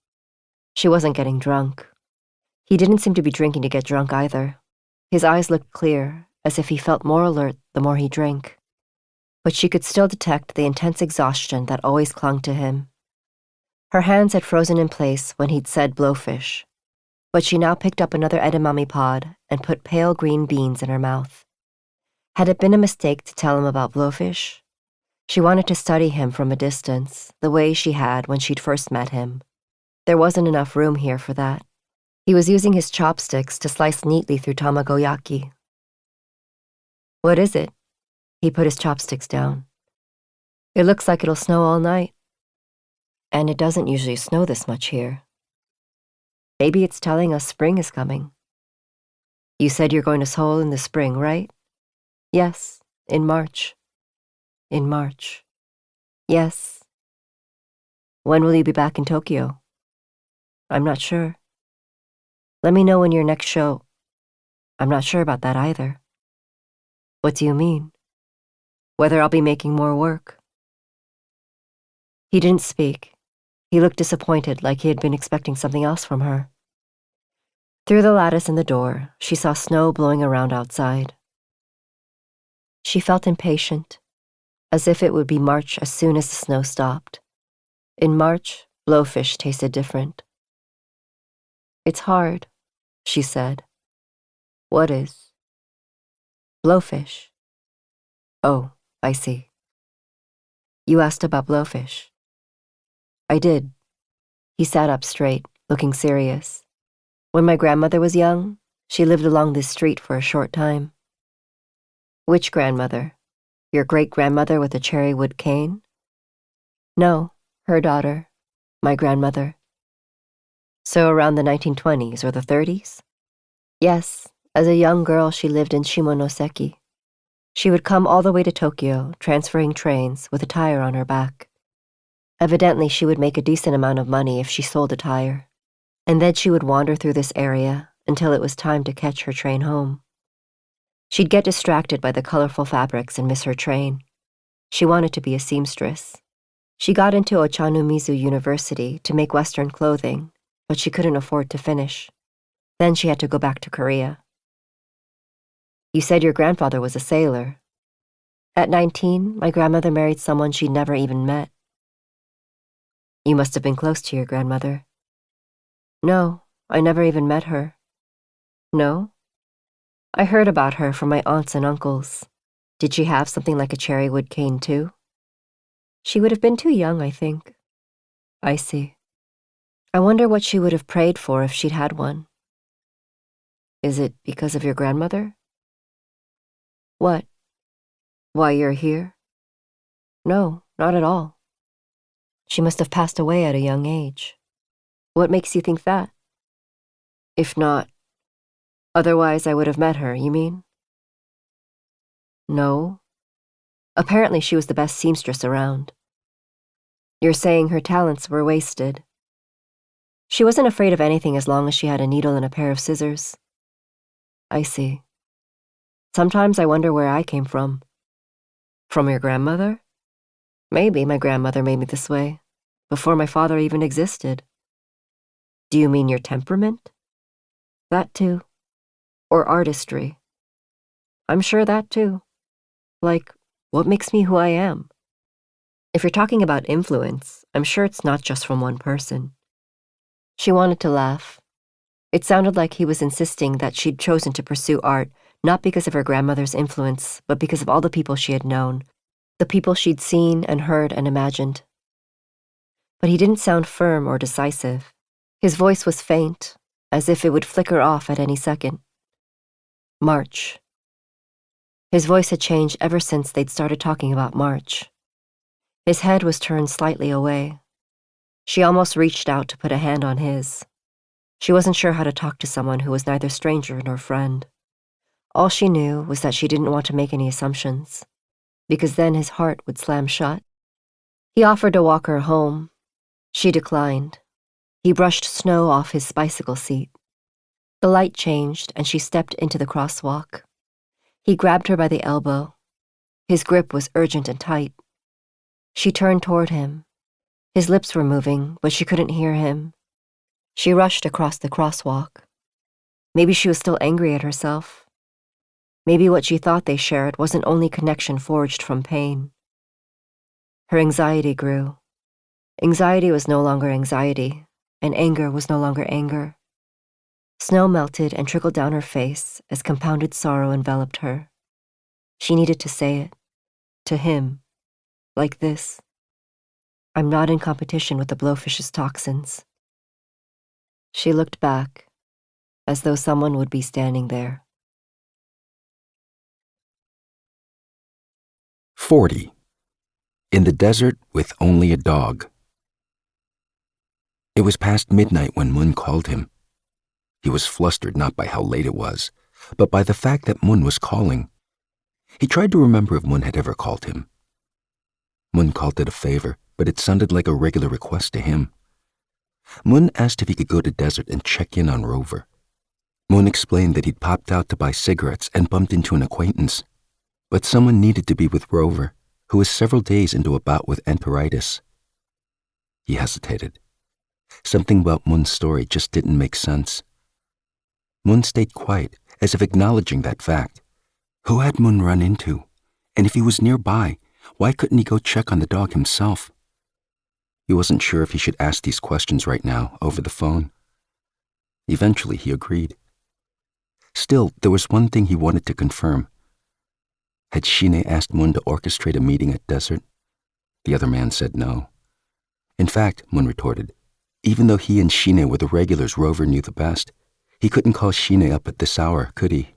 Speaker 2: She wasn't getting drunk. He didn't seem to be drinking to get drunk either. His eyes looked clear, as if he felt more alert the more he drank. But she could still detect the intense exhaustion that always clung to him. Her hands had frozen in place when he'd said blowfish, but she now picked up another edamame pod and put pale green beans in her mouth. Had it been a mistake to tell him about blowfish? She wanted to study him from a distance, the way she had when she'd first met him. There wasn't enough room here for that. He was using his chopsticks to slice neatly through tamagoyaki. "What is it?" He put his chopsticks down. "It looks like it'll snow all night. And it doesn't usually snow this much here. Maybe it's telling us spring is coming." "You said you're going to Seoul in the spring, right?" "Yes, in March." "In March." "Yes." "When will you be back in Tokyo?" "I'm not sure." "Let me know when your next show." "I'm not sure about that either." "What do you mean?" "Whether I'll be making more work." He didn't speak. He looked disappointed, like he had been expecting something else from her. Through the lattice in the door, she saw snow blowing around outside. She felt impatient, as if it would be March as soon as the snow stopped. In March, blowfish tasted different. "It's hard," she said. "What is?" "Blowfish." "Oh, I see." "You asked about blowfish." "I did." He sat up straight, looking serious. "When my grandmother was young, she lived along this street for a short time." "Which grandmother? Your great-grandmother with the cherry-wood cane?" "No, her daughter, my grandmother." "So around the 1920s or the 30s? "Yes, as a young girl she lived in Shimonoseki. She would come all the way to Tokyo, transferring trains, with a tire on her back. Evidently she would make a decent amount of money if she sold a tire. And then she would wander through this area until it was time to catch her train home. She'd get distracted by the colorful fabrics and miss her train. She wanted to be a seamstress. She got into Ochanomizu University to make Western clothing, but she couldn't afford to finish. Then she had to go back to Korea. "You said your grandfather was a sailor." "At 19, my grandmother married someone she'd never even met." "You must have been close to your grandmother." "No, I never even met her." "No?" "I heard about her from my aunts and uncles. Did she have something like a cherrywood cane, too? She would have been too young, I think. I see. I wonder what she would have prayed for if she'd had one. Is it because of your grandmother? What? Why you're here? No, not at all. She must have passed away at a young age. What makes you think that? If not, otherwise I would have met her, you mean? No. Apparently she was the best seamstress around. You're saying her talents were wasted. She wasn't afraid of anything as long as she had a needle and a pair of scissors. I see. Sometimes I wonder where I came from. From your grandmother? Maybe my grandmother made me this way, before my father even existed. Do you mean your temperament? That too. Or artistry? I'm sure that too. Like, what makes me who I am? If you're talking about influence, I'm sure it's not just from one person. She wanted to laugh. It sounded like he was insisting that she'd chosen to pursue art not because of her grandmother's influence, but because of all the people she had known, the people she'd seen and heard and imagined. But he didn't sound firm or decisive. His voice was faint, as if it would flicker off at any second. March. His voice had changed ever since they'd started talking about March. His head was turned slightly away. She almost reached out to put a hand on his. She wasn't sure how to talk to someone who was neither stranger nor friend. All she knew was that she didn't want to make any assumptions, because then his heart would slam shut. He offered to walk her home. She declined. He brushed snow off his bicycle seat. The light changed, and she stepped into the crosswalk. He grabbed her by the elbow. His grip was urgent and tight. She turned toward him. His lips were moving, but she couldn't hear him. She rushed across the crosswalk. Maybe she was still angry at herself. Maybe what she thought they shared wasn't only connection forged from pain. Her anxiety grew. Anxiety was no longer anxiety, and anger was no longer anger. Snow melted and trickled down her face as compounded sorrow enveloped her. She needed to say it. To him. Like this. I'm not in competition with the blowfish's toxins. She looked back, as though someone would be standing there.
Speaker 1: 40. In the desert with only a dog. It was past midnight when Moon called him. He was flustered not by how late it was, but by the fact that Moon was calling. He tried to remember if Moon had ever called him. Moon called it a favor, but it sounded like a regular request to him. Moon asked if he could go to desert and check in on Rover. Moon explained that he'd popped out to buy cigarettes and bumped into an acquaintance. But someone needed to be with Rover, who was several days into a bout with enteritis. He hesitated. Something about Moon's story just didn't make sense. Moon stayed quiet, as if acknowledging that fact. Who had Moon run into? And if he was nearby, why couldn't he go check on the dog himself? He wasn't sure if he should ask these questions right now, over the phone. Eventually, he agreed. Still, there was one thing he wanted to confirm. Had Shine asked Moon to orchestrate a meeting at Desert? The other man said no. In fact, Moon retorted, even though he and Shine were the regulars Rover knew the best, he couldn't call Shine up at this hour, could he?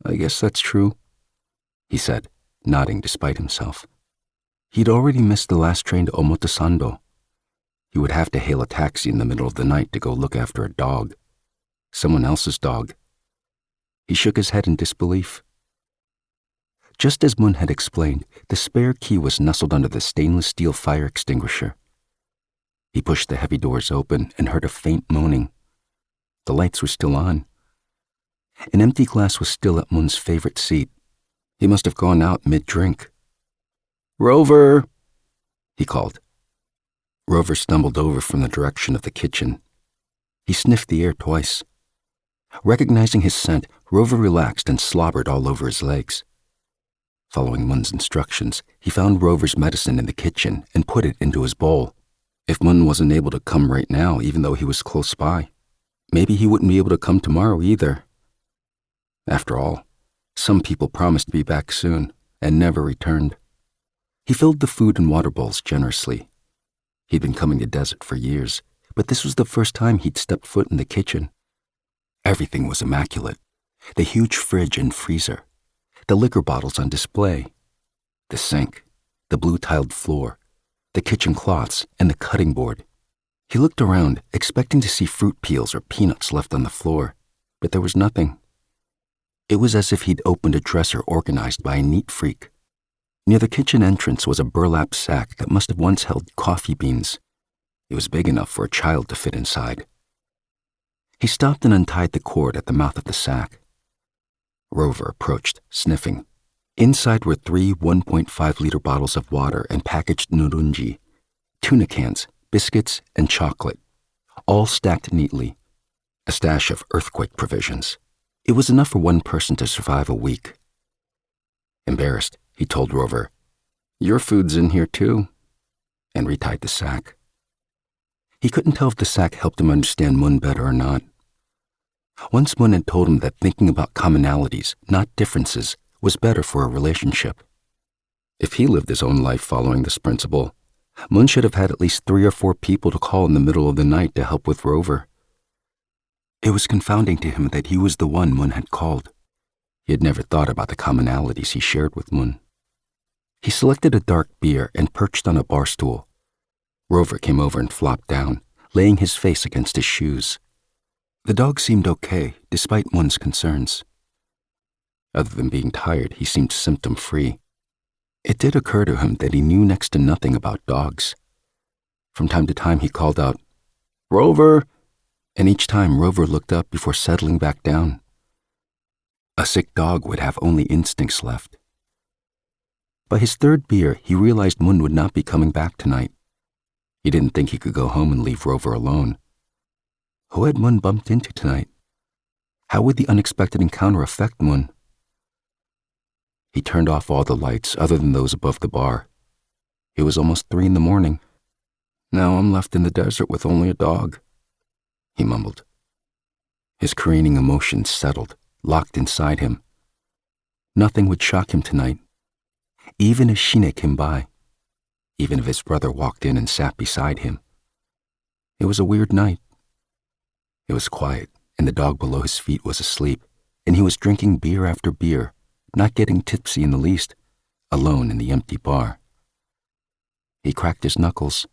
Speaker 1: I guess that's true, he said, nodding despite himself. He'd already missed the last train to Omotesando. He would have to hail a taxi in the middle of the night to go look after a dog. Someone else's dog. He shook his head in disbelief. Just as Moon had explained, the spare key was nestled under the stainless steel fire extinguisher. He pushed the heavy doors open and heard a faint moaning. The lights were still on. An empty glass was still at Moon's favorite seat. He must have gone out mid-drink. Rover! He called. Rover stumbled over from the direction of the kitchen. He sniffed the air twice. Recognizing his scent, Rover relaxed and slobbered all over his legs. Following Moon's instructions, he found Rover's medicine in the kitchen and put it into his bowl. If Moon wasn't able to come right now, even though he was close by, maybe he wouldn't be able to come tomorrow either. After all, some people promised to be back soon. and never returned. He filled the food and water bowls generously. He'd been coming to Desert for years, but this was the first time he'd stepped foot in the kitchen. Everything was immaculate. The huge fridge and freezer, the liquor bottles on display, the sink, the blue-tiled floor, the kitchen cloths, and the cutting board. He looked around, expecting to see fruit peels or peanuts left on the floor, but there was nothing. It was as if he'd opened a dresser organized by a neat freak. Near the kitchen entrance was a burlap sack that must have once held coffee beans. It was big enough for a child to fit inside. He stopped and untied the cord at the mouth of the sack. Rover approached, sniffing. Inside were 3 1.5-liter bottles of water and packaged nurunji, tuna cans, biscuits, and chocolate, all stacked neatly. A stash of earthquake provisions. It was enough for one person to survive a week. Embarrassed, he told Rover, "Your food's in here too," and retied the sack. He couldn't tell if the sack helped him understand Mun better or not. Once Mun had told him that thinking about commonalities, not differences, was better for a relationship. If he lived his own life following this principle, Mun should have had at least 3 or 4 people to call in the middle of the night to help with Rover. It was confounding to him that he was the one Mun had called. He had never thought about the commonalities he shared with Mun. He selected a dark beer and perched on a bar stool. Rover came over and flopped down, laying his face against his shoes. The dog seemed okay, despite Mun's concerns. Other than being tired, he seemed symptom-free. It did occur to him that he knew next to nothing about dogs. From time to time, he called out, "Rover!" and each time Rover looked up before settling back down. A sick dog would have only instincts left. By his 3rd beer, he realized Mun would not be coming back tonight. He didn't think he could go home and leave Rover alone. Who had Mun bumped into tonight? How would the unexpected encounter affect Mun? He turned off all the lights other than those above the bar. It was almost 3 a.m. "Now I'm left in the desert with only a dog," he mumbled. His careening emotions settled, locked inside him. Nothing would shock him tonight. Even if Shine came by. Even if his brother walked in and sat beside him. It was a weird night. It was quiet, and the dog below his feet was asleep, and he was drinking beer after beer, not getting tipsy in the least, alone in the empty bar. He cracked his knuckles.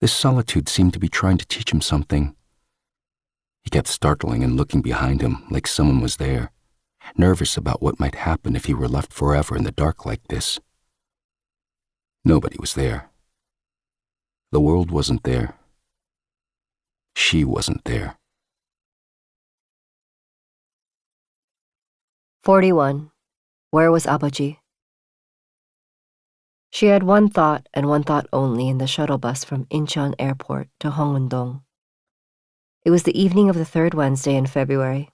Speaker 1: This solitude seemed to be trying to teach him something. He kept startling and looking behind him like someone was there, nervous about what might happen if he were left forever in the dark like this. Nobody was there. The world wasn't there. She wasn't there.
Speaker 2: 41. Where was Abaji? She had one thought and one thought only in the shuttle bus from Incheon Airport to Hongwon-dong. It was the evening of the 3rd Wednesday in February.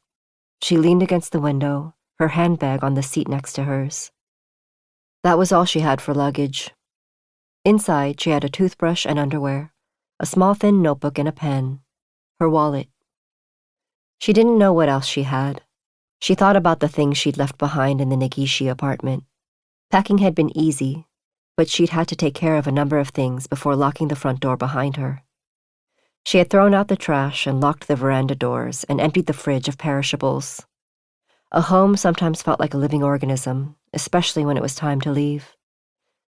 Speaker 2: She leaned against the window, her handbag on the seat next to hers. That was all she had for luggage. Inside, she had a toothbrush and underwear, a small thin notebook and a pen, her wallet. She didn't know what else she had. She thought about the things she'd left behind in the Negishi apartment. Packing had been easy, but she'd had to take care of a number of things before locking the front door behind her. She had thrown out the trash and locked the veranda doors and emptied the fridge of perishables. A home sometimes felt like a living organism, especially when it was time to leave.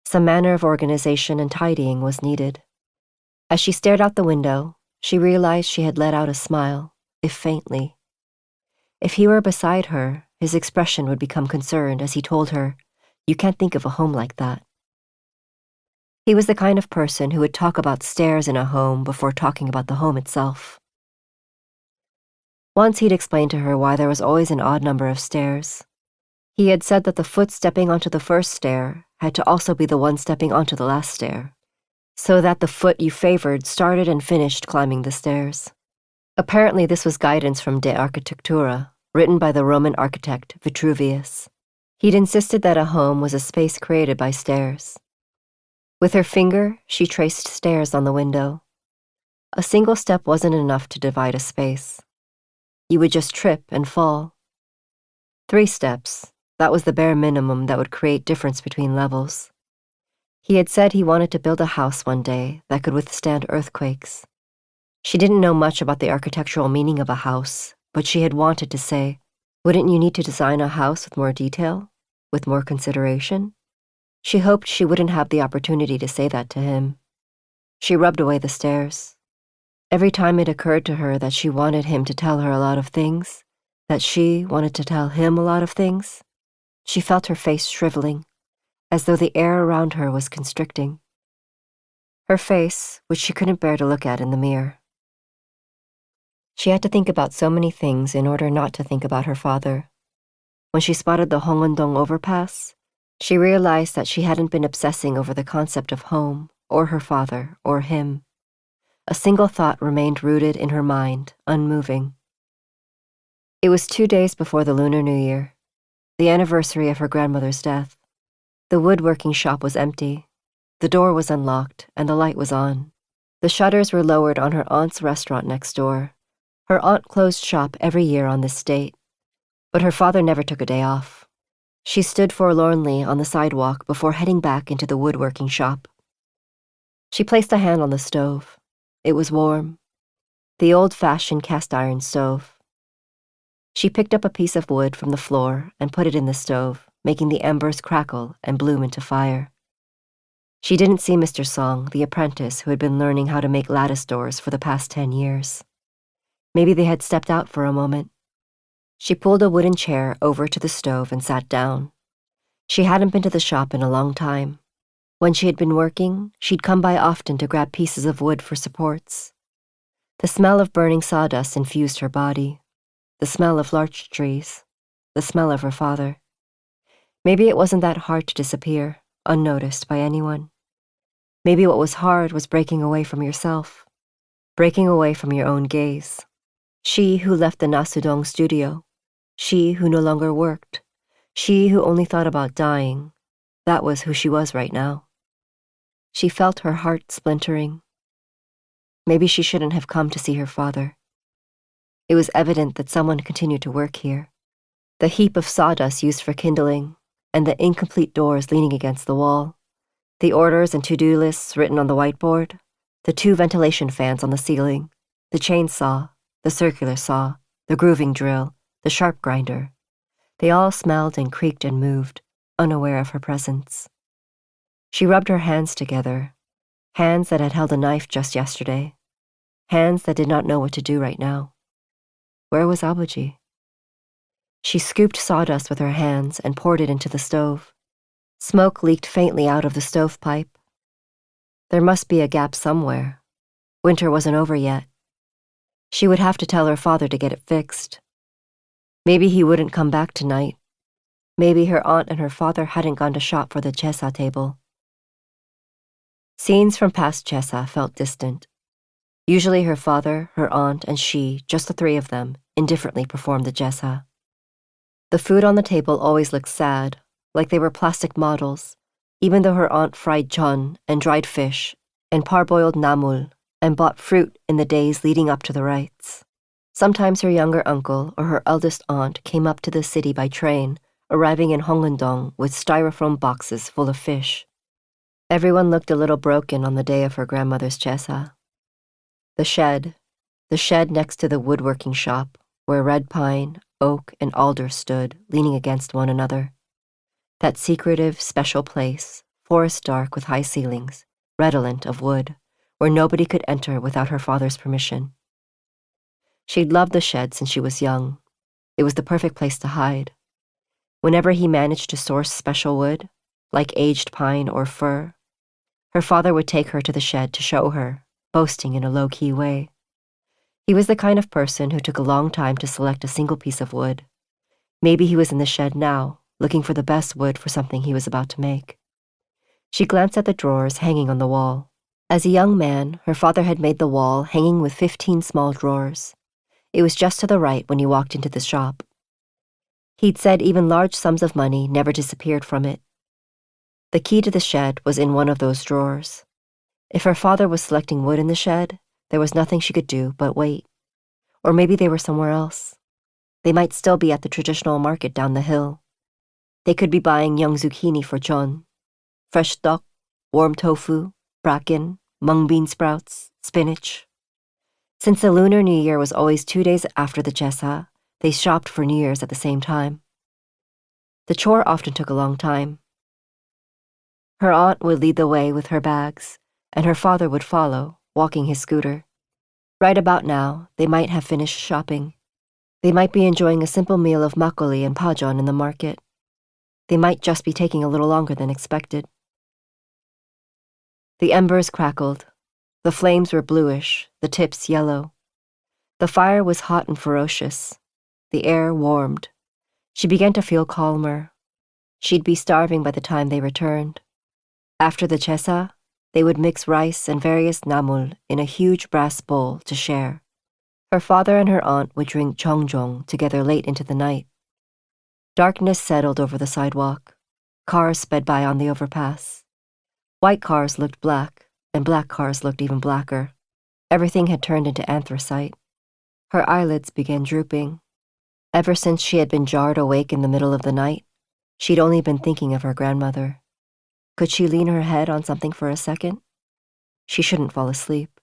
Speaker 2: Some manner of organization and tidying was needed. As she stared out the window, she realized she had let out a smile, if faintly. If he were beside her, his expression would become concerned as he told her, "You can't think of a home like that." He was the kind of person who would talk about stairs in a home before talking about the home itself. Once he'd explained to her why there was always an odd number of stairs. He had said that the foot stepping onto the first stair had to also be the one stepping onto the last stair, so that the foot you favored started and finished climbing the stairs. Apparently this was guidance from De Architectura, written by the Roman architect Vitruvius. He'd insisted that a home was a space created by stairs. With her finger, she traced stairs on the window. A single step wasn't enough to divide a space. You would just trip and fall. 3 steps, That was the bare minimum that would create difference between levels. He had said he wanted to build a house one day that could withstand earthquakes. She didn't know much about the architectural meaning of a house, but she had wanted to say, "Wouldn't you need to design a house with more detail? With more consideration?" She hoped she wouldn't have the opportunity to say that to him. She rubbed away the stares. Every time it occurred to her that she wanted him to tell her a lot of things, that she wanted to tell him a lot of things, she felt her face shriveling, as though the air around her was constricting. Her face, which she couldn't bear to look at in the mirror. She had to think about so many things in order not to think about her father. When she spotted the Hongwon-dong overpass, she realized that she hadn't been obsessing over the concept of home, or her father, or him. A single thought remained rooted in her mind, unmoving. It was 2 days before the Lunar New Year, the anniversary of her grandmother's death. The woodworking shop was empty. The door was unlocked, and the light was on. The shutters were lowered on her aunt's restaurant next door. Her aunt closed shop every year on this date, but her father never took a day off. She stood forlornly on the sidewalk before heading back into the woodworking shop. She placed a hand on the stove. It was warm. The old-fashioned cast-iron stove. She picked up a piece of wood from the floor and put it in the stove, making the embers crackle and bloom into fire. She didn't see Mr. Song, the apprentice who had been learning how to make lattice doors for the past 10 years. Maybe they had stepped out for a moment. She pulled a wooden chair over to the stove and sat down. She hadn't been to the shop in a long time. When she had been working, she'd come by often to grab pieces of wood for supports. The smell of burning sawdust infused her body. The smell of larch trees. The smell of her father. Maybe it wasn't that hard to disappear, unnoticed by anyone. Maybe what was hard was breaking away from yourself. Breaking away from your own gaze. She who left the Nasudong studio. She who no longer worked. She who only thought about dying. That was who she was right now. She felt her heart splintering. Maybe she shouldn't have come to see her father. It was evident that someone continued to work here. The heap of sawdust used for kindling, and the incomplete doors leaning against the wall, the orders and to-do lists written on the whiteboard, the 2 ventilation fans on the ceiling, the chainsaw, the circular saw, the grooving drill, the sharp grinder. They all smelled and creaked and moved, unaware of her presence. She rubbed her hands together, hands that had held a knife just yesterday, hands that did not know what to do right now. Where was Abuji? She scooped sawdust with her hands and poured it into the stove. Smoke leaked faintly out of the stovepipe. There must be a gap somewhere. Winter wasn't over yet. She would have to tell her father to get it fixed. Maybe he wouldn't come back tonight. Maybe her aunt and her father hadn't gone to shop for the chesa table. Scenes from past chesa felt distant. Usually her father, her aunt, and she, just the 3 of them, indifferently performed the chesa. The food on the table always looked sad, like they were plastic models, even though her aunt fried chon and dried fish and parboiled namul and bought fruit in the days leading up to the rites. Sometimes her younger uncle or her eldest aunt came up to the city by train, arriving in Hongwon-dong with styrofoam boxes full of fish. Everyone looked a little broken on the day of her grandmother's chesa. The shed next to the woodworking shop, where red pine, oak, and alder stood, leaning against one another. That secretive, special place, forest dark with high ceilings, redolent of wood, where nobody could enter without her father's permission. She'd loved the shed since she was young. It was the perfect place to hide. Whenever he managed to source special wood, like aged pine or fir, her father would take her to the shed to show her, boasting in a low-key way. He was the kind of person who took a long time to select a single piece of wood. Maybe he was in the shed now, looking for the best wood for something he was about to make. She glanced at the drawers hanging on the wall. As a young man, her father had made the wall hanging with 15 small drawers. It was just to the right when you walked into the shop. He'd said even large sums of money never disappeared from it. The key to the shed was in one of those drawers. If her father was selecting wood in the shed, there was nothing she could do but wait. Or maybe they were somewhere else. They might still be at the traditional market down the hill. They could be buying young zucchini for John, fresh duck, warm tofu, bracken, mung bean sprouts, spinach. Since the Lunar New Year was always 2 days after the Chesa, they shopped for New Year's at the same time. The chore often took a long time. Her aunt would lead the way with her bags, and her father would follow, walking his scooter. Right about now, they might have finished shopping. They might be enjoying a simple meal of makgeolli and pajeon in the market. They might just be taking a little longer than expected. The embers crackled. The flames were bluish, the tips yellow. The fire was hot and ferocious. The air warmed. She began to feel calmer. She'd be starving by the time they returned. After the chesa, they would mix rice and various namul in a huge brass bowl to share. Her father and her aunt would drink cheongjong together late into the night. Darkness settled over the sidewalk. Cars sped by on the overpass. White cars looked black, and black cars looked even blacker. Everything had turned into anthracite. Her eyelids began drooping. Ever since she had been jarred awake in the middle of the night, she'd only been thinking of her grandmother. Could she lean her head on something for a second? She shouldn't fall asleep.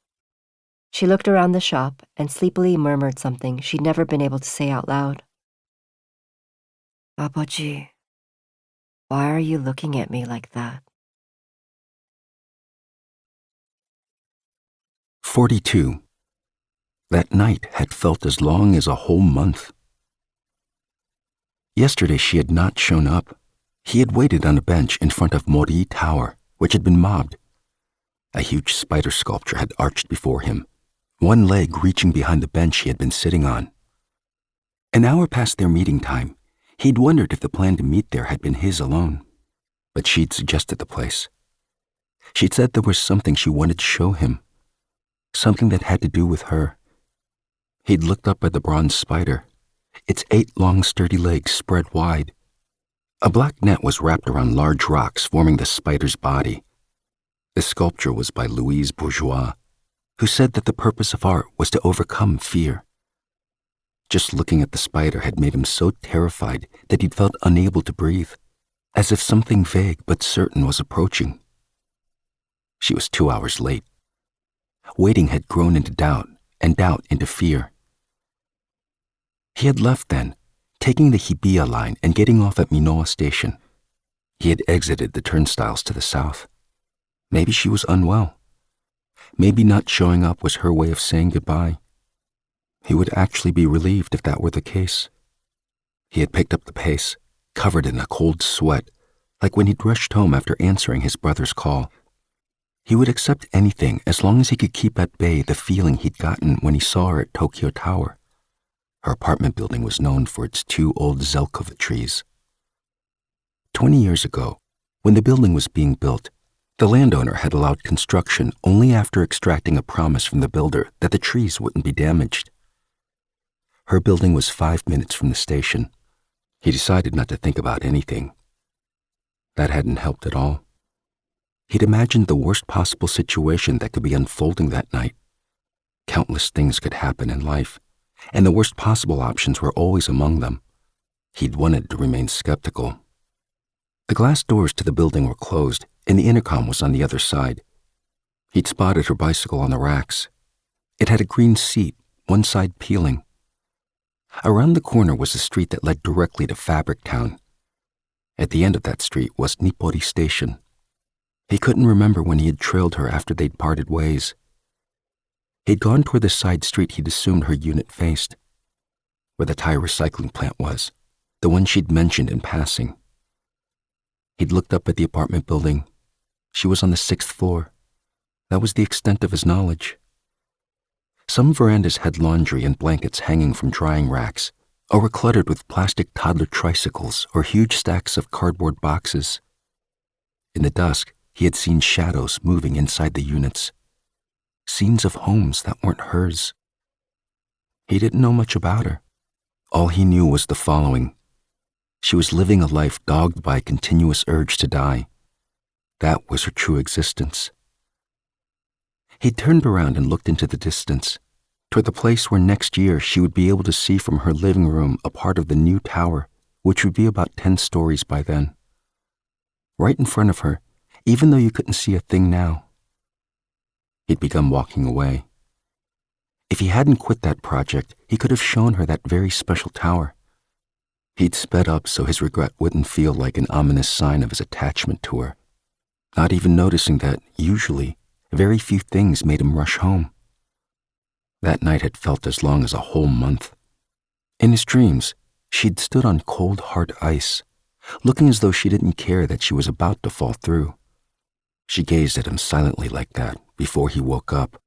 Speaker 2: She looked around the shop and sleepily murmured something she'd never been able to say out loud. "아버지, why are you looking at me like that?"
Speaker 1: 42. That night had felt as long as a whole month. Yesterday she had not shown up. He had waited on a bench in front of Mori Tower, which had been mobbed. A huge spider sculpture had arched before him, one leg reaching behind the bench he had been sitting on. An hour past their meeting time, he'd wondered if the plan to meet there had been his alone. But she'd suggested the place. She'd said there was something she wanted to show him, something that had to do with her. He'd looked up at the bronze spider, its 8 long sturdy legs spread wide. A black net was wrapped around large rocks forming the spider's body. The sculpture was by Louise Bourgeois, who said that the purpose of art was to overcome fear. Just looking at the spider had made him so terrified that he'd felt unable to breathe, as if something vague but certain was approaching. She was 2 hours late. Waiting had grown into doubt, and doubt into fear. He had left then, taking the Hibiya line and getting off at Minoa Station. He had exited the turnstiles to the south. Maybe she was unwell. Maybe not showing up was her way of saying goodbye. He would actually be relieved if that were the case. He had picked up the pace, covered in a cold sweat, like when he'd rushed home after answering his brother's call. He would accept anything as long as he could keep at bay the feeling he'd gotten when he saw her at Tokyo Tower. Her apartment building was known for its 2 old Zelkova trees. 20 years ago, when the building was being built, the landowner had allowed construction only after extracting a promise from the builder that the trees wouldn't be damaged. Her building was 5 minutes from the station. He decided not to think about anything. That hadn't helped at all. He'd imagined the worst possible situation that could be unfolding that night. Countless things could happen in life, and the worst possible options were always among them. He'd wanted to remain skeptical. The glass doors to the building were closed, and the intercom was on the other side. He'd spotted her bicycle on the racks. It had a green seat, one side peeling. Around the corner was a street that led directly to Fabric Town. At the end of that street was Nippori Station. He couldn't remember when he had trailed her after they'd parted ways. He'd gone toward the side street he'd assumed her unit faced, where the tire recycling plant was, the one she'd mentioned in passing. He'd looked up at the apartment building. She was on the 6th floor. That was the extent of his knowledge. Some verandas had laundry and blankets hanging from drying racks, or were cluttered with plastic toddler tricycles or huge stacks of cardboard boxes. In the dusk, he had seen shadows moving inside the units, scenes of homes that weren't hers. He didn't know much about her. All he knew was the following. She was living a life dogged by a continuous urge to die. That was her true existence. He turned around and looked into the distance, toward the place where next year she would be able to see from her living room a part of the new tower which would be about 10 stories by then. Right in front of her, even though you couldn't see a thing now. He'd begun walking away. If he hadn't quit that project, he could have shown her that very special tower. He'd sped up so his regret wouldn't feel like an ominous sign of his attachment to her, not even noticing that, usually, very few things made him rush home. That night had felt as long as a whole month. In his dreams, she'd stood on cold, hard ice, looking as though she didn't care that she was about to fall through. She gazed at him silently like that before he woke up.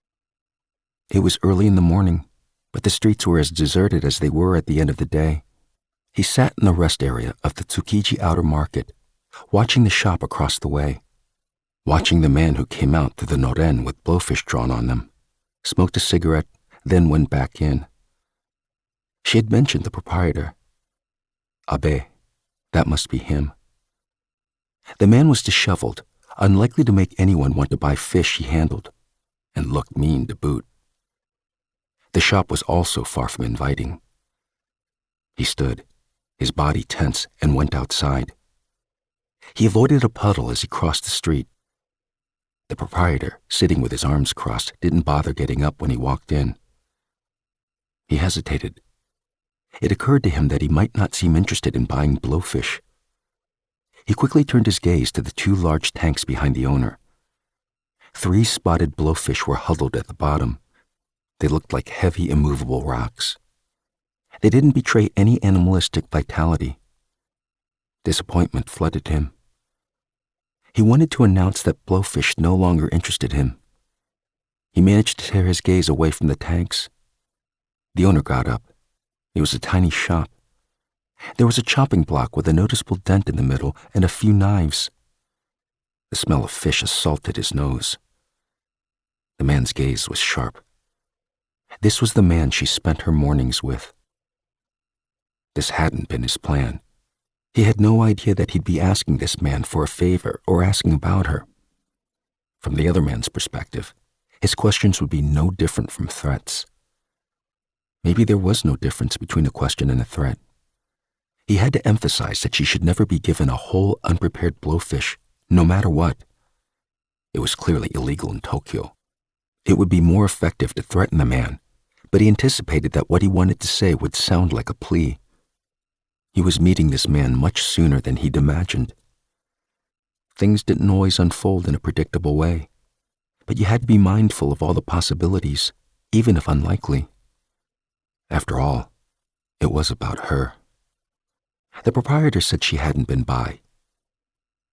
Speaker 1: It was early in the morning, but the streets were as deserted as they were at the end of the day. He sat in the rest area of the Tsukiji Outer Market, watching the shop across the way, watching the man who came out through the noren with blowfish drawn on them, smoked a cigarette, then went back in. She had mentioned the proprietor. Abe, that must be him. The man was disheveled, unlikely to make anyone want to buy fish he handled, and looked mean to boot. The shop was also far from inviting. He stood, his body tense, and went outside. He avoided a puddle as he crossed the street. The proprietor, sitting with his arms crossed, didn't bother getting up when he walked in. He hesitated. It occurred to him that he might not seem interested in buying blowfish. He quickly turned his gaze to the 2 large tanks behind the owner. 3 spotted blowfish were huddled at the bottom. They looked like heavy, immovable rocks. They didn't betray any animalistic vitality. Disappointment flooded him. He wanted to announce that blowfish no longer interested him. He managed to tear his gaze away from the tanks. The owner got up. It was a tiny shop. There was a chopping block with a noticeable dent in the middle and a few knives. The smell of fish assaulted his nose. The man's gaze was sharp. This was the man she spent her mornings with. This hadn't been his plan. He had no idea that he'd be asking this man for a favor or asking about her. From the other man's perspective, his questions would be no different from threats. Maybe there was no difference between a question and a threat. He had to emphasize that she should never be given a whole unprepared blowfish, no matter what. It was clearly illegal in Tokyo. It would be more effective to threaten the man, but he anticipated that what he wanted to say would sound like a plea. He was meeting this man much sooner than he'd imagined. Things didn't always unfold in a predictable way, but you had to be mindful of all the possibilities, even if unlikely. After all, it was about her. The proprietor said she hadn't been by.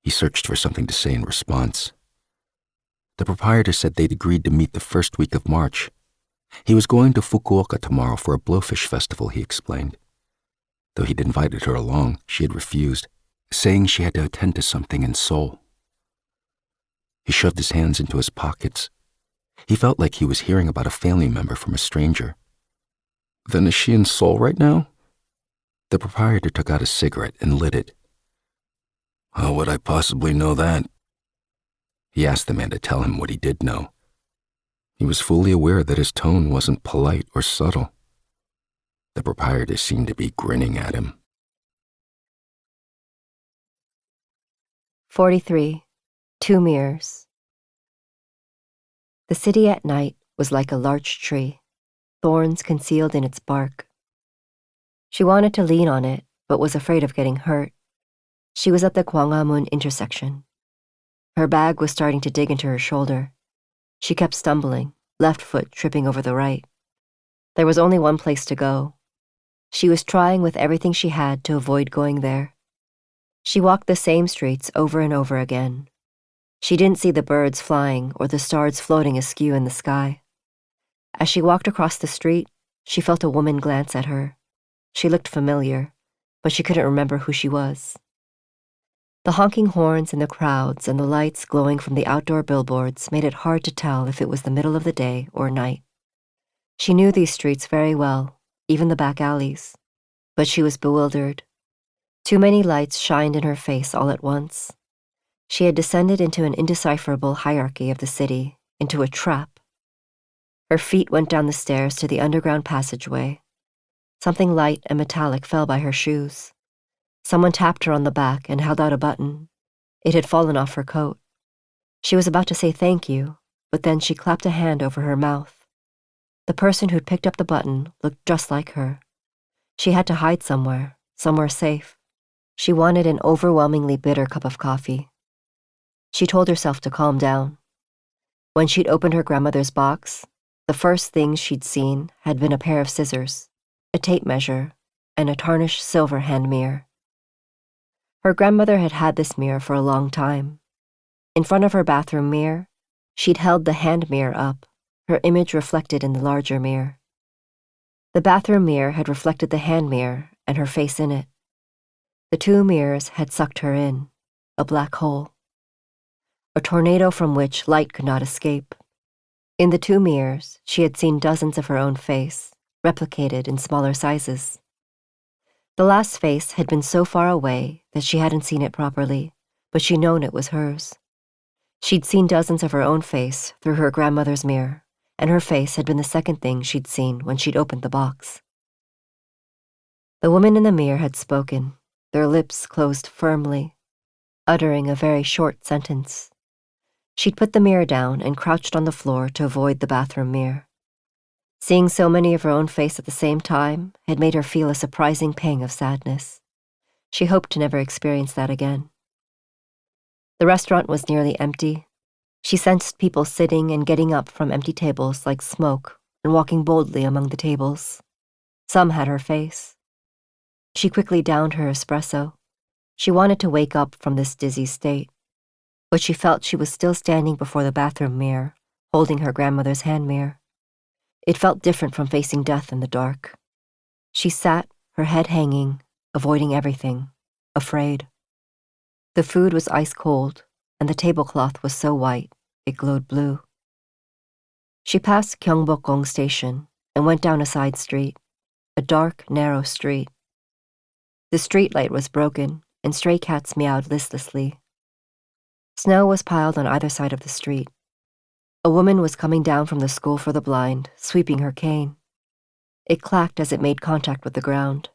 Speaker 1: He searched for something to say in response. The proprietor said they'd agreed to meet the first week of March. He was going to Fukuoka tomorrow for a blowfish festival, he explained. Though he'd invited her along, she had refused, saying she had to attend to something in Seoul. He shoved his hands into his pockets. He felt like he was hearing about a family member from a stranger. Then is she in Seoul right now? The proprietor took out a cigarette and lit it. How would I possibly know that? He asked the man to tell him what he did know. He was fully aware that his tone wasn't polite or subtle. The proprietor seemed to be grinning at him.
Speaker 2: 43. 2 mirrors. The city at night was like a larch tree, thorns concealed in its bark. She wanted to lean on it, but was afraid of getting hurt. She was at the Gwanghwamun intersection. Her bag was starting to dig into her shoulder. She kept stumbling, left foot tripping over the right. There was only one place to go. She was trying with everything she had to avoid going there. She walked the same streets over and over again. She didn't see the birds flying or the stars floating askew in the sky. As she walked across the street, she felt a woman glance at her. She looked familiar, but she couldn't remember who she was. The honking horns and the crowds and the lights glowing from the outdoor billboards made it hard to tell if it was the middle of the day or night. She knew these streets very well, even the back alleys, but she was bewildered. Too many lights shined in her face all at once. She had descended into an indecipherable hierarchy of the city, into a trap. Her feet went down the stairs to the underground passageway. Something light and metallic fell by her shoes. Someone tapped her on the back and held out a button. It had fallen off her coat. She was about to say thank you, but then she clapped a hand over her mouth. The person who'd picked up the button looked just like her. She had to hide somewhere safe. She wanted an overwhelmingly bitter cup of coffee. She told herself to calm down. When she'd opened her grandmother's box, the first things she'd seen had been a pair of scissors, a tape measure, and a tarnished silver hand mirror. Her grandmother had had this mirror for a long time. In front of her bathroom mirror, she'd held the hand mirror up, her image reflected in the larger mirror. The bathroom mirror had reflected the hand mirror and her face in it. The two mirrors had sucked her in, a black hole. A tornado from which light could not escape. In the two mirrors, she had seen dozens of her own face, replicated in smaller sizes. The last face had been so far away that she hadn't seen it properly, but she'd known it was hers. She'd seen dozens of her own face through her grandmother's mirror, and her face had been the second thing she'd seen when she'd opened the box. The woman in the mirror had spoken, their lips closed firmly, uttering a very short sentence. She'd put the mirror down and crouched on the floor to avoid the bathroom mirror. Seeing so many of her own face at the same time had made her feel a surprising pang of sadness. She hoped to never experience that again. The restaurant was nearly empty. She sensed people sitting and getting up from empty tables like smoke and walking boldly among the tables. Some had her face. She quickly downed her espresso. She wanted to wake up from this dizzy state, but she felt she was still standing before the bathroom mirror, holding her grandmother's hand mirror. It felt different from facing death in the dark. She sat, her head hanging, avoiding everything, afraid. The food was ice cold, and the tablecloth was so white, it glowed blue. She passed Gyeongbokgung Station and went down a side street, a dark, narrow street. The streetlight was broken, and stray cats meowed listlessly. Snow was piled on either side of the street. A woman was coming down from the school for the blind, sweeping her cane. It clacked as it made contact with the ground.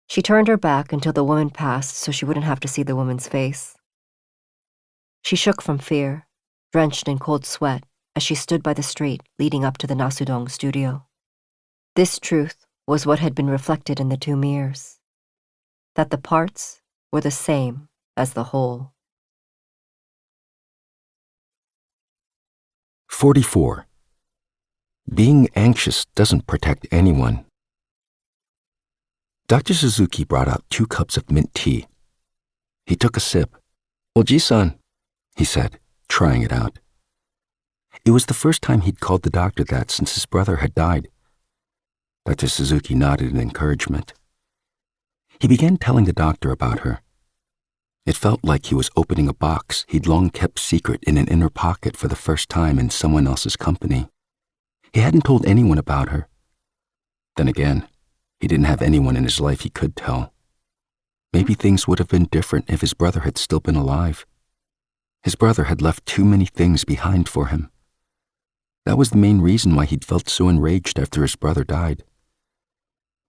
Speaker 2: She turned her back until the woman passed so she wouldn't have to see the woman's face. She shook from fear, drenched in cold sweat, as she stood by the street leading up to the Nasudong studio. This truth was what had been reflected in the two mirrors, that the parts were the same as the whole.
Speaker 1: 44. Being anxious doesn't protect anyone. Dr. Suzuki brought out 2 cups of mint tea. He took a sip. "Oji-san," he said, trying it out. It was the first time he'd called the doctor that since his brother had died. Dr. Suzuki nodded in encouragement. He began telling the doctor about her. It felt like he was opening a box he'd long kept secret in an inner pocket for the first time in someone else's company. He hadn't told anyone about her. Then again, he didn't have anyone in his life he could tell. Maybe things would have been different if his brother had still been alive. His brother had left too many things behind for him. That was the main reason why he'd felt so enraged after his brother died.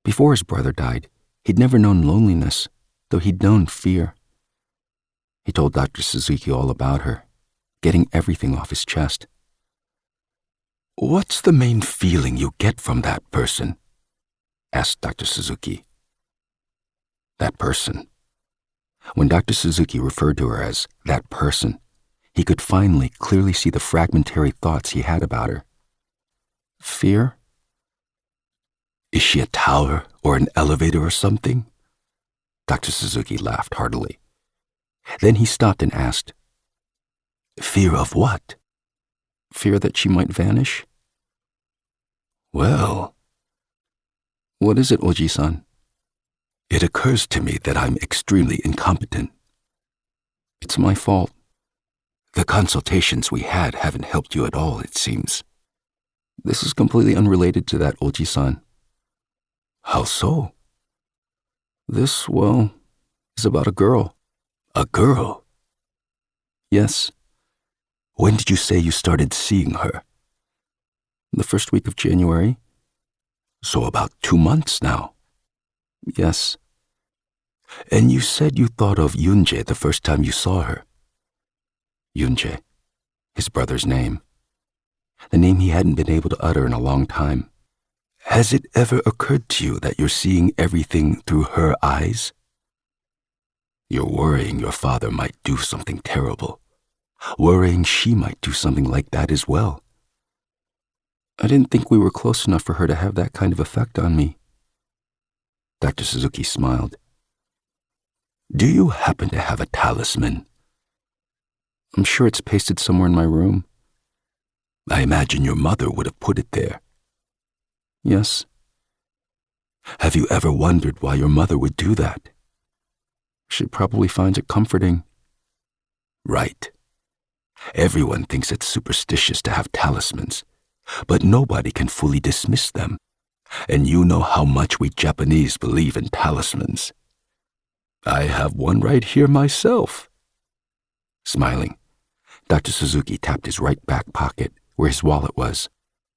Speaker 1: Before his brother died, he'd never known loneliness, though he'd known fear. He told Dr. Suzuki all about her, getting everything off his chest. "What's the main feeling you get from that person?" asked Dr. Suzuki. That person. When Dr. Suzuki referred to her as that person, he could finally clearly see the fragmentary thoughts he had about her. Fear? Is she a tower or an elevator or something? Dr. Suzuki laughed heartily. Then he stopped and asked, "Fear of what?" "Fear that she might vanish." "Well, what is it, Oji-san?" "It occurs to me that I'm extremely incompetent." "It's my fault." "The consultations we had haven't helped you at all, it seems." "This is completely unrelated to that, Oji-san." "How so?" "This, well, is about a girl." "A girl?" "Yes." "When did you say you started seeing her?" "The first week of January." "So about 2 months now." "Yes." And you said you thought of Yunjae the first time you saw her. Yunjae, his brother's name. The name he hadn't been able to utter in a long time. Has it ever occurred to you that you're seeing everything through her eyes? You're worrying your father might do something terrible. Worrying she might do something like that as well. I didn't think we were close enough for her to have that kind of effect on me. Dr. Suzuki smiled. Do you happen to have a talisman? I'm sure it's pasted somewhere in my room. I imagine your mother would have put it there. Yes. Have you ever wondered why your mother would do that? She probably finds it comforting. Right. Everyone thinks it's superstitious to have talismans, but nobody can fully dismiss them. And you know how much we Japanese believe in talismans. I have one right here myself. Smiling, Dr. Suzuki tapped his right back pocket where his wallet was.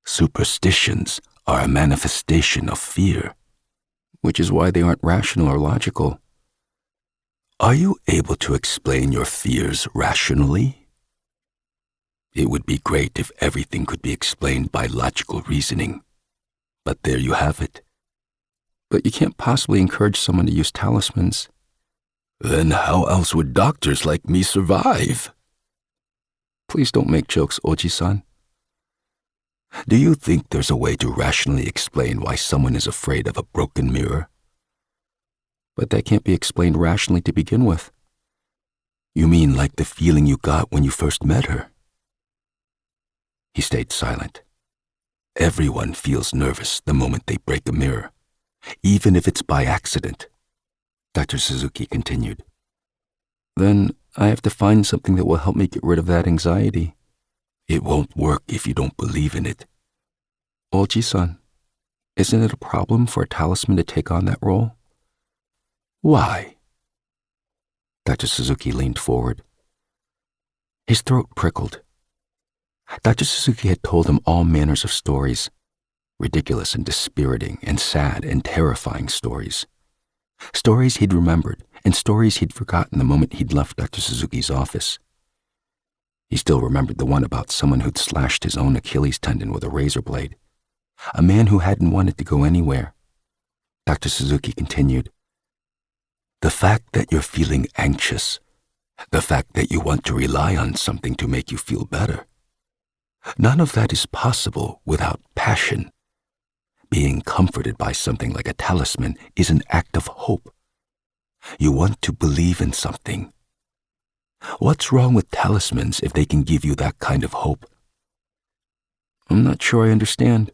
Speaker 1: Superstitions are a manifestation of fear. Which is why they aren't rational or logical. Are you able to explain your fears rationally? It would be great if everything could be explained by logical reasoning. But there you have it. But you can't possibly encourage someone to use talismans. Then how else would doctors like me survive? Please don't make jokes, Oji-san. Do you think there's a way to rationally explain why someone is afraid of a broken mirror? But that can't be explained rationally to begin with. You mean like the feeling you got when you first met her? He stayed silent. Everyone feels nervous the moment they break a mirror, even if it's by accident. Dr. Suzuki continued. Then I have to find something that will help me get rid of that anxiety. It won't work if you don't believe in it. Oji-san, isn't it a problem for a talisman to take on that role? Why? Dr. Suzuki leaned forward. His throat prickled. Dr. Suzuki had told him all manners of stories, ridiculous and dispiriting and sad and terrifying stories. Stories he'd remembered and stories he'd forgotten the moment he'd left Dr. Suzuki's office. He still remembered the one about someone who'd slashed his own Achilles tendon with a razor blade, a man who hadn't wanted to go anywhere. Dr. Suzuki continued, The fact that you're feeling anxious, the fact that you want to rely on something to make you feel better, none of that is possible without passion. Being comforted by something like a talisman is an act of hope. You want to believe in something. What's wrong with talismans if they can give you that kind of hope? I'm not sure I understand.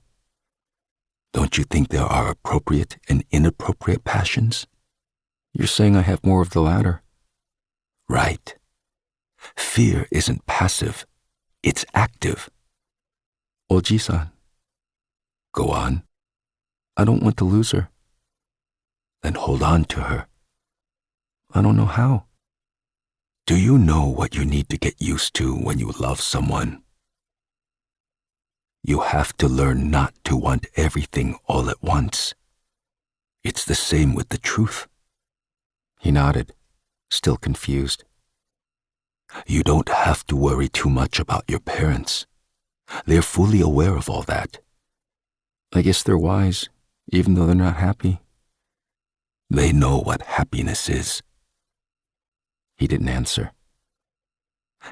Speaker 1: Don't you think there are appropriate and inappropriate passions? You're saying I have more of the latter. Right. Fear isn't passive. It's active. Oji-san. Go on. I don't want to lose her. Then hold on to her. I don't know how. Do you know what you need to get used to when you love someone? You have to learn not to want everything all at once. It's the same with the truth. He nodded, still confused. You don't have to worry too much about your parents. They're fully aware of all that. I guess they're wise, even though they're not happy. They know what happiness is. He didn't answer.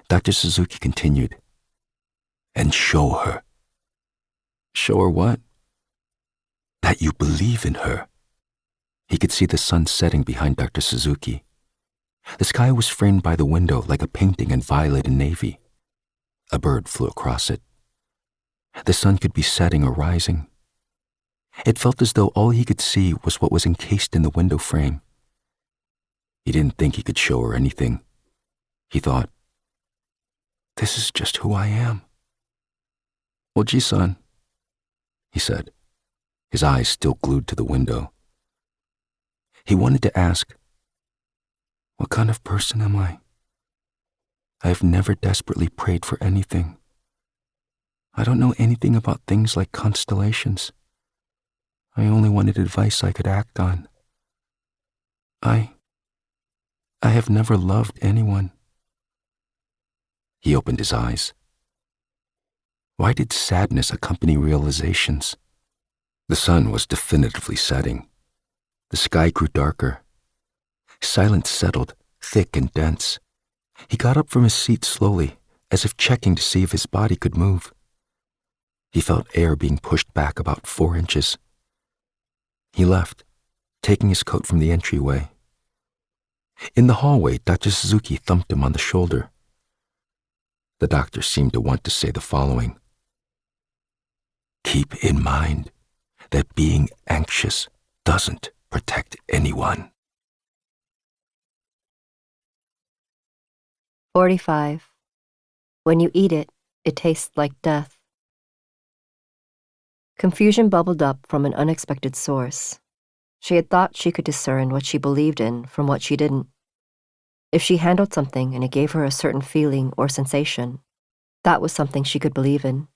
Speaker 1: Dr. Suzuki continued. And show her. Show her what? That you believe in her. He could see the sun setting behind Dr. Suzuki. The sky was framed by the window like a painting in violet and navy. A bird flew across it. The sun could be setting or rising. It felt as though all he could see was what was encased in the window frame. He didn't think he could show her anything. He thought, this is just who I am. Oji-san, he said, his eyes still glued to the window. He wanted to ask, what kind of person am I? I've never desperately prayed for anything. I don't know anything about things like constellations. I only wanted advice I could act on. I I have never loved anyone. He opened his eyes. Why did sadness accompany realizations? The sun was definitively setting. The sky grew darker. Silence settled, thick and dense. He got up from his seat slowly, as if checking to see if his body could move. He felt air being pushed back about 4 inches. He left, taking his coat from the entryway. In the hallway, Dr. Suzuki thumped him on the shoulder. The doctor seemed to want to say the following: keep in mind that being anxious doesn't protect anyone.
Speaker 2: 45. When you eat it, it tastes like death. Confusion bubbled up from an unexpected source. She had thought she could discern what she believed in from what she didn't. If she handled something and it gave her a certain feeling or sensation, that was something she could believe in.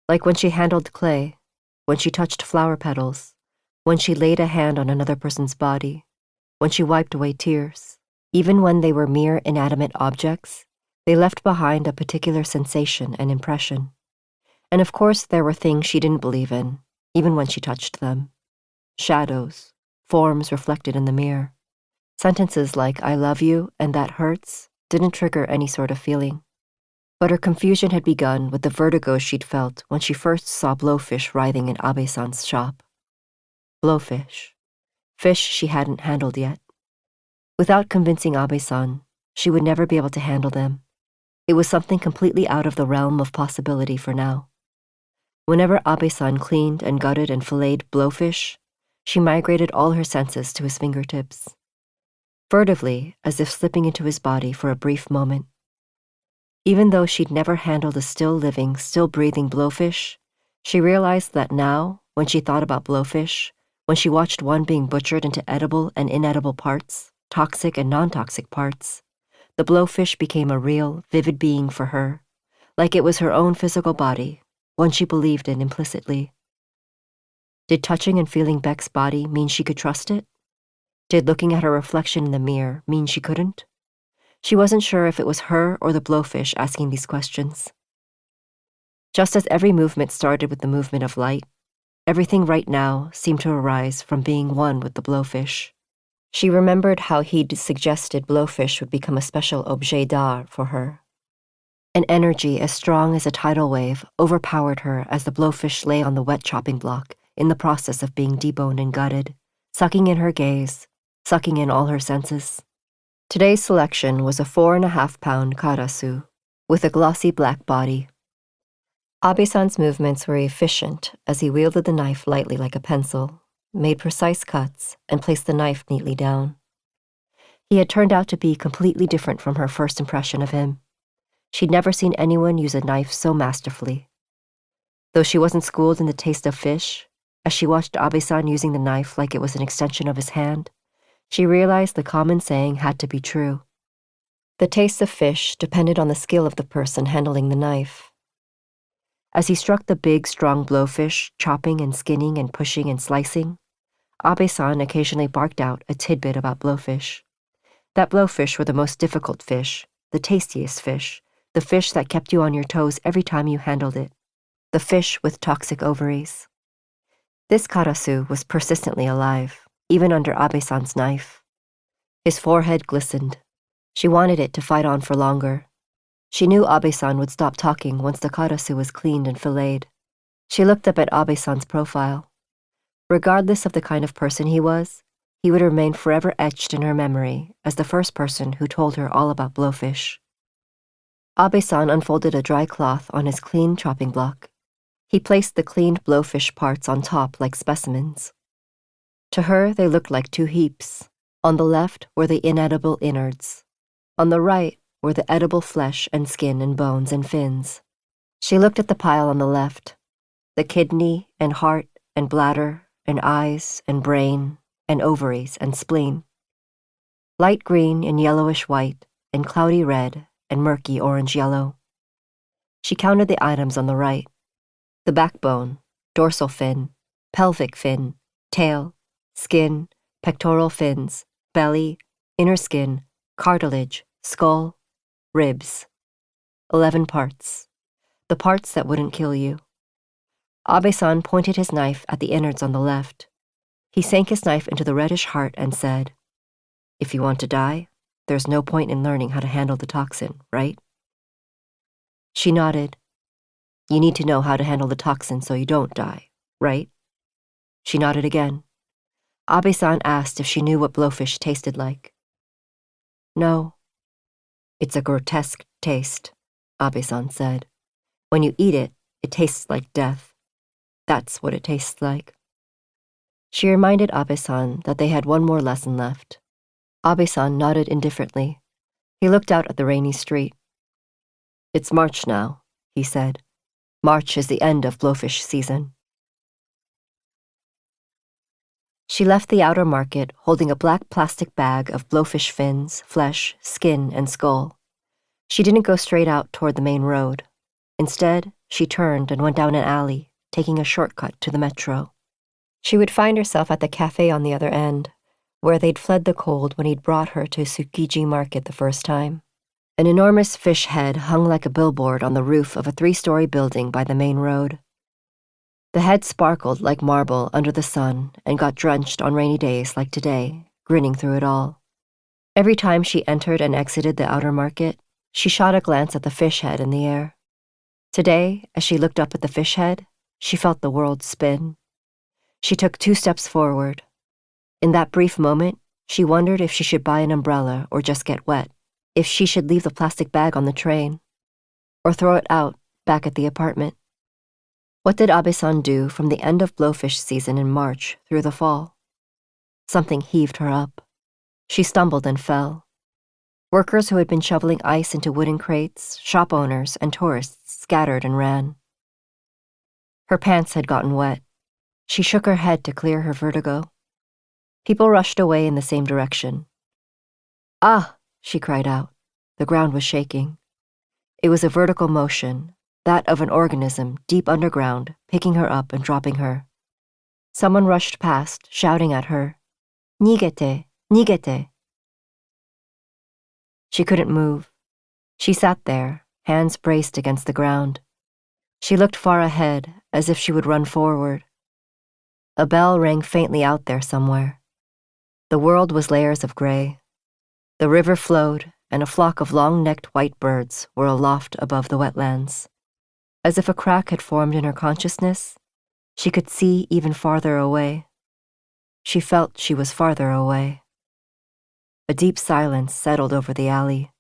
Speaker 2: Like when she handled clay, when she touched flower petals, when she laid a hand on another person's body, when she wiped away tears. Even when they were mere inanimate objects, they left behind a particular sensation and impression. And of course there were things she didn't believe in, even when she touched them. Shadows, forms reflected in the mirror. Sentences like "I love you" and "that hurts" didn't trigger any sort of feeling. But her confusion had begun with the vertigo she'd felt when she first saw Blowfish writhing in Abe-san's shop. Blowfish. Fish she hadn't handled yet. Without convincing Abe-san, she would never be able to handle them. It was something completely out of the realm of possibility for now. Whenever Abe-san cleaned and gutted and filleted Blowfish, she migrated all her senses to his fingertips. Furtively, as if slipping into his body for a brief moment. Even though she'd never handled a still-living, still-breathing Blowfish, she realized that now, when she thought about Blowfish, when she watched one being butchered into edible and inedible parts, toxic and non-toxic parts, the Blowfish became a real, vivid being for her, like it was her own physical body, one she believed in implicitly. Did touching and feeling Beck's body mean she could trust it? Did looking at her reflection in the mirror mean she couldn't? She wasn't sure if it was her or the Blowfish asking these questions. Just as every movement started with the movement of light, everything right now seemed to arise from being one with the Blowfish. She remembered how he'd suggested Blowfish would become a special objet d'art for her. An energy as strong as a tidal wave overpowered her as the Blowfish lay on the wet chopping block in the process of being deboned and gutted, sucking in her gaze, sucking in all her senses. Today's selection was a 4.5-pound karasu with a glossy black body. Abe-san's movements were efficient as he wielded the knife lightly like a pencil, made precise cuts, and placed the knife neatly down. He had turned out to be completely different from her first impression of him. She'd never seen anyone use a knife so masterfully. Though she wasn't schooled in the taste of fish, as she watched Abe-san using the knife like it was an extension of his hand, she realized the common saying had to be true. The taste of fish depended on the skill of the person handling the knife. As he struck the big, strong Blowfish, chopping and skinning and pushing and slicing, Abe-san occasionally barked out a tidbit about Blowfish. That Blowfish were the most difficult fish, the tastiest fish, the fish that kept you on your toes every time you handled it, the fish with toxic ovaries. This karasu was persistently alive, even under Abe-san's knife. His forehead glistened. She wanted it to fight on for longer. She knew Abe-san would stop talking once the karasu was cleaned and filleted. She looked up at Abe-san's profile. Regardless of the kind of person he would remain forever etched in her memory as the first person who told her all about Blowfish. Abe-san unfolded a dry cloth on his clean chopping block. He placed the cleaned Blowfish parts on top like specimens. To her, they looked like two heaps. On the left were the inedible innards. On the right were the edible flesh and skin and bones and fins. She looked at the pile on the left, the kidney and heart and bladder and eyes and brain and ovaries and spleen. Light green and yellowish white and cloudy red and murky orange-yellow. She counted the items on the right: the backbone, dorsal fin, pelvic fin, tail, skin, pectoral fins, belly, inner skin, cartilage, skull, ribs. 11 parts. The parts that wouldn't kill you. Abe-san pointed his knife at the innards on the left. He sank his knife into the reddish heart and said, "If you want to die, there's no point in learning how to handle the toxin, right?" She nodded. "You need to know how to handle the toxin so you don't die, right?" She nodded again. Abe-san asked if she knew what blowfish tasted like. "No." "It's a grotesque taste," Abe-san said. "When you eat it, it tastes like death. That's what it tastes like." She reminded Abe-san that they had one more lesson left. Abe-san nodded indifferently. He looked out at the rainy street. "It's March now," he said. "March is the end of blowfish season." She left the outer market holding a black plastic bag of blowfish fins, flesh, skin, and skull. She didn't go straight out toward the main road. Instead, she turned and went down an alley, taking a shortcut to the metro. She would find herself at the cafe on the other end, where they'd fled the cold when he'd brought her to Tsukiji Market the first time. An enormous fish head hung like a billboard on the roof of a 3-story building by the main road. The head sparkled like marble under the sun and got drenched on rainy days like today, grinning through it all. Every time she entered and exited the outer market, she shot a glance at the fish head in the air. Today, as she looked up at the fish head, she felt the world spin. She took 2 steps forward. In that brief moment, she wondered if she should buy an umbrella or just get wet, if she should leave the plastic bag on the train, or throw it out back at the apartment. What did Abe-san do from the end of blowfish season in March through the fall? Something heaved her up. She stumbled and fell. Workers who had been shoveling ice into wooden crates, shop owners, and tourists scattered and ran. Her pants had gotten wet. She shook her head to clear her vertigo. People rushed away in the same direction. "Ah!" she cried out. The ground was shaking. It was a vertical motion, that of an organism deep underground, picking her up and dropping her. Someone rushed past, shouting at her, "Nigete, nigete." She couldn't move. She sat there, hands braced against the ground. She looked far ahead, as if she would run forward. A bell rang faintly out there somewhere. The world was layers of gray. The river flowed, and a flock of long-necked white birds were aloft above the wetlands. As if a crack had formed in her consciousness, she could see even farther away. She felt she was farther away. A deep silence settled over the alley.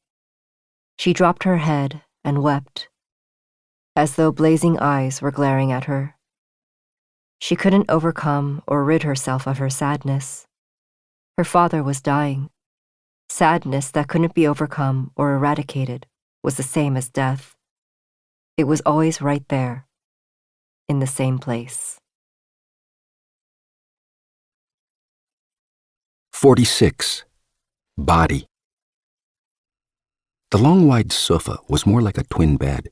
Speaker 2: She dropped her head and wept, as though blazing eyes were glaring at her. She couldn't overcome or rid herself of her sadness. Her father was dying. Sadness that couldn't be overcome or eradicated was the same as death. It was always right there, in the same place.
Speaker 1: 46. Body. The long wide sofa was more like a twin bed.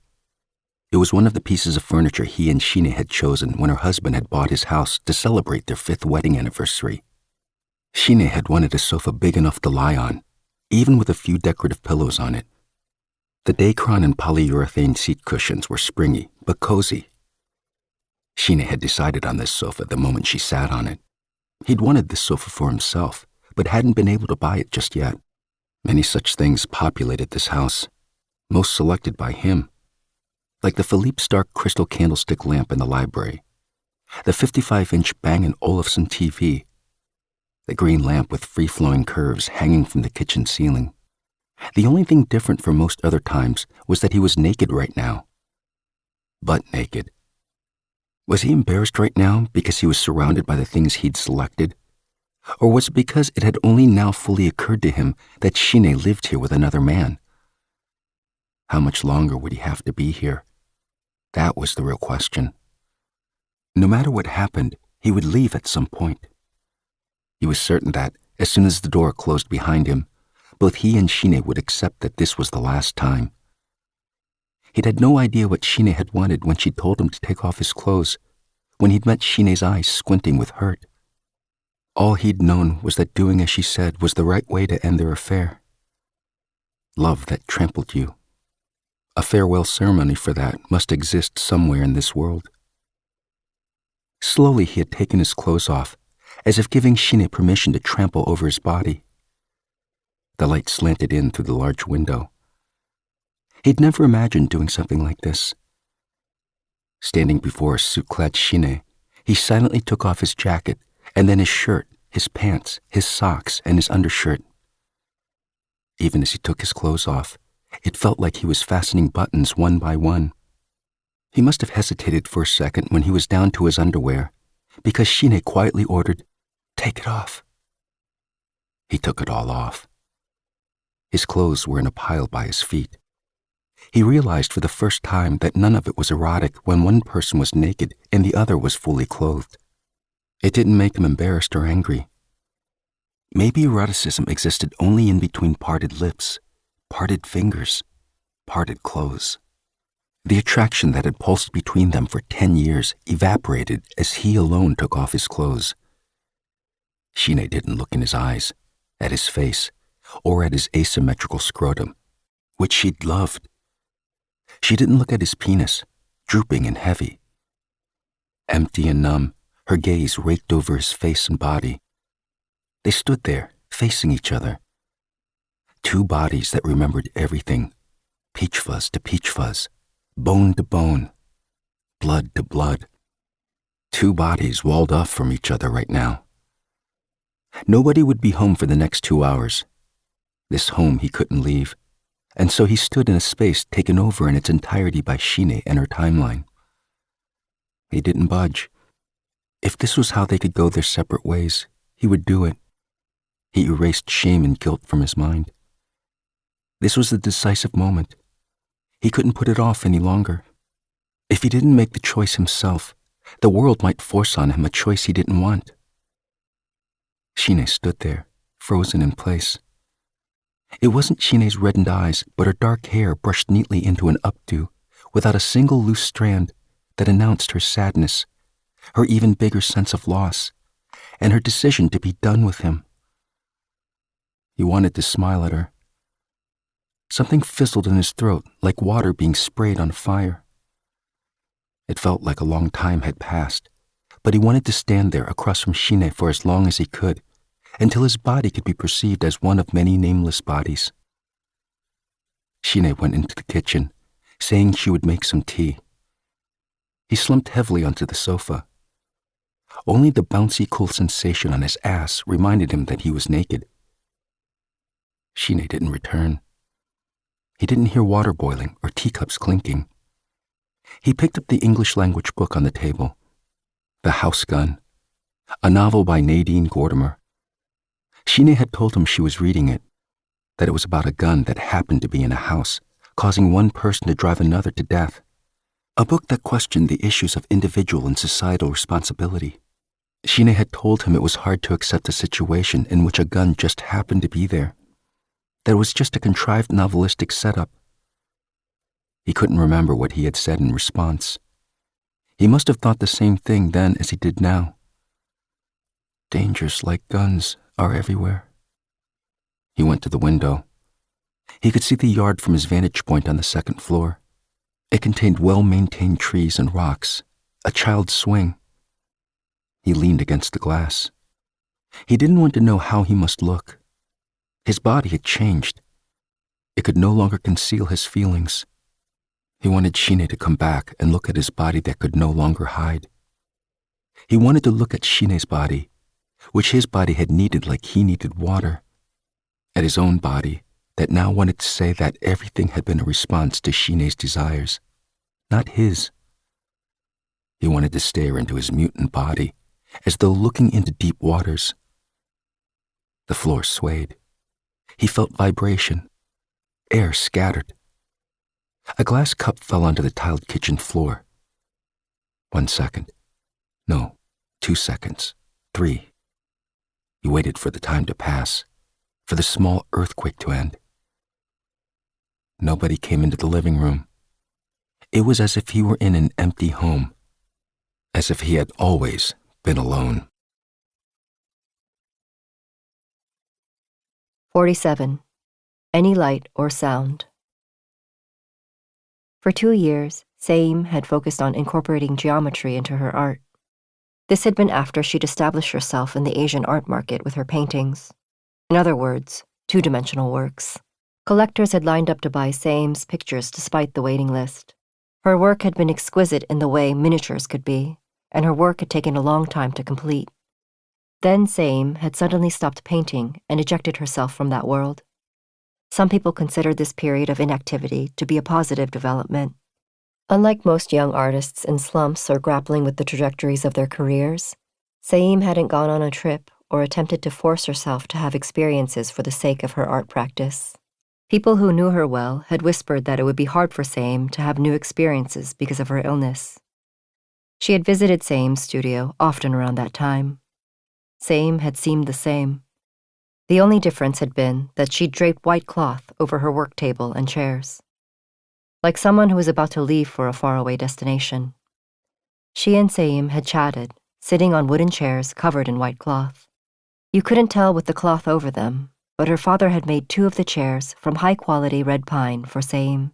Speaker 1: It was one of the pieces of furniture he and Sheila had chosen when her husband had bought his house to celebrate their 5th wedding anniversary. Sheila had wanted a sofa big enough to lie on, even with a few decorative pillows on it. The Dacron and polyurethane seat cushions were springy but cozy. Sheila had decided on this sofa the moment she sat on it. He'd wanted this sofa for himself, but hadn't been able to buy it just yet. Many such things populated this house, most selected by him, like the Philippe Stark crystal candlestick lamp in the library, the 55-inch Bang & Olufsen TV, the green lamp with free-flowing curves hanging from the kitchen ceiling. The only thing different from most other times was that he was naked right now. Butt naked. Was he embarrassed right now because he was surrounded by the things he'd selected? Or was it because it had only now fully occurred to him that Sheila lived here with another man? How much longer would he have to be here? That was the real question. No matter what happened, he would leave at some point. He was certain that, as soon as the door closed behind him, both he and Sheila would accept that this was the last time. He'd had no idea what Sheila had wanted when she told him to take off his clothes, when he'd met Sheila's eyes squinting with hurt. All he'd known was that doing as she said was the right way to end their affair. love that trampled you. A farewell ceremony for that must exist somewhere in this world. Slowly he had taken his clothes off, as if giving Shine permission to trample over his body. The light slanted in through the large window. He'd never imagined doing something like this. Standing before a suit-clad Shine, he silently took off his jacket and then his shirt, his pants, his socks, and his undershirt. Even as he took his clothes off, it felt like he was fastening buttons one by one. He must have hesitated for a second when he was down to his underwear, because Shine quietly ordered, "Take it off." He took it all off. His clothes were in a pile by his feet. He realized for the first time that none of it was erotic when one person was naked and the other was fully clothed. It didn't make him embarrassed or angry. Maybe eroticism existed only in between parted lips, parted fingers, parted clothes. The attraction that had pulsed between them for 10 years evaporated as he alone took off his clothes. Shine didn't look in his eyes, at his face, or at his asymmetrical scrotum, which she'd loved. She didn't look at his penis, drooping and heavy. Empty and numb, her gaze raked over his face and body. They stood there, facing each other. Two bodies that remembered everything, peach fuzz to peach fuzz, bone to bone, blood to blood. Two bodies walled off from each other right now. Nobody would be home for the next 2 hours. This home he couldn't leave, and so he stood in a space taken over in its entirety by Shine and her timeline. He didn't budge. If this was how they could go their separate ways, he would do it. He erased shame and guilt from his mind. This was the decisive moment. He couldn't put it off any longer. If he didn't make the choice himself, the world might force on him a choice he didn't want. Shine stood there, frozen in place. It wasn't Shine's reddened eyes, but her dark hair brushed neatly into an updo, without a single loose strand, that announced her sadness, her even bigger sense of loss, and her decision to be done with him. He wanted to smile at her. Something fizzled in his throat like water being sprayed on fire. It felt like a long time had passed, but he wanted to stand there across from Shine for as long as he could, until his body could be perceived as one of many nameless bodies. Shine went into the kitchen, saying she would make some tea. He slumped heavily onto the sofa. Only the bouncy cool sensation on his ass reminded him that he was naked. Shine didn't return. He didn't hear water boiling or teacups clinking. He picked up the English language book on the table. The House Gun, a novel by Nadine Gordimer. Shine had told him she was reading it, that it was about a gun that happened to be in a house, causing one person to drive another to death. A book that questioned the issues of individual and societal responsibility. Shine had told him it was hard to accept a situation in which a gun just happened to be there, that it was just a contrived novelistic setup. He couldn't remember what he had said in response. He must have thought the same thing then as he did now. Dangers like guns are everywhere. He went to the window. He could see the yard from his vantage point on the second floor. It contained well-maintained trees and rocks, a child's swing. He leaned against the glass. He didn't want to know how he must look. His body had changed. It could no longer conceal his feelings. He wanted Shine to come back and look at his body that could no longer hide. He wanted to look at Shine's body, which his body had needed like he needed water, at his own body that now wanted to say that everything had been a response to Shine's desires, not his. He wanted to stare into his mutant body, as though looking into deep waters. The floor swayed. He felt vibration. Air scattered. A glass cup fell onto the tiled kitchen floor. 1 second. No, 2 seconds. 3. He waited for the time to pass, for the small earthquake to end. Nobody came into the living room. It was as if he were in an empty home, as if he had always been alone.
Speaker 2: 47. any light or sound. For 2 years, Seim had focused on incorporating geometry into her art. This had been after she'd established herself in the Asian art market with her paintings. In other words, two-dimensional works. Collectors had lined up to buy Seim's pictures despite the waiting list. Her work had been exquisite in the way miniatures could be, and her work had taken a long time to complete. Then Seim had suddenly stopped painting and ejected herself from that world. Some people considered this period of inactivity to be a positive development. Unlike most young artists in slumps or grappling with the trajectories of their careers, Seim hadn't gone on a trip or attempted to force herself to have experiences for the sake of her art practice. People who knew her well had whispered that it would be hard for Seim to have new experiences because of her illness. She had visited Seim's studio often around that time. Seim had seemed the same. The only difference had been that she'd draped white cloth over her work table and chairs, like someone who was about to leave for a faraway destination. She and Seim had chatted, sitting on wooden chairs covered in white cloth. You couldn't tell with the cloth over them, but her father had made 2 of the chairs from high-quality red pine for Seim.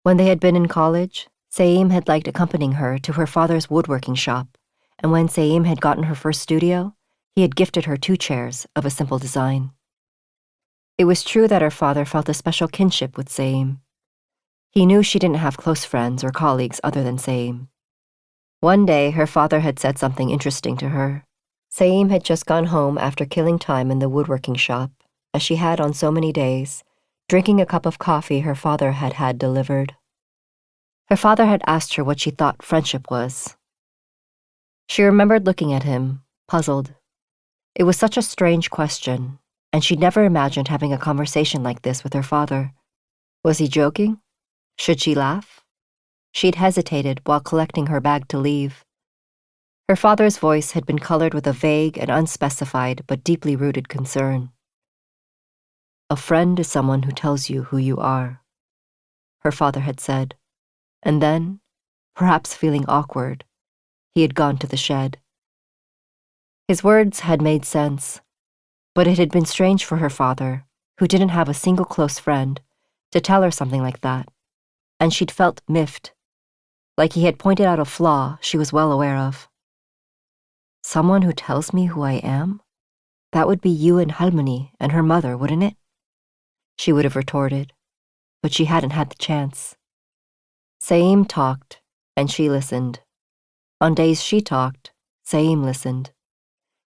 Speaker 2: When they had been in college, Seim had liked accompanying her to her father's woodworking shop, and when Seim had gotten her first studio, he had gifted her 2 chairs of a simple design. It was true that her father felt a special kinship with Seim. He knew she didn't have close friends or colleagues other than Seim. One day, her father had said something interesting to her. Seim had just gone home after killing time in the woodworking shop, as she had on so many days, drinking a cup of coffee her father had had delivered. Her father had asked her what she thought friendship was. She remembered looking at him, puzzled. It was such a strange question, and she'd never imagined having a conversation like this with her father. Was he joking? Should she laugh? She'd hesitated while collecting her bag to leave. Her father's voice had been colored with a vague and unspecified but deeply rooted concern. A friend is someone who tells you who you are, her father had said, and then, perhaps feeling awkward, he had gone to the shed. His words had made sense, but it had been strange for her father, who didn't have a single close friend, to tell her something like that, and she'd felt miffed, like he had pointed out a flaw she was well aware of. Someone who tells me who I am? That would be you and Halmoni and her mother, wouldn't it? She would have retorted, but she hadn't had the chance. Seim talked, and she listened. On days she talked, Seim listened.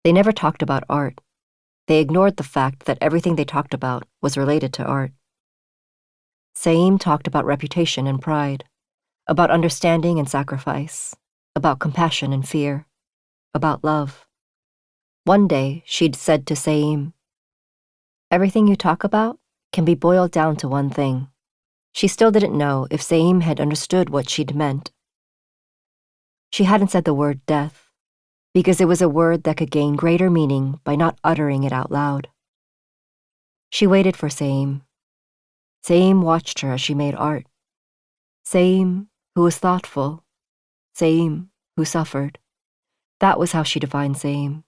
Speaker 2: They never talked about art. They ignored the fact that everything they talked about was related to art. Seim talked about reputation and pride, about understanding and sacrifice, about compassion and fear, about love. One day, she'd said to Seim, "Everything you talk about can be boiled down to one thing." She still didn't know if Seim had understood what she'd meant. She hadn't said the word death, because it was a word that could gain greater meaning by not uttering it out loud. She waited for Seim. Seim watched her as she made art. Seim, who was thoughtful. Seim, who suffered. That was how she defined Seim.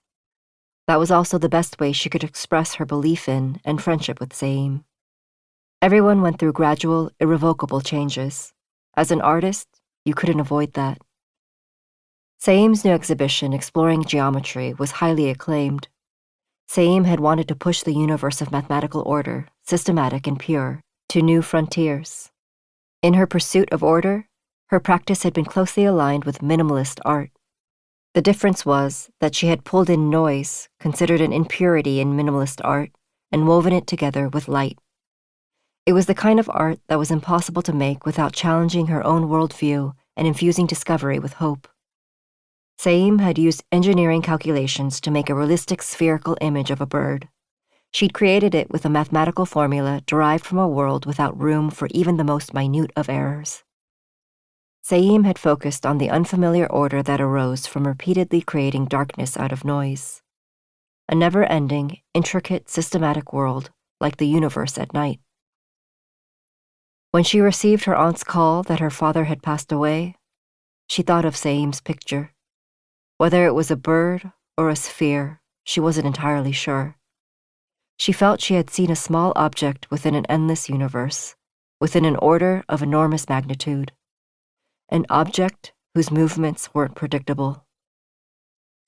Speaker 2: That was also the best way she could express her belief in and friendship with Seim. Everyone went through gradual, irrevocable changes. As an artist, you couldn't avoid that. Seim's new exhibition, Exploring Geometry, was highly acclaimed. Seim had wanted to push the universe of mathematical order, systematic and pure, to new frontiers. In her pursuit of order, her practice had been closely aligned with minimalist art. The difference was that she had pulled in noise, considered an impurity in minimalist art, and woven it together with light. It was the kind of art that was impossible to make without challenging her own worldview and infusing discovery with hope. Seim had used engineering calculations to make a realistic spherical image of a bird. She'd created it with a mathematical formula derived from a world without room for even the most minute of errors. Seim had focused on the unfamiliar order that arose from repeatedly creating darkness out of noise. A never-ending, intricate, systematic world like the universe at night. When she received her aunt's call that her father had passed away, she thought of Seim's picture. Whether it was a bird or a sphere, she wasn't entirely sure. She felt she had seen a small object within an endless universe, within an order of enormous magnitude. An object whose movements weren't predictable.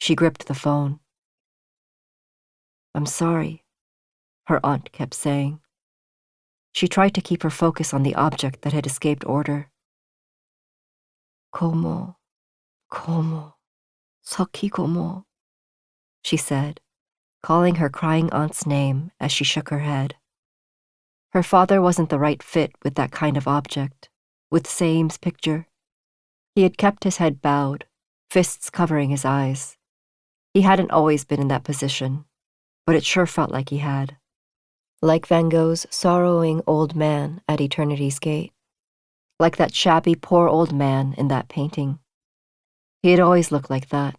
Speaker 2: She gripped the phone. "I'm sorry," her aunt kept saying. She tried to keep her focus on the object that had escaped order. "Como, Saki como," she said, calling her crying aunt's name as she shook her head. Her father wasn't the right fit with that kind of object, with Same's picture. He had kept his head bowed, fists covering his eyes. He hadn't always been in that position, but it sure felt like he had. Like Van Gogh's sorrowing old man at Eternity's Gate. Like that shabby poor old man in that painting. He had always looked like that.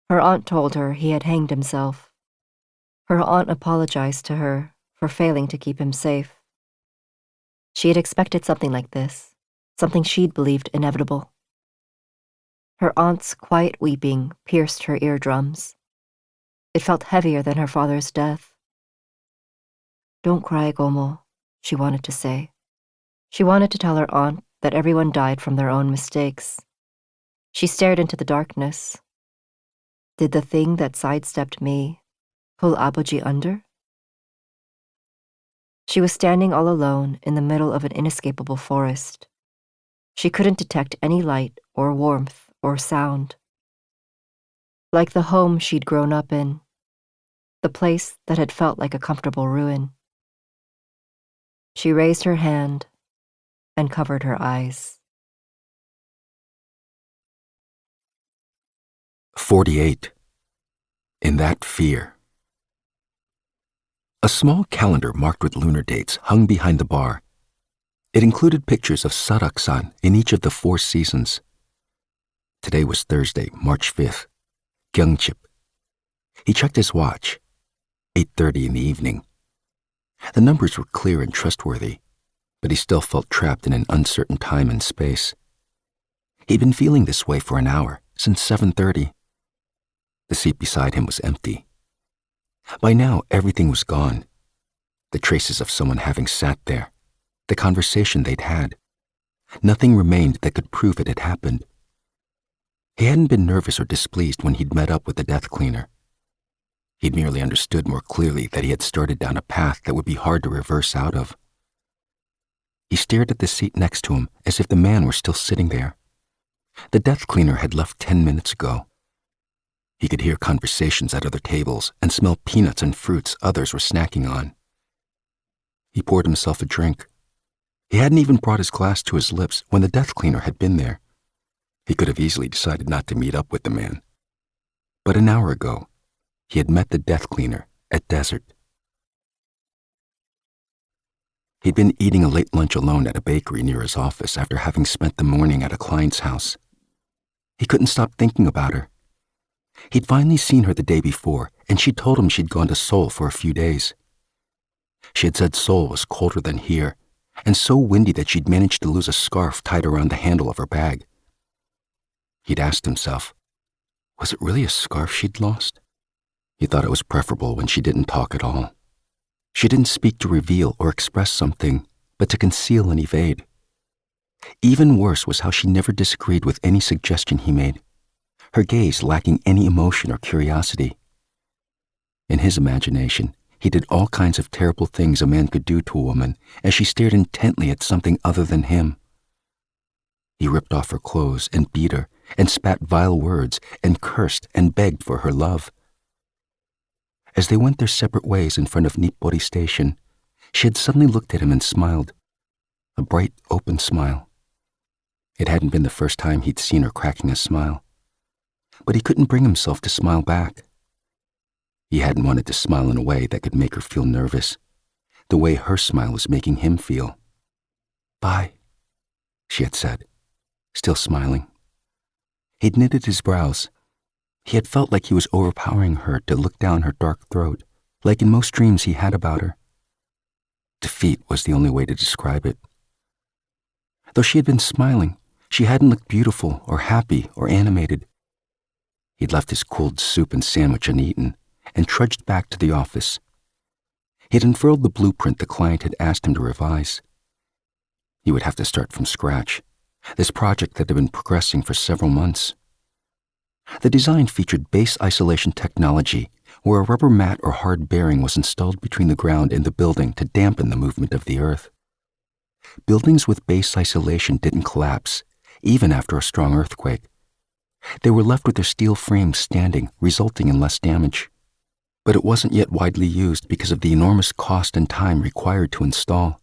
Speaker 2: Her aunt told her he had hanged himself. Her aunt apologized to her for failing to keep him safe. She had expected something like this, something she'd believed inevitable. Her aunt's quiet weeping pierced her eardrums. It felt heavier than her father's death. "Don't cry, Gomo," she wanted to say. She wanted to tell her aunt that everyone died from their own mistakes. She stared into the darkness. Did the thing that sidestepped me pull Abuji under? She was standing all alone in the middle of an inescapable forest. She couldn't detect any light or warmth or sound. Like the home she'd grown up in, the place that had felt like a comfortable ruin. She raised her hand and covered her eyes.
Speaker 1: 48. In that fear. A small calendar marked with lunar dates hung behind the bar. It included pictures of Sarak-san in each of the 4 seasons. Today was Thursday, March 5th. Gyeongchip. He checked his watch. 8:30 in the evening. The numbers were clear and trustworthy, but he still felt trapped in an uncertain time and space. He'd been feeling this way for an hour, since 7:30. The seat beside him was empty. By now, everything was gone. The traces of someone having sat there, the conversation they'd had. Nothing remained that could prove it had happened. He hadn't been nervous or displeased when he'd met up with the death cleaner. He'd merely understood more clearly that he had started down a path that would be hard to reverse out of. He stared at the seat next to him as if the man were still sitting there. The death cleaner had left 10 minutes ago. He could hear conversations at other tables and smell peanuts and fruits others were snacking on. He poured himself a drink. He hadn't even brought his glass to his lips when the death cleaner had been there. He could have easily decided not to meet up with the man. But an hour ago, he had met the death cleaner at Desert. He'd been eating a late lunch alone at a bakery near his office after having spent the morning at a client's house. He couldn't stop thinking about her. He'd finally seen her the day before, and she'd told him she'd gone to Seoul for a few days. She had said Seoul was colder than here, and so windy that she'd managed to lose a scarf tied around the handle of her bag. He'd asked himself, was it really a scarf she'd lost? He thought it was preferable when she didn't talk at all. She didn't speak to reveal or express something, but to conceal and evade. Even worse was how she never disagreed with any suggestion he made, her gaze lacking any emotion or curiosity. In his imagination, he did all kinds of terrible things a man could do to a woman as she stared intently at something other than him. He ripped off her clothes and beat her and spat vile words and cursed and begged for her love. As they went their separate ways in front of Nippori Station, she had suddenly looked at him and smiled, a bright, open smile. It hadn't been the first time he'd seen her cracking a smile, but he couldn't bring himself to smile back. He hadn't wanted to smile in a way that could make her feel nervous, the way her smile was making him feel. "Bye," she had said, still smiling. He'd knitted his brows. He had felt like he was overpowering her to look down her dark throat, like in most dreams he had about her. Defeat was the only way to describe it. Though she had been smiling, she hadn't looked beautiful or happy or animated. He'd left his cold soup and sandwich uneaten and trudged back to the office, He had unfurled the blueprint the client had asked him to revise. He would have to start from scratch, this project that had been progressing for several months. The design featured base isolation technology, where a rubber mat or hard bearing was installed between the ground and the building to dampen the movement of the earth. Buildings with base isolation didn't collapse, even after a strong earthquake. They were left with their steel frames standing, resulting in less damage. But it wasn't yet widely used because of the enormous cost and time required to install.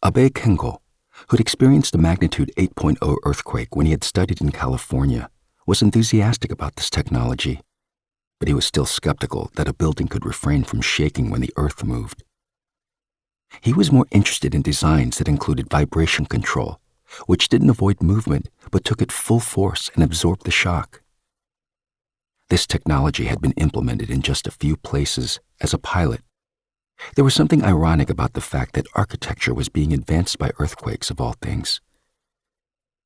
Speaker 1: Abe Kengo, who'd experienced a magnitude 8.0 earthquake when he had studied in California, was enthusiastic about this technology, but he was still skeptical that a building could refrain from shaking when the earth moved. He was more interested in designs that included vibration control, which didn't avoid movement but took it full force and absorbed the shock. This technology had been implemented in just a few places as a pilot. There was something ironic about the fact that architecture was being advanced by earthquakes of all things.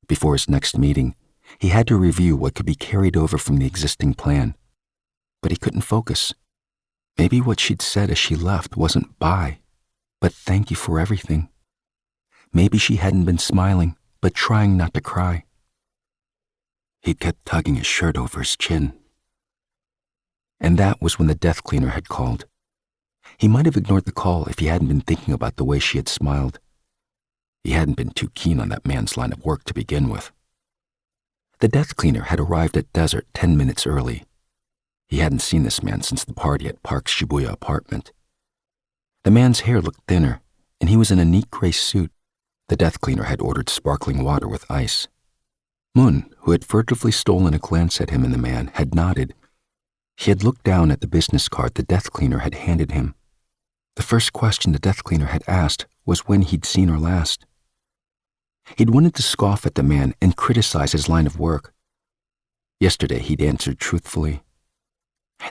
Speaker 1: Before his next meeting, he had to review what could be carried over from the existing plan, but he couldn't focus. Maybe what she'd said as she left wasn't bye, but thank you for everything. Maybe she hadn't been smiling, but trying not to cry. He'd kept tugging his shirt over his chin. And that was when the death cleaner had called. He might have ignored the call if he hadn't been thinking about the way she had smiled. He hadn't been too keen on that man's line of work to begin with. The death cleaner had arrived at Desert 10 minutes early. He hadn't seen this man since the party at Park's Shibuya apartment. The man's hair looked thinner, and he was in a neat gray suit. The death cleaner had ordered sparkling water with ice. Moon, who had furtively stolen a glance at him and the man, had nodded. He had looked down at the business card the death cleaner had handed him. The first question the death cleaner had asked was when he'd seen her last. He'd wanted to scoff at the man and criticize his line of work. Yesterday he'd answered truthfully.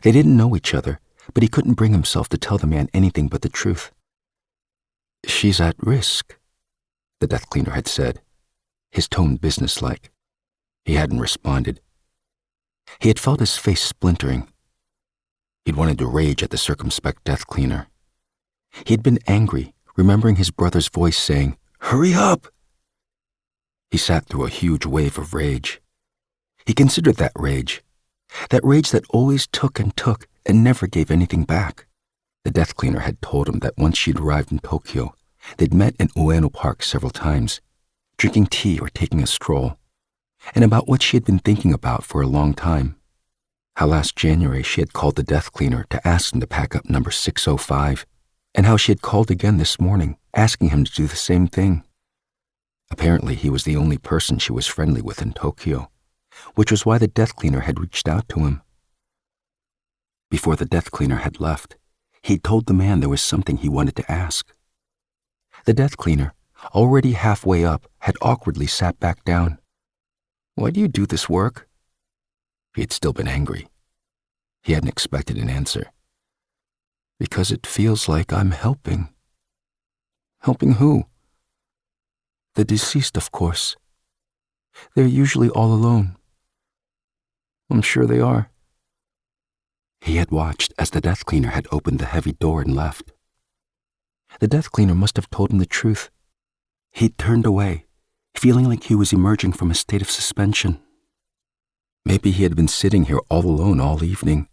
Speaker 1: They didn't know each other, but he couldn't bring himself to tell the man anything but the truth. "She's at risk," the death cleaner had said, his tone businesslike. He hadn't responded. He had felt his face splintering. He'd wanted to rage at the circumspect death cleaner. He had been angry, remembering his brother's voice saying, "Hurry up!" He sat through a huge wave of rage. He considered that rage that always took and never gave anything back. The death cleaner had told him that once she'd arrived in Tokyo, they'd met in Ueno Park several times, drinking tea or taking a stroll, and about what she had been thinking about for a long time. How last January she had called the death cleaner to ask him to pack up number 605, and how she had called again this morning, asking him to do the same thing. Apparently he was the only person she was friendly with in Tokyo, which was why the death cleaner had reached out to him. Before the death cleaner had left, he'd told the man there was something he wanted to ask. The death cleaner, already halfway up, had awkwardly sat back down. "Why do you do this work?" He had still been angry. He hadn't expected an answer. "Because it feels like I'm helping." "Helping who?" "The deceased, of course. They're usually all alone." "I'm sure they are." He had watched as the death cleaner had opened the heavy door and left. The death cleaner must have told him the truth. He'd turned away, feeling like he was emerging from a state of suspension. Maybe he had been sitting here all alone all evening,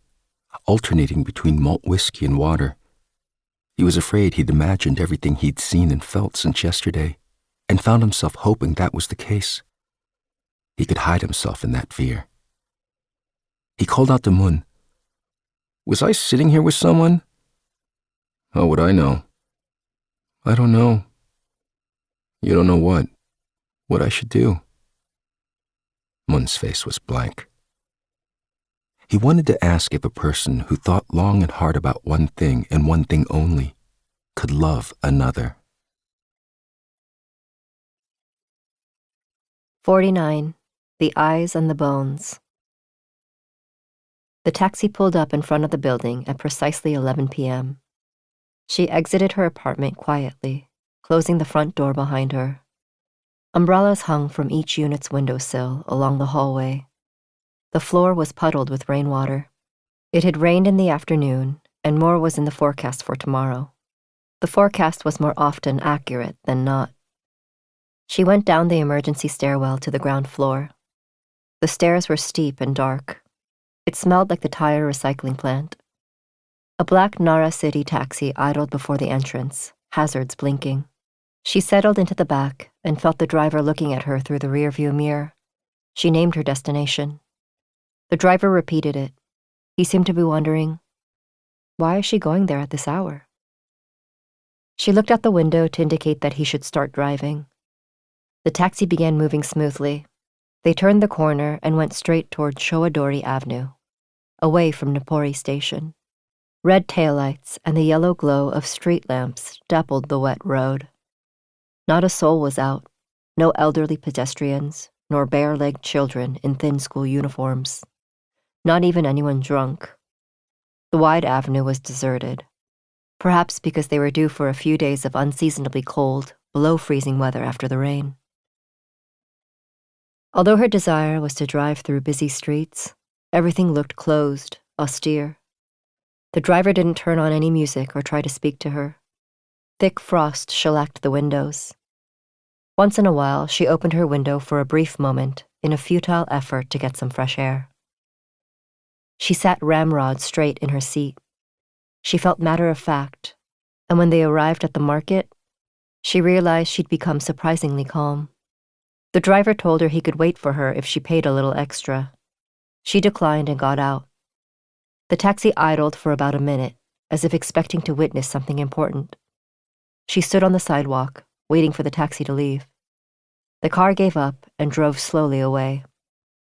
Speaker 1: alternating between malt whiskey and water. He was afraid he'd imagined everything he'd seen and felt since yesterday, and found himself hoping that was the case. He could hide himself in that fear. He called out to Moon. "Was I sitting here with someone?" "How would I know?" "I don't know." "You don't know what?" "What I should do." Moon's face was blank. He wanted to ask if a person who thought long and hard about one thing and one thing only could love another.
Speaker 2: 49. The Eyes and the Bones. The taxi pulled up in front of the building at precisely 11 p.m. She exited her apartment quietly, closing the front door behind her. Umbrellas hung from each unit's windowsill along the hallway. The floor was puddled with rainwater. It had rained in the afternoon, and more was in the forecast for tomorrow. The forecast was more often accurate than not. She went down the emergency stairwell to the ground floor. The stairs were steep and dark. It smelled like the tire recycling plant. A black Nara City taxi idled before the entrance, hazards blinking. She settled into the back and felt the driver looking at her through the rearview mirror. She named her destination. The driver repeated it. He seemed to be wondering, why is she going there at this hour? She looked out the window to indicate that he should start driving. The taxi began moving smoothly. They turned the corner and went straight toward Showadori Avenue, away from Nopori Station. Red taillights and the yellow glow of street lamps dappled the wet road. Not a soul was out, no elderly pedestrians, nor bare-legged children in thin school uniforms. Not even anyone drunk. The wide avenue was deserted, perhaps because they were due for a few days of unseasonably cold, below-freezing weather after the rain. Although her desire was to drive through busy streets, everything looked closed, austere. The driver didn't turn on any music or try to speak to her. Thick frost shellacked the windows. Once in a while, she opened her window for a brief moment in a futile effort to get some fresh air. She sat ramrod straight in her seat. She felt matter-of-fact, and when they arrived at the market, she realized she'd become surprisingly calm. The driver told her he could wait for her if she paid a little extra. She declined and got out. The taxi idled for about a minute, as if expecting to witness something important. She stood on the sidewalk, waiting for the taxi to leave. The car gave up and drove slowly away.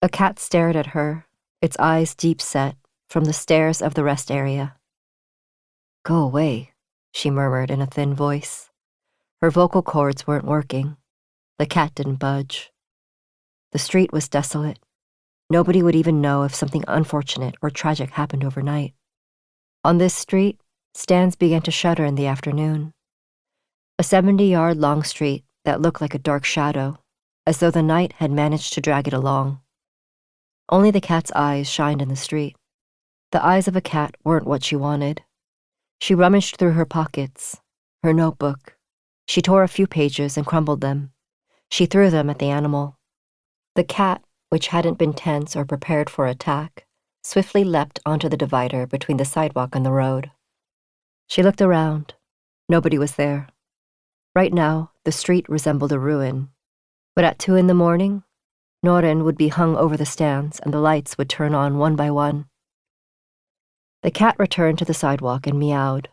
Speaker 2: A cat stared at her, its eyes deep set, from the stairs of the rest area. "Go away," she murmured in a thin voice. Her vocal cords weren't working. The cat didn't budge. The street was desolate. Nobody would even know if something unfortunate or tragic happened overnight. On this street, stands began to shudder in the afternoon. A 70-yard-long street that looked like a dark shadow, as though the night had managed to drag it along. Only the cat's eyes shined in the street. The eyes of a cat weren't what she wanted. She rummaged through her pockets, her notebook. She tore a few pages and crumbled them. She threw them at the animal. The cat, which hadn't been tense or prepared for attack, swiftly leapt onto the divider between the sidewalk and the road. She looked around. Nobody was there. Right now, the street resembled a ruin. But at 2 a.m, Noren would be hung over the stands and the lights would turn on one by one. The cat returned to the sidewalk and meowed,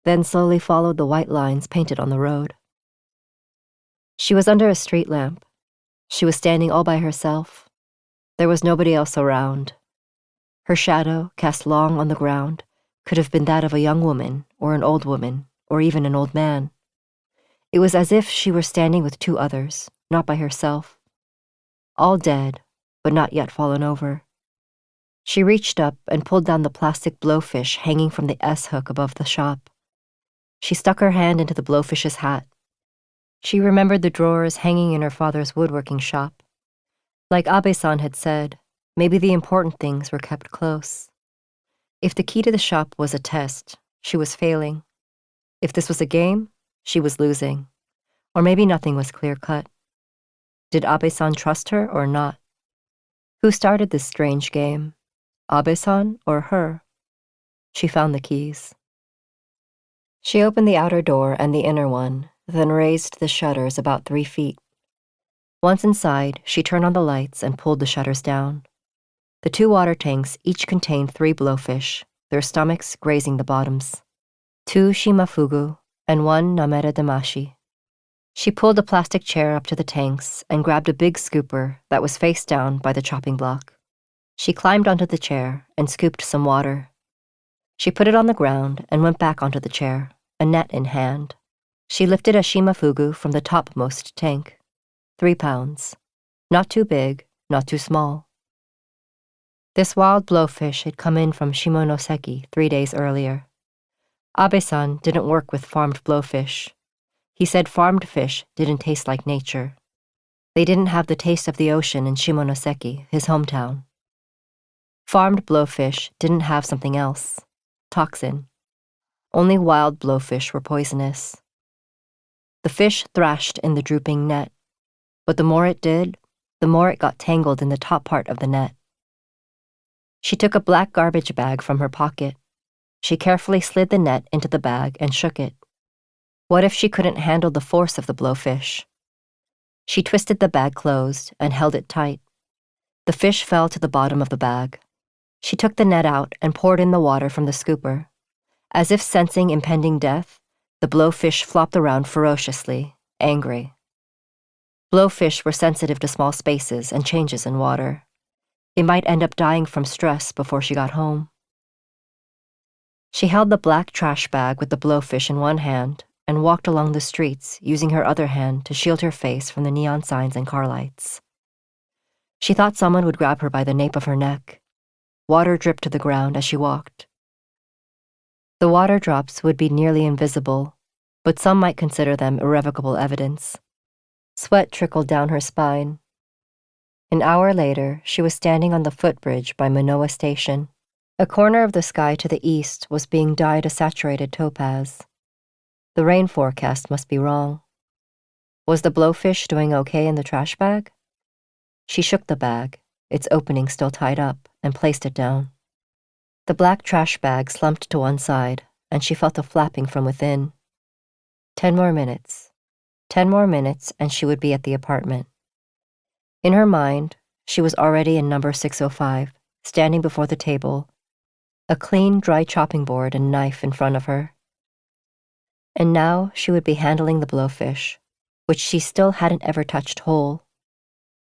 Speaker 2: then slowly followed the white lines painted on the road. She was under a street lamp. She was standing all by herself. There was nobody else around. Her shadow, cast long on the ground, could have been that of a young woman, or an old woman, or even an old man. It was as if she were standing with 2 others, not by herself. All dead, but not yet fallen over. She reached up and pulled down the plastic blowfish hanging from the S-hook above the shop. She stuck her hand into the blowfish's hat. She remembered the drawers hanging in her father's woodworking shop. Like Abe-san had said, maybe the important things were kept close. If the key to the shop was a test, she was failing. If this was a game, she was losing. Or maybe nothing was clear-cut. Did Abe-san trust her or not? Who started this strange game? Abe-san or her? She found the keys. She opened the outer door and the inner one, then raised the shutters about 3 feet. Once inside, she turned on the lights and pulled the shutters down. The 2 water tanks each contained 3 blowfish, their stomachs grazing the bottoms. 2 shimafugu and 1 namere damashi. She pulled a plastic chair up to the tanks and grabbed a big scooper that was face down by the chopping block. She climbed onto the chair and scooped some water. She put it on the ground and went back onto the chair, a net in hand. She lifted a shimafugu from the topmost tank. 3 pounds. Not too big, not too small. This wild blowfish had come in from Shimonoseki 3 days earlier. Abe-san didn't work with farmed blowfish. He said farmed fish didn't taste like nature. They didn't have the taste of the ocean in Shimonoseki, his hometown. Farmed blowfish didn't have something else. Toxin. Only wild blowfish were poisonous. The fish thrashed in the drooping net, but the more it did, the more it got tangled in the top part of the net. She took a black garbage bag from her pocket. She carefully slid the net into the bag and shook it. What if she couldn't handle the force of the blowfish? She twisted the bag closed and held it tight. The fish fell to the bottom of the bag. She took the net out and poured in the water from the scooper. As if sensing impending death, the blowfish flopped around ferociously, angry. Blowfish were sensitive to small spaces and changes in water. They might end up dying from stress before she got home. She held the black trash bag with the blowfish in one hand and walked along the streets, using her other hand to shield her face from the neon signs and car lights. She thought someone would grab her by the nape of her neck. Water dripped to the ground as she walked. The water drops would be nearly invisible, but some might consider them irrevocable evidence. Sweat trickled down her spine. An hour later, she was standing on the footbridge by Manoa Station. A corner of the sky to the east was being dyed a saturated topaz. The rain forecast must be wrong. Was the blowfish doing okay in the trash bag? She shook the bag, its opening still tied up, and placed it down. The black trash bag slumped to one side, and she felt a flapping from within. 10 more minutes. 10 more minutes, and she would be at the apartment. In her mind, she was already in number 605, standing before the table, a clean, dry chopping board and knife in front of her. And now she would be handling the blowfish, which she still hadn't ever touched whole.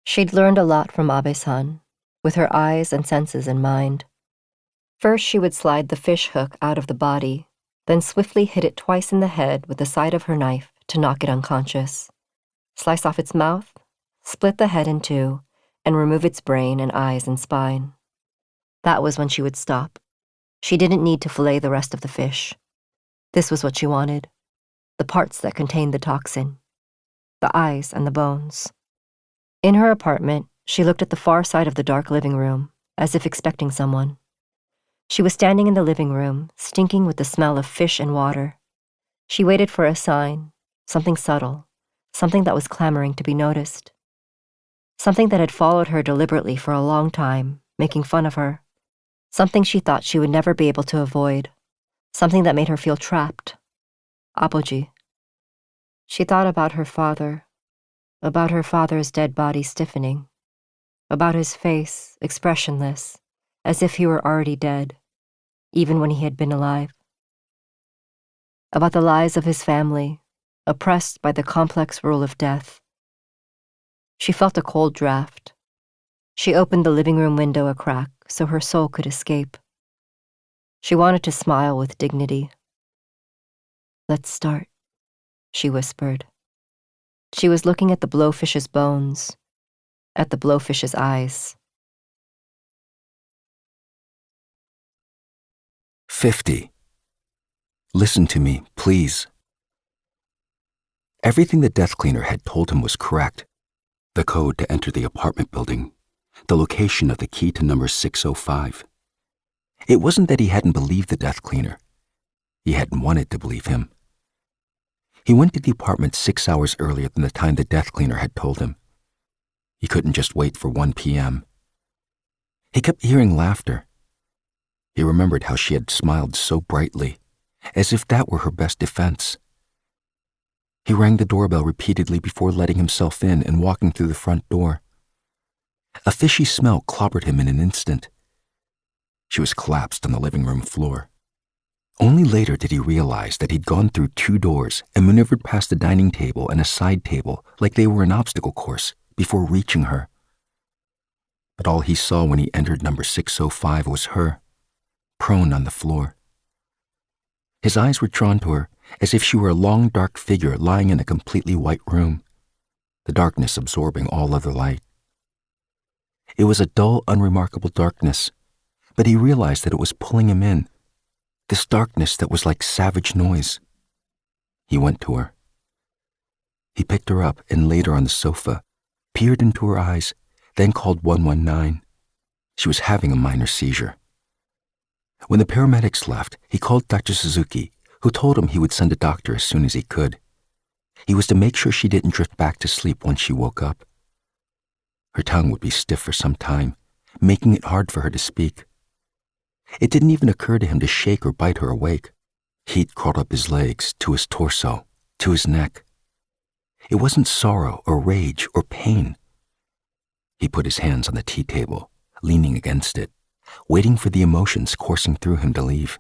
Speaker 2: She'd learned a lot from Abe-san, with her eyes and senses in mind. First, she would slide the fish hook out of the body, then swiftly hit it twice in the head with the side of her knife to knock it unconscious. Slice off its mouth, split the head in two, and remove its brain and eyes and spine. That was when she would stop. She didn't need to fillet the rest of the fish. This was what she wanted. The parts that contained the toxin. The eyes and the bones. In her apartment, she looked at the far side of the dark living room, as if expecting someone. She was standing in the living room, stinking with the smell of fish and water. She waited for a sign, something subtle, something that was clamoring to be noticed. Something that had followed her deliberately for a long time, making fun of her. Something she thought she would never be able to avoid. Something that made her feel trapped. Apogee. She thought about her father's dead body stiffening, about his face, expressionless, as if he were already dead, even when he had been alive. About the lives of his family, oppressed by the complex rule of death. She felt a cold draft. She opened the living room window a crack so her soul could escape. She wanted to smile with dignity. "Let's start," she whispered. She was looking at the blowfish's bones, at the blowfish's eyes.
Speaker 1: 50. Listen to me, please. Everything the death cleaner had told him was correct. The code to enter the apartment building, the location of the key to number 605. It wasn't that he hadn't believed the death cleaner. He hadn't wanted to believe him. He went to the apartment 6 hours earlier than the time the death cleaner had told him. He couldn't just wait for 1 p.m. He kept hearing laughter. He remembered how she had smiled so brightly, as if that were her best defense. He rang the doorbell repeatedly before letting himself in and walking through the front door. A fishy smell clobbered him in an instant. She was collapsed on the living room floor. Only later did he realize that he'd gone through 2 doors and maneuvered past a dining table and a side table like they were an obstacle course before reaching her. But all he saw when he entered number 605 was her, prone on the floor. His eyes were drawn to her as if she were a long, dark figure lying in a completely white room, the darkness absorbing all other light. It was a dull, unremarkable darkness, but he realized that it was pulling him in, this darkness that was like savage noise. He went to her. He picked her up and laid her on the sofa, peered into her eyes, then called 119. She was having a minor seizure. When the paramedics left, he called Dr. Suzuki, who told him he would send a doctor as soon as he could. He was to make sure she didn't drift back to sleep once she woke up. Her tongue would be stiff for some time, making it hard for her to speak. It didn't even occur to him to shake or bite her awake. Heat crawled up his legs, to his torso, to his neck. It wasn't sorrow or rage or pain. He put his hands on the tea table, leaning against it, waiting for the emotions coursing through him to leave.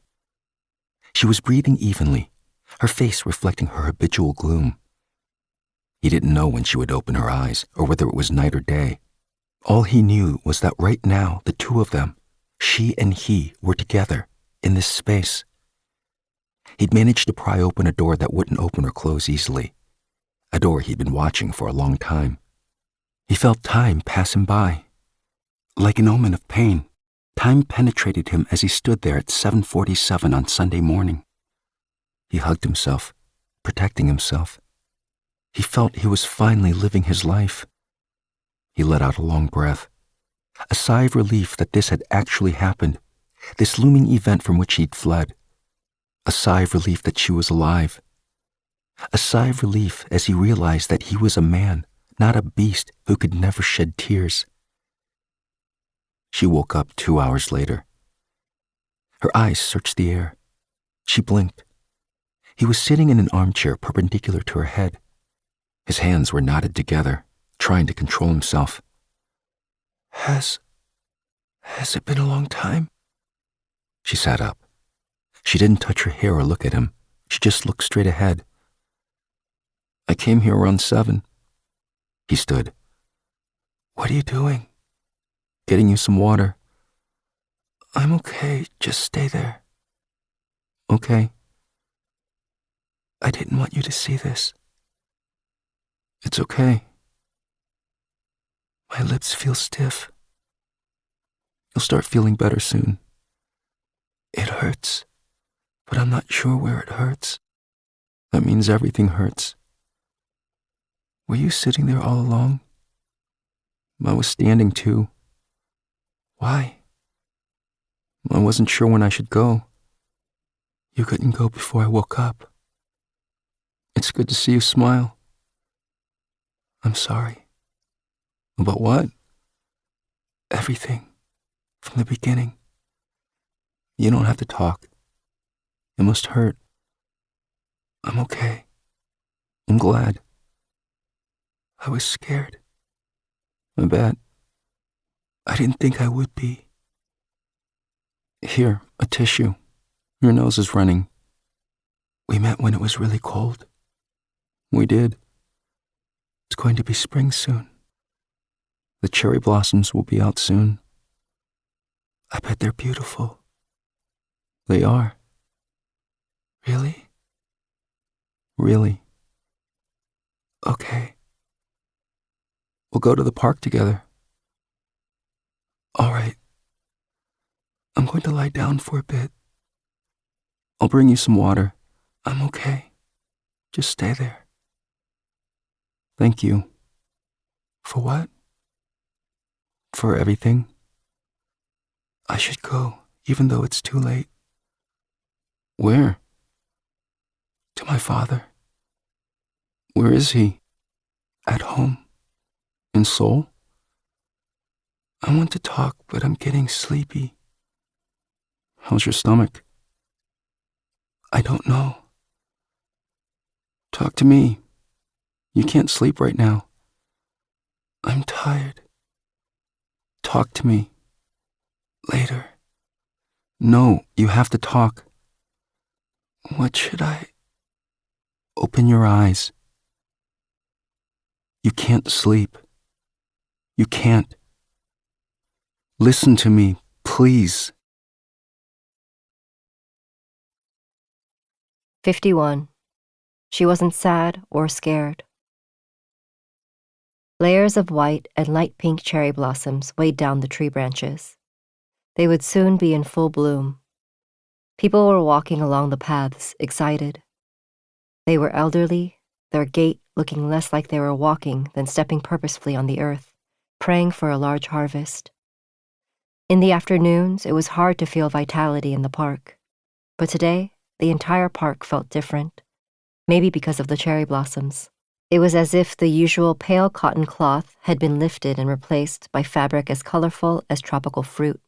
Speaker 1: She was breathing evenly, her face reflecting her habitual gloom. He didn't know when she would open her eyes or whether it was night or day. All he knew was that right now, the two of them, she and he, were together in this space. He'd managed to pry open a door that wouldn't open or close easily, a door he'd been watching for a long time. He felt time pass him by. Like an omen of pain, time penetrated him as he stood there at 7:47 on Sunday morning. He hugged himself, protecting himself. He felt he was finally living his life. He let out a long breath, a sigh of relief that this had actually happened, this looming event from which he'd fled. A sigh of relief that she was alive. A sigh of relief as he realized that he was a man, not a beast who could never shed tears. She woke up 2 hours later. Her eyes searched the air. She blinked. He was sitting in an armchair perpendicular to her head. His hands were knotted together, trying to control himself. Has it been a long time? She sat up. She didn't touch her hair or look at him. She just looked straight ahead. I came here around 7. He stood. What are you doing? Getting you some water. I'm okay, just stay there. Okay. I didn't want you to see this. It's okay. My lips feel stiff. You'll start feeling better soon. It hurts, but I'm not sure where it hurts. That means everything hurts. Were you sitting there all along? I was standing too. Why? I wasn't sure when I should go. You couldn't go before I woke up. It's good to see you smile. I'm sorry. About what? Everything. From the beginning. You don't have to talk. It must hurt. I'm okay. I'm glad. I was scared. I bet. I didn't think I would be. Here, a tissue. Your nose is running. We met when it was really cold. We did. It's going to be spring soon. The cherry blossoms will be out soon. I bet they're beautiful. They are. Really? Really. Okay. We'll go to the park together. All right. I'm going to lie down for a bit. I'll bring you some water. I'm okay. Just stay there. Thank you. For what? For everything. I should go, even though it's too late. Where? To my father. Where is he? At home. In Seoul? I want to talk, but I'm getting sleepy. How's your stomach? I don't know. Talk to me. You can't sleep right now. I'm tired. Talk to me. Later. No, you have to talk. What should I? Open your eyes. You can't sleep. You can't. Listen to me, please.
Speaker 2: 51. She wasn't sad or scared. Layers of white and light pink cherry blossoms weighed down the tree branches. They would soon be in full bloom. People were walking along the paths, excited. They were elderly, their gait looking less like they were walking than stepping purposefully on the earth, praying for a large harvest. In the afternoons, it was hard to feel vitality in the park, but today the entire park felt different, maybe because of the cherry blossoms. It was as if the usual pale cotton cloth had been lifted and replaced by fabric as colorful as tropical fruit.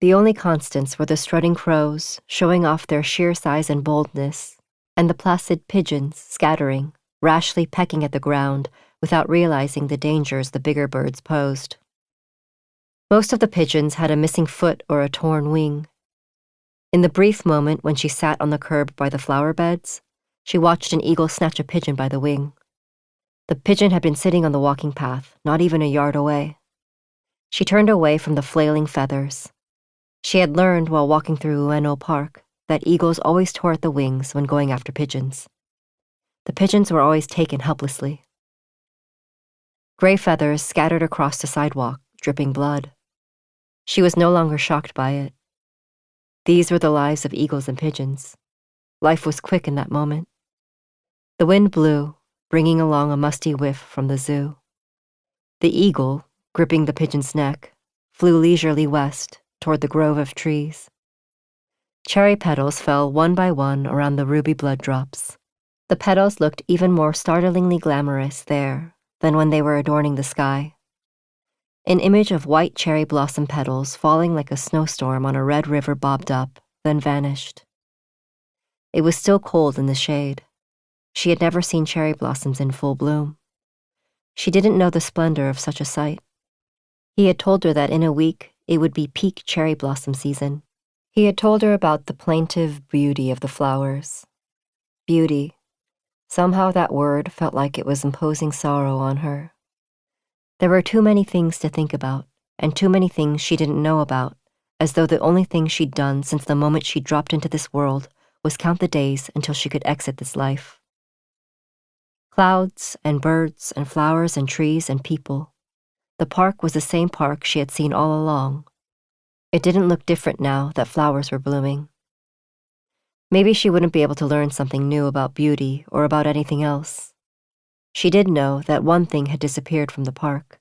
Speaker 2: The only constants were the strutting crows, showing off their sheer size and boldness, and the placid pigeons scattering, rashly pecking at the ground without realizing the dangers the bigger birds posed. Most of the pigeons had a missing foot or a torn wing. In the brief moment when she sat on the curb by the flower beds, she watched an eagle snatch a pigeon by the wing. The pigeon had been sitting on the walking path, not even a yard away. She turned away from the flailing feathers. She had learned while walking through Ueno Park that eagles always tore at the wings when going after pigeons. The pigeons were always taken helplessly. Gray feathers scattered across the sidewalk, dripping blood. She was no longer shocked by it. These were the lives of eagles and pigeons. Life was quick in that moment. The wind blew, bringing along a musty whiff from the zoo. The eagle, gripping the pigeon's neck, flew leisurely west toward the grove of trees. Cherry petals fell one by one around the ruby blood drops. The petals looked even more startlingly glamorous there than when they were adorning the sky. An image of white cherry blossom petals falling like a snowstorm on a red river bobbed up, then vanished. It was still cold in the shade. She had never seen cherry blossoms in full bloom. She didn't know the splendor of such a sight. He had told her that in a week it would be peak cherry blossom season. He had told her about the plaintive beauty of the flowers. Beauty. Somehow that word felt like it was imposing sorrow on her. There were too many things to think about, and too many things she didn't know about, as though the only thing she'd done since the moment she dropped into this world was count the days until she could exit this life. Clouds and birds and flowers and trees and people. The park was the same park she had seen all along. It didn't look different now that flowers were blooming. Maybe she wouldn't be able to learn something new about beauty or about anything else. She did know that one thing had disappeared from the park.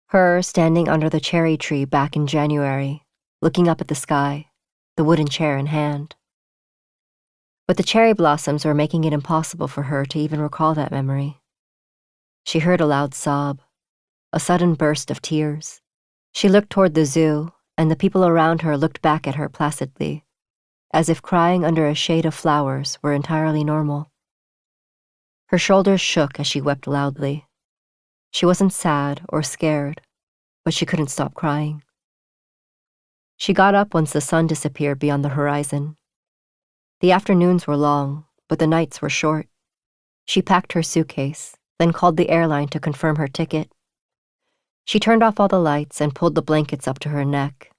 Speaker 2: Her standing under the cherry tree back in January, looking up at the sky, the wooden chair in hand. But the cherry blossoms were making it impossible for her to even recall that memory. She heard a loud sob, a sudden burst of tears. She looked toward the zoo, and the people around her looked back at her placidly, as if crying under a shade of flowers were entirely normal. Her shoulders shook as she wept loudly. She wasn't sad or scared, but she couldn't stop crying. She got up once the sun disappeared beyond the horizon. The afternoons were long, but the nights were short. She packed her suitcase, then called the airline to confirm her ticket. She turned off all the lights and pulled the blankets up to her neck.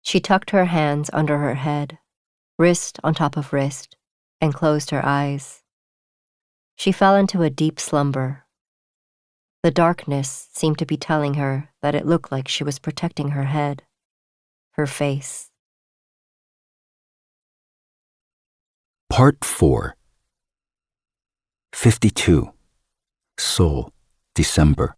Speaker 2: She tucked her hands under her head, wrist on top of wrist, and closed her eyes. She fell into a deep slumber. The darkness seemed to be telling her that it looked like she was protecting her head, her face.
Speaker 1: Part 4. 52. Seoul, December.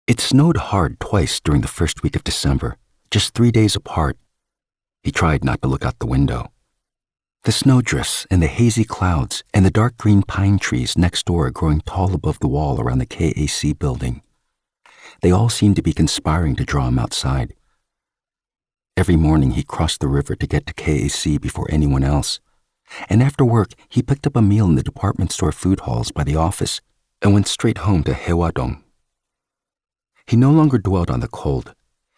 Speaker 1: It snowed hard twice during the first week of December, just 3 days apart. He tried not to look out the window. The snowdrifts and the hazy clouds and the dark green pine trees next door growing tall above the wall around the KAC building. They all seemed to be conspiring to draw him outside. Every morning he crossed the river to get to KAC before anyone else, and after work he picked up a meal in the department store food halls by the office and went straight home to Haewadong. He no longer dwelled on the cold,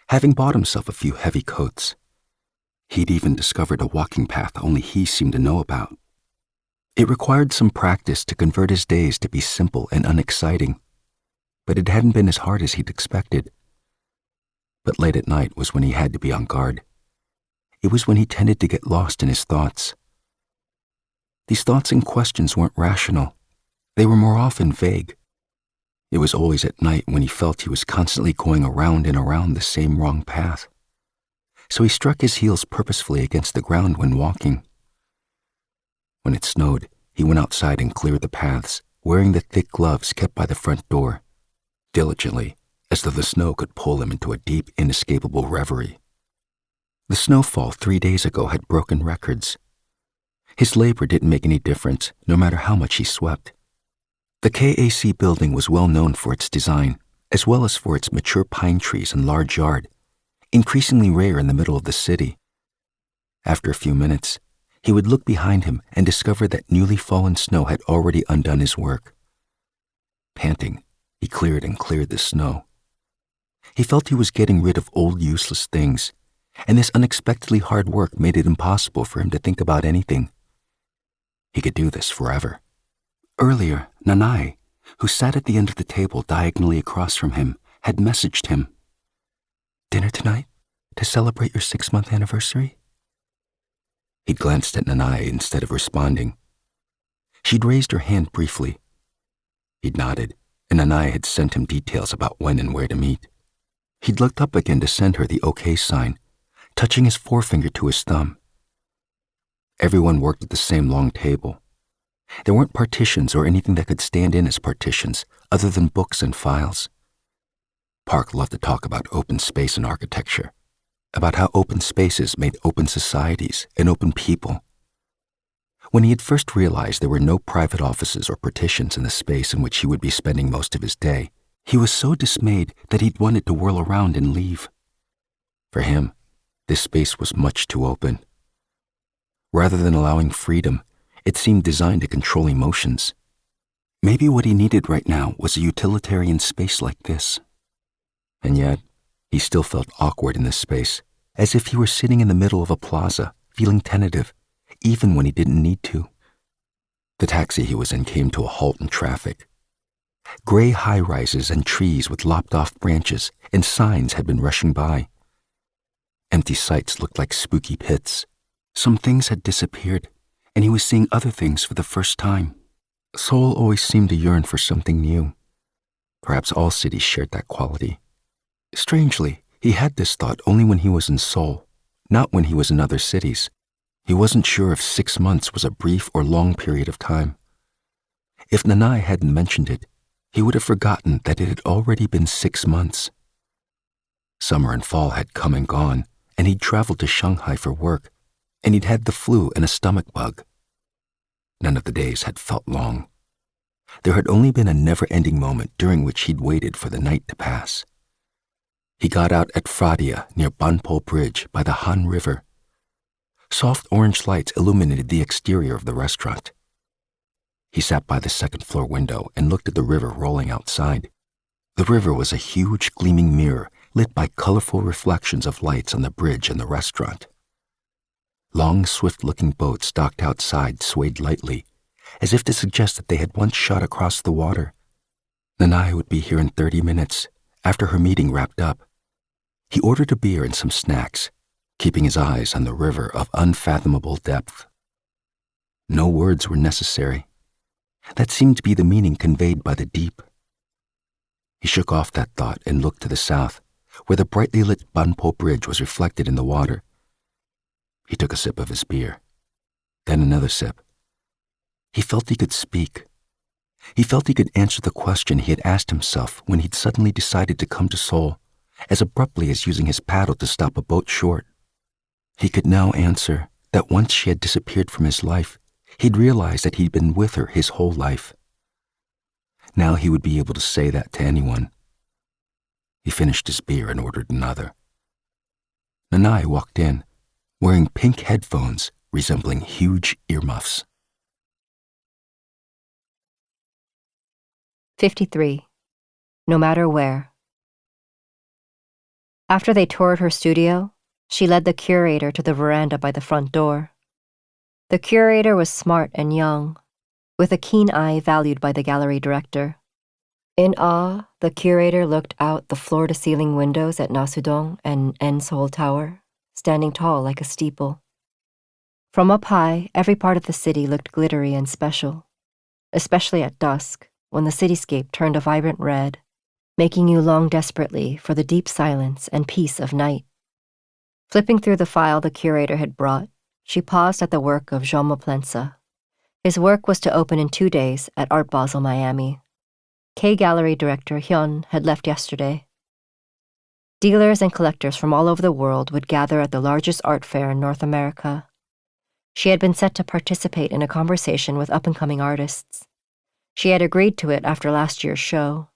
Speaker 1: having bought himself a few heavy coats. He'd even discovered a walking path only he seemed to know about. It required some practice to convert his days to be simple and unexciting, but it hadn't been as hard as he'd expected. But late at night was when he had to be on guard. It was when he tended to get lost in his thoughts. These thoughts and questions weren't rational. They were more often vague. It was always at night when he felt he was constantly going around and around the same wrong path. So he struck his heels purposefully against the ground when walking. When it snowed, he went outside and cleared the paths, wearing the thick gloves kept by the front door, diligently, as though the snow could pull him into a deep, inescapable reverie. The snowfall 3 days ago had broken records. His labor didn't make any difference, no matter how much he swept. The KAC building was well known for its design, as well as for its mature pine trees and large yard, increasingly rare in the middle of the city. After a few minutes, he would look behind him and discover that newly fallen snow had already undone his work. Panting, he cleared and cleared the snow. He felt he was getting rid of old useless things, and this unexpectedly hard work made it impossible for him to think about anything. He could do this forever. Earlier, Nanai, who sat at the end of the table diagonally across from him, had messaged him. "Dinner tonight? To celebrate your 6-month anniversary?" He glanced at Nanai instead of responding. She'd raised her hand briefly. He'd nodded, and Nanai had sent him details about when and where to meet. He'd looked up again to send her the OK sign, touching his forefinger to his thumb. Everyone worked at the same long table. There weren't partitions or anything that could stand in as partitions other than books and files. Park loved to talk about open space and architecture, about how open spaces made open societies and open people. When he had first realized there were no private offices or partitions in the space in which he would be spending most of his day, he was so dismayed that he'd wanted to whirl around and leave. For him, this space was much too open. Rather than allowing freedom, it seemed designed to control emotions. Maybe what he needed right now was a utilitarian space like this. And yet, he still felt awkward in this space, as if he were sitting in the middle of a plaza, feeling tentative, even when he didn't need to. The taxi he was in came to a halt in traffic. Gray high-rises and trees with lopped-off branches and signs had been rushing by. Empty sites looked like spooky pits. Some things had disappeared, and he was seeing other things for the first time. Seoul always seemed to yearn for something new. Perhaps all cities shared that quality. Strangely, he had this thought only when he was in Seoul, not when he was in other cities. He wasn't sure if 6 months was a brief or long period of time. If Nanai hadn't mentioned it, he would have forgotten that it had already been 6 months. Summer and fall had come and gone, and he'd traveled to Shanghai for work, and he'd had the flu and a stomach bug. None of the days had felt long. There had only been a never-ending moment during which he'd waited for the night to pass. He got out at Fradia near Banpo Bridge by the Han River. Soft orange lights illuminated the exterior of the restaurant. He sat by the second-floor window and looked at the river rolling outside. The river was a huge gleaming mirror lit by colorful reflections of lights on the bridge and the restaurant. Long, swift-looking boats docked outside swayed lightly, as if to suggest that they had once shot across the water. Nanai would be here in 30 minutes, after her meeting wrapped up. He ordered a beer and some snacks, keeping his eyes on the river of unfathomable depth. No words were necessary. That seemed to be the meaning conveyed by the deep. He shook off that thought and looked to the south, where the brightly lit Banpo Bridge was reflected in the water. He took a sip of his beer, then another sip. He felt he could speak. He felt he could answer the question he had asked himself when he'd suddenly decided to come to Seoul, as abruptly as using his paddle to stop a boat short. He could now answer that once she had disappeared from his life, he'd realized that he'd been with her his whole life. Now he would be able to say that to anyone. He finished his beer and ordered another. Nanai walked in, wearing pink headphones resembling huge earmuffs.
Speaker 2: 53. No matter where. After they toured her studio, she led the curator to the veranda by the front door. The curator was smart and young, with a keen eye valued by the gallery director. In awe, the curator looked out the floor-to-ceiling windows at Nasudong and En Seoul Tower, standing tall like a steeple. From up high, every part of the city looked glittery and special, especially at dusk, when the cityscape turned a vibrant red, making you long desperately for the deep silence and peace of night. Flipping through the file the curator had brought, she paused at the work of Jean Maplensa. His work was to open in 2 days at Art Basel, Miami. K Gallery director Hyun had left yesterday. Dealers and collectors from all over the world would gather at the largest art fair in North America. She had been set to participate in a conversation with up-and-coming artists. She had agreed to it after last year's show,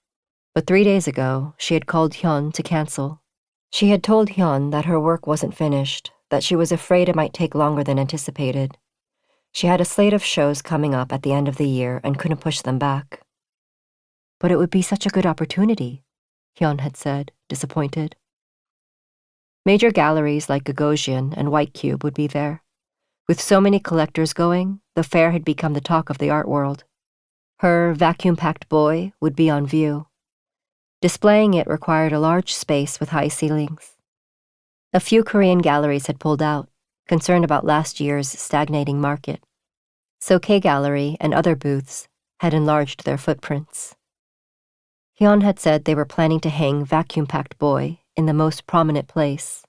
Speaker 2: but 3 days ago, she had called Hyun to cancel. She had told Hyun that her work wasn't finished, that she was afraid it might take longer than anticipated. She had a slate of shows coming up at the end of the year and couldn't push them back. But it would be such a good opportunity, Hyun had said, disappointed. Major galleries like Gagosian and White Cube would be there. With so many collectors going, the fair had become the talk of the art world. Her vacuum-packed boy would be on view. Displaying it required a large space with high ceilings. A few Korean galleries had pulled out, concerned about last year's stagnating market. So K Gallery and other booths had enlarged their footprints. Hyun had said they were planning to hang Vacuum-Packed Boy in the most prominent place.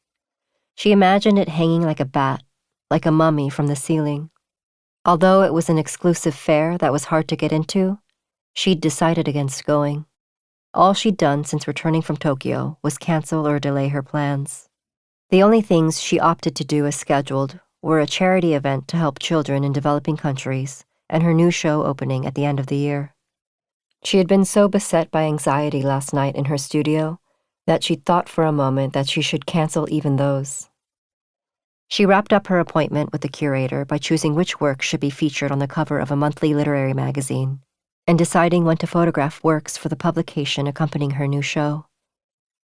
Speaker 2: She imagined it hanging like a bat, like a mummy from the ceiling. Although it was an exclusive fair that was hard to get into, she'd decided against going. All she'd done since returning from Tokyo was cancel or delay her plans. The only things she opted to do as scheduled were a charity event to help children in developing countries and her new show opening at the end of the year. She had been so beset by anxiety last night in her studio that she'd thought for a moment that she should cancel even those. She wrapped up her appointment with the curator by choosing which work should be featured on the cover of a monthly literary magazine and deciding when to photograph works for the publication accompanying her new show.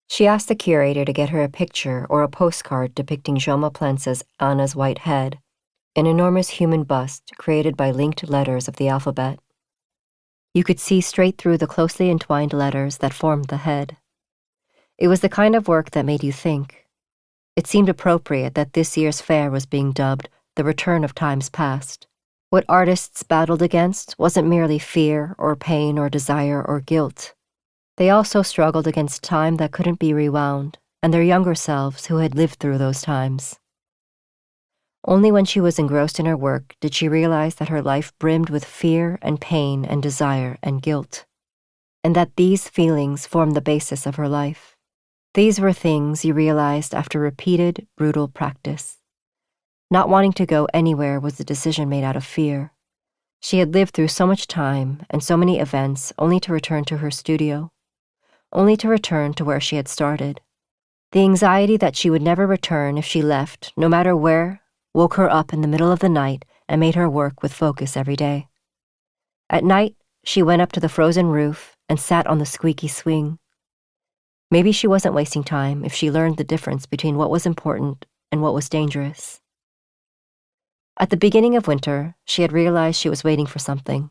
Speaker 2: She asked the curator to get her a picture or a postcard depicting Joma Plense's Anna's white head, an enormous human bust created by linked letters of the alphabet. You could see straight through the closely entwined letters that formed the head. It was the kind of work that made you think. It seemed appropriate that this year's fair was being dubbed the return of times past. What artists battled against wasn't merely fear or pain or desire or guilt. They also struggled against time that couldn't be rewound and their younger selves who had lived through those times. Only when she was engrossed in her work did she realize that her life brimmed with fear and pain and desire and guilt, and that these feelings formed the basis of her life. These were things you realized after repeated, brutal practice. Not wanting to go anywhere was a decision made out of fear. She had lived through so much time and so many events only to return to her studio, only to return to where she had started. The anxiety that she would never return if she left, no matter where, woke her up in the middle of the night and made her work with focus every day. At night, she went up to the frozen roof and sat on the squeaky swing. Maybe she wasn't wasting time if she learned the difference between what was important and what was dangerous. At the beginning of winter, she had realized she was waiting for something.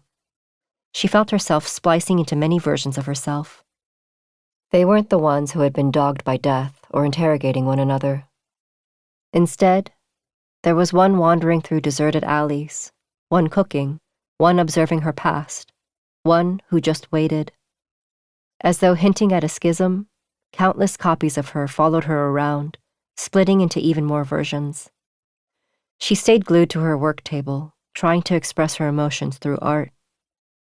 Speaker 2: She felt herself splicing into many versions of herself. They weren't the ones who had been dogged by death or interrogating one another. Instead, there was one wandering through deserted alleys, one cooking, one observing her past, one who just waited. As though hinting at a schism, countless copies of her followed her around, splitting into even more versions. She stayed glued to her work table, trying to express her emotions through art.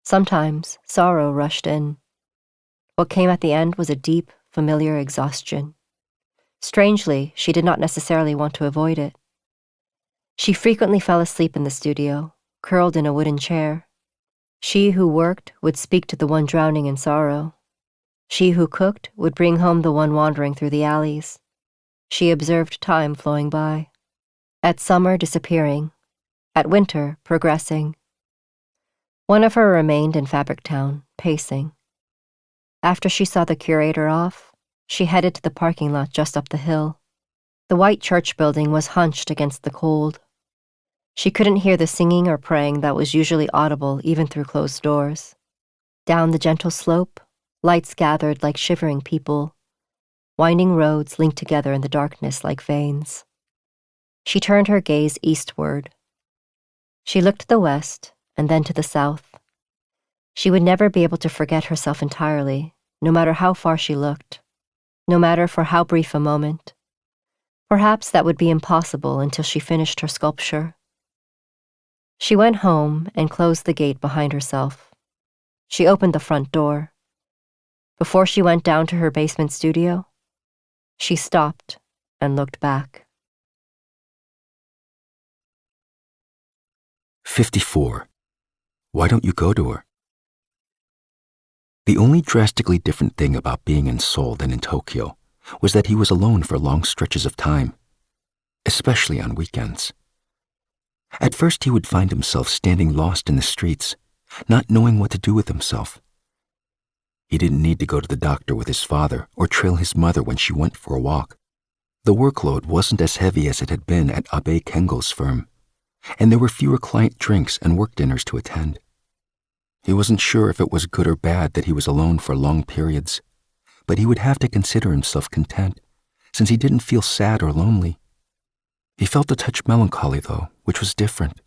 Speaker 2: Sometimes sorrow rushed in. What came at the end was a deep, familiar exhaustion. Strangely, she did not necessarily want to avoid it. She frequently fell asleep in the studio, curled in a wooden chair. She who worked would speak to the one drowning in sorrow. She who cooked would bring home the one wandering through the alleys. She observed time flowing by. At summer disappearing, at winter progressing. One of her remained in Fabric Town, pacing. After she saw the curator off, she headed to the parking lot just up the hill. The white church building was hunched against the cold. She couldn't hear the singing or praying that was usually audible even through closed doors. Down the gentle slope, lights gathered like shivering people. Winding roads linked together in the darkness like veins. She turned her gaze eastward. She looked to the west and then to the south. She would never be able to forget herself entirely, no matter how far she looked, no matter for how brief a moment. Perhaps that would be impossible until she finished her sculpture. She went home and closed the gate behind herself. She opened the front door. Before she went down to her basement studio, She stopped and looked back.
Speaker 1: 54. Why don't you go to her? The only drastically different thing about being in Seoul than in Tokyo was that he was alone for long stretches of time, especially on weekends. At first he would find himself standing lost in the streets, not knowing what to do with himself. He didn't need to go to the doctor with his father or trail his mother when she went for a walk. The workload wasn't as heavy as it had been at Abe Kengo's firm, and there were fewer client drinks and work dinners to attend. He wasn't sure if it was good or bad that he was alone for long periods, but he would have to consider himself content, since he didn't feel sad or lonely. He felt a touch melancholy, though, which was different.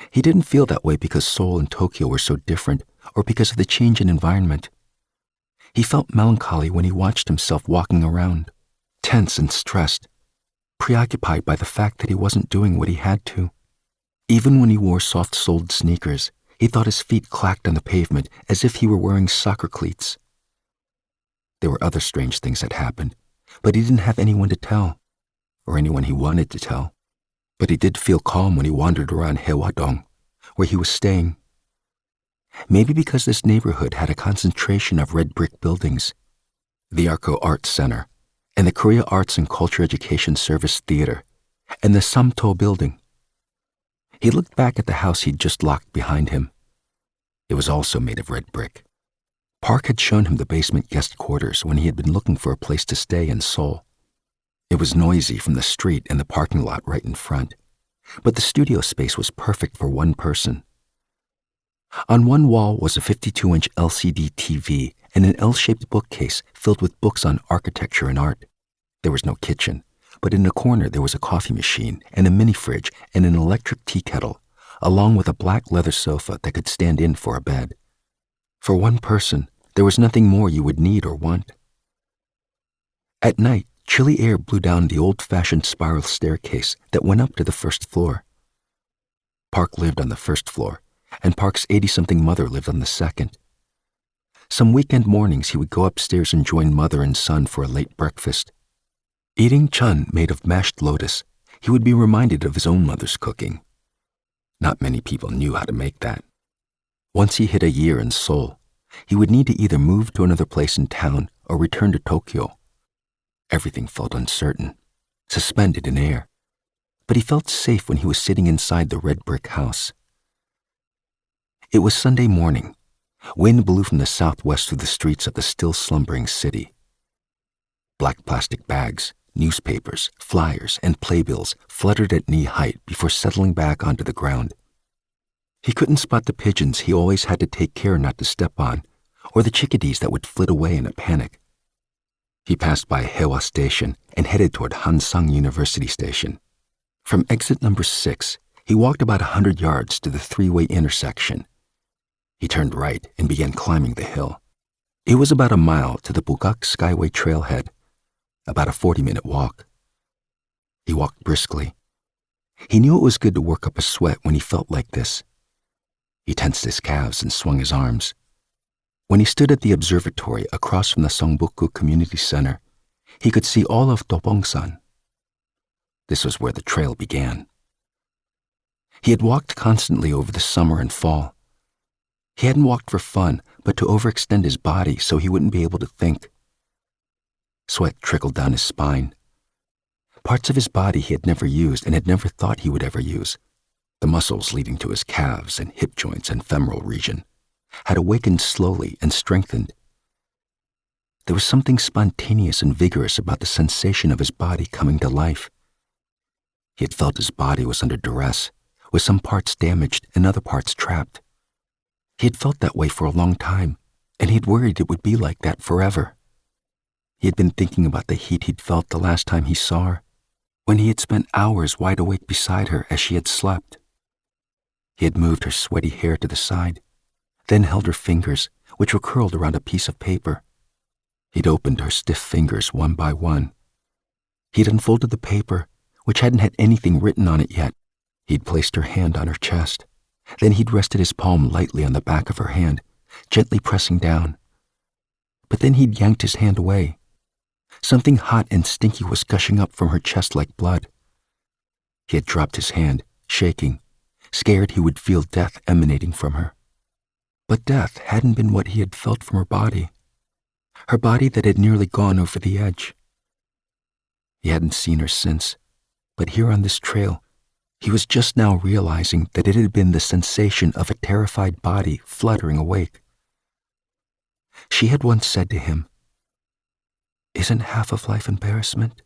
Speaker 1: He didn't feel that way because Seoul and Tokyo were so different or because of the change in environment. He felt melancholy when he watched himself walking around, tense and stressed, preoccupied by the fact that he wasn't doing what he had to. Even when he wore soft-soled sneakers, he thought his feet clacked on the pavement as if he were wearing soccer cleats. There were other strange things that happened, but he didn't have anyone to tell, or anyone he wanted to tell. But he did feel calm when he wandered around Haewadong, where he was staying. Maybe because this neighborhood had a concentration of red brick buildings, the Arco Arts Center, and the Korea Arts and Culture Education Service Theater, and the Samto building. He looked back at the house he'd just locked behind him. It was also made of red brick. Park had shown him the basement guest quarters when he had been looking for a place to stay in Seoul. It was noisy from the street and the parking lot right in front, but the studio space was perfect for one person. On one wall was a 52-inch LCD TV and an L-shaped bookcase filled with books on architecture and art. There was no kitchen, but in a corner there was a coffee machine and a mini-fridge and an electric tea kettle, along with a black leather sofa that could stand in for a bed. For one person, there was nothing more you would need or want. At night, chilly air blew down the old-fashioned spiral staircase that went up to the first floor. Park lived on the first floor, and Park's 80-something mother lived on the second. Some weekend mornings he would go upstairs and join mother and son for a late breakfast. Eating chun made of mashed lotus, he would be reminded of his own mother's cooking. Not many people knew how to make that. Once he hit a year in Seoul, he would need to either move to another place in town or return to Tokyo. Everything felt uncertain, suspended in air, but he felt safe when he was sitting inside the red brick house. It was Sunday morning. Wind blew from the southwest through the streets of the still slumbering city. Black plastic bags, newspapers, flyers, and playbills fluttered at knee-height before settling back onto the ground. He couldn't spot the pigeons he always had to take care not to step on, or the chickadees that would flit away in a panic. He passed by Haewa Station and headed toward Hansung University Station. From exit number 6, he walked about 100 yards to the three-way intersection. He turned right and began climbing the hill. It was about a mile to the Bugak Skyway trailhead, about a 40-minute walk. He walked briskly. He knew it was good to work up a sweat when he felt like this. He tensed his calves and swung his arms. When he stood at the observatory across from the Songbukgu Community Center, he could see all of Dobongsan. This was where the trail began. He had walked constantly over the summer and fall. He hadn't walked for fun, but to overextend his body so he wouldn't be able to think. Sweat trickled down his spine. Parts of his body he had never used and had never thought he would ever use, the muscles leading to his calves and hip joints and femoral region, had awakened slowly and strengthened. There was something spontaneous and vigorous about the sensation of his body coming to life. He had felt his body was under duress, with some parts damaged and other parts trapped. He had felt that way for a long time, and he had worried it would be like that forever. He had been thinking about the heat he'd felt the last time he saw her, when he had spent hours wide awake beside her as she had slept. He had moved her sweaty hair to the side, then held her fingers, which were curled around a piece of paper. He'd opened her stiff fingers one by one. He'd unfolded the paper, which hadn't had anything written on it yet. He'd placed her hand on her chest. Then he'd rested his palm lightly on the back of her hand, gently pressing down. But then he'd yanked his hand away. Something hot and stinky was gushing up from her chest like blood. He had dropped his hand, shaking, scared he would feel death emanating from her. But death hadn't been what he had felt from her body that had nearly gone over the edge. He hadn't seen her since, but here on this trail, he was just now realizing that it had been the sensation of a terrified body fluttering awake. She had once said to him, "Isn't half of life embarrassment,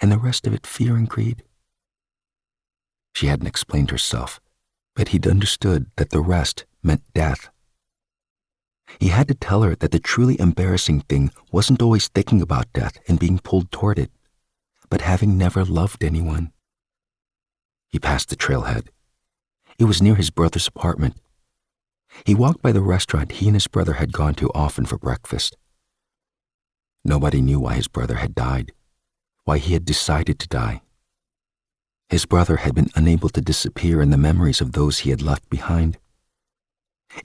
Speaker 1: and the rest of it fear and greed?" She hadn't explained herself, but he'd understood that the rest meant death. He had to tell her that the truly embarrassing thing wasn't always thinking about death and being pulled toward it, but having never loved anyone. He passed the trailhead. It was near his brother's apartment. He walked by the restaurant he and his brother had gone to often for breakfast. Nobody knew why his brother had died, why he had decided to die. His brother had been unable to disappear in the memories of those he had left behind.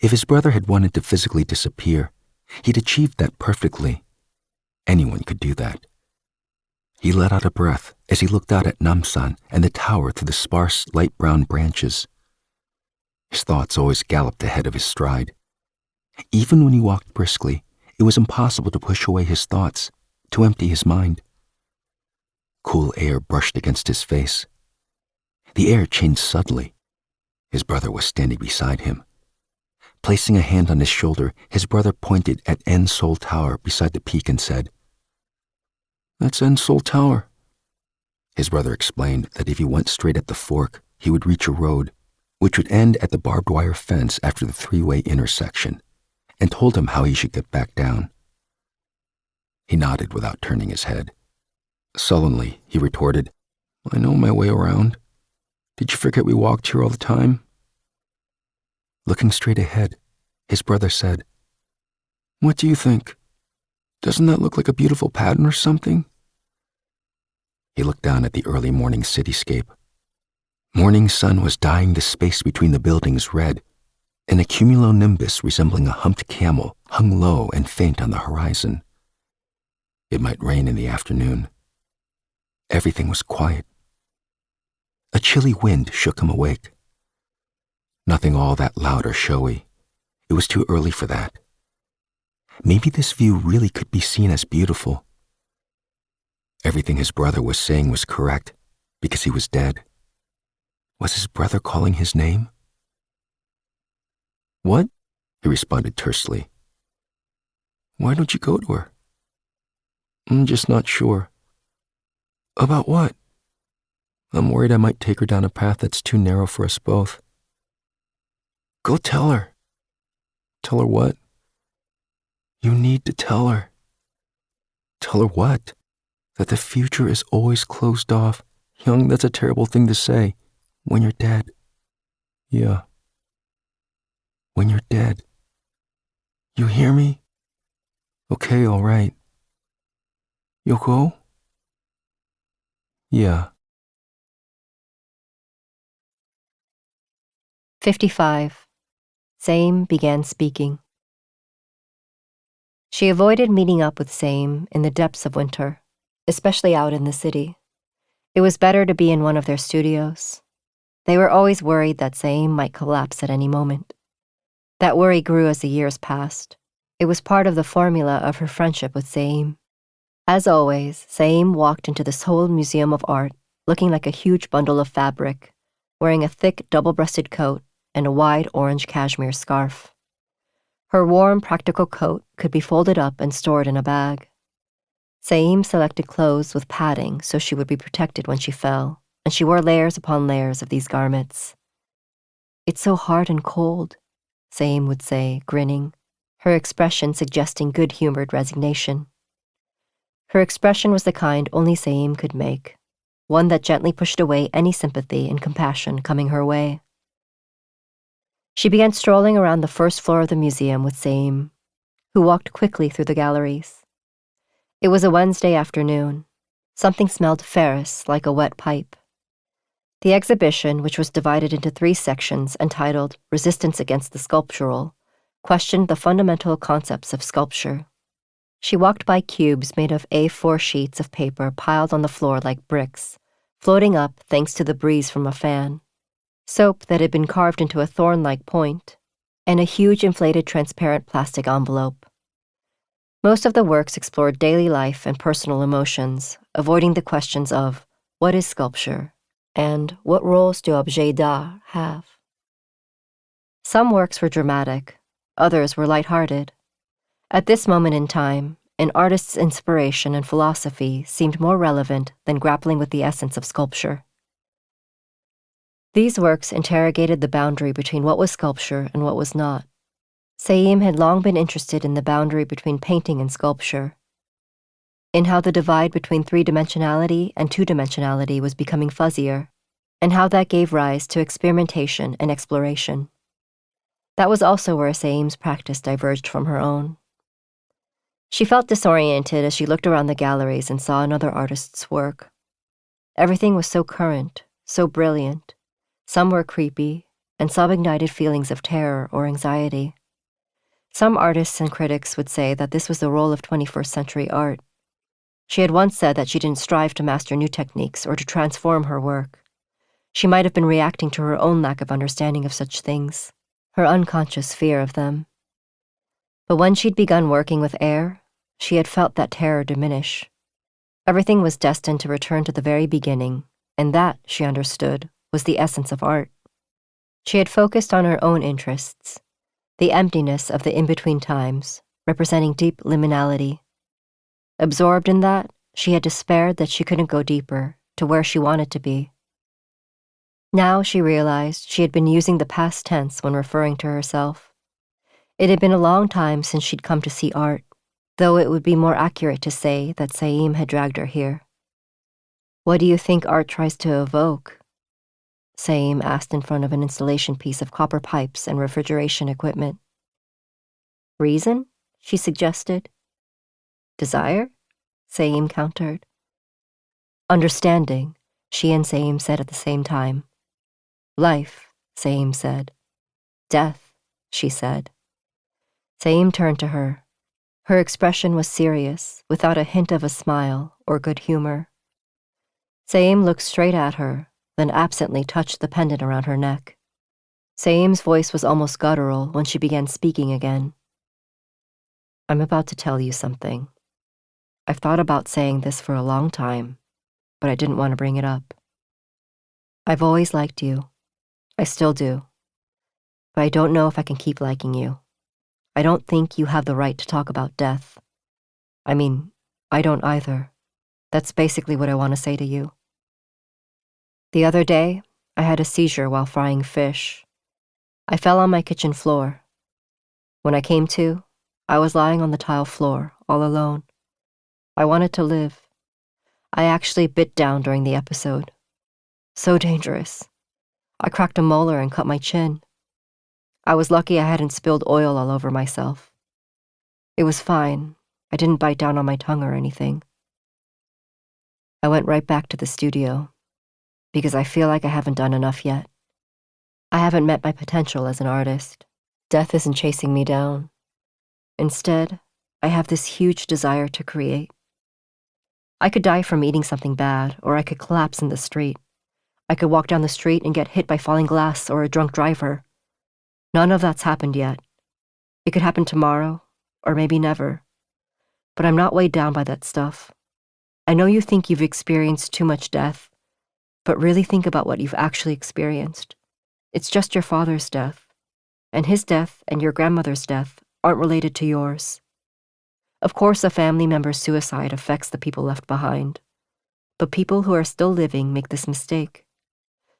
Speaker 1: If his brother had wanted to physically disappear, he'd achieved that perfectly. Anyone could do that. He let out a breath as he looked out at Namsan and the tower through the sparse, light brown branches. His thoughts always galloped ahead of his stride. Even when he walked briskly, it was impossible to push away his thoughts, to empty his mind. Cool air brushed against his face. The air changed suddenly. His brother was standing beside him. Placing a hand on his shoulder, his brother pointed at En Seoul Tower beside the peak and said, "That's En Seoul Tower." His brother explained that if he went straight at the fork, he would reach a road, which would end at the barbed wire fence after the three-way intersection, and told him how he should get back down. He nodded without turning his head. Sullenly, he retorted, "I know my way around. Did you forget we walked here all the time?" Looking straight ahead, his brother said, "What do you think? Doesn't that look like a beautiful pattern or something?" He looked down at the early morning cityscape. Morning sun was dyeing the space between the buildings red, and a cumulonimbus resembling a humped camel hung low and faint on the horizon. It might rain in the afternoon. Everything was quiet. A chilly wind shook him awake. Nothing all that loud or showy. It was too early for that. Maybe this view really could be seen as beautiful. Everything his brother was saying was correct, because he was dead. Was his brother calling his name? "What?" he responded tersely. "Why don't you go to her?" "I'm just not sure." "About what?" "I'm worried I might take her down a path that's too narrow for us both." "Go tell her." "Tell her what?" "You need to tell her." "Tell her what?" "That the future is always closed off. Young, that's a terrible thing to say. When you're dead." "Yeah." "When you're dead. You hear me?" "Okay, all right." "You'll go?" "Yeah."
Speaker 2: 55. Same began speaking. She avoided meeting up with Same in the depths of winter, especially out in the city. It was better to be in one of their studios. They were always worried that Same might collapse at any moment. That worry grew as the years passed. It was part of the formula of her friendship with Same. As always, Same walked into the Seoul Museum of Art looking like a huge bundle of fabric, wearing a thick double-breasted coat and a wide orange cashmere scarf. Her warm, practical coat could be folded up and stored in a bag. Saim selected clothes with padding so she would be protected when she fell, and she wore layers upon layers of these garments. "It's so hard and cold," Saim would say, grinning, her expression suggesting good-humored resignation. Her expression was the kind only Saim could make, one that gently pushed away any sympathy and compassion coming her way. She began strolling around the first floor of the museum with Saim, who walked quickly through the galleries. It was a Wednesday afternoon. Something smelled ferrous like a wet pipe. The exhibition, which was divided into 3 sections entitled Resistance Against the Sculptural, questioned the fundamental concepts of sculpture. She walked by cubes made of A4 sheets of paper piled on the floor like bricks, floating up thanks to the breeze from a fan, soap that had been carved into a thorn-like point, and a huge inflated transparent plastic envelope. Most of the works explored daily life and personal emotions, avoiding the questions of what is sculpture and what roles do objets d'art have. Some works were dramatic, others were lighthearted. At this moment in time, an artist's inspiration and philosophy seemed more relevant than grappling with the essence of sculpture. These works interrogated the boundary between what was sculpture and what was not. Saim had long been interested in the boundary between painting and sculpture, in how the divide between three-dimensionality and two-dimensionality was becoming fuzzier, and how that gave rise to experimentation and exploration. That was also where Saim's practice diverged from her own. She felt disoriented as she looked around the galleries and saw another artist's work. Everything was so current, so brilliant. Some were creepy, and some ignited feelings of terror or anxiety. Some artists and critics would say that this was the role of 21st century art. She had once said that she didn't strive to master new techniques or to transform her work. She might have been reacting to her own lack of understanding of such things, her unconscious fear of them. But when she'd begun working with air, she had felt that terror diminish. Everything was destined to return to the very beginning, and that, she understood, was the essence of art. She had focused on her own interests, the emptiness of the in-between times, representing deep liminality. Absorbed in that, she had despaired that she couldn't go deeper, to where she wanted to be. Now she realized she had been using the past tense when referring to herself. It had been a long time since she'd come to see art, though it would be more accurate to say that Saim had dragged her here. "What do you think art tries to evoke?" Saim asked in front of an installation piece of copper pipes and refrigeration equipment. "Reason?" she suggested. "Desire?" Saim countered. "Understanding," she and Saim said at the same time. "Life," Saim said. "Death," she said. Saim turned to her. Her expression was serious, without a hint of a smile or good humor. Saim looked straight at her, then absently touched the pendant around her neck. Saim's voice was almost guttural when she began speaking again. "I'm about to tell you something. I've thought about saying this for a long time, but I didn't want to bring it up. I've always liked you. I still do. But I don't know if I can keep liking you. I don't think you have the right to talk about death. I mean, I don't either. That's basically what I want to say to you. The other day, I had a seizure while frying fish. I fell on my kitchen floor. When I came to, I was lying on the tile floor, all alone. I wanted to live. I actually bit down during the episode. So dangerous. I cracked a molar and cut my chin. I was lucky I hadn't spilled oil all over myself. It was fine. I didn't bite down on my tongue or anything. I went right back to the studio, because I feel like I haven't done enough yet. I haven't met my potential as an artist. Death isn't chasing me down. Instead, I have this huge desire to create. I could die from eating something bad, or I could collapse in the street. I could walk down the street and get hit by falling glass or a drunk driver. None of that's happened yet. It could happen tomorrow, or maybe never. But I'm not weighed down by that stuff. I know you think you've experienced too much death, but really think about what you've actually experienced. It's just your father's death, and his death and your grandmother's death aren't related to yours. Of course, a family member's suicide affects the people left behind, but people who are still living make this mistake.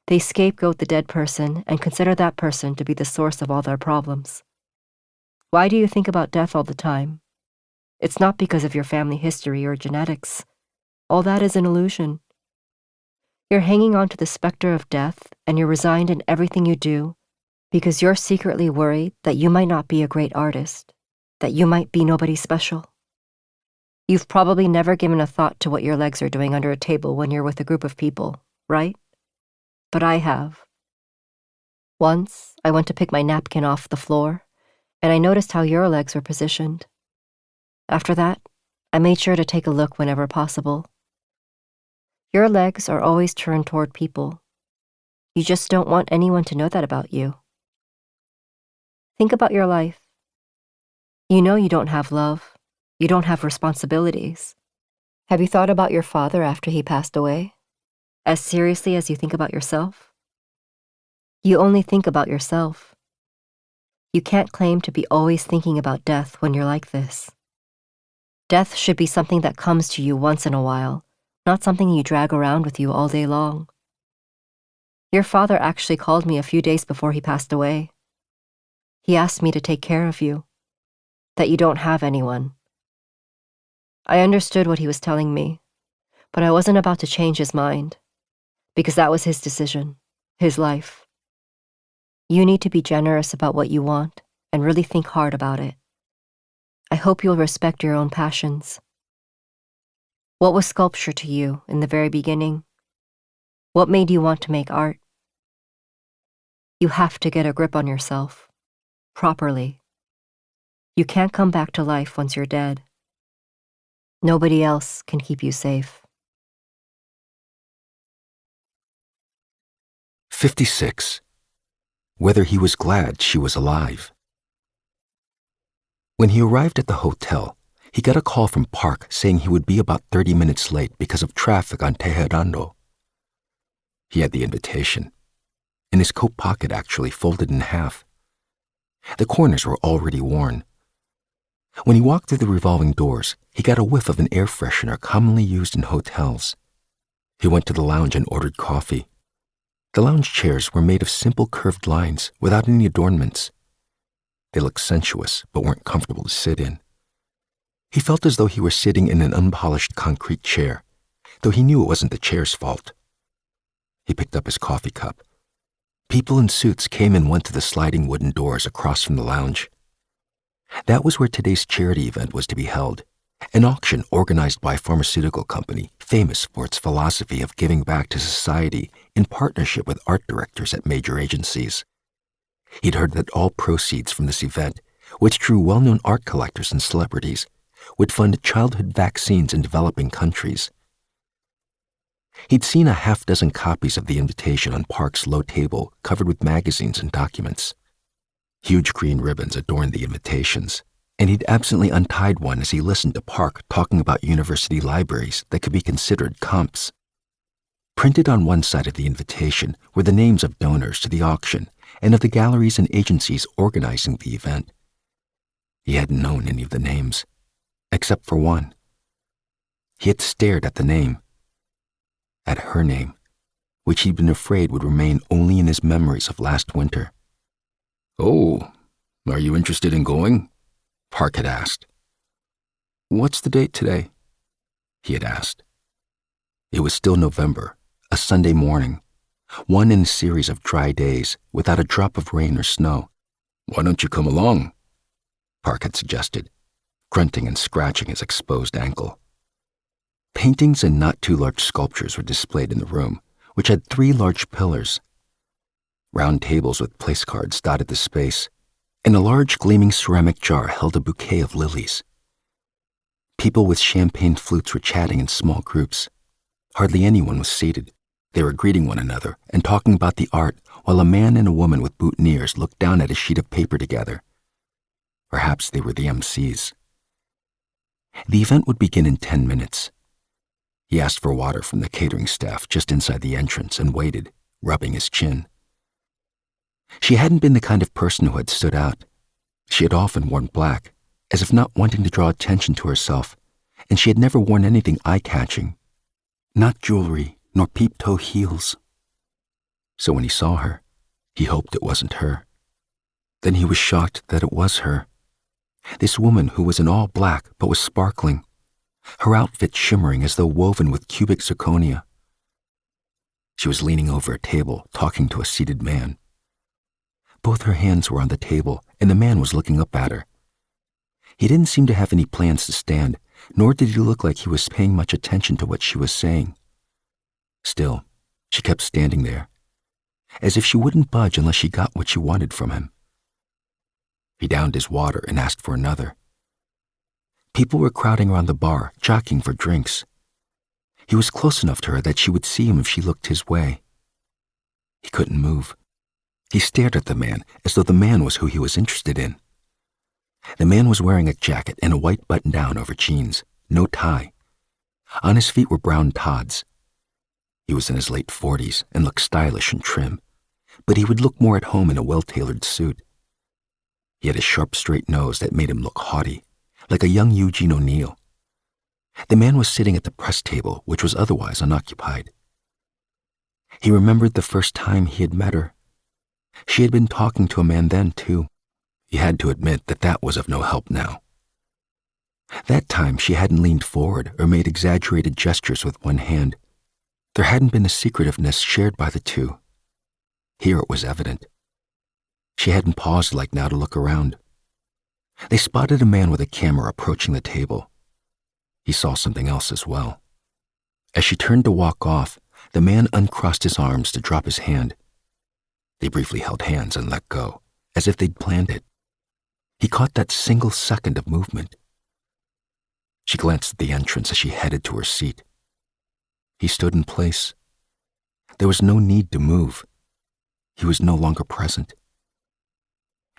Speaker 2: They scapegoat the dead person and consider that person to be the source of all their problems. Why do you think about death all the time? It's not because of your family history or genetics. All that is an illusion. You're hanging on to the specter of death, and you're resigned in everything you do because you're secretly worried that you might not be a great artist, that you might be nobody special. You've probably never given a thought to what your legs are doing under a table when you're with a group of people, right? But I have. Once, I went to pick my napkin off the floor, and I noticed how your legs were positioned. After that, I made sure to take a look whenever possible. Your legs are always turned toward people. You just don't want anyone to know that about you. Think about your life. You know you don't have love. You don't have responsibilities. Have you thought about your father after he passed away? As seriously as you think about yourself? You only think about yourself. You can't claim to be always thinking about death when you're like this. Death should be something that comes to you once in a while, not something you drag around with you all day long. Your father actually called me a few days before he passed away. He asked me to take care of you, that you don't have anyone. I understood what he was telling me, but I wasn't about to change his mind, because that was his decision, his life. You need to be generous about what you want and really think hard about it. I hope you'll respect your own passions. What was sculpture to you in the very beginning? What made you want to make art? You have to get a grip on yourself, properly. You can't come back to life once you're dead. Nobody else can keep you safe.
Speaker 1: 56. Whether he was glad she was alive. When he arrived at the hotel, he got a call from Park saying he would be about 30 minutes late because of traffic on Teheranno. He had the invitation, in his coat pocket actually folded in half. The corners were already worn. When he walked through the revolving doors, he got a whiff of an air freshener commonly used in hotels. He went to the lounge and ordered coffee. The lounge chairs were made of simple curved lines without any adornments. They looked sensuous but weren't comfortable to sit in. He felt as though he were sitting in an unpolished concrete chair, though he knew it wasn't the chair's fault. He picked up his coffee cup. People in suits came and went to the sliding wooden doors across from the lounge. That was where today's charity event was to be held, an auction organized by a pharmaceutical company famous for its philosophy of giving back to society in partnership with art directors at major agencies. He'd heard that all proceeds from this event, which drew well-known art collectors and celebrities, would fund childhood vaccines in developing countries. He'd seen a half-dozen copies of the invitation on Park's low table covered with magazines and documents. Huge green ribbons adorned the invitations, and he'd absently untied one as he listened to Park talking about university libraries that could be considered comps. Printed on one side of the invitation were the names of donors to the auction and of the galleries and agencies organizing the event. He hadn't known any of the names, except for one. He had stared at the name, at her name, which he'd been afraid would remain only in his memories of last winter. "Oh, are you interested in going?" Park had asked. "What's the date today?" he had asked. It was still November, a Sunday morning, one in a series of dry days without a drop of rain or snow. "Why don't you come along?" Park had suggested, grunting and scratching his exposed ankle. Paintings and not too large sculptures were displayed in the room, which had 3 large pillars. Round tables with place cards dotted the space, and a large gleaming ceramic jar held a bouquet of lilies. People with champagne flutes were chatting in small groups. Hardly anyone was seated. They were greeting one another and talking about the art while a man and a woman with boutonnieres looked down at a sheet of paper together. Perhaps they were the MCs. The event would begin in 10 minutes. He asked for water from the catering staff just inside the entrance and waited, rubbing his chin. She hadn't been the kind of person who had stood out. She had often worn black, as if not wanting to draw attention to herself, and she had never worn anything eye-catching. Not jewelry, nor peep-toe heels. So when he saw her, he hoped it wasn't her. Then he was shocked that it was her. This woman who was in all black but was sparkling, her outfit shimmering as though woven with cubic zirconia. She was leaning over a table, talking to a seated man. Both her hands were on the table, and the man was looking up at her. He didn't seem to have any plans to stand, nor did he look like he was paying much attention to what she was saying. Still, she kept standing there, as if she wouldn't budge unless she got what she wanted from him. He downed his water and asked for another. People were crowding around the bar, jockeying for drinks. He was close enough to her that she would see him if she looked his way. He couldn't move. He stared at the man as though the man was who he was interested in. The man was wearing a jacket and a white button-down over jeans, no tie. On his feet were brown Tods. He was in his late 40s and looked stylish and trim, but he would look more at home in a well-tailored suit. He had a sharp, straight nose that made him look haughty, like a young Eugene O'Neill. The man was sitting at the press table, which was otherwise unoccupied. He remembered the first time he had met her. She had been talking to a man then, too. He had to admit that that was of no help now. That time she hadn't leaned forward or made exaggerated gestures with one hand. There hadn't been a secretiveness shared by the two. Here it was evident. She hadn't paused like now to look around. They spotted a man with a camera approaching the table. He saw something else as well. As she turned to walk off, the man uncrossed his arms to drop his hand. They briefly held hands and let go, as if they'd planned it. He caught that single second of movement. She glanced at the entrance as she headed to her seat. He stood in place. There was no need to move. He was no longer present.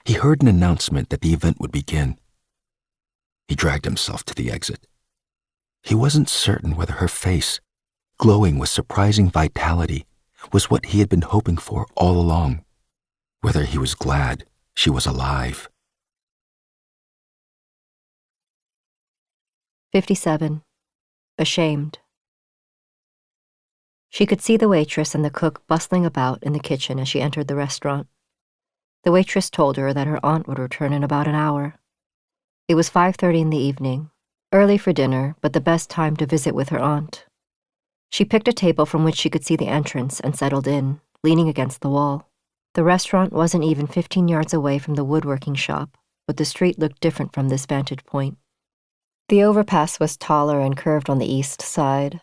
Speaker 1: He heard an announcement that the event would begin. He dragged himself to the exit. He wasn't certain whether her face, glowing with surprising vitality, was what he had been hoping for all along, whether he was glad she was alive.
Speaker 2: 57. Ashamed. She could see the waitress and the cook bustling about in the kitchen as she entered the restaurant. The waitress told her that her aunt would return in about an hour. It was 5:30 in the evening, early for dinner, but the best time to visit with her aunt. She picked a table from which she could see the entrance and settled in, leaning against the wall. The restaurant wasn't even 15 yards away from the woodworking shop, but the street looked different from this vantage point. The overpass was taller and curved on the east side,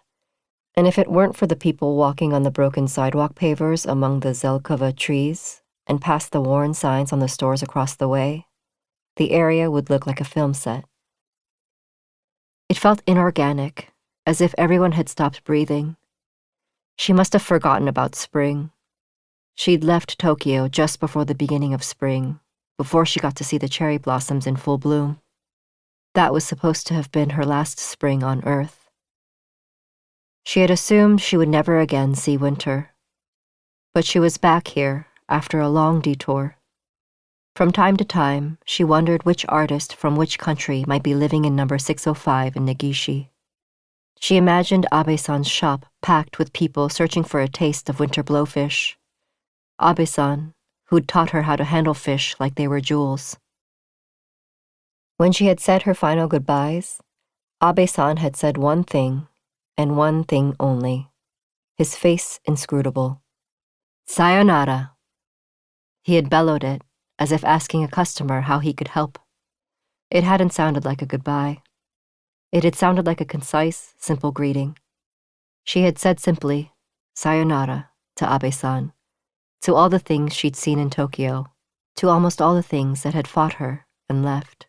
Speaker 2: and if it weren't for the people walking on the broken sidewalk pavers among the Zelkova trees and past the worn signs on the stores across the way, the area would look like a film set. It felt inorganic, as if everyone had stopped breathing. She must have forgotten about spring. She'd left Tokyo just before the beginning of spring, before she got to see the cherry blossoms in full bloom. That was supposed to have been her last spring on Earth. She had assumed she would never again see winter. But she was back here after a long detour. From time to time, she wondered which artist from which country might be living in number 605 in Negishi. She imagined Abe-san's shop packed with people searching for a taste of winter blowfish. Abe-san, who'd taught her how to handle fish like they were jewels. When she had said her final goodbyes, Abe-san had said one thing, and one thing only, his face inscrutable. Sayonara. He had bellowed it, as if asking a customer how he could help. It hadn't sounded like a goodbye. It had sounded like a concise, simple greeting. She had said simply, sayonara, to Abe-san, to all the things she'd seen in Tokyo, to almost all the things that had fought her and left.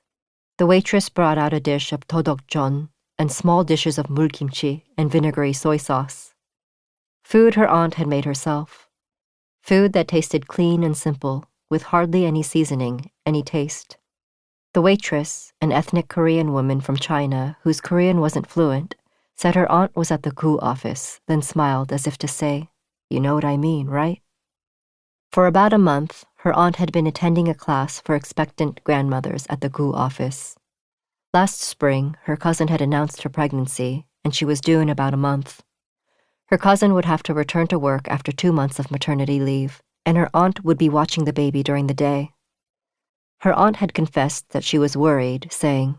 Speaker 2: The waitress brought out a dish of todokjeon and small dishes of mulkimchi and vinegary soy sauce. Food her aunt had made herself. Food that tasted clean and simple, with hardly any seasoning, any taste. The waitress, an ethnic Korean woman from China whose Korean wasn't fluent, said her aunt was at the GU office, then smiled as if to say, "You know what I mean, right?" For about a month, her aunt had been attending a class for expectant grandmothers at the GU office. Last spring, her cousin had announced her pregnancy, and she was due in about a month. Her cousin would have to return to work after 2 months of maternity leave, and her aunt would be watching the baby during the day. Her aunt had confessed that she was worried, saying,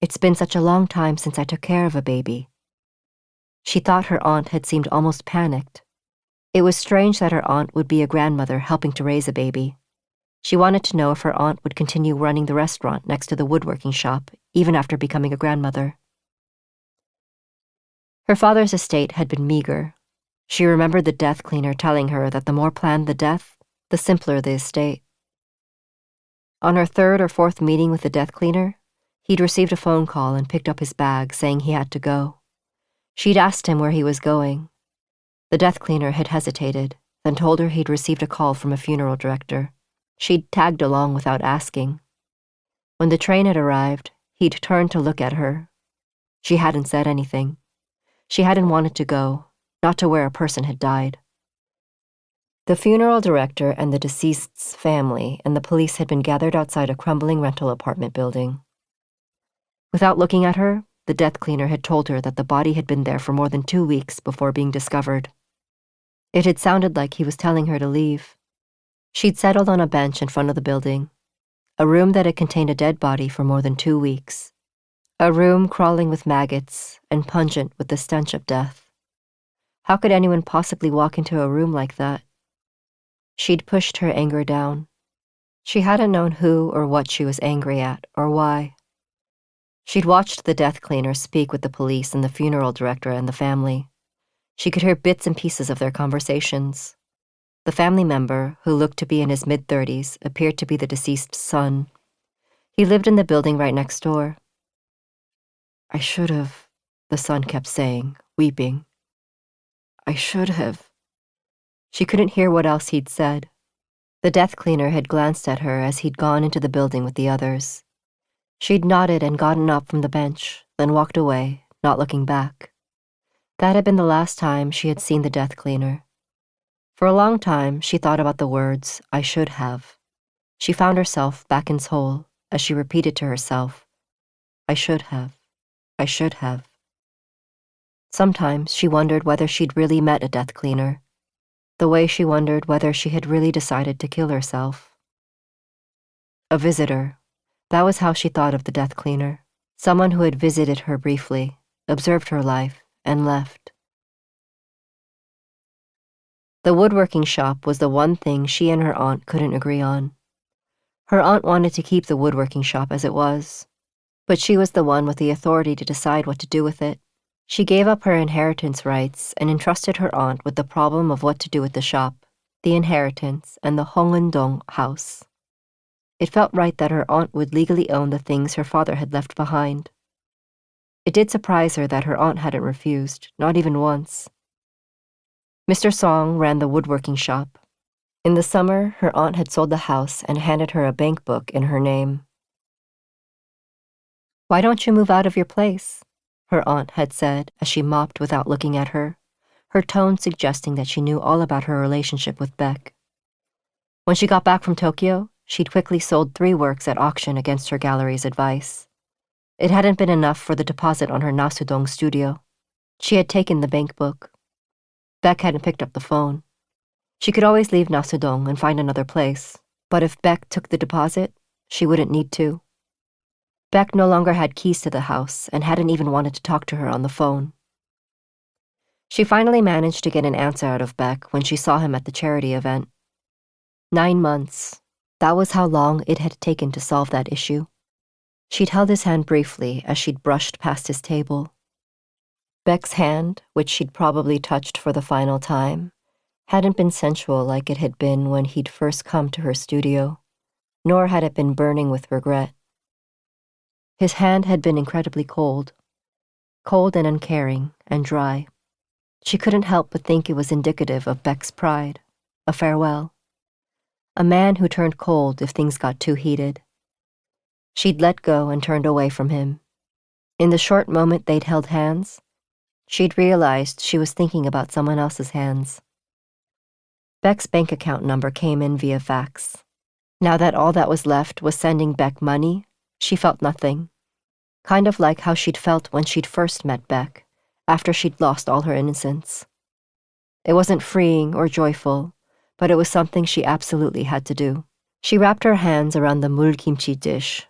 Speaker 2: "It's been such a long time since I took care of a baby." She thought her aunt had seemed almost panicked. It was strange that her aunt would be a grandmother helping to raise a baby. She wanted to know if her aunt would continue running the restaurant next to the woodworking shop, even after becoming a grandmother. Her father's estate had been meager. She remembered the death cleaner telling her that the more planned the death, the simpler the estate. On her 3rd or 4th meeting with the death cleaner, He'd received a phone call and picked up his bag, saying he had to go. She'd asked him where he was going. The death cleaner had hesitated, then told her he'd received a call from a funeral director. She'd tagged along without asking. When the train had arrived, he'd turned to look at her. She hadn't said anything. She hadn't wanted to go, not to where a person had died. The funeral director and the deceased's family and the police had been gathered outside a crumbling rental apartment building. Without looking at her, the death cleaner had told her that the body had been there for more than 2 weeks before being discovered. It had sounded like he was telling her to leave. She'd settled on a bench in front of the building, a room that had contained a dead body for more than 2 weeks, a room crawling with maggots and pungent with the stench of death. How could anyone possibly walk into a room like that? She'd pushed her anger down. She hadn't known who or what she was angry at or why. She'd watched the death cleaner speak with the police and the funeral director and the family. She could hear bits and pieces of their conversations. The family member, who looked to be in his mid-30s, appeared to be the deceased's son. He lived in the building right next door. "I should have," the son kept saying, weeping. "I should have." She couldn't hear what else he'd said. The death cleaner had glanced at her as he'd gone into the building with the others. She'd nodded and gotten up from the bench, then walked away, not looking back. That had been the last time she had seen the death cleaner. For a long time, she thought about the words, "I should have." She found herself back in Seoul as she repeated to herself, "I should have. I should have." Sometimes she wondered whether she'd really met a death cleaner, the way she wondered whether she had really decided to kill herself. A visitor. That was how she thought of the death cleaner. Someone who had visited her briefly, observed her life, and left. The woodworking shop was the one thing she and her aunt couldn't agree on. Her aunt wanted to keep the woodworking shop as it was, but she was the one with the authority to decide what to do with it. She gave up her inheritance rights and entrusted her aunt with the problem of what to do with the shop, the inheritance, and the Hongundong house. It felt right that her aunt would legally own the things her father had left behind. It did surprise her that her aunt hadn't refused, not even once. Mr. Song ran the woodworking shop. In the summer, her aunt had sold the house and handed her a bank book in her name. "Why don't you move out of your place?" her aunt had said as she mopped without looking at her, her tone suggesting that she knew all about her relationship with Beck. When she got back from Tokyo, she'd quickly sold 3 works at auction against her gallery's advice. It hadn't been enough for the deposit on her Nasudong studio. She had taken the bank book. Beck hadn't picked up the phone. She could always leave Nasudong and find another place, but if Beck took the deposit, she wouldn't need to. Beck no longer had keys to the house and hadn't even wanted to talk to her on the phone. She finally managed to get an answer out of Beck when she saw him at the charity event. 9 months. That was how long it had taken to solve that issue. She'd held his hand briefly as she'd brushed past his table. Beck's hand, which she'd probably touched for the final time, hadn't been sensual like it had been when he'd first come to her studio, nor had it been burning with regret. His hand had been incredibly cold and uncaring and dry. She couldn't help but think it was indicative of Beck's pride, a farewell. A man who turned cold if things got too heated. She'd let go and turned away from him. In the short moment they'd held hands, she'd realized she was thinking about someone else's hands. Beck's bank account number came in via fax. Now that all that was left was sending Beck money, she felt nothing. Kind of like how she'd felt when she'd first met Beck, after she'd lost all her innocence. It wasn't freeing or joyful, but it was something she absolutely had to do. She wrapped her hands around the mulkimchi dish.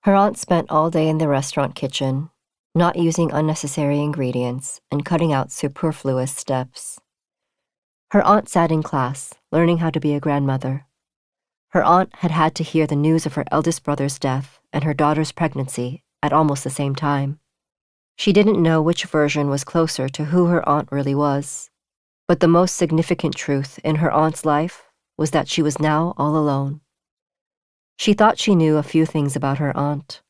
Speaker 2: Her aunt spent all day in the restaurant kitchen, not using unnecessary ingredients and cutting out superfluous steps. Her aunt sat in class, learning how to be a grandmother. Her aunt had had to hear the news of her eldest brother's death and her daughter's pregnancy at almost the same time. She didn't know which version was closer to who her aunt really was, but the most significant truth in her aunt's life was that she was now all alone. She thought she knew a few things about her aunt.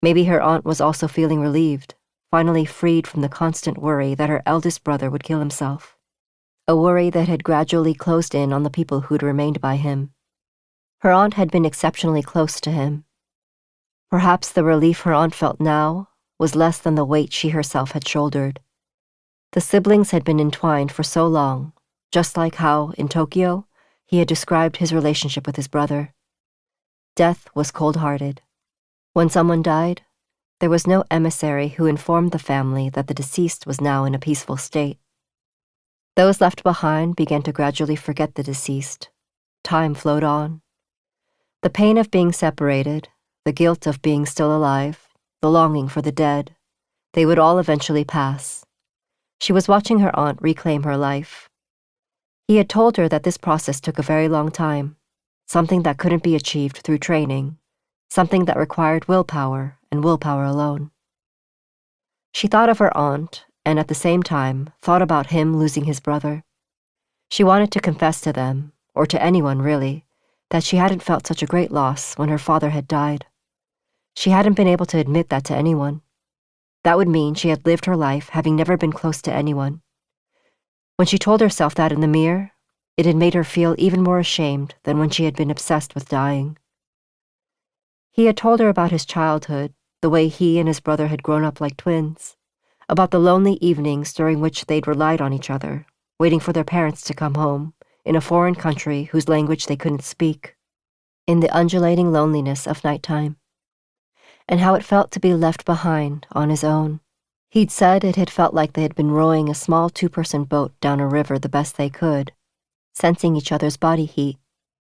Speaker 2: Maybe her aunt was also feeling relieved, finally freed from the constant worry that her eldest brother would kill himself. A worry that had gradually closed in on the people who'd remained by him. Her aunt had been exceptionally close to him. Perhaps the relief her aunt felt now was less than the weight she herself had shouldered. The siblings had been entwined for so long, just like how, in Tokyo, he had described his relationship with his brother. Death was cold-hearted. When someone died, there was no emissary who informed the family that the deceased was now in a peaceful state. Those left behind began to gradually forget the deceased. Time flowed on. The pain of being separated, the guilt of being still alive, the longing for the dead, they would all eventually pass. She was watching her aunt reclaim her life. He had told her that this process took a very long time, something that couldn't be achieved through training, something that required willpower and willpower alone. She thought of her aunt, and at the same time thought about him losing his brother. She wanted to confess to them, or to anyone really, that she hadn't felt such a great loss when her father had died. She hadn't been able to admit that to anyone. That would mean she had lived her life having never been close to anyone. When she told herself that in the mirror, it had made her feel even more ashamed than when she had been obsessed with dying. He had told her about his childhood, the way he and his brother had grown up like twins, about the lonely evenings during which they'd relied on each other, waiting for their parents to come home, in a foreign country whose language they couldn't speak, in the undulating loneliness of nighttime, and how it felt to be left behind on his own. He'd said it had felt like they had been rowing a small two-person boat down a river the best they could, sensing each other's body heat,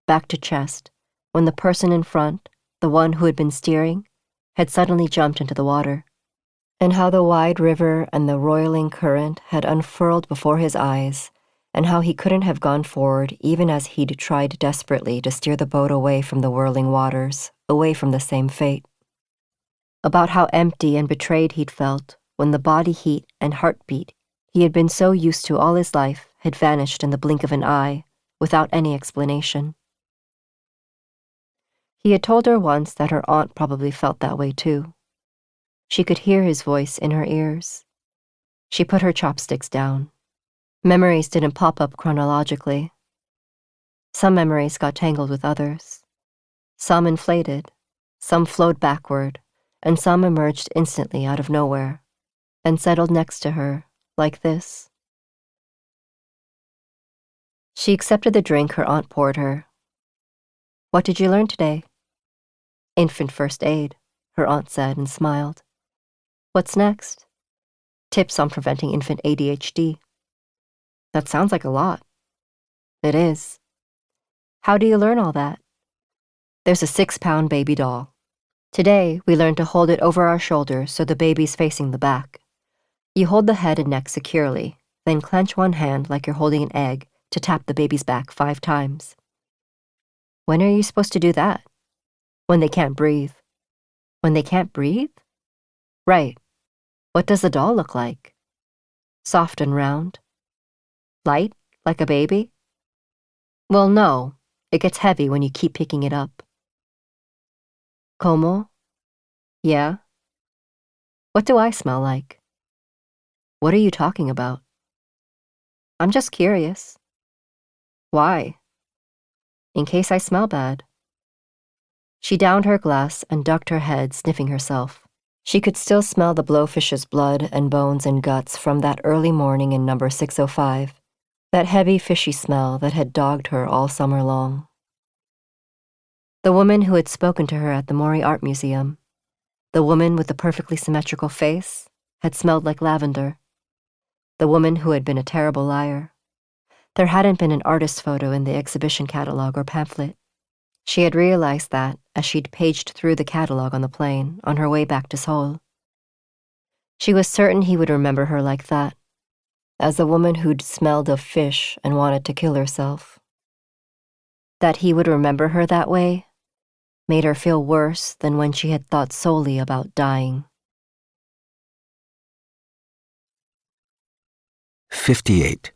Speaker 2: back to chest, when the person in front, the one who had been steering, had suddenly jumped into the water, and how the wide river and the roiling current had unfurled before his eyes, and how he couldn't have gone forward even as he'd tried desperately to steer the boat away from the whirling waters, away from the same fate. About how empty and betrayed he'd felt when the body heat and heartbeat he had been so used to all his life had vanished in the blink of an eye, without any explanation. He had told her once that her aunt probably felt that way too. She could hear his voice in her ears. She put her chopsticks down. Memories didn't pop up chronologically. Some memories got tangled with others. Some inflated, some flowed backward, and some emerged instantly out of nowhere, and settled next to her, like this. She accepted the drink her aunt poured her. "What did you learn today?" "Infant first aid," her aunt said and smiled. "What's next?" "Tips on preventing infant ADHD." "That sounds like a lot." "It is." "How do you learn all that?" "There's a 6-pound baby doll. Today, we learned to hold it over our shoulders so the baby's facing the back. You hold the head and neck securely, then clench one hand like you're holding an egg to tap the baby's back 5 times. "When are you supposed to do that?" "When they can't breathe." "When they can't breathe?" "Right. What does the doll look like?" "Soft and round." "Light, like a baby?" "Well, no. It gets heavy when you keep picking it up." "Como?" "Yeah." "What do I smell like?" "What are you talking about?" "I'm just curious." "Why?" "In case I smell bad." She downed her glass and ducked her head, sniffing herself. She could still smell the blowfish's blood and bones and guts from that early morning in number 605, that heavy fishy smell that had dogged her all summer long. The woman who had spoken to her at the Mori Art Museum, the woman with the perfectly symmetrical face, had smelled like lavender. The woman who had been a terrible liar. There hadn't been an artist's photo in the exhibition catalog or pamphlet. She had realized that as she'd paged through the catalog on the plane on her way back to Seoul. She was certain he would remember her like that, as a woman who'd smelled of fish and wanted to kill herself. That he would remember her that way made her feel worse than when she had thought solely about dying.
Speaker 1: 58.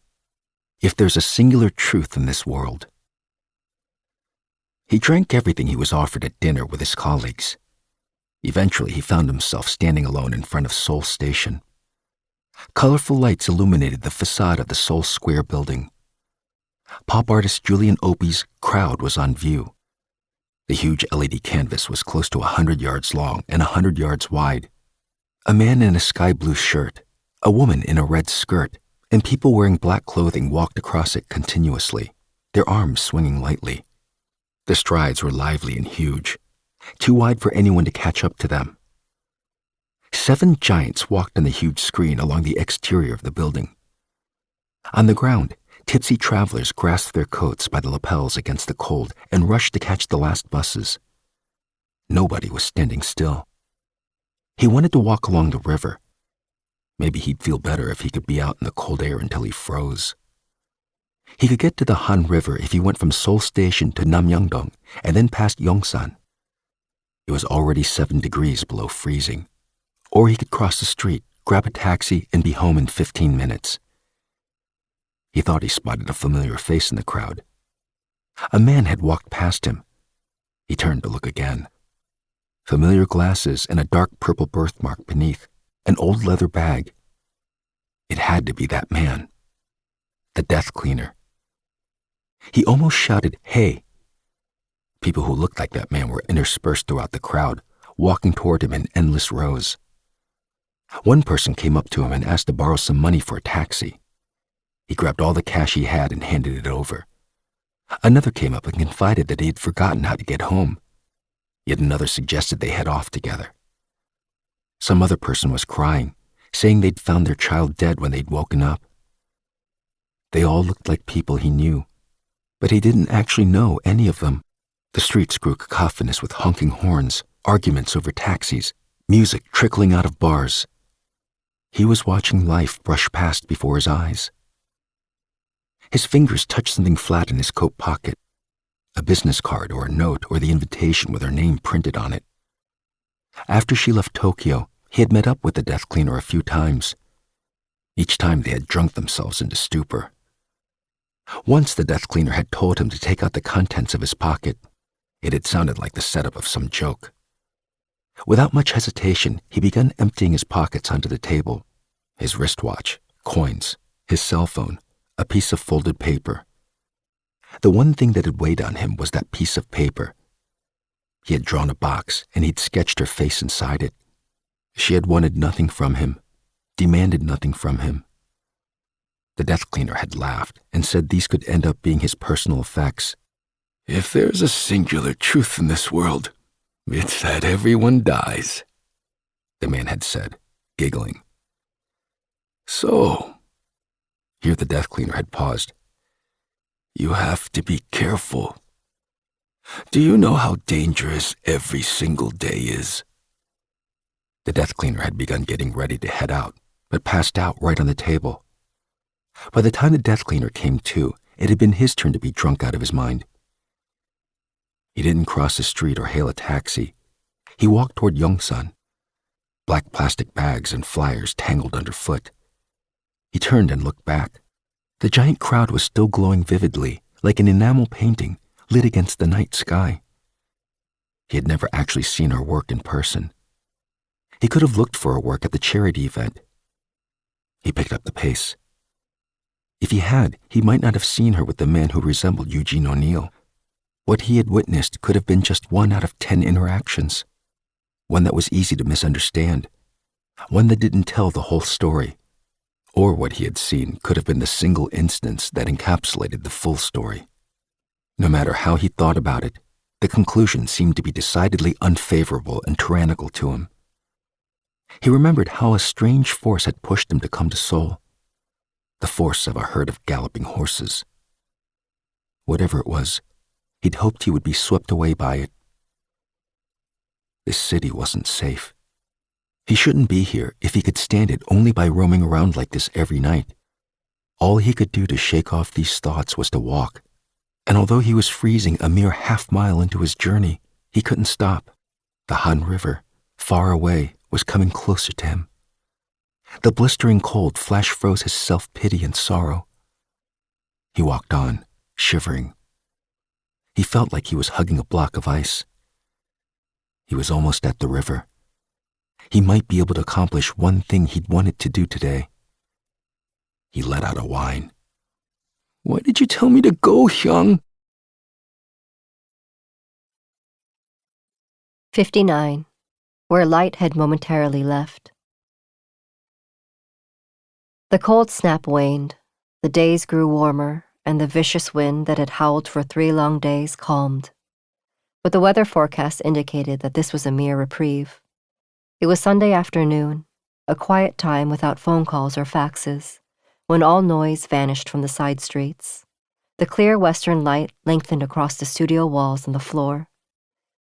Speaker 1: If there's a singular truth in this world. He drank everything he was offered at dinner with his colleagues. Eventually, he found himself standing alone in front of Seoul Station. Colorful lights illuminated the facade of the Seoul Square building. Pop artist Julian Opie's crowd was on view. The huge LED canvas was close to 100 yards long and 100 yards wide. A man in a sky blue shirt, a woman in a red skirt, and people wearing black clothing walked across it continuously, their arms swinging lightly. The strides were lively and huge, too wide for anyone to catch up to them. 7 giants walked on the huge screen along the exterior of the building. On the ground, tipsy travelers grasped their coats by the lapels against the cold and rushed to catch the last buses. Nobody was standing still. He wanted to walk along the river. Maybe he'd feel better if he could be out in the cold air until he froze. He could get to the Han River if he went from Seoul Station to Namyangdong and then past Yongsan. It was already 7 degrees below freezing. Or he could cross the street, grab a taxi, and be home in 15 minutes. He thought he spotted a familiar face in the crowd. A man had walked past him. He turned to look again. Familiar glasses and a dark purple birthmark beneath, an old leather bag. It had to be that man. The death cleaner. He almost shouted, "Hey!" People who looked like that man were interspersed throughout the crowd, walking toward him in endless rows. One person came up to him and asked to borrow some money for a taxi. He grabbed all the cash he had and handed it over. Another came up and confided that he had forgotten how to get home. Yet another suggested they head off together. Some other person was crying, saying they'd found their child dead when they'd woken up. They all looked like people he knew, but he didn't actually know any of them. The streets grew cacophonous with honking horns, arguments over taxis, music trickling out of bars. He was watching life brush past before his eyes. His fingers touched something flat in his coat pocket, a business card or a note or the invitation with her name printed on it. After she left Tokyo, he had met up with the death cleaner a few times. Each time they had drunk themselves into stupor. Once the death cleaner had told him to take out the contents of his pocket. It had sounded like the setup of some joke. Without much hesitation, he began emptying his pockets onto the table. His wristwatch, coins, his cell phone, a piece of folded paper. The one thing that had weighed on him was that piece of paper. He had drawn a box and he'd sketched her face inside it. She had wanted nothing from him, demanded nothing from him. The death cleaner had laughed and said these could end up being his personal effects. "If there's a singular truth in this world, it's that everyone dies," the man had said, giggling. "So," here the death cleaner had paused, "you have to be careful. Do you know how dangerous every single day is?" The death cleaner had begun getting ready to head out, but passed out right on the table. By the time the death cleaner came to, it had been his turn to be drunk out of his mind. He didn't cross the street or hail a taxi. He walked toward Yongsan. Black plastic bags and flyers tangled underfoot. He turned and looked back. The giant crowd was still glowing vividly, like an enamel painting lit against the night sky. He had never actually seen her work in person. He could have looked for her work at the charity event. He picked up the pace. If he had, he might not have seen her with the man who resembled Eugene O'Neill. What he had witnessed could have been just 1 out of 10 interactions. One that was easy to misunderstand. One that didn't tell the whole story. Or what he had seen could have been the single instance that encapsulated the full story. No matter how he thought about it, the conclusion seemed to be decidedly unfavorable and tyrannical to him. He remembered how a strange force had pushed him to come to Seoul. The force of a herd of galloping horses. Whatever it was, he'd hoped he would be swept away by it. This city wasn't safe. He shouldn't be here if he could stand it only by roaming around like this every night. All he could do to shake off these thoughts was to walk, and although he was freezing a mere half-mile into his journey, he couldn't stop. The Han River, far away, was coming closer to him. The blistering cold flash-froze his self-pity and sorrow. He walked on, shivering. He felt like he was hugging a block of ice. He was almost at the river, he might be able to accomplish one thing he'd wanted to do today. He let out a whine. "Why did you tell me to go, Hyung?"
Speaker 2: 59. Where light had momentarily left. The cold snap waned, the days grew warmer, and the vicious wind that had howled for 3 long days calmed. But the weather forecast indicated that this was a mere reprieve. It was Sunday afternoon, a quiet time without phone calls or faxes, when all noise vanished from the side streets. The clear western light lengthened across the studio walls and the floor.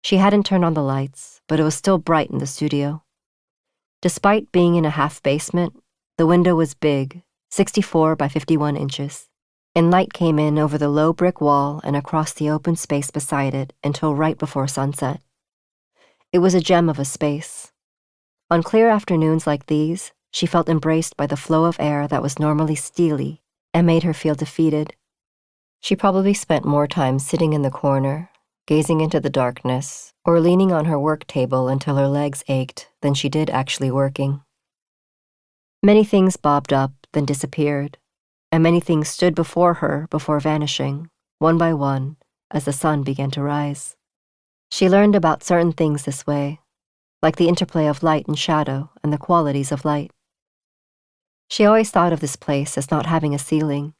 Speaker 2: She hadn't turned on the lights, but it was still bright in the studio. Despite being in a half basement, the window was big, 64 by 51 inches, and light came in over the low brick wall and across the open space beside it until right before sunset. It was a gem of a space. On clear afternoons like these, she felt embraced by the flow of air that was normally steely and made her feel defeated. She probably spent more time sitting in the corner, gazing into the darkness, or leaning on her work table until her legs ached than she did actually working. Many things bobbed up, then disappeared, and many things stood before her before vanishing, one by one, as the sun began to rise. She learned about certain things this way, like the interplay of light and shadow and the qualities of light. She always thought of this place as not having a ceiling.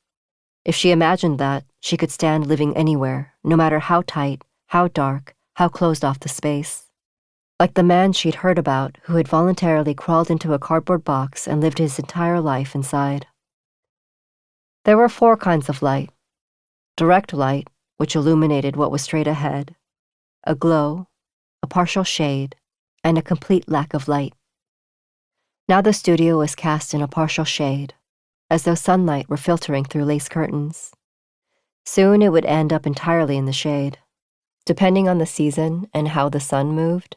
Speaker 2: If she imagined that, she could stand living anywhere, no matter how tight, how dark, how closed off the space. Like the man she'd heard about who had voluntarily crawled into a cardboard box and lived his entire life inside. There were 4 kinds of light. Direct light, which illuminated what was straight ahead, a glow, a partial shade, and a complete lack of light. Now the studio was cast in a partial shade, as though sunlight were filtering through lace curtains. Soon it would end up entirely in the shade. Depending on the season and how the sun moved,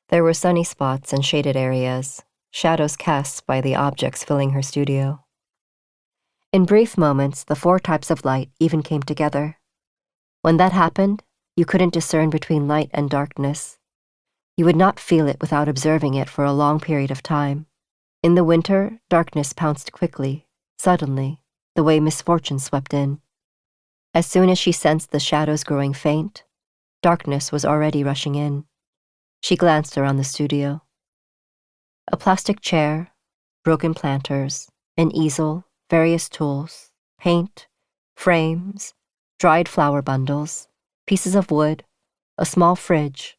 Speaker 2: there were sunny spots and shaded areas, shadows cast by the objects filling her studio. In brief moments, the 4 types of light even came together. When that happened, you couldn't discern between light and darkness. You would not feel it without observing it for a long period of time. In the winter, darkness pounced quickly, suddenly, the way misfortune swept in. As soon as she sensed the shadows growing faint, darkness was already rushing in. She glanced around the studio. A plastic chair, broken planters, an easel, various tools, paint, frames, dried flower bundles, pieces of wood, a small fridge,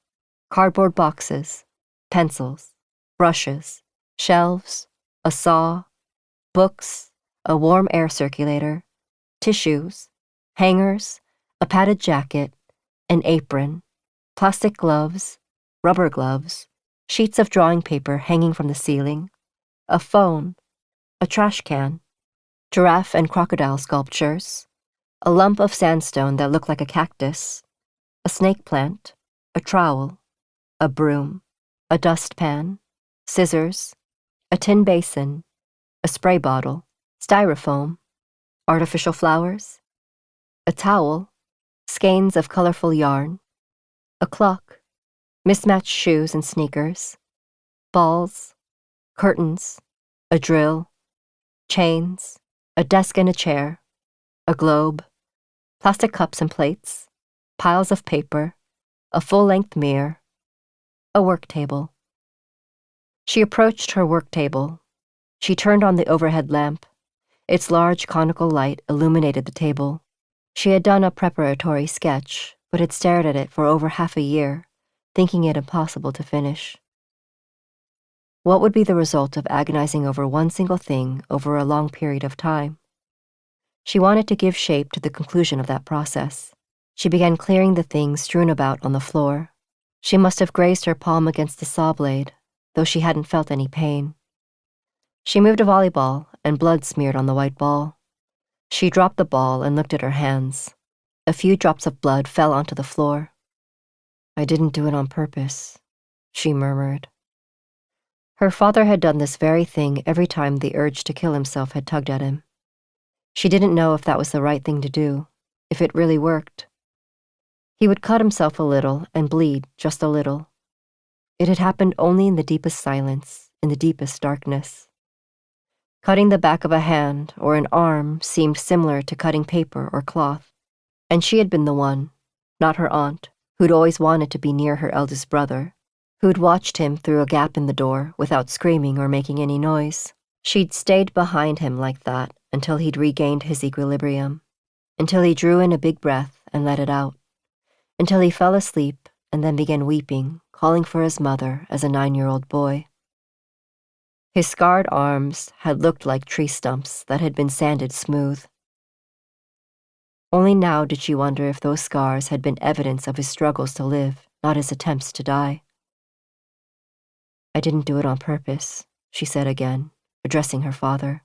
Speaker 2: cardboard boxes, pencils, brushes, shelves, a saw, books, a warm air circulator, tissues, hangers, a padded jacket, an apron, plastic gloves, rubber gloves, sheets of drawing paper hanging from the ceiling, a phone, a trash can, giraffe and crocodile sculptures, a lump of sandstone that looked like a cactus, a snake plant, a trowel, a broom, a dustpan, scissors, a tin basin, a spray bottle, styrofoam, artificial flowers, a towel, skeins of colorful yarn, a clock, mismatched shoes and sneakers, balls, curtains, a drill, chains, a desk and a chair, a globe, plastic cups and plates, piles of paper, a full-length mirror, a work table. She approached her work table. She turned on the overhead lamp. Its large conical light illuminated the table. She had done a preparatory sketch, but had stared at it for over half a year, thinking it impossible to finish. What would be the result of agonizing over one single thing over a long period of time? She wanted to give shape to the conclusion of that process. She began clearing the things strewn about on the floor. She must have grazed her palm against the saw blade, though she hadn't felt any pain. She moved a volleyball, and blood smeared on the white ball. She dropped the ball and looked at her hands. A few drops of blood fell onto the floor. "I didn't do it on purpose," she murmured. Her father had done this very thing every time the urge to kill himself had tugged at him. She didn't know if that was the right thing to do, if it really worked. He would cut himself a little and bleed just a little. It had happened only in the deepest silence, in the deepest darkness. Cutting the back of a hand or an arm seemed similar to cutting paper or cloth, and she had been the one, not her aunt, who'd always wanted to be near her eldest brother, who'd watched him through a gap in the door without screaming or making any noise. She'd stayed behind him like that until he'd regained his equilibrium, until he drew in a big breath and let it out, until he fell asleep and then began weeping, calling for his mother as a 9-year-old boy. His scarred arms had looked like tree stumps that had been sanded smooth. Only now did she wonder if those scars had been evidence of his struggles to live, not his attempts to die. "I didn't do it on purpose," she said again, addressing her father.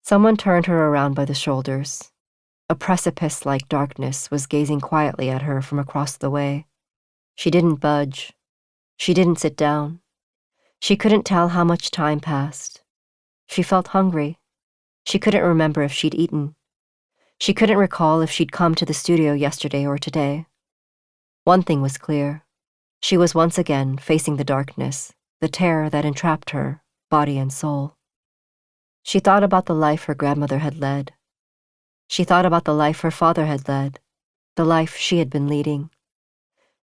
Speaker 2: Someone turned her around by the shoulders. A precipice-like darkness was gazing quietly at her from across the way. She didn't budge. She didn't sit down. She couldn't tell how much time passed. She felt hungry. She couldn't remember if she'd eaten. She couldn't recall if she'd come to the studio yesterday or today. One thing was clear. She was once again facing the darkness, the terror that entrapped her, body and soul. She thought about the life her grandmother had led. She thought about the life her father had led, the life she had been leading.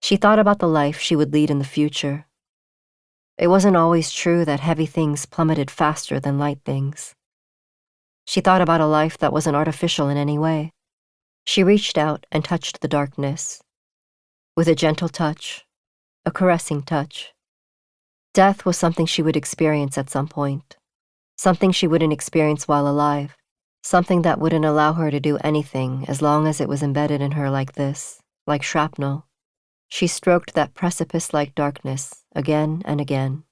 Speaker 2: She thought about the life she would lead in the future. It wasn't always true that heavy things plummeted faster than light things. She thought about a life that wasn't artificial in any way. She reached out and touched the darkness. With a gentle touch, a caressing touch. Death was something she would experience at some point. Something she wouldn't experience while alive. Something that wouldn't allow her to do anything as long as it was embedded in her like this, like shrapnel. She stroked that precipice-like darkness again and again.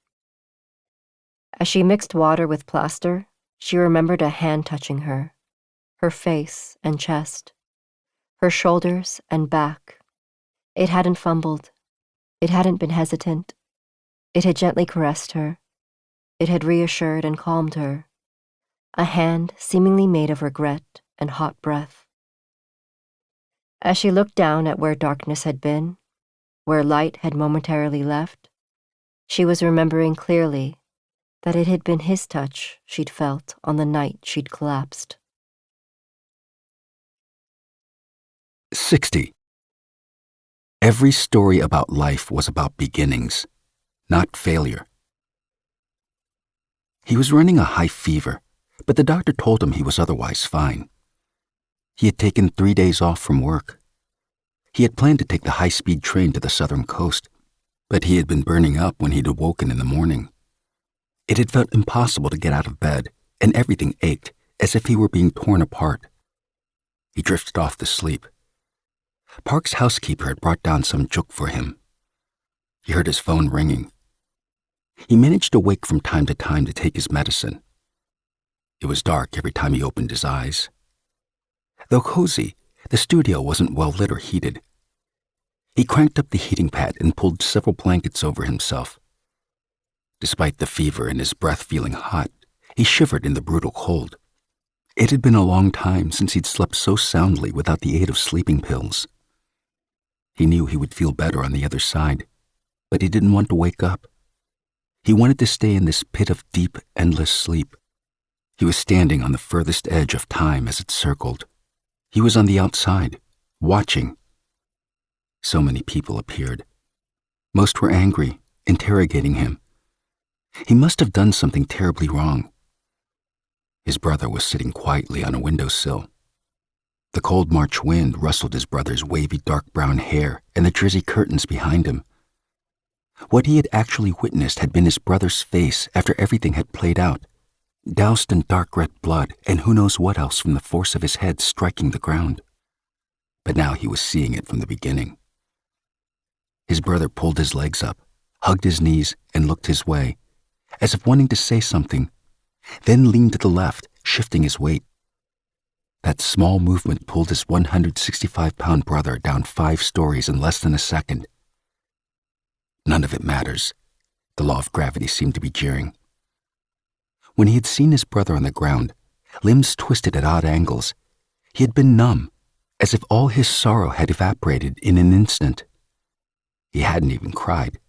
Speaker 2: As she mixed water with plaster, she remembered a hand touching her face and chest, her shoulders and back. It hadn't fumbled. It hadn't been hesitant. It had gently caressed her. It had reassured and calmed her. A hand seemingly made of regret and hot breath. As she looked down at where darkness had been, where light had momentarily left, she was remembering clearly that it had been his touch she'd felt on the night she'd collapsed.
Speaker 1: 60. Every story about life was about beginnings, not failure. He was running a high fever, but the doctor told him he was otherwise fine. He had taken 3 days off from work. He had planned to take the high-speed train to the southern coast, but he had been burning up when he'd awoken in the morning. It had felt impossible to get out of bed, and everything ached, as if he were being torn apart. He drifted off to sleep. Park's housekeeper had brought down some juk for him. He heard his phone ringing. He managed to wake from time to time to take his medicine. It was dark every time he opened his eyes. Though cozy, the studio wasn't well lit or heated. He cranked up the heating pad and pulled several blankets over himself. Despite the fever and his breath feeling hot, he shivered in the brutal cold. It had been a long time since he'd slept so soundly without the aid of sleeping pills. He knew he would feel better on the other side, but he didn't want to wake up. He wanted to stay in this pit of deep, endless sleep. He was standing on the furthest edge of time as it circled. He was on the outside, watching. So many people appeared. Most were angry, interrogating him. He must have done something terribly wrong. His brother was sitting quietly on a windowsill. The cold March wind rustled his brother's wavy dark brown hair and the jersey curtains behind him. What he had actually witnessed had been his brother's face after everything had played out, doused in dark red blood and who knows what else from the force of his head striking the ground. But now he was seeing it from the beginning. His brother pulled his legs up, hugged his knees, and looked his way, as if wanting to say something, then leaned to the left, shifting his weight. That small movement pulled his 165-pound brother down 5 stories in less than a second. None of it matters. The law of gravity seemed to be jeering. When he had seen his brother on the ground, limbs twisted at odd angles, he had been numb, as if all his sorrow had evaporated in an instant. He hadn't even cried,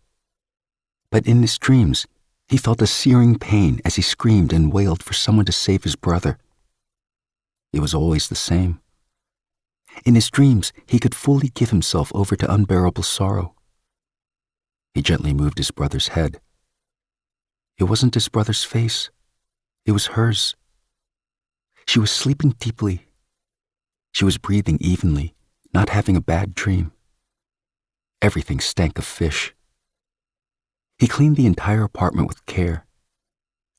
Speaker 1: But in his dreams, he felt a searing pain as he screamed and wailed for someone to save his brother. It was always the same. In his dreams, he could fully give himself over to unbearable sorrow. He gently moved his brother's head. It wasn't his brother's face. It was hers. She was sleeping deeply. She was breathing evenly, not having a bad dream. Everything stank of fish. He cleaned the entire apartment with care.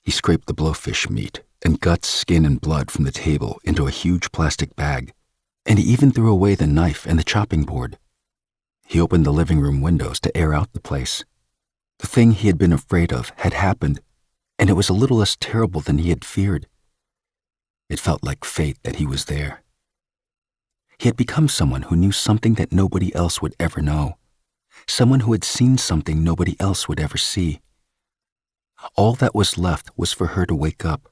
Speaker 1: He scraped the blowfish meat and guts, skin, and blood from the table into a huge plastic bag, and he even threw away the knife and the chopping board. He opened the living room windows to air out the place. The thing he had been afraid of had happened, and it was a little less terrible than he had feared. It felt like fate that he was there. He had become someone who knew something that nobody else would ever know, someone who had seen something nobody else would ever see. All that was left was for her to wake up.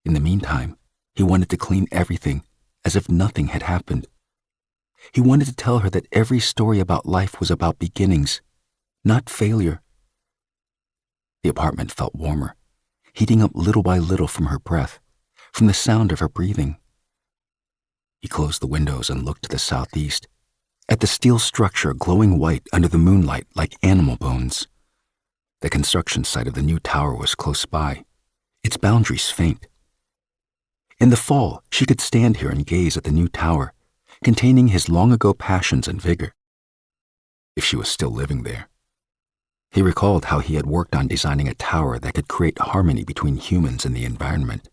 Speaker 1: In the meantime, he wanted to clean everything, as if nothing had happened. He wanted to tell her that every story about life was about beginnings, not failure. The apartment felt warmer, heating up little by little from her breath, from the sound of her breathing. He closed the windows and looked to the southeast, at the steel structure glowing white under the moonlight like animal bones. The construction site of the new tower was close by, its boundaries faint. In the fall, she could stand here and gaze at the new tower, containing his long-ago passions and vigor. If she was still living there. He recalled how he had worked on designing a tower that could create harmony between humans and the environment,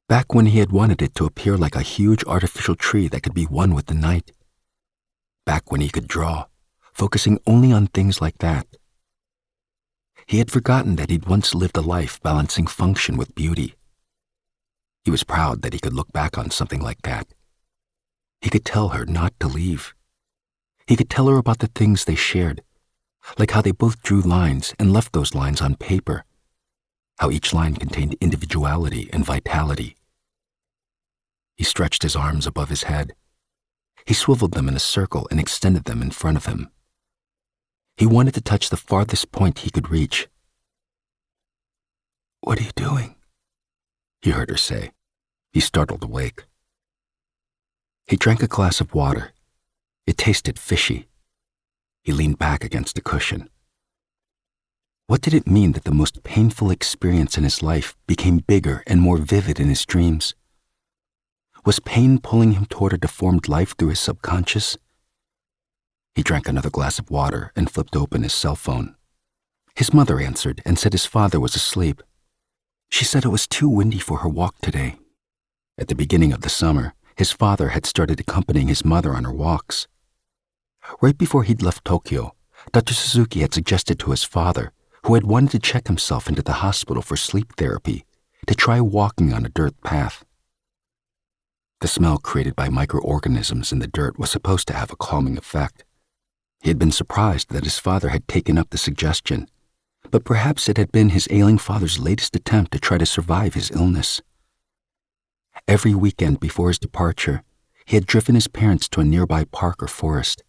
Speaker 1: back when he had wanted it to appear like a huge artificial tree that could be one with the night. Back when he could draw, focusing only on things like that. He had forgotten that he'd once lived a life balancing function with beauty. He was proud that he could look back on something like that. He could tell her not to leave. He could tell her about the things they shared, like how they both drew lines and left those lines on paper, how each line contained individuality and vitality. He stretched his arms above his head. He swiveled them in a circle and extended them in front of him. He wanted to touch the farthest point he could reach. "What are you doing?" he heard her say. He startled awake. He drank a glass of water. It tasted fishy. He leaned back against a cushion. What did it mean that the most painful experience in his life became bigger and more vivid in his dreams? Was pain pulling him toward a deformed life through his subconscious? He drank another glass of water and flipped open his cell phone. His mother answered and said his father was asleep. She said it was too windy for her walk today. At the beginning of the summer, his father had started accompanying his mother on her walks. Right before he'd left Tokyo, Dr. Suzuki had suggested to his father, who had wanted to check himself into the hospital for sleep therapy, to try walking on a dirt path. The smell created by microorganisms in the dirt was supposed to have a calming effect. He had been surprised that his father had taken up the suggestion, but perhaps it had been his ailing father's latest attempt to try to survive his illness. Every weekend before his departure, he had driven his parents to a nearby park or forest.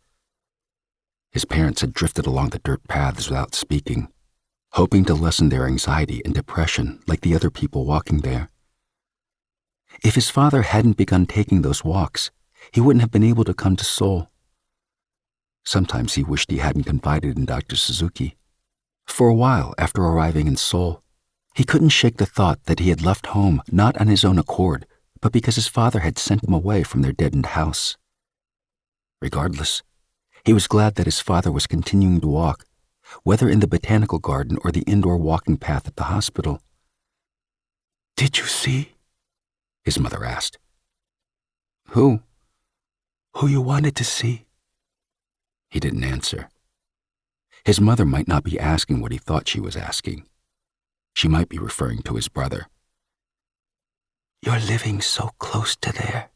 Speaker 1: His parents had drifted along the dirt paths without speaking, hoping to lessen their anxiety and depression like the other people walking there. If his father hadn't begun taking those walks, he wouldn't have been able to come to Seoul. Sometimes he wished he hadn't confided in Dr. Suzuki. For a while after arriving in Seoul, he couldn't shake the thought that he had left home not on his own accord, but because his father had sent him away from their deadened house. Regardless, he was glad that his father was continuing to walk, whether in the botanical garden or the indoor walking path at the hospital. "Did you see?" his mother asked. "Who?" "Who you wanted to see." He didn't answer. His mother might not be asking what he thought she was asking. She might be referring to his brother. "You're living so close to there,"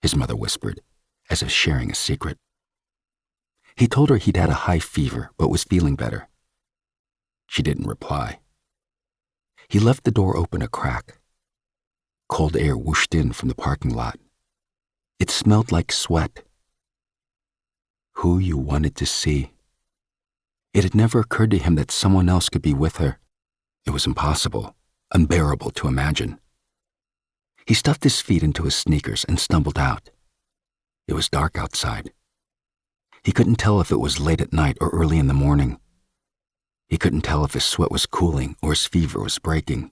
Speaker 1: his mother whispered, as if sharing a secret. He told her he'd had a high fever but was feeling better. She didn't reply. He left the door open a crack. Cold air whooshed in from the parking lot. It smelled like sweat. Who you wanted to see. It had never occurred to him that someone else could be with her. It was impossible, unbearable to imagine. He stuffed his feet into his sneakers and stumbled out. It was dark outside. He couldn't tell if it was late at night or early in the morning. He couldn't tell if his sweat was cooling or his fever was breaking.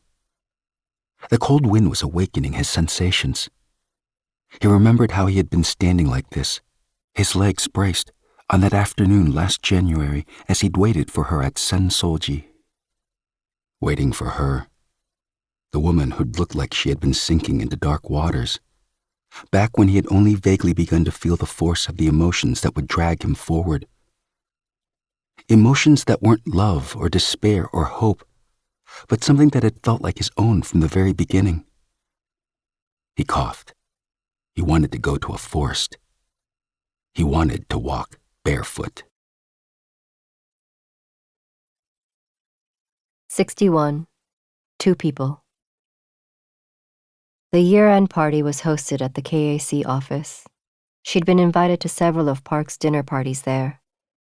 Speaker 1: The cold wind was awakening his sensations. He remembered how he had been standing like this, his legs braced, on that afternoon last January as he'd waited for her at Sensolji. Waiting for her, the woman who'd looked like she had been sinking into dark waters, back when he had only vaguely begun to feel the force of the emotions that would drag him forward. Emotions that weren't love or despair or hope, but something that had felt like his own from the very beginning. He coughed. He wanted to go to a forest. He wanted to walk barefoot.
Speaker 2: 61. 2 people. The year-end party was hosted at the KAC office. She'd been invited to several of Park's dinner parties there.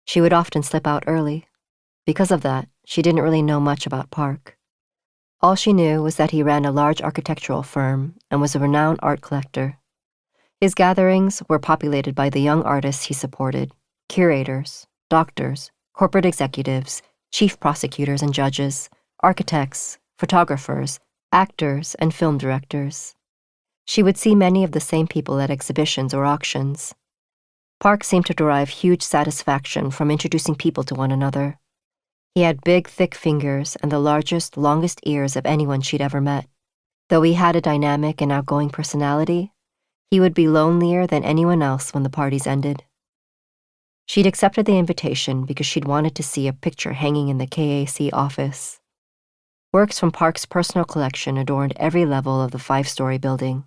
Speaker 2: She would often slip out early. Because of that, she didn't really know much about Park. All she knew was that he ran a large architectural firm and was a renowned art collector. His gatherings were populated by the young artists he supported, curators, doctors, corporate executives, chief prosecutors and judges, architects, photographers, actors, and film directors. She would see many of the same people at exhibitions or auctions. Park seemed to derive huge satisfaction from introducing people to one another. He had big, thick fingers and the largest, longest ears of anyone she'd ever met. Though he had a dynamic and outgoing personality, he would be lonelier than anyone else when the parties ended. She'd accepted the invitation because she'd wanted to see a picture hanging in the KAC office. Works from Park's personal collection adorned every level of the 5-story building.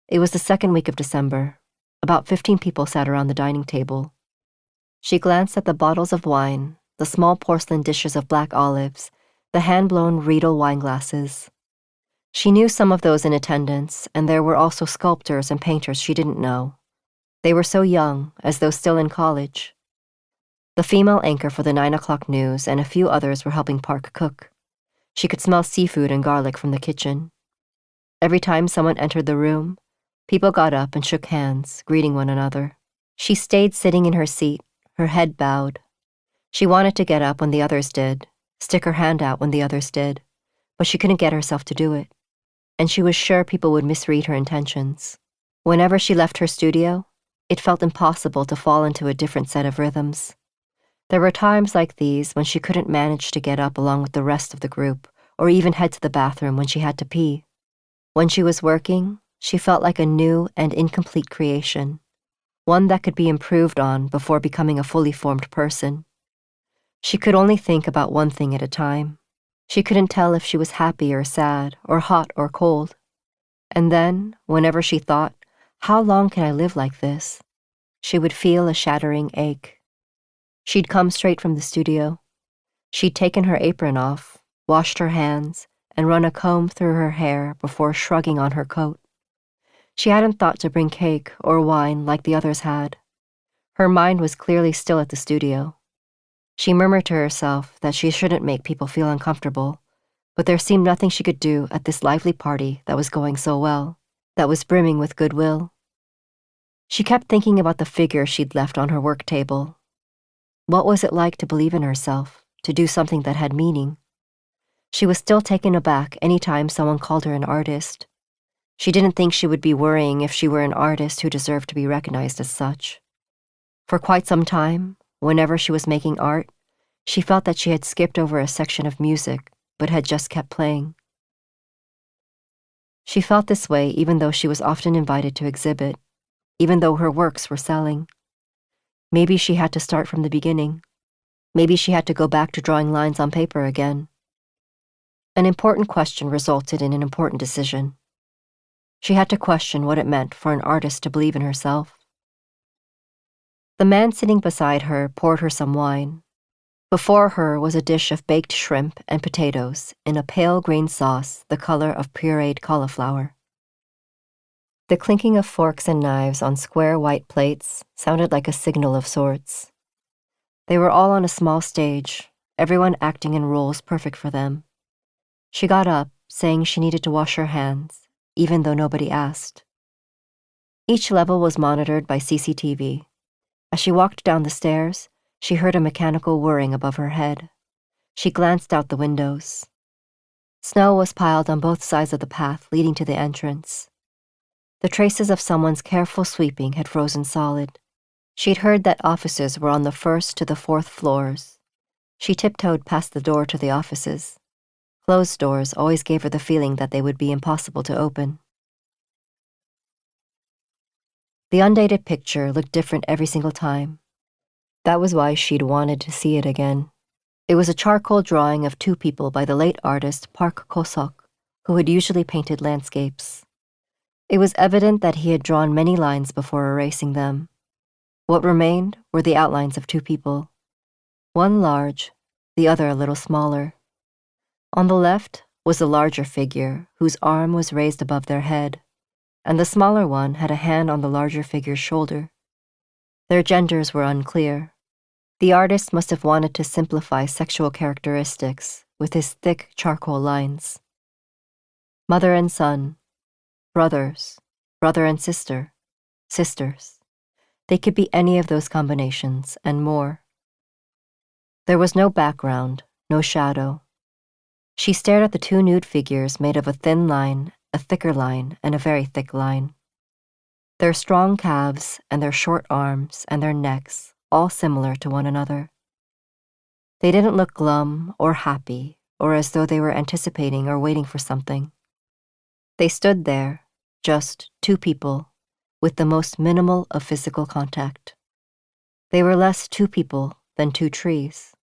Speaker 2: It was the second week of December. About 15 people sat around the dining table. She glanced at the bottles of wine, the small porcelain dishes of black olives, the hand-blown Riedel wine glasses. She knew some of those in attendance, and there were also sculptors and painters she didn't know. They were so young, as though still in college. The female anchor for the 9 o'clock news and a few others were helping Park cook. She could smell seafood and garlic from the kitchen. Every time someone entered the room, people got up and shook hands, greeting one another. She stayed sitting in her seat, her head bowed. She wanted to get up when the others did, stick her hand out when the others did, but she couldn't get herself to do it. And she was sure people would misread her intentions. Whenever she left her studio, it felt impossible to fall into a different set of rhythms. There were times like these when she couldn't manage to get up along with the rest of the group, or even head to the bathroom when she had to pee. When she was working, she felt like a new and incomplete creation, one that could be improved on before becoming a fully formed person. She could only think about one thing at a time. She couldn't tell if she was happy or sad, or hot or cold. And then, whenever she thought, "How long can I live like this?" she would feel a shattering ache. She'd come straight from the studio. She'd taken her apron off, washed her hands, and run a comb through her hair before shrugging on her coat. She hadn't thought to bring cake or wine like the others had. Her mind was clearly still at the studio. She murmured to herself that she shouldn't make people feel uncomfortable, but there seemed nothing she could do at this lively party that was going so well, that was brimming with goodwill. She kept thinking about the figure she'd left on her work table. What was it like to believe in herself, to do something that had meaning? She was still taken aback any time someone called her an artist. She didn't think she would be worrying if she were an artist who deserved to be recognized as such. For quite some time, whenever she was making art, she felt that she had skipped over a section of music, but had just kept playing. She felt this way even though she was often invited to exhibit, even though her works were selling. Maybe she had to start from the beginning. Maybe she had to go back to drawing lines on paper again. An important question resulted in an important decision. She had to question what it meant for an artist to believe in herself. The man sitting beside her poured her some wine. Before her was a dish of baked shrimp and potatoes in a pale green sauce the color of pureed cauliflower. The clinking of forks and knives on square white plates sounded like a signal of sorts. They were all on a small stage, everyone acting in roles perfect for them. She got up, saying she needed to wash her hands, even though nobody asked. Each level was monitored by CCTV. As she walked down the stairs, she heard a mechanical whirring above her head. She glanced out the windows. Snow was piled on both sides of the path leading to the entrance. The traces of someone's careful sweeping had frozen solid. She'd heard that offices were on the 1st to the 4th floors. She tiptoed past the door to the offices. Closed doors always gave her the feeling that they would be impossible to open. The undated picture looked different every single time. That was why she'd wanted to see it again. It was a charcoal drawing of 2 people by the late artist Park Ko-seok, who had usually painted landscapes. It was evident that he had drawn many lines before erasing them. What remained were the outlines of 2 people, one large, the other a little smaller. On the left was the larger figure, whose arm was raised above their head, and the smaller one had a hand on the larger figure's shoulder. Their genders were unclear. The artist must have wanted to simplify sexual characteristics with his thick charcoal lines. Mother and son, brothers, brother and sister, sisters. They could be any of those combinations and more. There was no background, no shadow. She stared at the 2 nude figures made of a thin line, a thicker line, and a very thick line. Their strong calves and their short arms and their necks, all similar to one another. They didn't look glum or happy or as though they were anticipating or waiting for something. They stood there, just 2 people, with the most minimal of physical contact. They were less 2 people than 2 trees.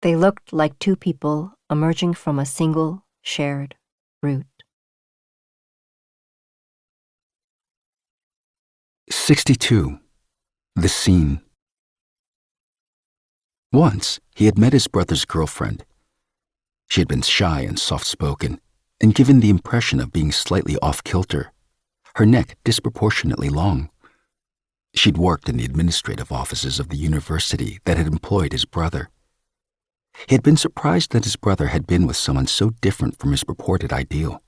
Speaker 2: They looked like 2 people emerging from a single, shared root.
Speaker 1: 62. The Scene. Once, he had met his brother's girlfriend. She had been shy and soft-spoken, and given the impression of being slightly off-kilter, her neck disproportionately long. She'd worked in the administrative offices of the university that had employed his brother. He had been surprised that his brother had been with someone so different from his purported ideal.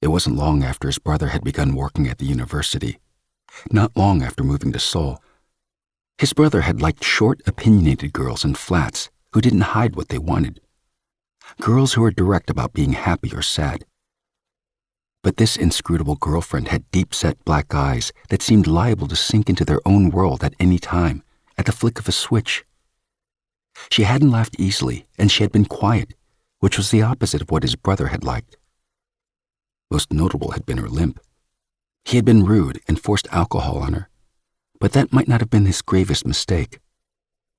Speaker 1: It wasn't long after his brother had begun working at the university, not long after moving to Seoul. His brother had liked short, opinionated girls in flats who didn't hide what they wanted. Girls who were direct about being happy or sad. But this inscrutable girlfriend had deep-set black eyes that seemed liable to sink into their own world at any time, at the flick of a switch. She hadn't laughed easily, and she had been quiet, which was the opposite of what his brother had liked. Most notable had been her limp. He had been rude and forced alcohol on her, but that might not have been his gravest mistake.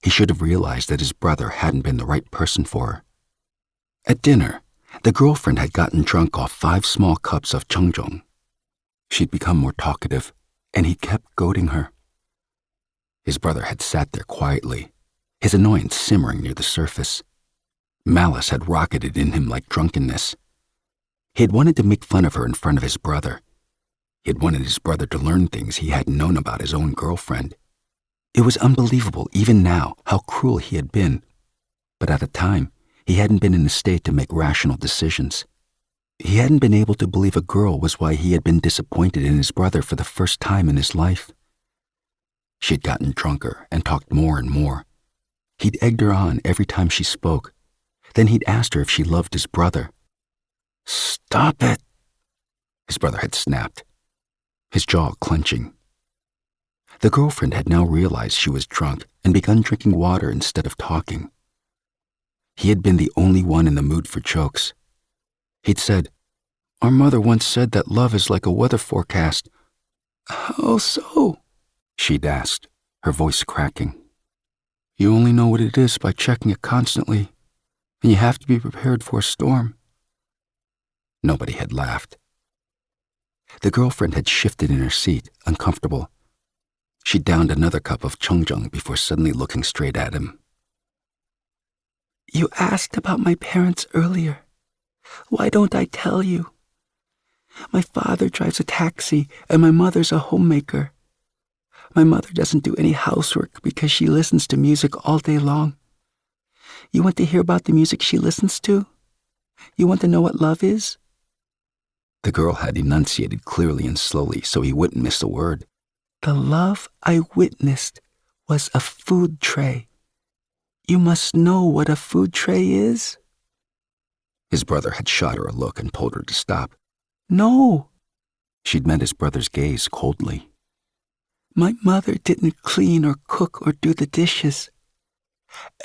Speaker 1: He should have realized that his brother hadn't been the right person for her. At dinner, the girlfriend had gotten drunk off 5 small cups of cheongjong. She'd become more talkative, and he kept goading her. His brother had sat there quietly, his annoyance simmering near the surface. Malice had rocketed in him like drunkenness. He had wanted to make fun of her in front of his brother. He had wanted his brother to learn things he hadn't known about his own girlfriend. It was unbelievable, even now, how cruel he had been. But at the time, he hadn't been in a state to make rational decisions. He hadn't been able to believe a girl was why he had been disappointed in his brother for the first time in his life. She had gotten drunker and talked more and more. He'd egged her on every time she spoke. Then he'd asked her if she loved his brother. "Stop it," his brother had snapped, his jaw clenching. The girlfriend had now realized she was drunk and begun drinking water instead of talking. He had been the only one in the mood for jokes. He'd said, "Our mother once said that love is like a weather forecast." "How so?" she'd asked, her voice cracking. "You only know what it is by checking it constantly, and you have to be prepared for a storm." Nobody had laughed. The girlfriend had shifted in her seat, uncomfortable. She downed another cup of cheongjong before suddenly looking straight at him. "You asked about my parents earlier. Why don't I tell you? My father drives a taxi and my mother's a homemaker. My mother doesn't do any housework because she listens to music all day long. You want to hear about the music she listens to? You want to know what love is?" The girl had enunciated clearly and slowly so he wouldn't miss a word. "The love I witnessed was a food tray. You must know what a food tray is?" His brother had shot her a look and told her to stop. "No." She'd met his brother's gaze coldly. "My mother didn't clean or cook or do the dishes.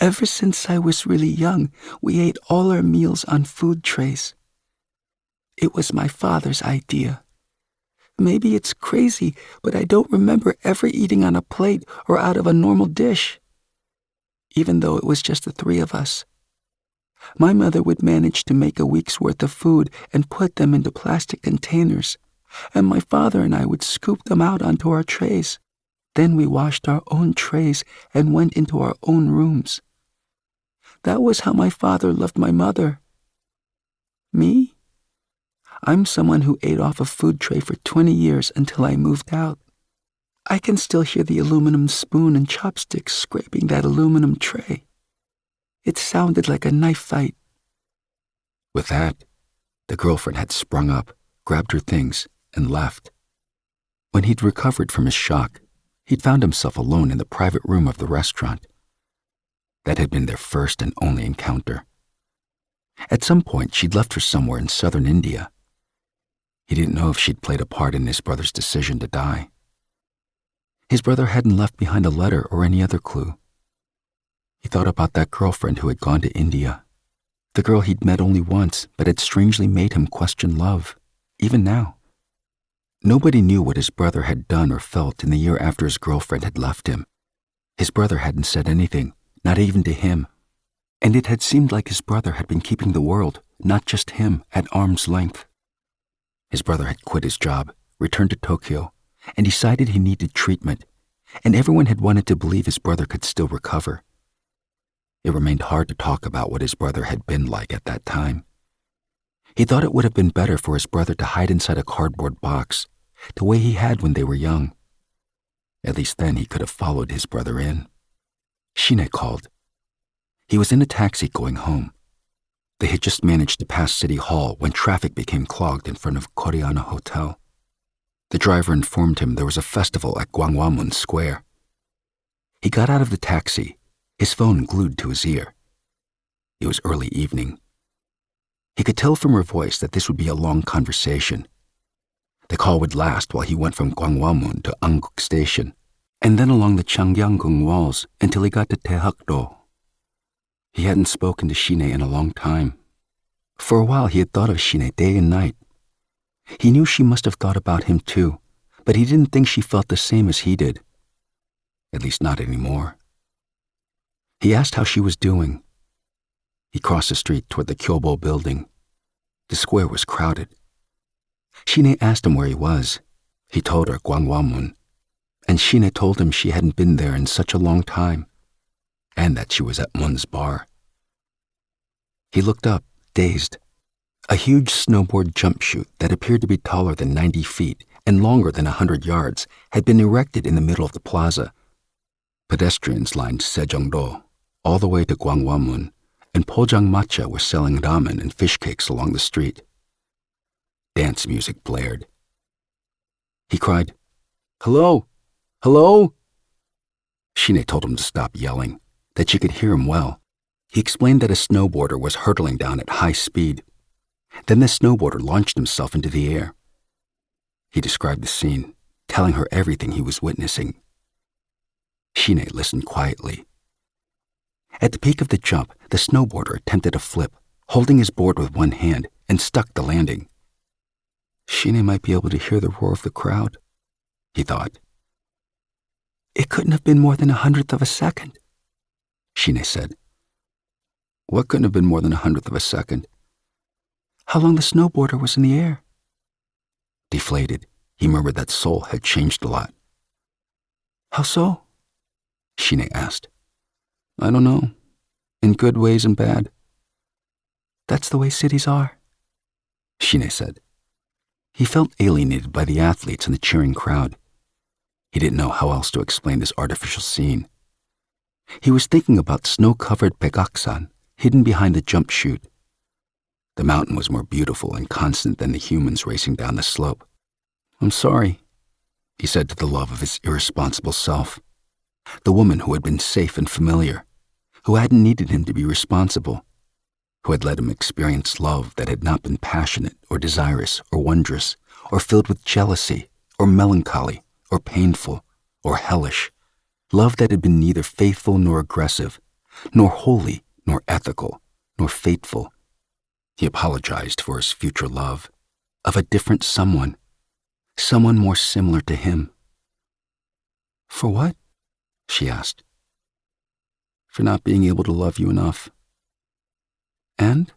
Speaker 1: Ever since I was really young, we ate all our meals on food trays. It was my father's idea. Maybe it's crazy, but I don't remember ever eating on a plate or out of a normal dish, even though it was just the three of us. My mother would manage to make a week's worth of food and put them into plastic containers, and my father and I would scoop them out onto our trays. Then we washed our own trays and went into our own rooms. That was how my father loved my mother. Me? I'm someone who ate off a food tray for 20 years until I moved out. I can still hear the aluminum spoon and chopsticks scraping that aluminum tray. It sounded like a knife fight." With that, the girlfriend had sprung up, grabbed her things, and left. When he'd recovered from his shock, he'd found himself alone in the private room of the restaurant. That had been their first and only encounter. At some point, she'd left for somewhere in southern India. He didn't know if she'd played a part in his brother's decision to die. His brother hadn't left behind a letter or any other clue. He thought about that girlfriend who had gone to India, the girl he'd met only once but had strangely made him question love, even now. Nobody knew what his brother had done or felt in the year after his girlfriend had left him. His brother hadn't said anything, not even to him. And it had seemed like his brother had been keeping the world, not just him, at arm's length. His brother had quit his job, returned to Tokyo, and decided he needed treatment, and everyone had wanted to believe his brother could still recover. It remained hard to talk about what his brother had been like at that time. He thought it would have been better for his brother to hide inside a cardboard box, the way he had when they were young. At least then he could have followed his brother in. Shine called. He was in a taxi going home. They had just managed to pass City Hall when traffic became clogged in front of Koreana Hotel. The driver informed him there was a festival at Gwanghwamun Square. He got out of the taxi, his phone glued to his ear. It was early evening. He could tell from her voice that this would be a long conversation. The call would last while he went from Gwanghwamun to Anguk Station, and then along the Changyanggung walls until he got to Taehakdo. He hadn't spoken to Shine in a long time. For a while he had thought of Shine day and night. He knew she must have thought about him too, but he didn't think she felt the same as he did. At least not anymore. He asked how she was doing. He crossed the street toward the Kyobo building. The square was crowded. Shine asked him where he was. He told her Gwanghwamun, and Shine told him she hadn't been there in such a long time, and that she was at Mun's bar. He looked up, dazed. A huge snowboard jump chute that appeared to be taller than 90 feet and longer than 100 yards had been erected in the middle of the plaza. Pedestrians lined Sejongdo all the way to Gwanghwamun, and Pojang Matcha was selling ramen and fish cakes along the street. Dance music blared. He cried, "Hello! Hello!" Shine told him to stop yelling, that she could hear him well. He explained that a snowboarder was hurtling down at high speed. Then the snowboarder launched himself into the air. He described the scene, telling her everything he was witnessing. Shine listened quietly. At the peak of the jump, the snowboarder attempted a flip, holding his board with one hand, and stuck the landing. Shine might be able to hear the roar of the crowd, he thought. "It couldn't have been more than 1/100th of a second," Shine said. "What couldn't have been more than 1/100th of a second?" "How long the snowboarder was in the air." Deflated, he murmured that Seoul had changed a lot. "How so?" Shine asked. "I don't know. In good ways and bad." "That's the way cities are," Shine said. He felt alienated by the athletes and the cheering crowd. He didn't know how else to explain this artificial scene. He was thinking about snow-covered Pegaksan, hidden behind the jump chute. The mountain was more beautiful and constant than the humans racing down the slope. "I'm sorry," he said to the love of his irresponsible self, the woman who had been safe and familiar, who hadn't needed him to be responsible, who had let him experience love that had not been passionate or desirous or wondrous or filled with jealousy or melancholy or painful or hellish, love that had been neither faithful nor aggressive, nor holy nor ethical, nor fateful. He apologized for his future love, of a different someone more similar to him. "For what?" she asked. "For not being able to love you enough. And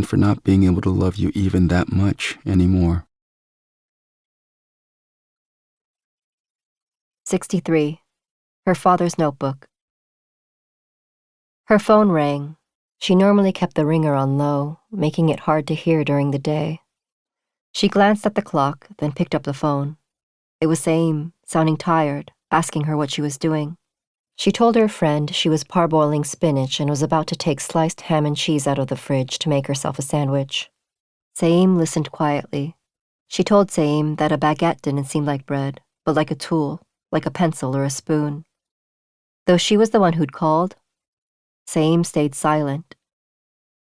Speaker 1: for not being able to love you even that much anymore."
Speaker 2: 63. Her father's notebook. Her phone rang. She normally kept the ringer on low, making it hard to hear during the day. She glanced at the clock, then picked up the phone. It was Saim, sounding tired, asking her what she was doing. She told her friend she was parboiling spinach and was about to take sliced ham and cheese out of the fridge to make herself a sandwich. Saim listened quietly. She told Saim that a baguette didn't seem like bread, but like a tool, like a pencil or a spoon. Though she was the one who'd called, Saim stayed silent.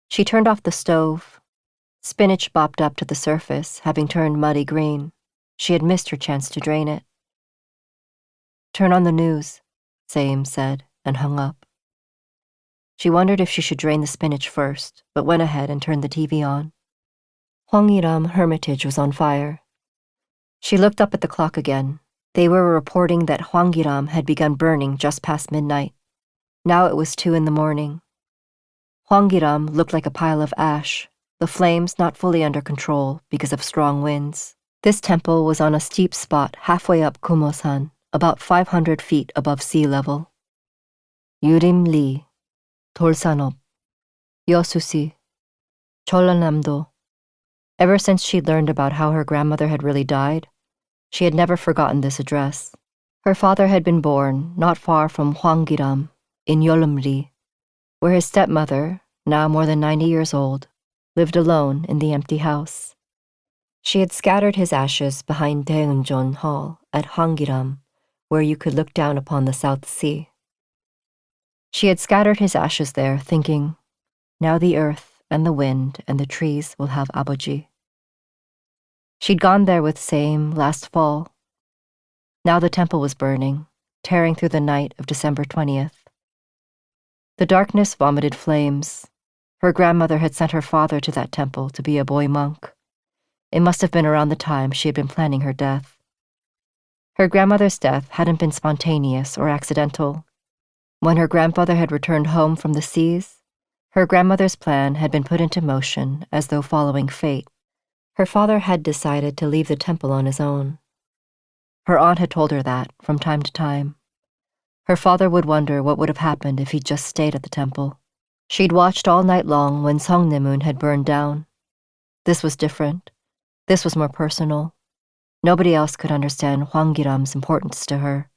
Speaker 2: She turned off the stove. Spinach bopped up to the surface, having turned muddy green. She had missed her chance to drain it. "Turn on the news," Saim said, and hung up. She wondered if she should drain the spinach first, but went ahead and turned the TV on. Hwanggiram Hermitage was on fire. She looked up at the clock again. They were reporting that Hwanggiram had begun burning just past midnight. Now it was 2 a.m. Hwanggiram looked like a pile of ash, the flames not fully under control because of strong winds. This temple was on a steep spot halfway up Kumosan, about 500 feet above sea level. Yurim Lee, Dolsanop, Yosusi, Cholanamdo. Ever since she'd learned about how her grandmother had really died, she had never forgotten this address. Her father had been born not far from Hwanggiram, in Yolamri, where his stepmother, now more than 90 years old, lived alone in the empty house. She had scattered his ashes behind Daeunjeon Hall at Hwanggiram, where you could look down upon the South Sea. She had scattered his ashes there, thinking, now the earth and the wind and the trees will have aboji. She'd gone there with Saim last fall. Now the temple was burning, tearing through the night of December 20th. The darkness vomited flames. Her grandmother had sent her father to that temple to be a boy monk. It must have been around the time she had been planning her death. Her grandmother's death hadn't been spontaneous or accidental. When her grandfather had returned home from the seas, her grandmother's plan had been put into motion as though following fate. Her father had decided to leave the temple on his own. Her aunt had told her that from time to time. Her father would wonder what would have happened if he'd just stayed at the temple. She'd watched all night long when Seongnaemun had burned down. This was different. This was more personal. Nobody else could understand Hwanggiram's importance to her,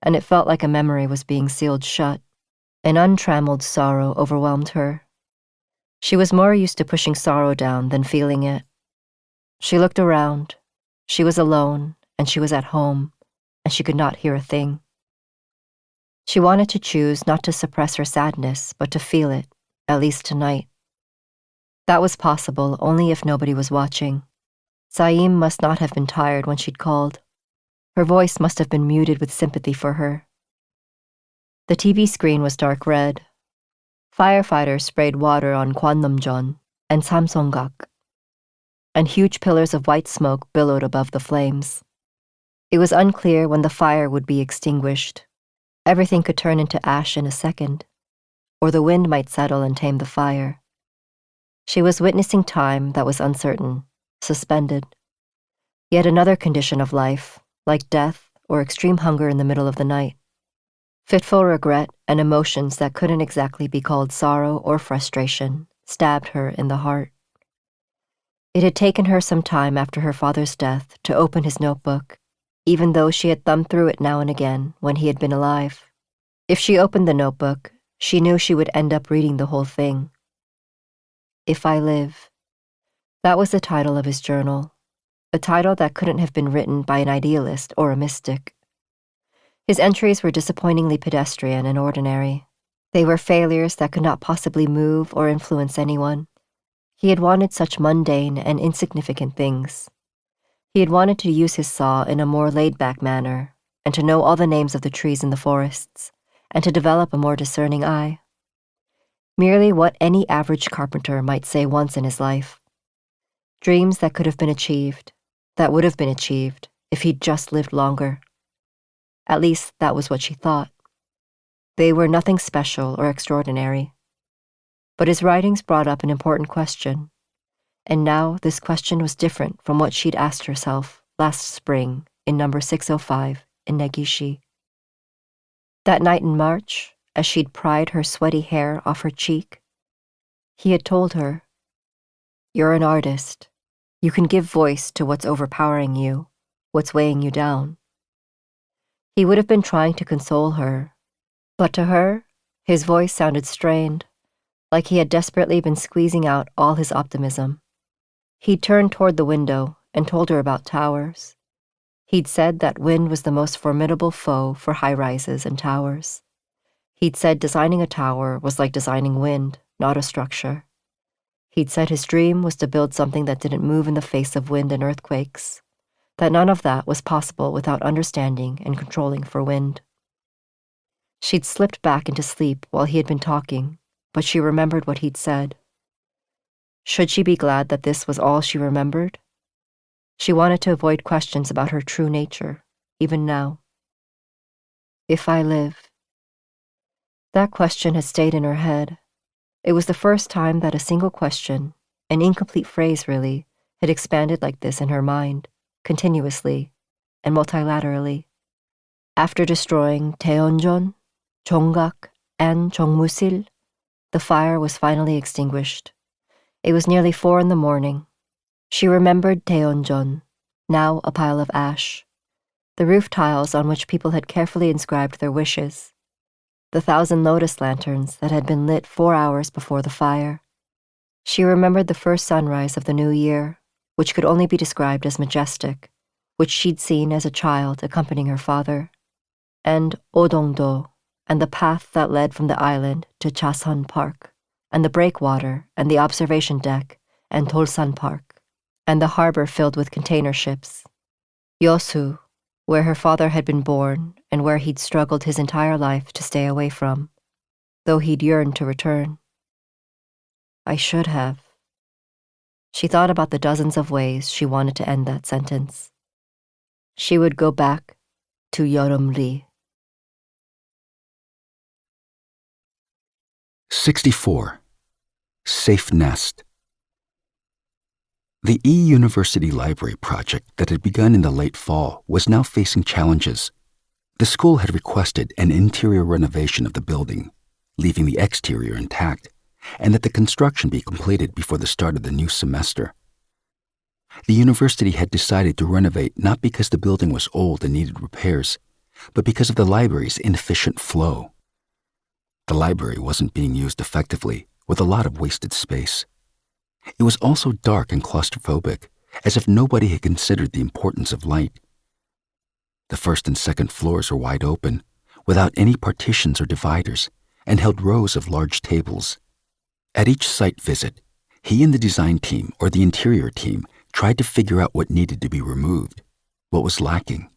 Speaker 2: and it felt like a memory was being sealed shut. An untrammeled sorrow overwhelmed her. She was more used to pushing sorrow down than feeling it. She looked around. She was alone, and she was at home, and she could not hear a thing. She wanted to choose not to suppress her sadness, but to feel it, at least tonight. That was possible only if nobody was watching. Saim must not have been tired when she'd called. Her voice must have been muted with sympathy for her. The TV screen was dark red. Firefighters sprayed water on Kwannomjeon and Samsonggak, and huge pillars of white smoke billowed above the flames. It was unclear when the fire would be extinguished. Everything could turn into ash in a second, or the wind might settle and tame the fire. She was witnessing time that was uncertain, suspended. Yet another condition of life, like death or extreme hunger in the middle of the night. Fitful regret and emotions that couldn't exactly be called sorrow or frustration stabbed her in the heart. It had taken her some time after her father's death to open his notebook, even though she had thumbed through it now and again when he had been alive. If she opened the notebook, she knew she would end up reading the whole thing. If I Live. That was the title of his journal, a title that couldn't have been written by an idealist or a mystic. His entries were disappointingly pedestrian and ordinary. They were failures that could not possibly move or influence anyone. He had wanted such mundane and insignificant things. He had wanted to use his saw in a more laid-back manner, and to know all the names of the trees in the forests, and to develop a more discerning eye. Merely what any average carpenter might say once in his life. Dreams that could have been achieved, that would have been achieved if he'd just lived longer. At least that was what she thought. They were nothing special or extraordinary. But his writings brought up an important question, and now this question was different from what she'd asked herself last spring in number 605 in Negishi. That night in March, as she'd pried her sweaty hair off her cheek, he had told her, "You're an artist. You can give voice to what's overpowering you, what's weighing you down." He would have been trying to console her, but to her, his voice sounded strained, like he had desperately been squeezing out all his optimism. He'd turned toward the window and told her about towers. He'd said that wind was the most formidable foe for high-rises and towers. He'd said designing a tower was like designing wind, not a structure. He'd said his dream was to build something that didn't move in the face of wind and earthquakes, that none of that was possible without understanding and controlling for wind. She'd slipped back into sleep while he had been talking, but she remembered what he'd said. Should she be glad that this was all she remembered? She wanted to avoid questions about her true nature, even now. If I live. That question had stayed in her head. It was the first time that a single question, an incomplete phrase really, had expanded like this in her mind, continuously and multilaterally. After destroying Taeonjeon, Jonggak, and Jongmusil, the fire was finally extinguished. It was nearly 4 a.m. She remembered Taeonjeon, now a pile of ash, the roof tiles on which people had carefully inscribed their wishes, the 1,000 lotus lanterns that had been lit 4 hours before the fire. She remembered the first sunrise of the new year, which could only be described as majestic, which she'd seen as a child accompanying her father, and Odongdo, and the path that led from the island to Chasan Park, and the breakwater, and the observation deck, and Dolsan Park, and the harbor filled with container ships. Yosu, where her father had been born and where he'd struggled his entire life to stay away from, though he'd yearned to return. I should have. She thought about the dozens of ways she wanted to end that sentence. She would go back to Yeoreum-ri.
Speaker 1: 64. Safe Nest. The E-University Library project that had begun in the late fall was now facing challenges. The school had requested an interior renovation of the building, leaving the exterior intact, and that the construction be completed before the start of the new semester. The university had decided to renovate not because the building was old and needed repairs, but because of the library's inefficient flow. The library wasn't being used effectively, with a lot of wasted space. It was also dark and claustrophobic, as if nobody had considered the importance of light. The first and second floors were wide open, without any partitions or dividers, and held rows of large tables. At each site visit, he and the design team or the interior team tried to figure out what needed to be removed, what was lacking.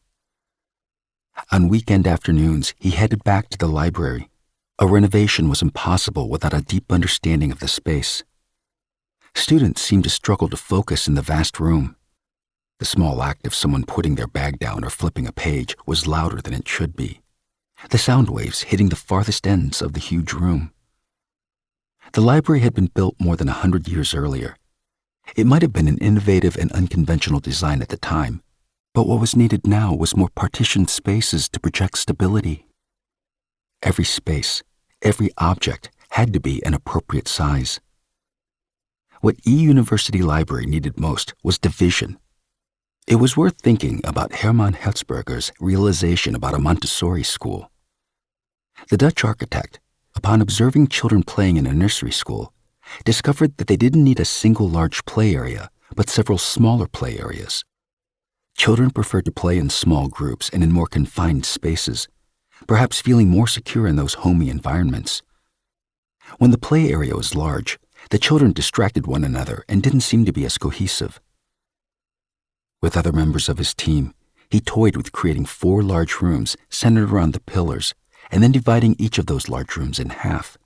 Speaker 1: On weekend afternoons, he headed back to the library. A renovation was impossible without a deep understanding of the space. Students seemed to struggle to focus in the vast room. The small act of someone putting their bag down or flipping a page was louder than it should be, the sound waves hitting the farthest ends of the huge room. The library had been built more than 100 years earlier. It might have been an innovative and unconventional design at the time, but what was needed now was more partitioned spaces to project stability. Every space, every object had to be an appropriate size. What E-University Library needed most was division. It was worth thinking about Hermann Hertzberger's realization about a Montessori school. The Dutch architect, upon observing children playing in a nursery school, discovered that they didn't need a single large play area, but several smaller play areas. Children preferred to play in small groups and in more confined spaces, perhaps feeling more secure in those homey environments. When the play area was large, the children distracted one another and didn't seem to be as cohesive. With other members of his team, he toyed with creating 4 large rooms centered around the pillars and then dividing each of those large rooms in half.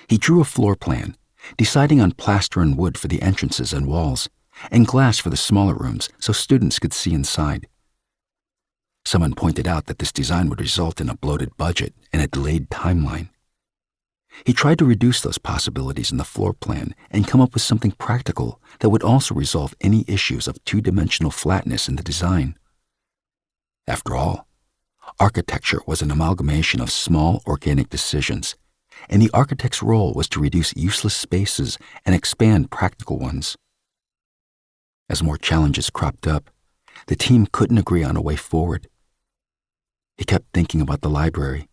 Speaker 1: He drew a floor plan, deciding on plaster and wood for the entrances and walls, and glass for the smaller rooms so students could see inside. Someone pointed out that this design would result in a bloated budget and a delayed timeline. He tried to reduce those possibilities in the floor plan and come up with something practical that would also resolve any issues of two-dimensional flatness in the design. After all, architecture was an amalgamation of small organic decisions, and the architect's role was to reduce useless spaces and expand practical ones. As more challenges cropped up, the team couldn't agree on a way forward. He kept thinking about the library,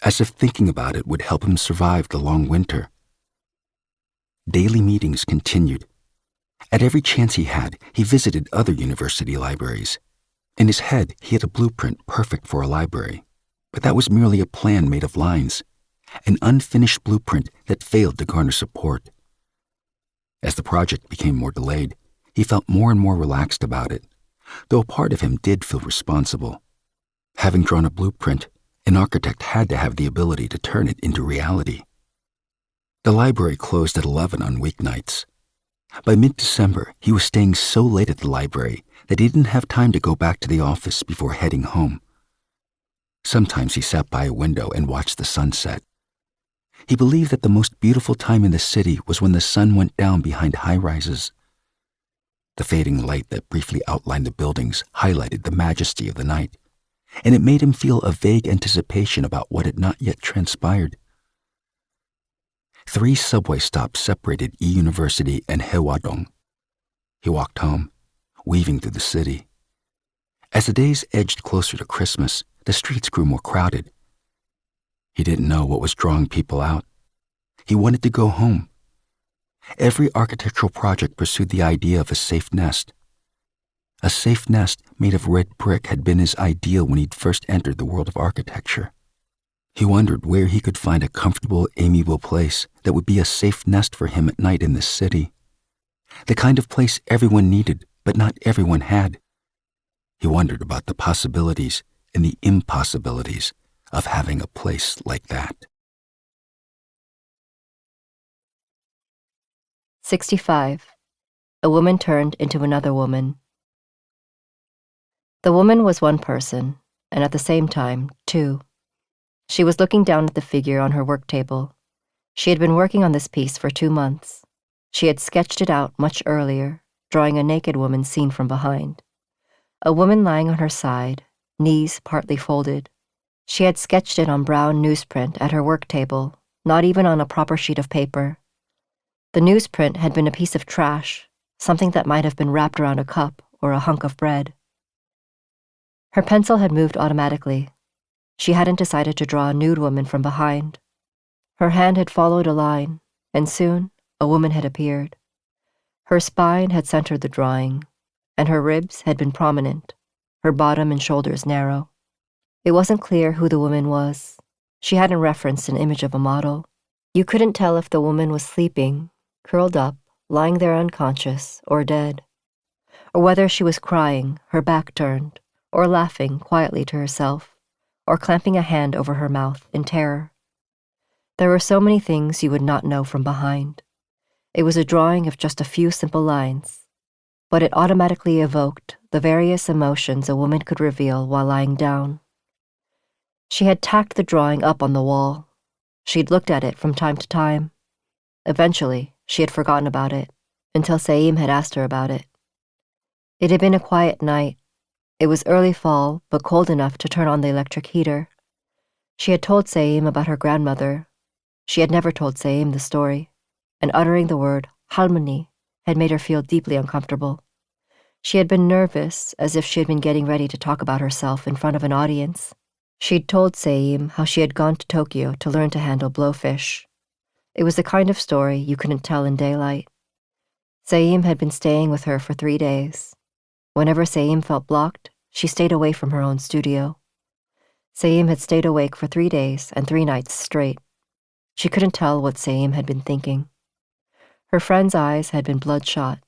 Speaker 1: as if thinking about it would help him survive the long winter. Daily meetings continued. At every chance he had, he visited other university libraries. In his head, he had a blueprint perfect for a library, but that was merely a plan made of lines, an unfinished blueprint that failed to garner support. As the project became more delayed, he felt more and more relaxed about it, though a part of him did feel responsible. Having drawn a blueprint, an architect had to have the ability to turn it into reality. The library closed at 11 on weeknights. By mid-December, he was staying so late at the library that he didn't have time to go back to the office before heading home. Sometimes he sat by a window and watched the sunset. He believed that the most beautiful time in the city was when the sun went down behind high-rises. The fading light that briefly outlined the buildings highlighted the majesty of the night, and it made him feel a vague anticipation about what had not yet transpired. 3 subway stops separated E University and Haewadong. He walked home, weaving through the city. As the days edged closer to Christmas, the streets grew more crowded. He didn't know what was drawing people out. He wanted to go home. Every architectural project pursued the idea of a safe nest. A safe nest made of red brick had been his ideal when he'd first entered the world of architecture. He wondered where he could find a comfortable, amiable place that would be a safe nest for him at night in this city. The kind of place everyone needed, but not everyone had. He wondered about the possibilities and the impossibilities of having a place like that.
Speaker 2: 65. A woman turned into another woman. The woman was one person, and at the same time, 2. She was looking down at the figure on her work table. She had been working on this piece for 2 months. She had sketched it out much earlier, drawing a naked woman seen from behind. A woman lying on her side, knees partly folded. She had sketched it on brown newsprint at her work table, not even on a proper sheet of paper. The newsprint had been a piece of trash, something that might have been wrapped around a cup or a hunk of bread. Her pencil had moved automatically. She hadn't decided to draw a nude woman from behind. Her hand had followed a line, and soon a woman had appeared. Her spine had centered the drawing, and her ribs had been prominent, her bottom and shoulders narrow. It wasn't clear who the woman was. She hadn't referenced an image of a model. You couldn't tell if the woman was sleeping, curled up, lying there unconscious, or dead, or whether she was crying, her back turned, or laughing quietly to herself, or clamping a hand over her mouth in terror. There were so many things you would not know from behind. It was a drawing of just a few simple lines, but it automatically evoked the various emotions a woman could reveal while lying down. She had tacked the drawing up on the wall. She'd looked at it from time to time. Eventually, she had forgotten about it, until Saeem had asked her about it. It had been a quiet night. It was early fall, but cold enough to turn on the electric heater. She had told Saeem about her grandmother. She had never told Saeem the story, and uttering the word halmoni had made her feel deeply uncomfortable. She had been nervous, as if she had been getting ready to talk about herself in front of an audience. She'd told Saeem how she had gone to Tokyo to learn to handle Blowfish. It was the kind of story you couldn't tell in daylight. Saeem had been staying with her for 3 days. Whenever Saeem felt blocked, she stayed away from her own studio. Saeem had stayed awake for 3 days and 3 nights straight. She couldn't tell what Saeem had been thinking. Her friend's eyes had been bloodshot.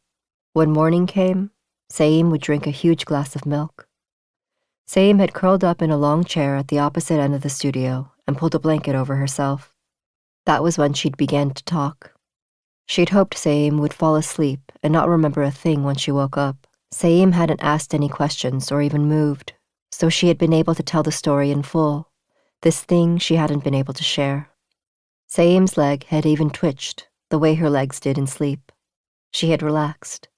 Speaker 2: When morning came, Saeem would drink a huge glass of milk. Saeem had curled up in a long chair at the opposite end of the studio and pulled a blanket over herself. That was when she'd began to talk. She'd hoped Saeem would fall asleep and not remember a thing when she woke up. Saeem hadn't asked any questions or even moved, so she had been able to tell the story in full, this thing she hadn't been able to share. Saeem's leg had even twitched, the way her legs did in sleep. She had relaxed.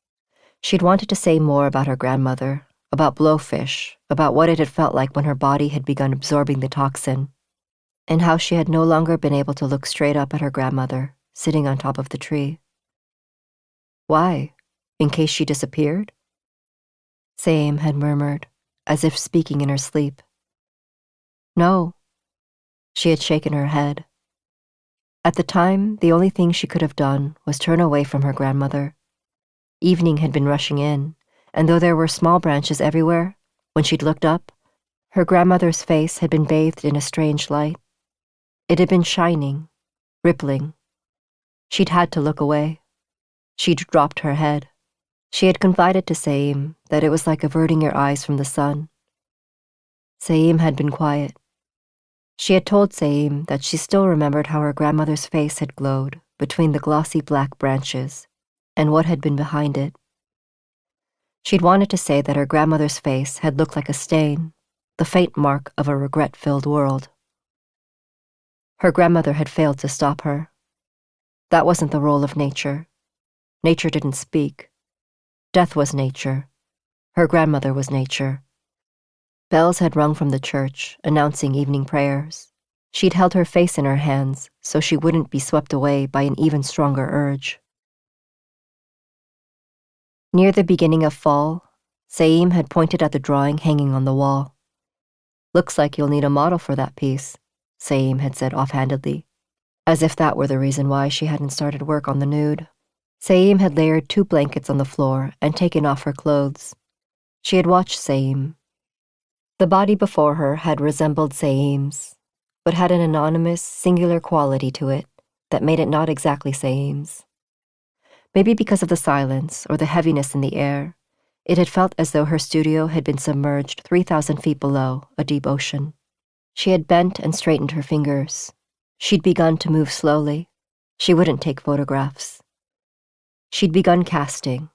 Speaker 2: She'd wanted to say more about her grandmother, about Blowfish, about what it had felt like when her body had begun absorbing the toxin, and how she had no longer been able to look straight up at her grandmother, sitting on top of the tree. Why? In case she disappeared? Saeem had murmured, as if speaking in her sleep. No. She had shaken her head. At the time, the only thing she could have done was turn away from her grandmother. Evening had been rushing in, and though there were small branches everywhere, when she'd looked up, her grandmother's face had been bathed in a strange light. It had been shining, rippling. She'd had to look away. She'd dropped her head. She had confided to Saeem that it was like averting your eyes from the sun. Saeem had been quiet. She had told Saeem that she still remembered how her grandmother's face had glowed between the glossy black branches and what had been behind it. She'd wanted to say that her grandmother's face had looked like a stain, the faint mark of a regret-filled world. Her grandmother had failed to stop her. That wasn't the role of nature. Nature didn't speak. Death was nature. Her grandmother was nature. Bells had rung from the church, announcing evening prayers. She'd held her face in her hands so she wouldn't be swept away by an even stronger urge. Near the beginning of fall, Saeem had pointed at the drawing hanging on the wall. "Looks like you'll need a model for that piece," Saeem had said offhandedly, as if that were the reason why she hadn't started work on the nude. Saeem had layered 2 blankets on the floor and taken off her clothes. She had watched Saeem. The body before her had resembled Saeem's, but had an anonymous, singular quality to it that made it not exactly Saeem's. Maybe because of the silence or the heaviness in the air, it had felt as though her studio had been submerged 3,000 feet below a deep ocean. She had bent and straightened her fingers. She'd begun to move slowly. She wouldn't take photographs. She'd begun casting.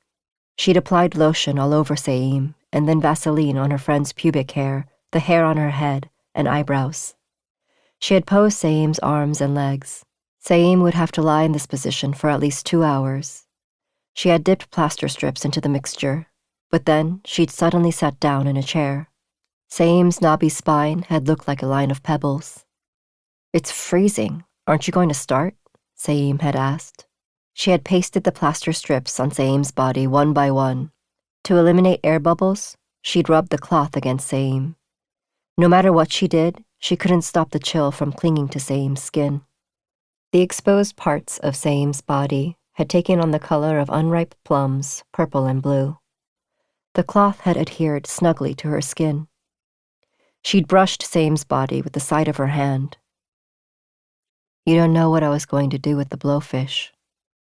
Speaker 2: She'd applied lotion all over Saeem and then Vaseline on her friend's pubic hair, the hair on her head, and eyebrows. She had posed Saeem's arms and legs. Saeem would have to lie in this position for at least 2 hours. She had dipped plaster strips into the mixture, but then she'd suddenly sat down in a chair. Saeem's knobby spine had looked like a line of pebbles. "It's freezing. Aren't you going to start?" Saeem had asked. She had pasted the plaster strips on Saeem's body one by one. To eliminate air bubbles, she'd rubbed the cloth against Saeem. No matter what she did, she couldn't stop the chill from clinging to Saeem's skin. The exposed parts of Saeem's body had taken on the color of unripe plums, purple and blue. The cloth had adhered snugly to her skin. She'd brushed Saeem's body with the side of her hand. "You don't know what I was going to do with the blowfish,"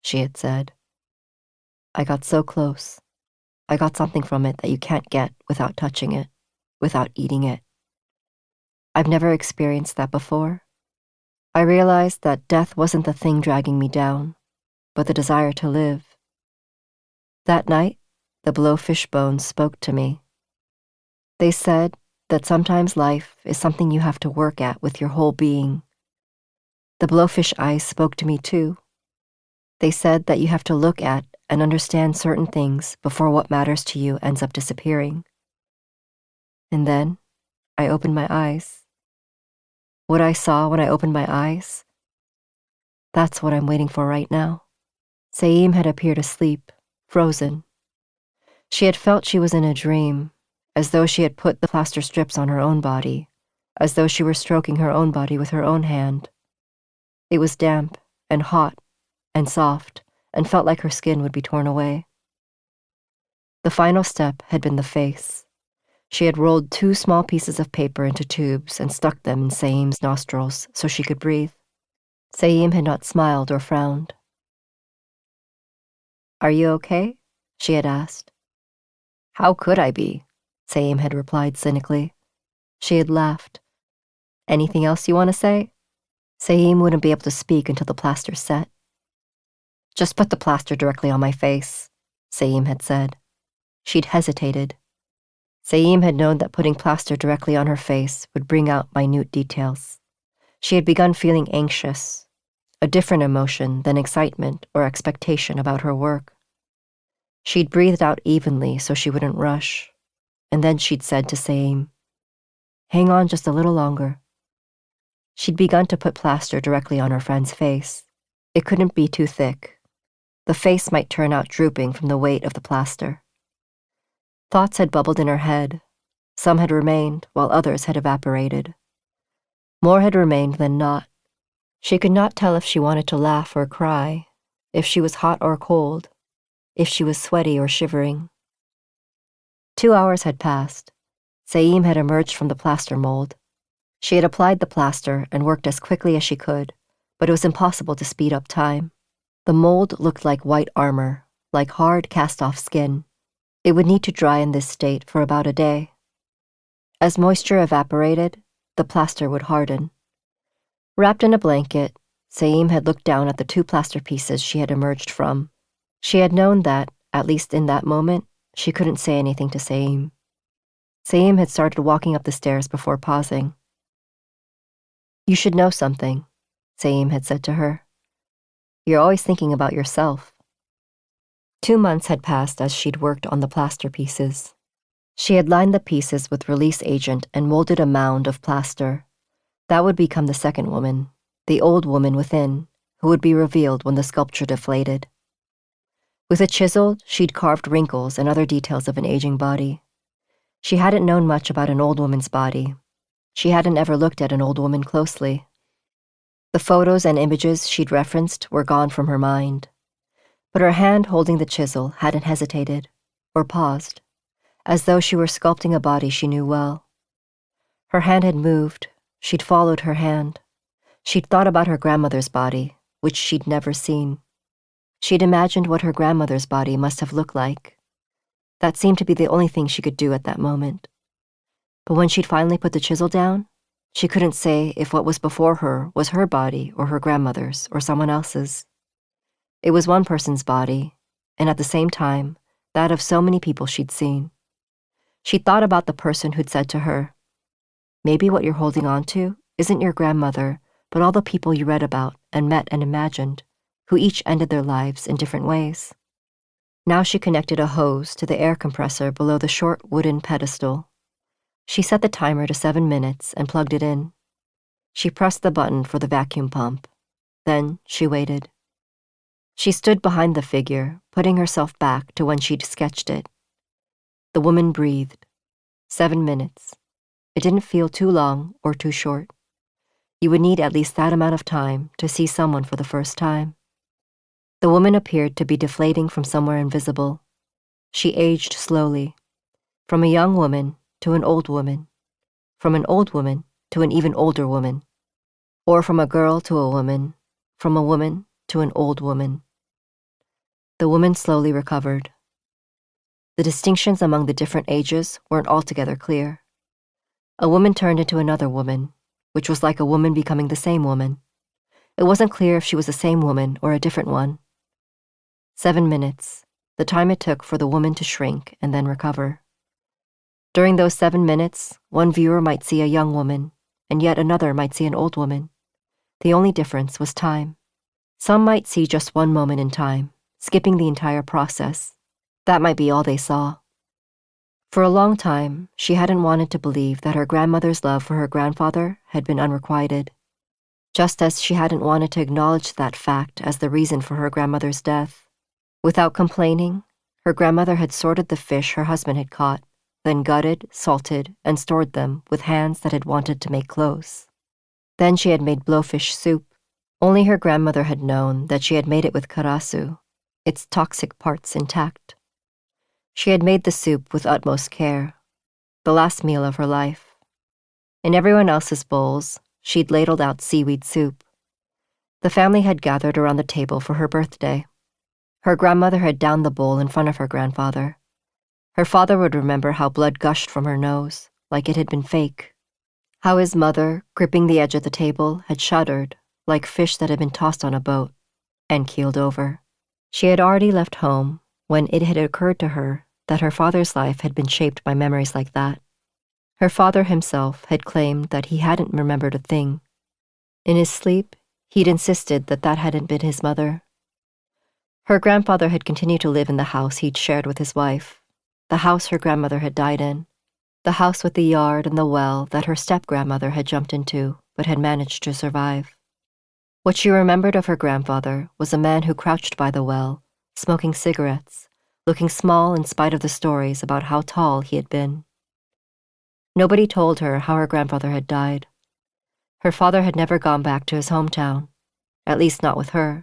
Speaker 2: she had said. "I got so close. I got something from it that you can't get without touching it, without eating it. I've never experienced that before. I realized that death wasn't the thing dragging me down, but the desire to live. That night, the blowfish bones spoke to me. They said that sometimes life is something you have to work at with your whole being. The blowfish eyes spoke to me too. They said that you have to look at and understand certain things before what matters to you ends up disappearing. And then I opened my eyes. What I saw when I opened my eyes, that's what I'm waiting for right now." Saeem had appeared asleep, frozen. She had felt she was in a dream, as though she had put the plaster strips on her own body, as though she were stroking her own body with her own hand. It was damp and hot and soft and felt like her skin would be torn away. The final step had been the face. She had rolled 2 small pieces of paper into tubes and stuck them in Saeem's nostrils so she could breathe. Saeem had not smiled or frowned. "Are you okay?" she had asked. "How could I be?" Saeem had replied cynically. She had laughed. "Anything else you want to say?" Saeem wouldn't be able to speak until the plaster set. "Just put the plaster directly on my face," Saeem had said. She'd hesitated. Saeem had known that putting plaster directly on her face would bring out minute details. She had begun feeling anxious, a different emotion than excitement or expectation about her work. She'd breathed out evenly so she wouldn't rush, and then she'd said to Saeem, "Hang on just a little longer." She'd begun to put plaster directly on her friend's face. It couldn't be too thick. The face might turn out drooping from the weight of the plaster. Thoughts had bubbled in her head. Some had remained, while others had evaporated. More had remained than not. She could not tell if she wanted to laugh or cry, if she was hot or cold, if she was sweaty or shivering. 2 hours had passed. Saeem had emerged from the plaster mold. She had applied the plaster and worked as quickly as she could, but it was impossible to speed up time. The mold looked like white armor, like hard cast-off skin. It would need to dry in this state for about a day. As moisture evaporated, the plaster would harden. Wrapped in a blanket, Saeem had looked down at the 2 plaster pieces she had emerged from. She had known that, at least in that moment, she couldn't say anything to Saeem. Saeem had started walking up the stairs before pausing. "You should know something," Saeem had said to her. "You're always thinking about yourself." 2 months had passed as she'd worked on the plaster pieces. She had lined the pieces with release agent and molded a mound of plaster. That would become the second woman, the old woman within, who would be revealed when the sculpture deflated. With a chisel, she'd carved wrinkles and other details of an aging body. She hadn't known much about an old woman's body. She hadn't ever looked at an old woman closely. The photos and images she'd referenced were gone from her mind. But her hand holding the chisel hadn't hesitated, or paused, as though she were sculpting a body she knew well. Her hand had moved. She'd followed her hand. She'd thought about her grandmother's body, which she'd never seen. She'd imagined what her grandmother's body must have looked like. That seemed to be the only thing she could do at that moment. But when she'd finally put the chisel down, she couldn't say if what was before her was her body or her grandmother's or someone else's. It was one person's body, and at the same time, that of so many people she'd seen. She thought about the person who'd said to her, "Maybe what you're holding on to isn't your grandmother, but all the people you read about and met and imagined, who each ended their lives in different ways." Now she connected a hose to the air compressor below the short wooden pedestal. She set the timer to 7 minutes and plugged it in. She pressed the button for the vacuum pump. Then she waited. She stood behind the figure, putting herself back to when she'd sketched it. The woman breathed. 7 minutes. It didn't feel too long or too short. You would need at least that amount of time to see someone for the first time. The woman appeared to be deflating from somewhere invisible. She aged slowly, from a young woman to an old woman, from an old woman to an even older woman, or from a girl to a woman, from a woman to an old woman. The woman slowly recovered. The distinctions among the different ages weren't altogether clear. A woman turned into another woman, which was like a woman becoming the same woman. It wasn't clear if she was the same woman or a different one. 7 minutes, the time it took for the woman to shrink and then recover. During those 7 minutes, one viewer might see a young woman, and yet another might see an old woman. The only difference was time. Some might see just one moment in time, skipping the entire process. That might be all they saw. For a long time, she hadn't wanted to believe that her grandmother's love for her grandfather had been unrequited, just as she hadn't wanted to acknowledge that fact as the reason for her grandmother's death. Without complaining, her grandmother had sorted the fish her husband had caught, then gutted, salted, and stored them with hands that had wanted to make clothes. Then she had made blowfish soup. Only her grandmother had known that she had made it with karasu, its toxic parts intact. She had made the soup with utmost care, the last meal of her life. In everyone else's bowls, she'd ladled out seaweed soup. The family had gathered around the table for her birthday. Her grandmother had downed the bowl in front of her grandfather. Her father would remember how blood gushed from her nose, like it had been fake. How his mother, gripping the edge of the table, had shuddered, like fish that had been tossed on a boat, and keeled over. She had already left home when it had occurred to her that her father's life had been shaped by memories like that. Her father himself had claimed that he hadn't remembered a thing. In his sleep, he'd insisted that that hadn't been his mother. Her grandfather had continued to live in the house he'd shared with his wife, the house her grandmother had died in, the house with the yard and the well that her step-grandmother had jumped into but had managed to survive. What she remembered of her grandfather was a man who crouched by the well, smoking cigarettes, looking small in spite of the stories about how tall he had been. Nobody told her how her grandfather had died. Her father had never gone back to his hometown, at least not with her.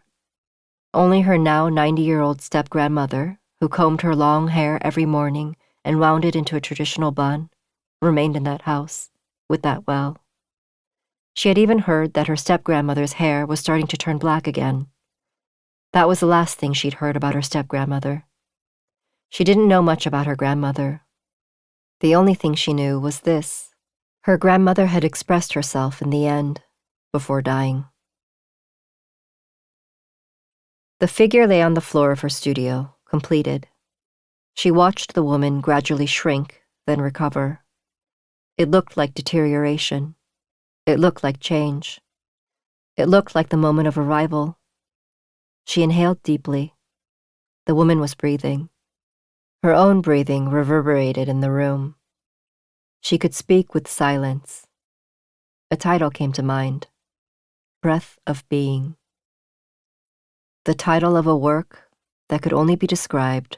Speaker 2: Only her now 90-year-old step-grandmother, who combed her long hair every morning and wound it into a traditional bun, remained in that house, with that well. She had even heard that her step-grandmother's hair was starting to turn black again. That was the last thing she'd heard about her step-grandmother. She didn't know much about her grandmother. The only thing she knew was this: her grandmother had expressed herself in the end, before dying. The figure lay on the floor of her studio, completed. She watched the woman gradually shrink, then recover. It looked like deterioration. It looked like change. It looked like the moment of arrival. She inhaled deeply. The woman was breathing. Her own breathing reverberated in the room. She could speak with silence. A title came to mind: Breath of Being. The title of a work that could only be described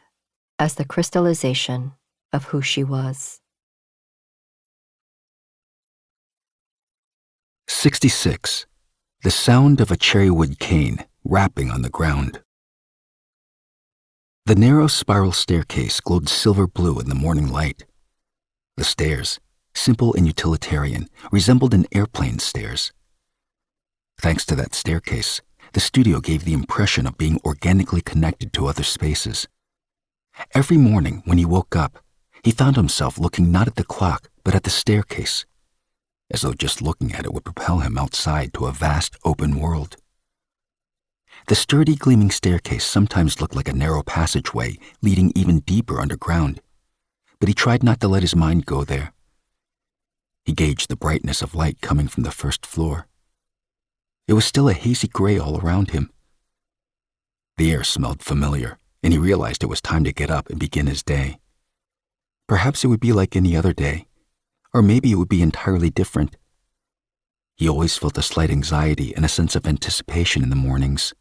Speaker 2: as the crystallization of who she was.
Speaker 1: 66. The sound of a cherrywood cane rapping on the ground. The narrow spiral staircase glowed silver blue in the morning light. The stairs, simple and utilitarian, resembled an airplane's stairs. Thanks to that staircase, the studio gave the impression of being organically connected to other spaces. Every morning when he woke up, he found himself looking not at the clock, but at the staircase, as though just looking at it would propel him outside to a vast open world. The sturdy, gleaming staircase sometimes looked like a narrow passageway leading even deeper underground, but he tried not to let his mind go there. He gauged the brightness of light coming from the first floor. It was still a hazy gray all around him. The air smelled familiar, and he realized it was time to get up and begin his day. Perhaps it would be like any other day, or maybe it would be entirely different. He always felt a slight anxiety and a sense of anticipation in the mornings.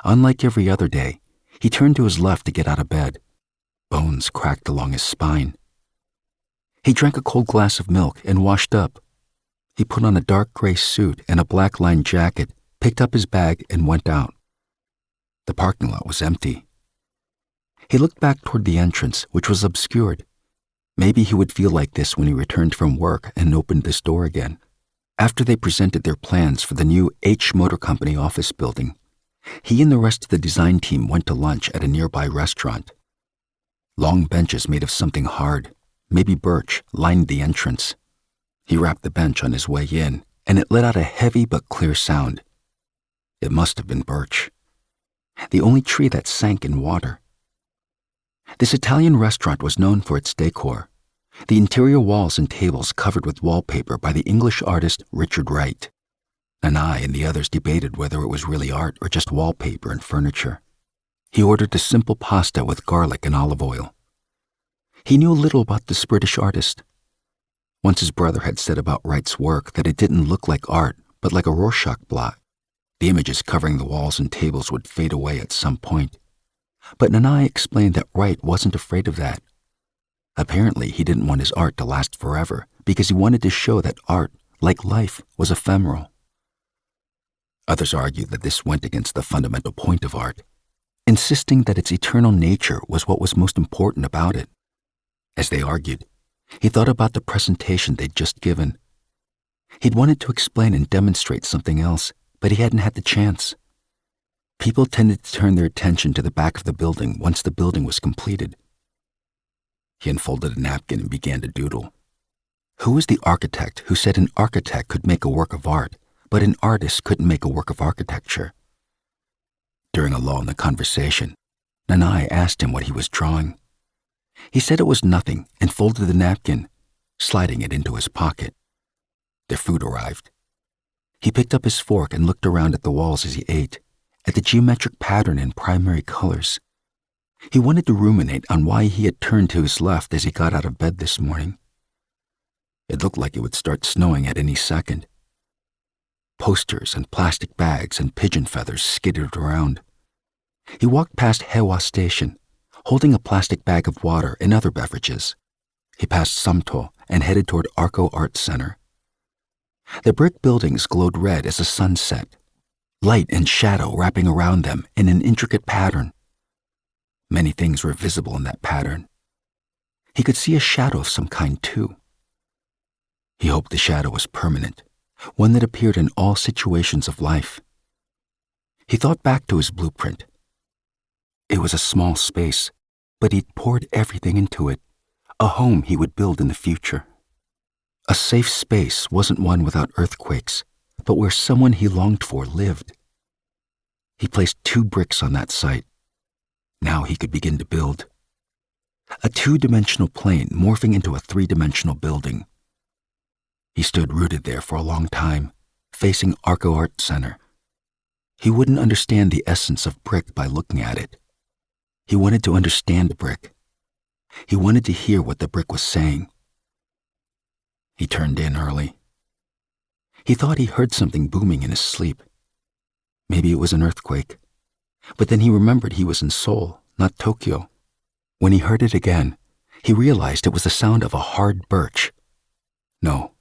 Speaker 1: Unlike every other day, he turned to his left to get out of bed. Bones cracked along his spine. He drank a cold glass of milk and washed up. He put on a dark gray suit and a black-lined jacket, picked up his bag, and went out. The parking lot was empty. He looked back toward the entrance, which was obscured. Maybe he would feel like this when he returned from work and opened this door again. After they presented their plans for the new H Motor Company office building, he and the rest of the design team went to lunch at a nearby restaurant. Long benches made of something hard, maybe birch, lined the entrance. He rapped the bench on his way in, and it let out a heavy but clear sound. It must have been birch, the only tree that sank in water. This Italian restaurant was known for its decor, the interior walls and tables covered with wallpaper by the English artist Richard Wright. And I and the others debated whether it was really art or just wallpaper and furniture. He ordered a simple pasta with garlic and olive oil. He knew little about this British artist. Once his brother had said about Wright's work that it didn't look like art, but like a Rorschach blot. The images covering the walls and tables would fade away at some point. But Nanai explained that Wright wasn't afraid of that. Apparently, he didn't want his art to last forever because he wanted to show that art, like life, was ephemeral. Others argued that this went against the fundamental point of art, insisting that its eternal nature was what was most important about it. As they argued, he thought about the presentation they'd just given. He'd wanted to explain and demonstrate something else, but he hadn't had the chance. People tended to turn their attention to the back of the building once the building was completed. He unfolded a napkin and began to doodle. Who was the architect who said an architect could make a work of art, but an artist couldn't make a work of architecture? During a lull in the conversation, Nanai asked him what he was drawing. He said it was nothing and folded the napkin, sliding it into his pocket. Their food arrived. He picked up his fork and looked around at the walls as he ate, at the geometric pattern and primary colors. He wanted to ruminate on why he had turned to his left as he got out of bed this morning. It looked like it would start snowing at any second. Posters and plastic bags and pigeon feathers skittered around. He walked past Hewa Station, holding a plastic bag of water and other beverages. He passed Samto and headed toward Arco Art Center. The brick buildings glowed red as the sun set, light and shadow wrapping around them in an intricate pattern. Many things were visible in that pattern. He could see a shadow of some kind, too. He hoped the shadow was permanent, one that appeared in all situations of life. He thought back to his blueprint. It was a small space, but he'd poured everything into it, a home he would build in the future. A safe space wasn't one without earthquakes, but where someone he longed for lived. He placed 2 bricks on that site. Now he could begin to build. A 2-dimensional plane morphing into a 3-dimensional building. He stood rooted there for a long time, facing Arco Art Center. He wouldn't understand the essence of brick by looking at it. He wanted to understand the brick. He wanted to hear what the brick was saying. He turned in early. He thought he heard something booming in his sleep. Maybe it was an earthquake. But then he remembered he was in Seoul, not Tokyo. When he heard it again, he realized it was the sound of a hard birch. No,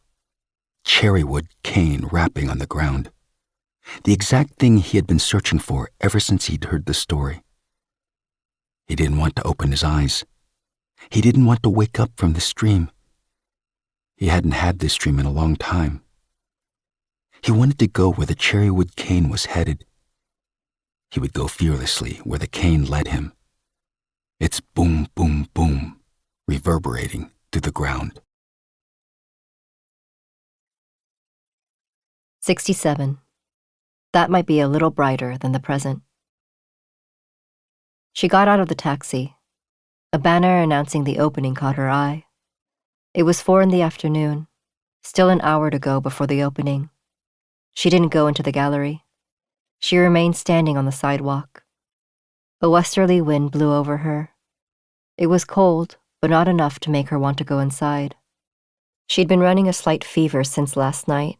Speaker 1: cherrywood cane rapping on the ground. The exact thing he had been searching for ever since he'd heard the story. He didn't want to open his eyes. He didn't want to wake up from this dream. He hadn't had this dream in a long time. He wanted to go where the cherrywood cane was headed. He would go fearlessly where the cane led him. Its boom, boom, boom, reverberating through the ground.
Speaker 2: 67. That might be a little brighter than the present. She got out of the taxi. A banner announcing the opening caught her eye. It was 4 p.m, still an hour to go before the opening. She didn't go into the gallery. She remained standing on the sidewalk. A westerly wind blew over her. It was cold, but not enough to make her want to go inside. She'd been running a slight fever since last night.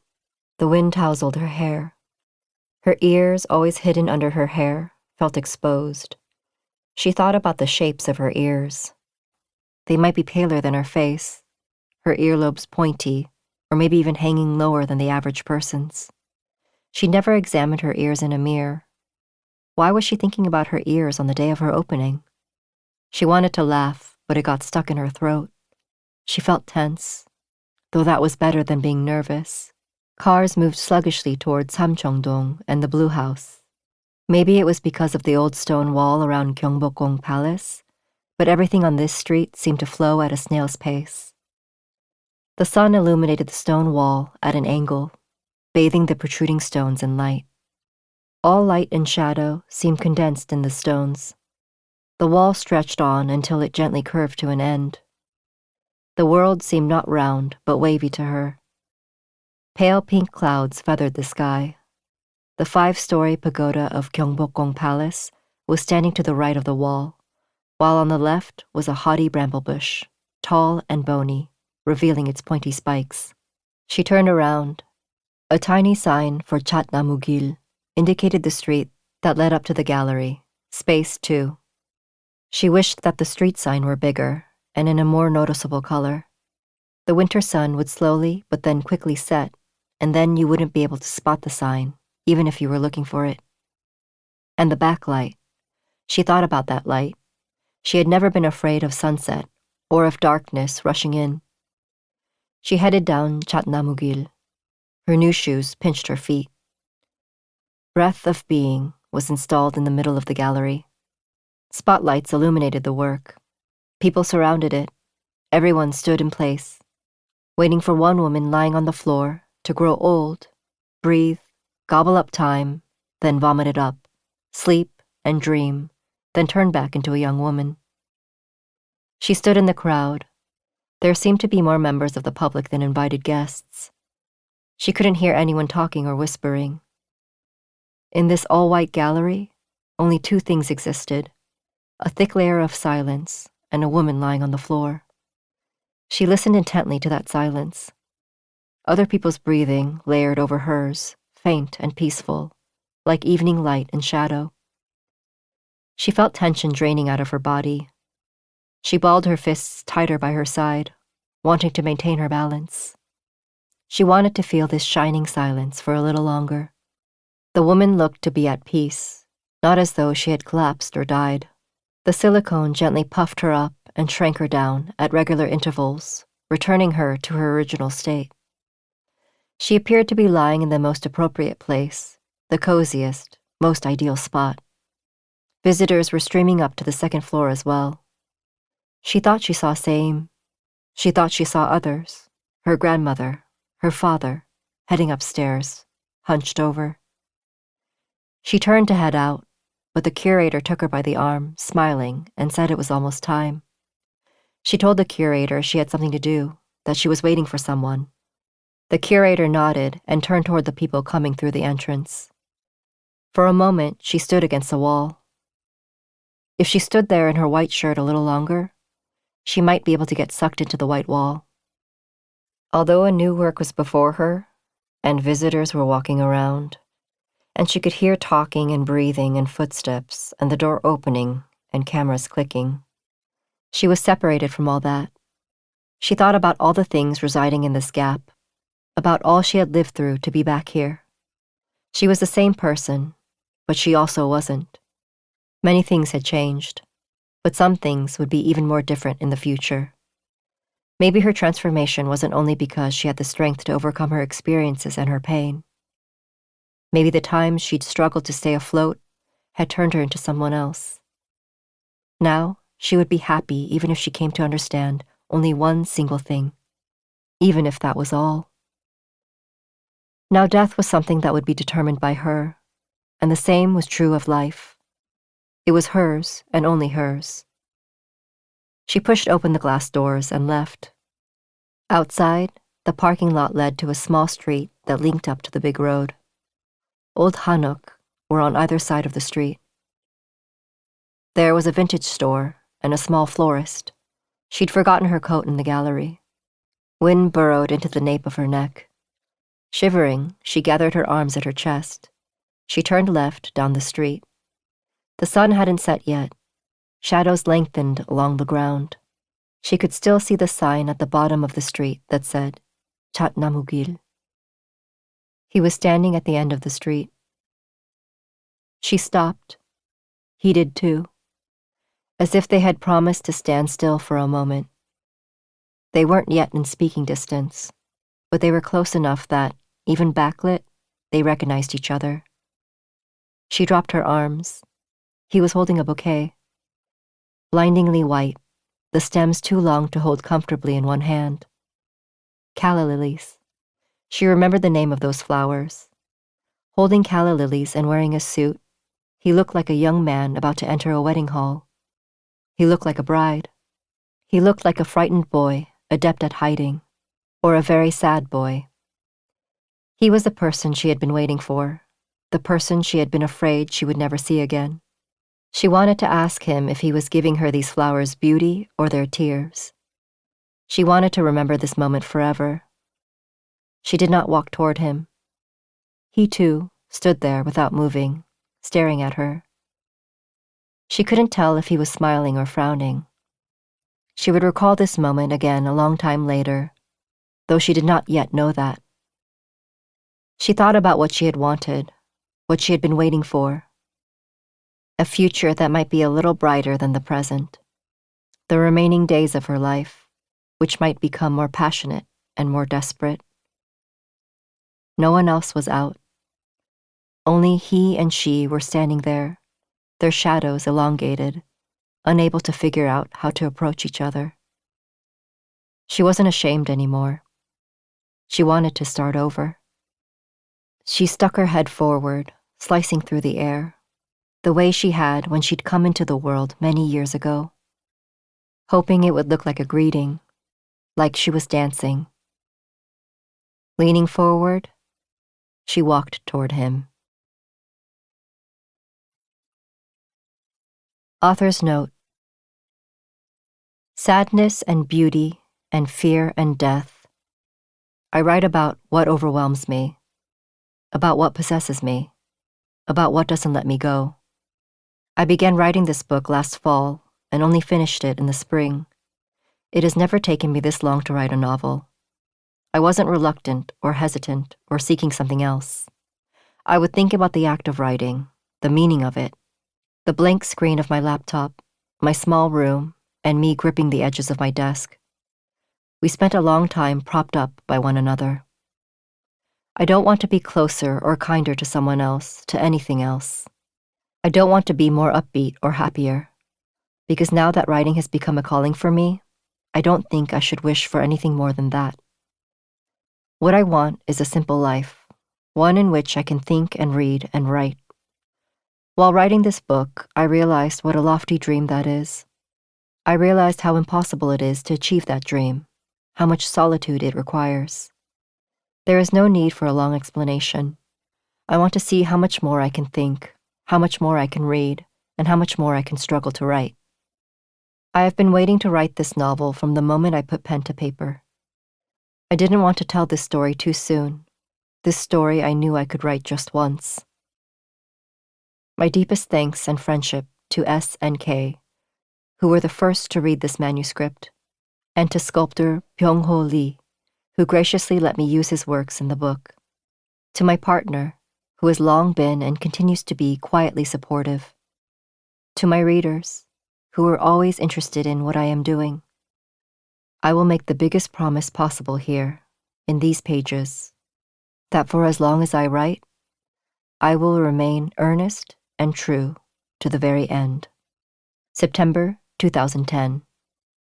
Speaker 2: The wind tousled her hair. Her ears, always hidden under her hair, felt exposed. She thought about the shapes of her ears. They might be paler than her face, her earlobes pointy, or maybe even hanging lower than the average person's. She never examined her ears in a mirror. Why was she thinking about her ears on the day of her opening? She wanted to laugh, but it got stuck in her throat. She felt tense, though that was better than being nervous. Cars moved sluggishly towards Samcheongdong and the Blue House. Maybe it was because of the old stone wall around Gyeongbokgung Palace, but everything on this street seemed to flow at a snail's pace. The sun illuminated the stone wall at an angle, bathing the protruding stones in light. All light and shadow seemed condensed in the stones. The wall stretched on until it gently curved to an end. The world seemed not round, but wavy to her. Pale pink clouds feathered the sky. The 5-story pagoda of Gyeongbokgung Palace was standing to the right of the wall, while on the left was a haughty bramble bush, tall and bony, revealing its pointy spikes. She turned around. A tiny sign for Chatnamugil indicated the street that led up to the gallery, Space 2. She wished that the street sign were bigger and in a more noticeable color. The winter sun would slowly but then quickly set, and then you wouldn't be able to spot the sign, even if you were looking for it. And the backlight. She thought about that light. She had never been afraid of sunset or of darkness rushing in. She headed down Chatnamugil. Her new shoes pinched her feet. Breath of Being was installed in the middle of the gallery. Spotlights illuminated the work. People surrounded it. Everyone stood in place, waiting for one woman lying on the floor to grow old, breathe, gobble up time, then vomit it up, sleep and dream, then turn back into a young woman. She stood in the crowd. There seemed to be more members of the public than invited guests. She couldn't hear anyone talking or whispering. In this all-white gallery, only two things existed: a thick layer of silence and a woman lying on the floor. She listened intently to that silence. Other people's breathing layered over hers, faint and peaceful, like evening light and shadow. She felt tension draining out of her body. She balled her fists tighter by her side, wanting to maintain her balance. She wanted to feel this shining silence for a little longer. The woman looked to be at peace, not as though she had collapsed or died. The silicone gently puffed her up and shrank her down at regular intervals, returning her to her original state. She appeared to be lying in the most appropriate place, the coziest, most ideal spot. Visitors were streaming up to the second floor as well. She thought she saw Saim. She thought she saw others, her grandmother, her father, heading upstairs, hunched over. She turned to head out, but the curator took her by the arm, smiling, and said it was almost time. She told the curator she had something to do, that she was waiting for someone. The curator nodded and turned toward the people coming through the entrance. For a moment, she stood against the wall. If she stood there in her white shirt a little longer, she might be able to get sucked into the white wall. Although a new work was before her, and visitors were walking around, and she could hear talking and breathing and footsteps and the door opening and cameras clicking, she was separated from all that. She thought about all the things residing in this gap, about all she had lived through to be back here. She was the same person, but she also wasn't. Many things had changed, but some things would be even more different in the future. Maybe her transformation wasn't only because she had the strength to overcome her experiences and her pain. Maybe the times she'd struggled to stay afloat had turned her into someone else. Now, she would be happy even if she came to understand only one single thing, even if that was all. Now death was something that would be determined by her, and the same was true of life. It was hers and only hers. She pushed open the glass doors and left. Outside, the parking lot led to a small street that linked up to the big road. Old Hanok were on either side of the street. There was a vintage store and a small florist. She'd forgotten her coat in the gallery. Wind burrowed into the nape of her neck. Shivering, she gathered her arms at her chest. She turned left down the street. The sun hadn't set yet. Shadows lengthened along the ground. She could still see the sign at the bottom of the street that said, Chatnamugil. He was standing at the end of the street. She stopped. He did too, as if they had promised to stand still for a moment. They weren't yet in speaking distance, but they were close enough that, even backlit, they recognized each other. She dropped her arms. He was holding a bouquet. Blindingly white, the stems too long to hold comfortably in one hand. Calla lilies. She remembered the name of those flowers. Holding calla lilies and wearing a suit, he looked like a young man about to enter a wedding hall. He looked like a bride. He looked like a frightened boy, adept at hiding, or a very sad boy. He was the person she had been waiting for, the person she had been afraid she would never see again. She wanted to ask him if he was giving her these flowers beauty or their tears. She wanted to remember this moment forever. She did not walk toward him. He, too, stood there without moving, staring at her. She couldn't tell if he was smiling or frowning. She would recall this moment again a long time later, though she did not yet know that. She thought about what she had wanted, what she had been waiting for. A future that might be a little brighter than the present. The remaining days of her life, which might become more passionate and more desperate. No one else was out. Only he and she were standing there, their shadows elongated, unable to figure out how to approach each other. She wasn't ashamed anymore. She wanted to start over. She stuck her head forward, slicing through the air, the way she had when she'd come into the world many years ago, hoping it would look like a greeting, like she was dancing. Leaning forward, she walked toward him. Author's note: sadness and beauty and fear and death. I write about what overwhelms me, about what possesses me, about what doesn't let me go. I began writing this book last fall and only finished it in the spring. It has never taken me this long to write a novel. I wasn't reluctant or hesitant or seeking something else. I would think about the act of writing, the meaning of it, the blank screen of my laptop, my small room, and me gripping the edges of my desk. We spent a long time propped up by one another. I don't want to be closer or kinder to someone else, to anything else. I don't want to be more upbeat or happier, because now that writing has become a calling for me, I don't think I should wish for anything more than that. What I want is a simple life, one in which I can think and read and write. While writing this book, I realized what a lofty dream that is. I realized how impossible it is to achieve that dream, how much solitude it requires. There is no need for a long explanation. I want to see how much more I can think, how much more I can read, and how much more I can struggle to write. I have been waiting to write this novel from the moment I put pen to paper. I didn't want to tell this story too soon, this story I knew I could write just once. My deepest thanks and friendship to S and K, who were the first to read this manuscript, and to sculptor Byung-ho Lee, who graciously let me use his works in the book. To my partner, who has long been and continues to be quietly supportive. To my readers, who are always interested in what I am doing. I will make the biggest promise possible here, in these pages, that for as long as I write, I will remain earnest and true to the very end. September 2010.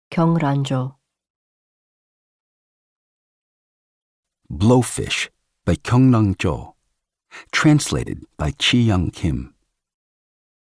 Speaker 2: Kyung-Ran Jo.
Speaker 1: Blowfish by Kyung-Ran Jo. Translated by Chi Young Kim.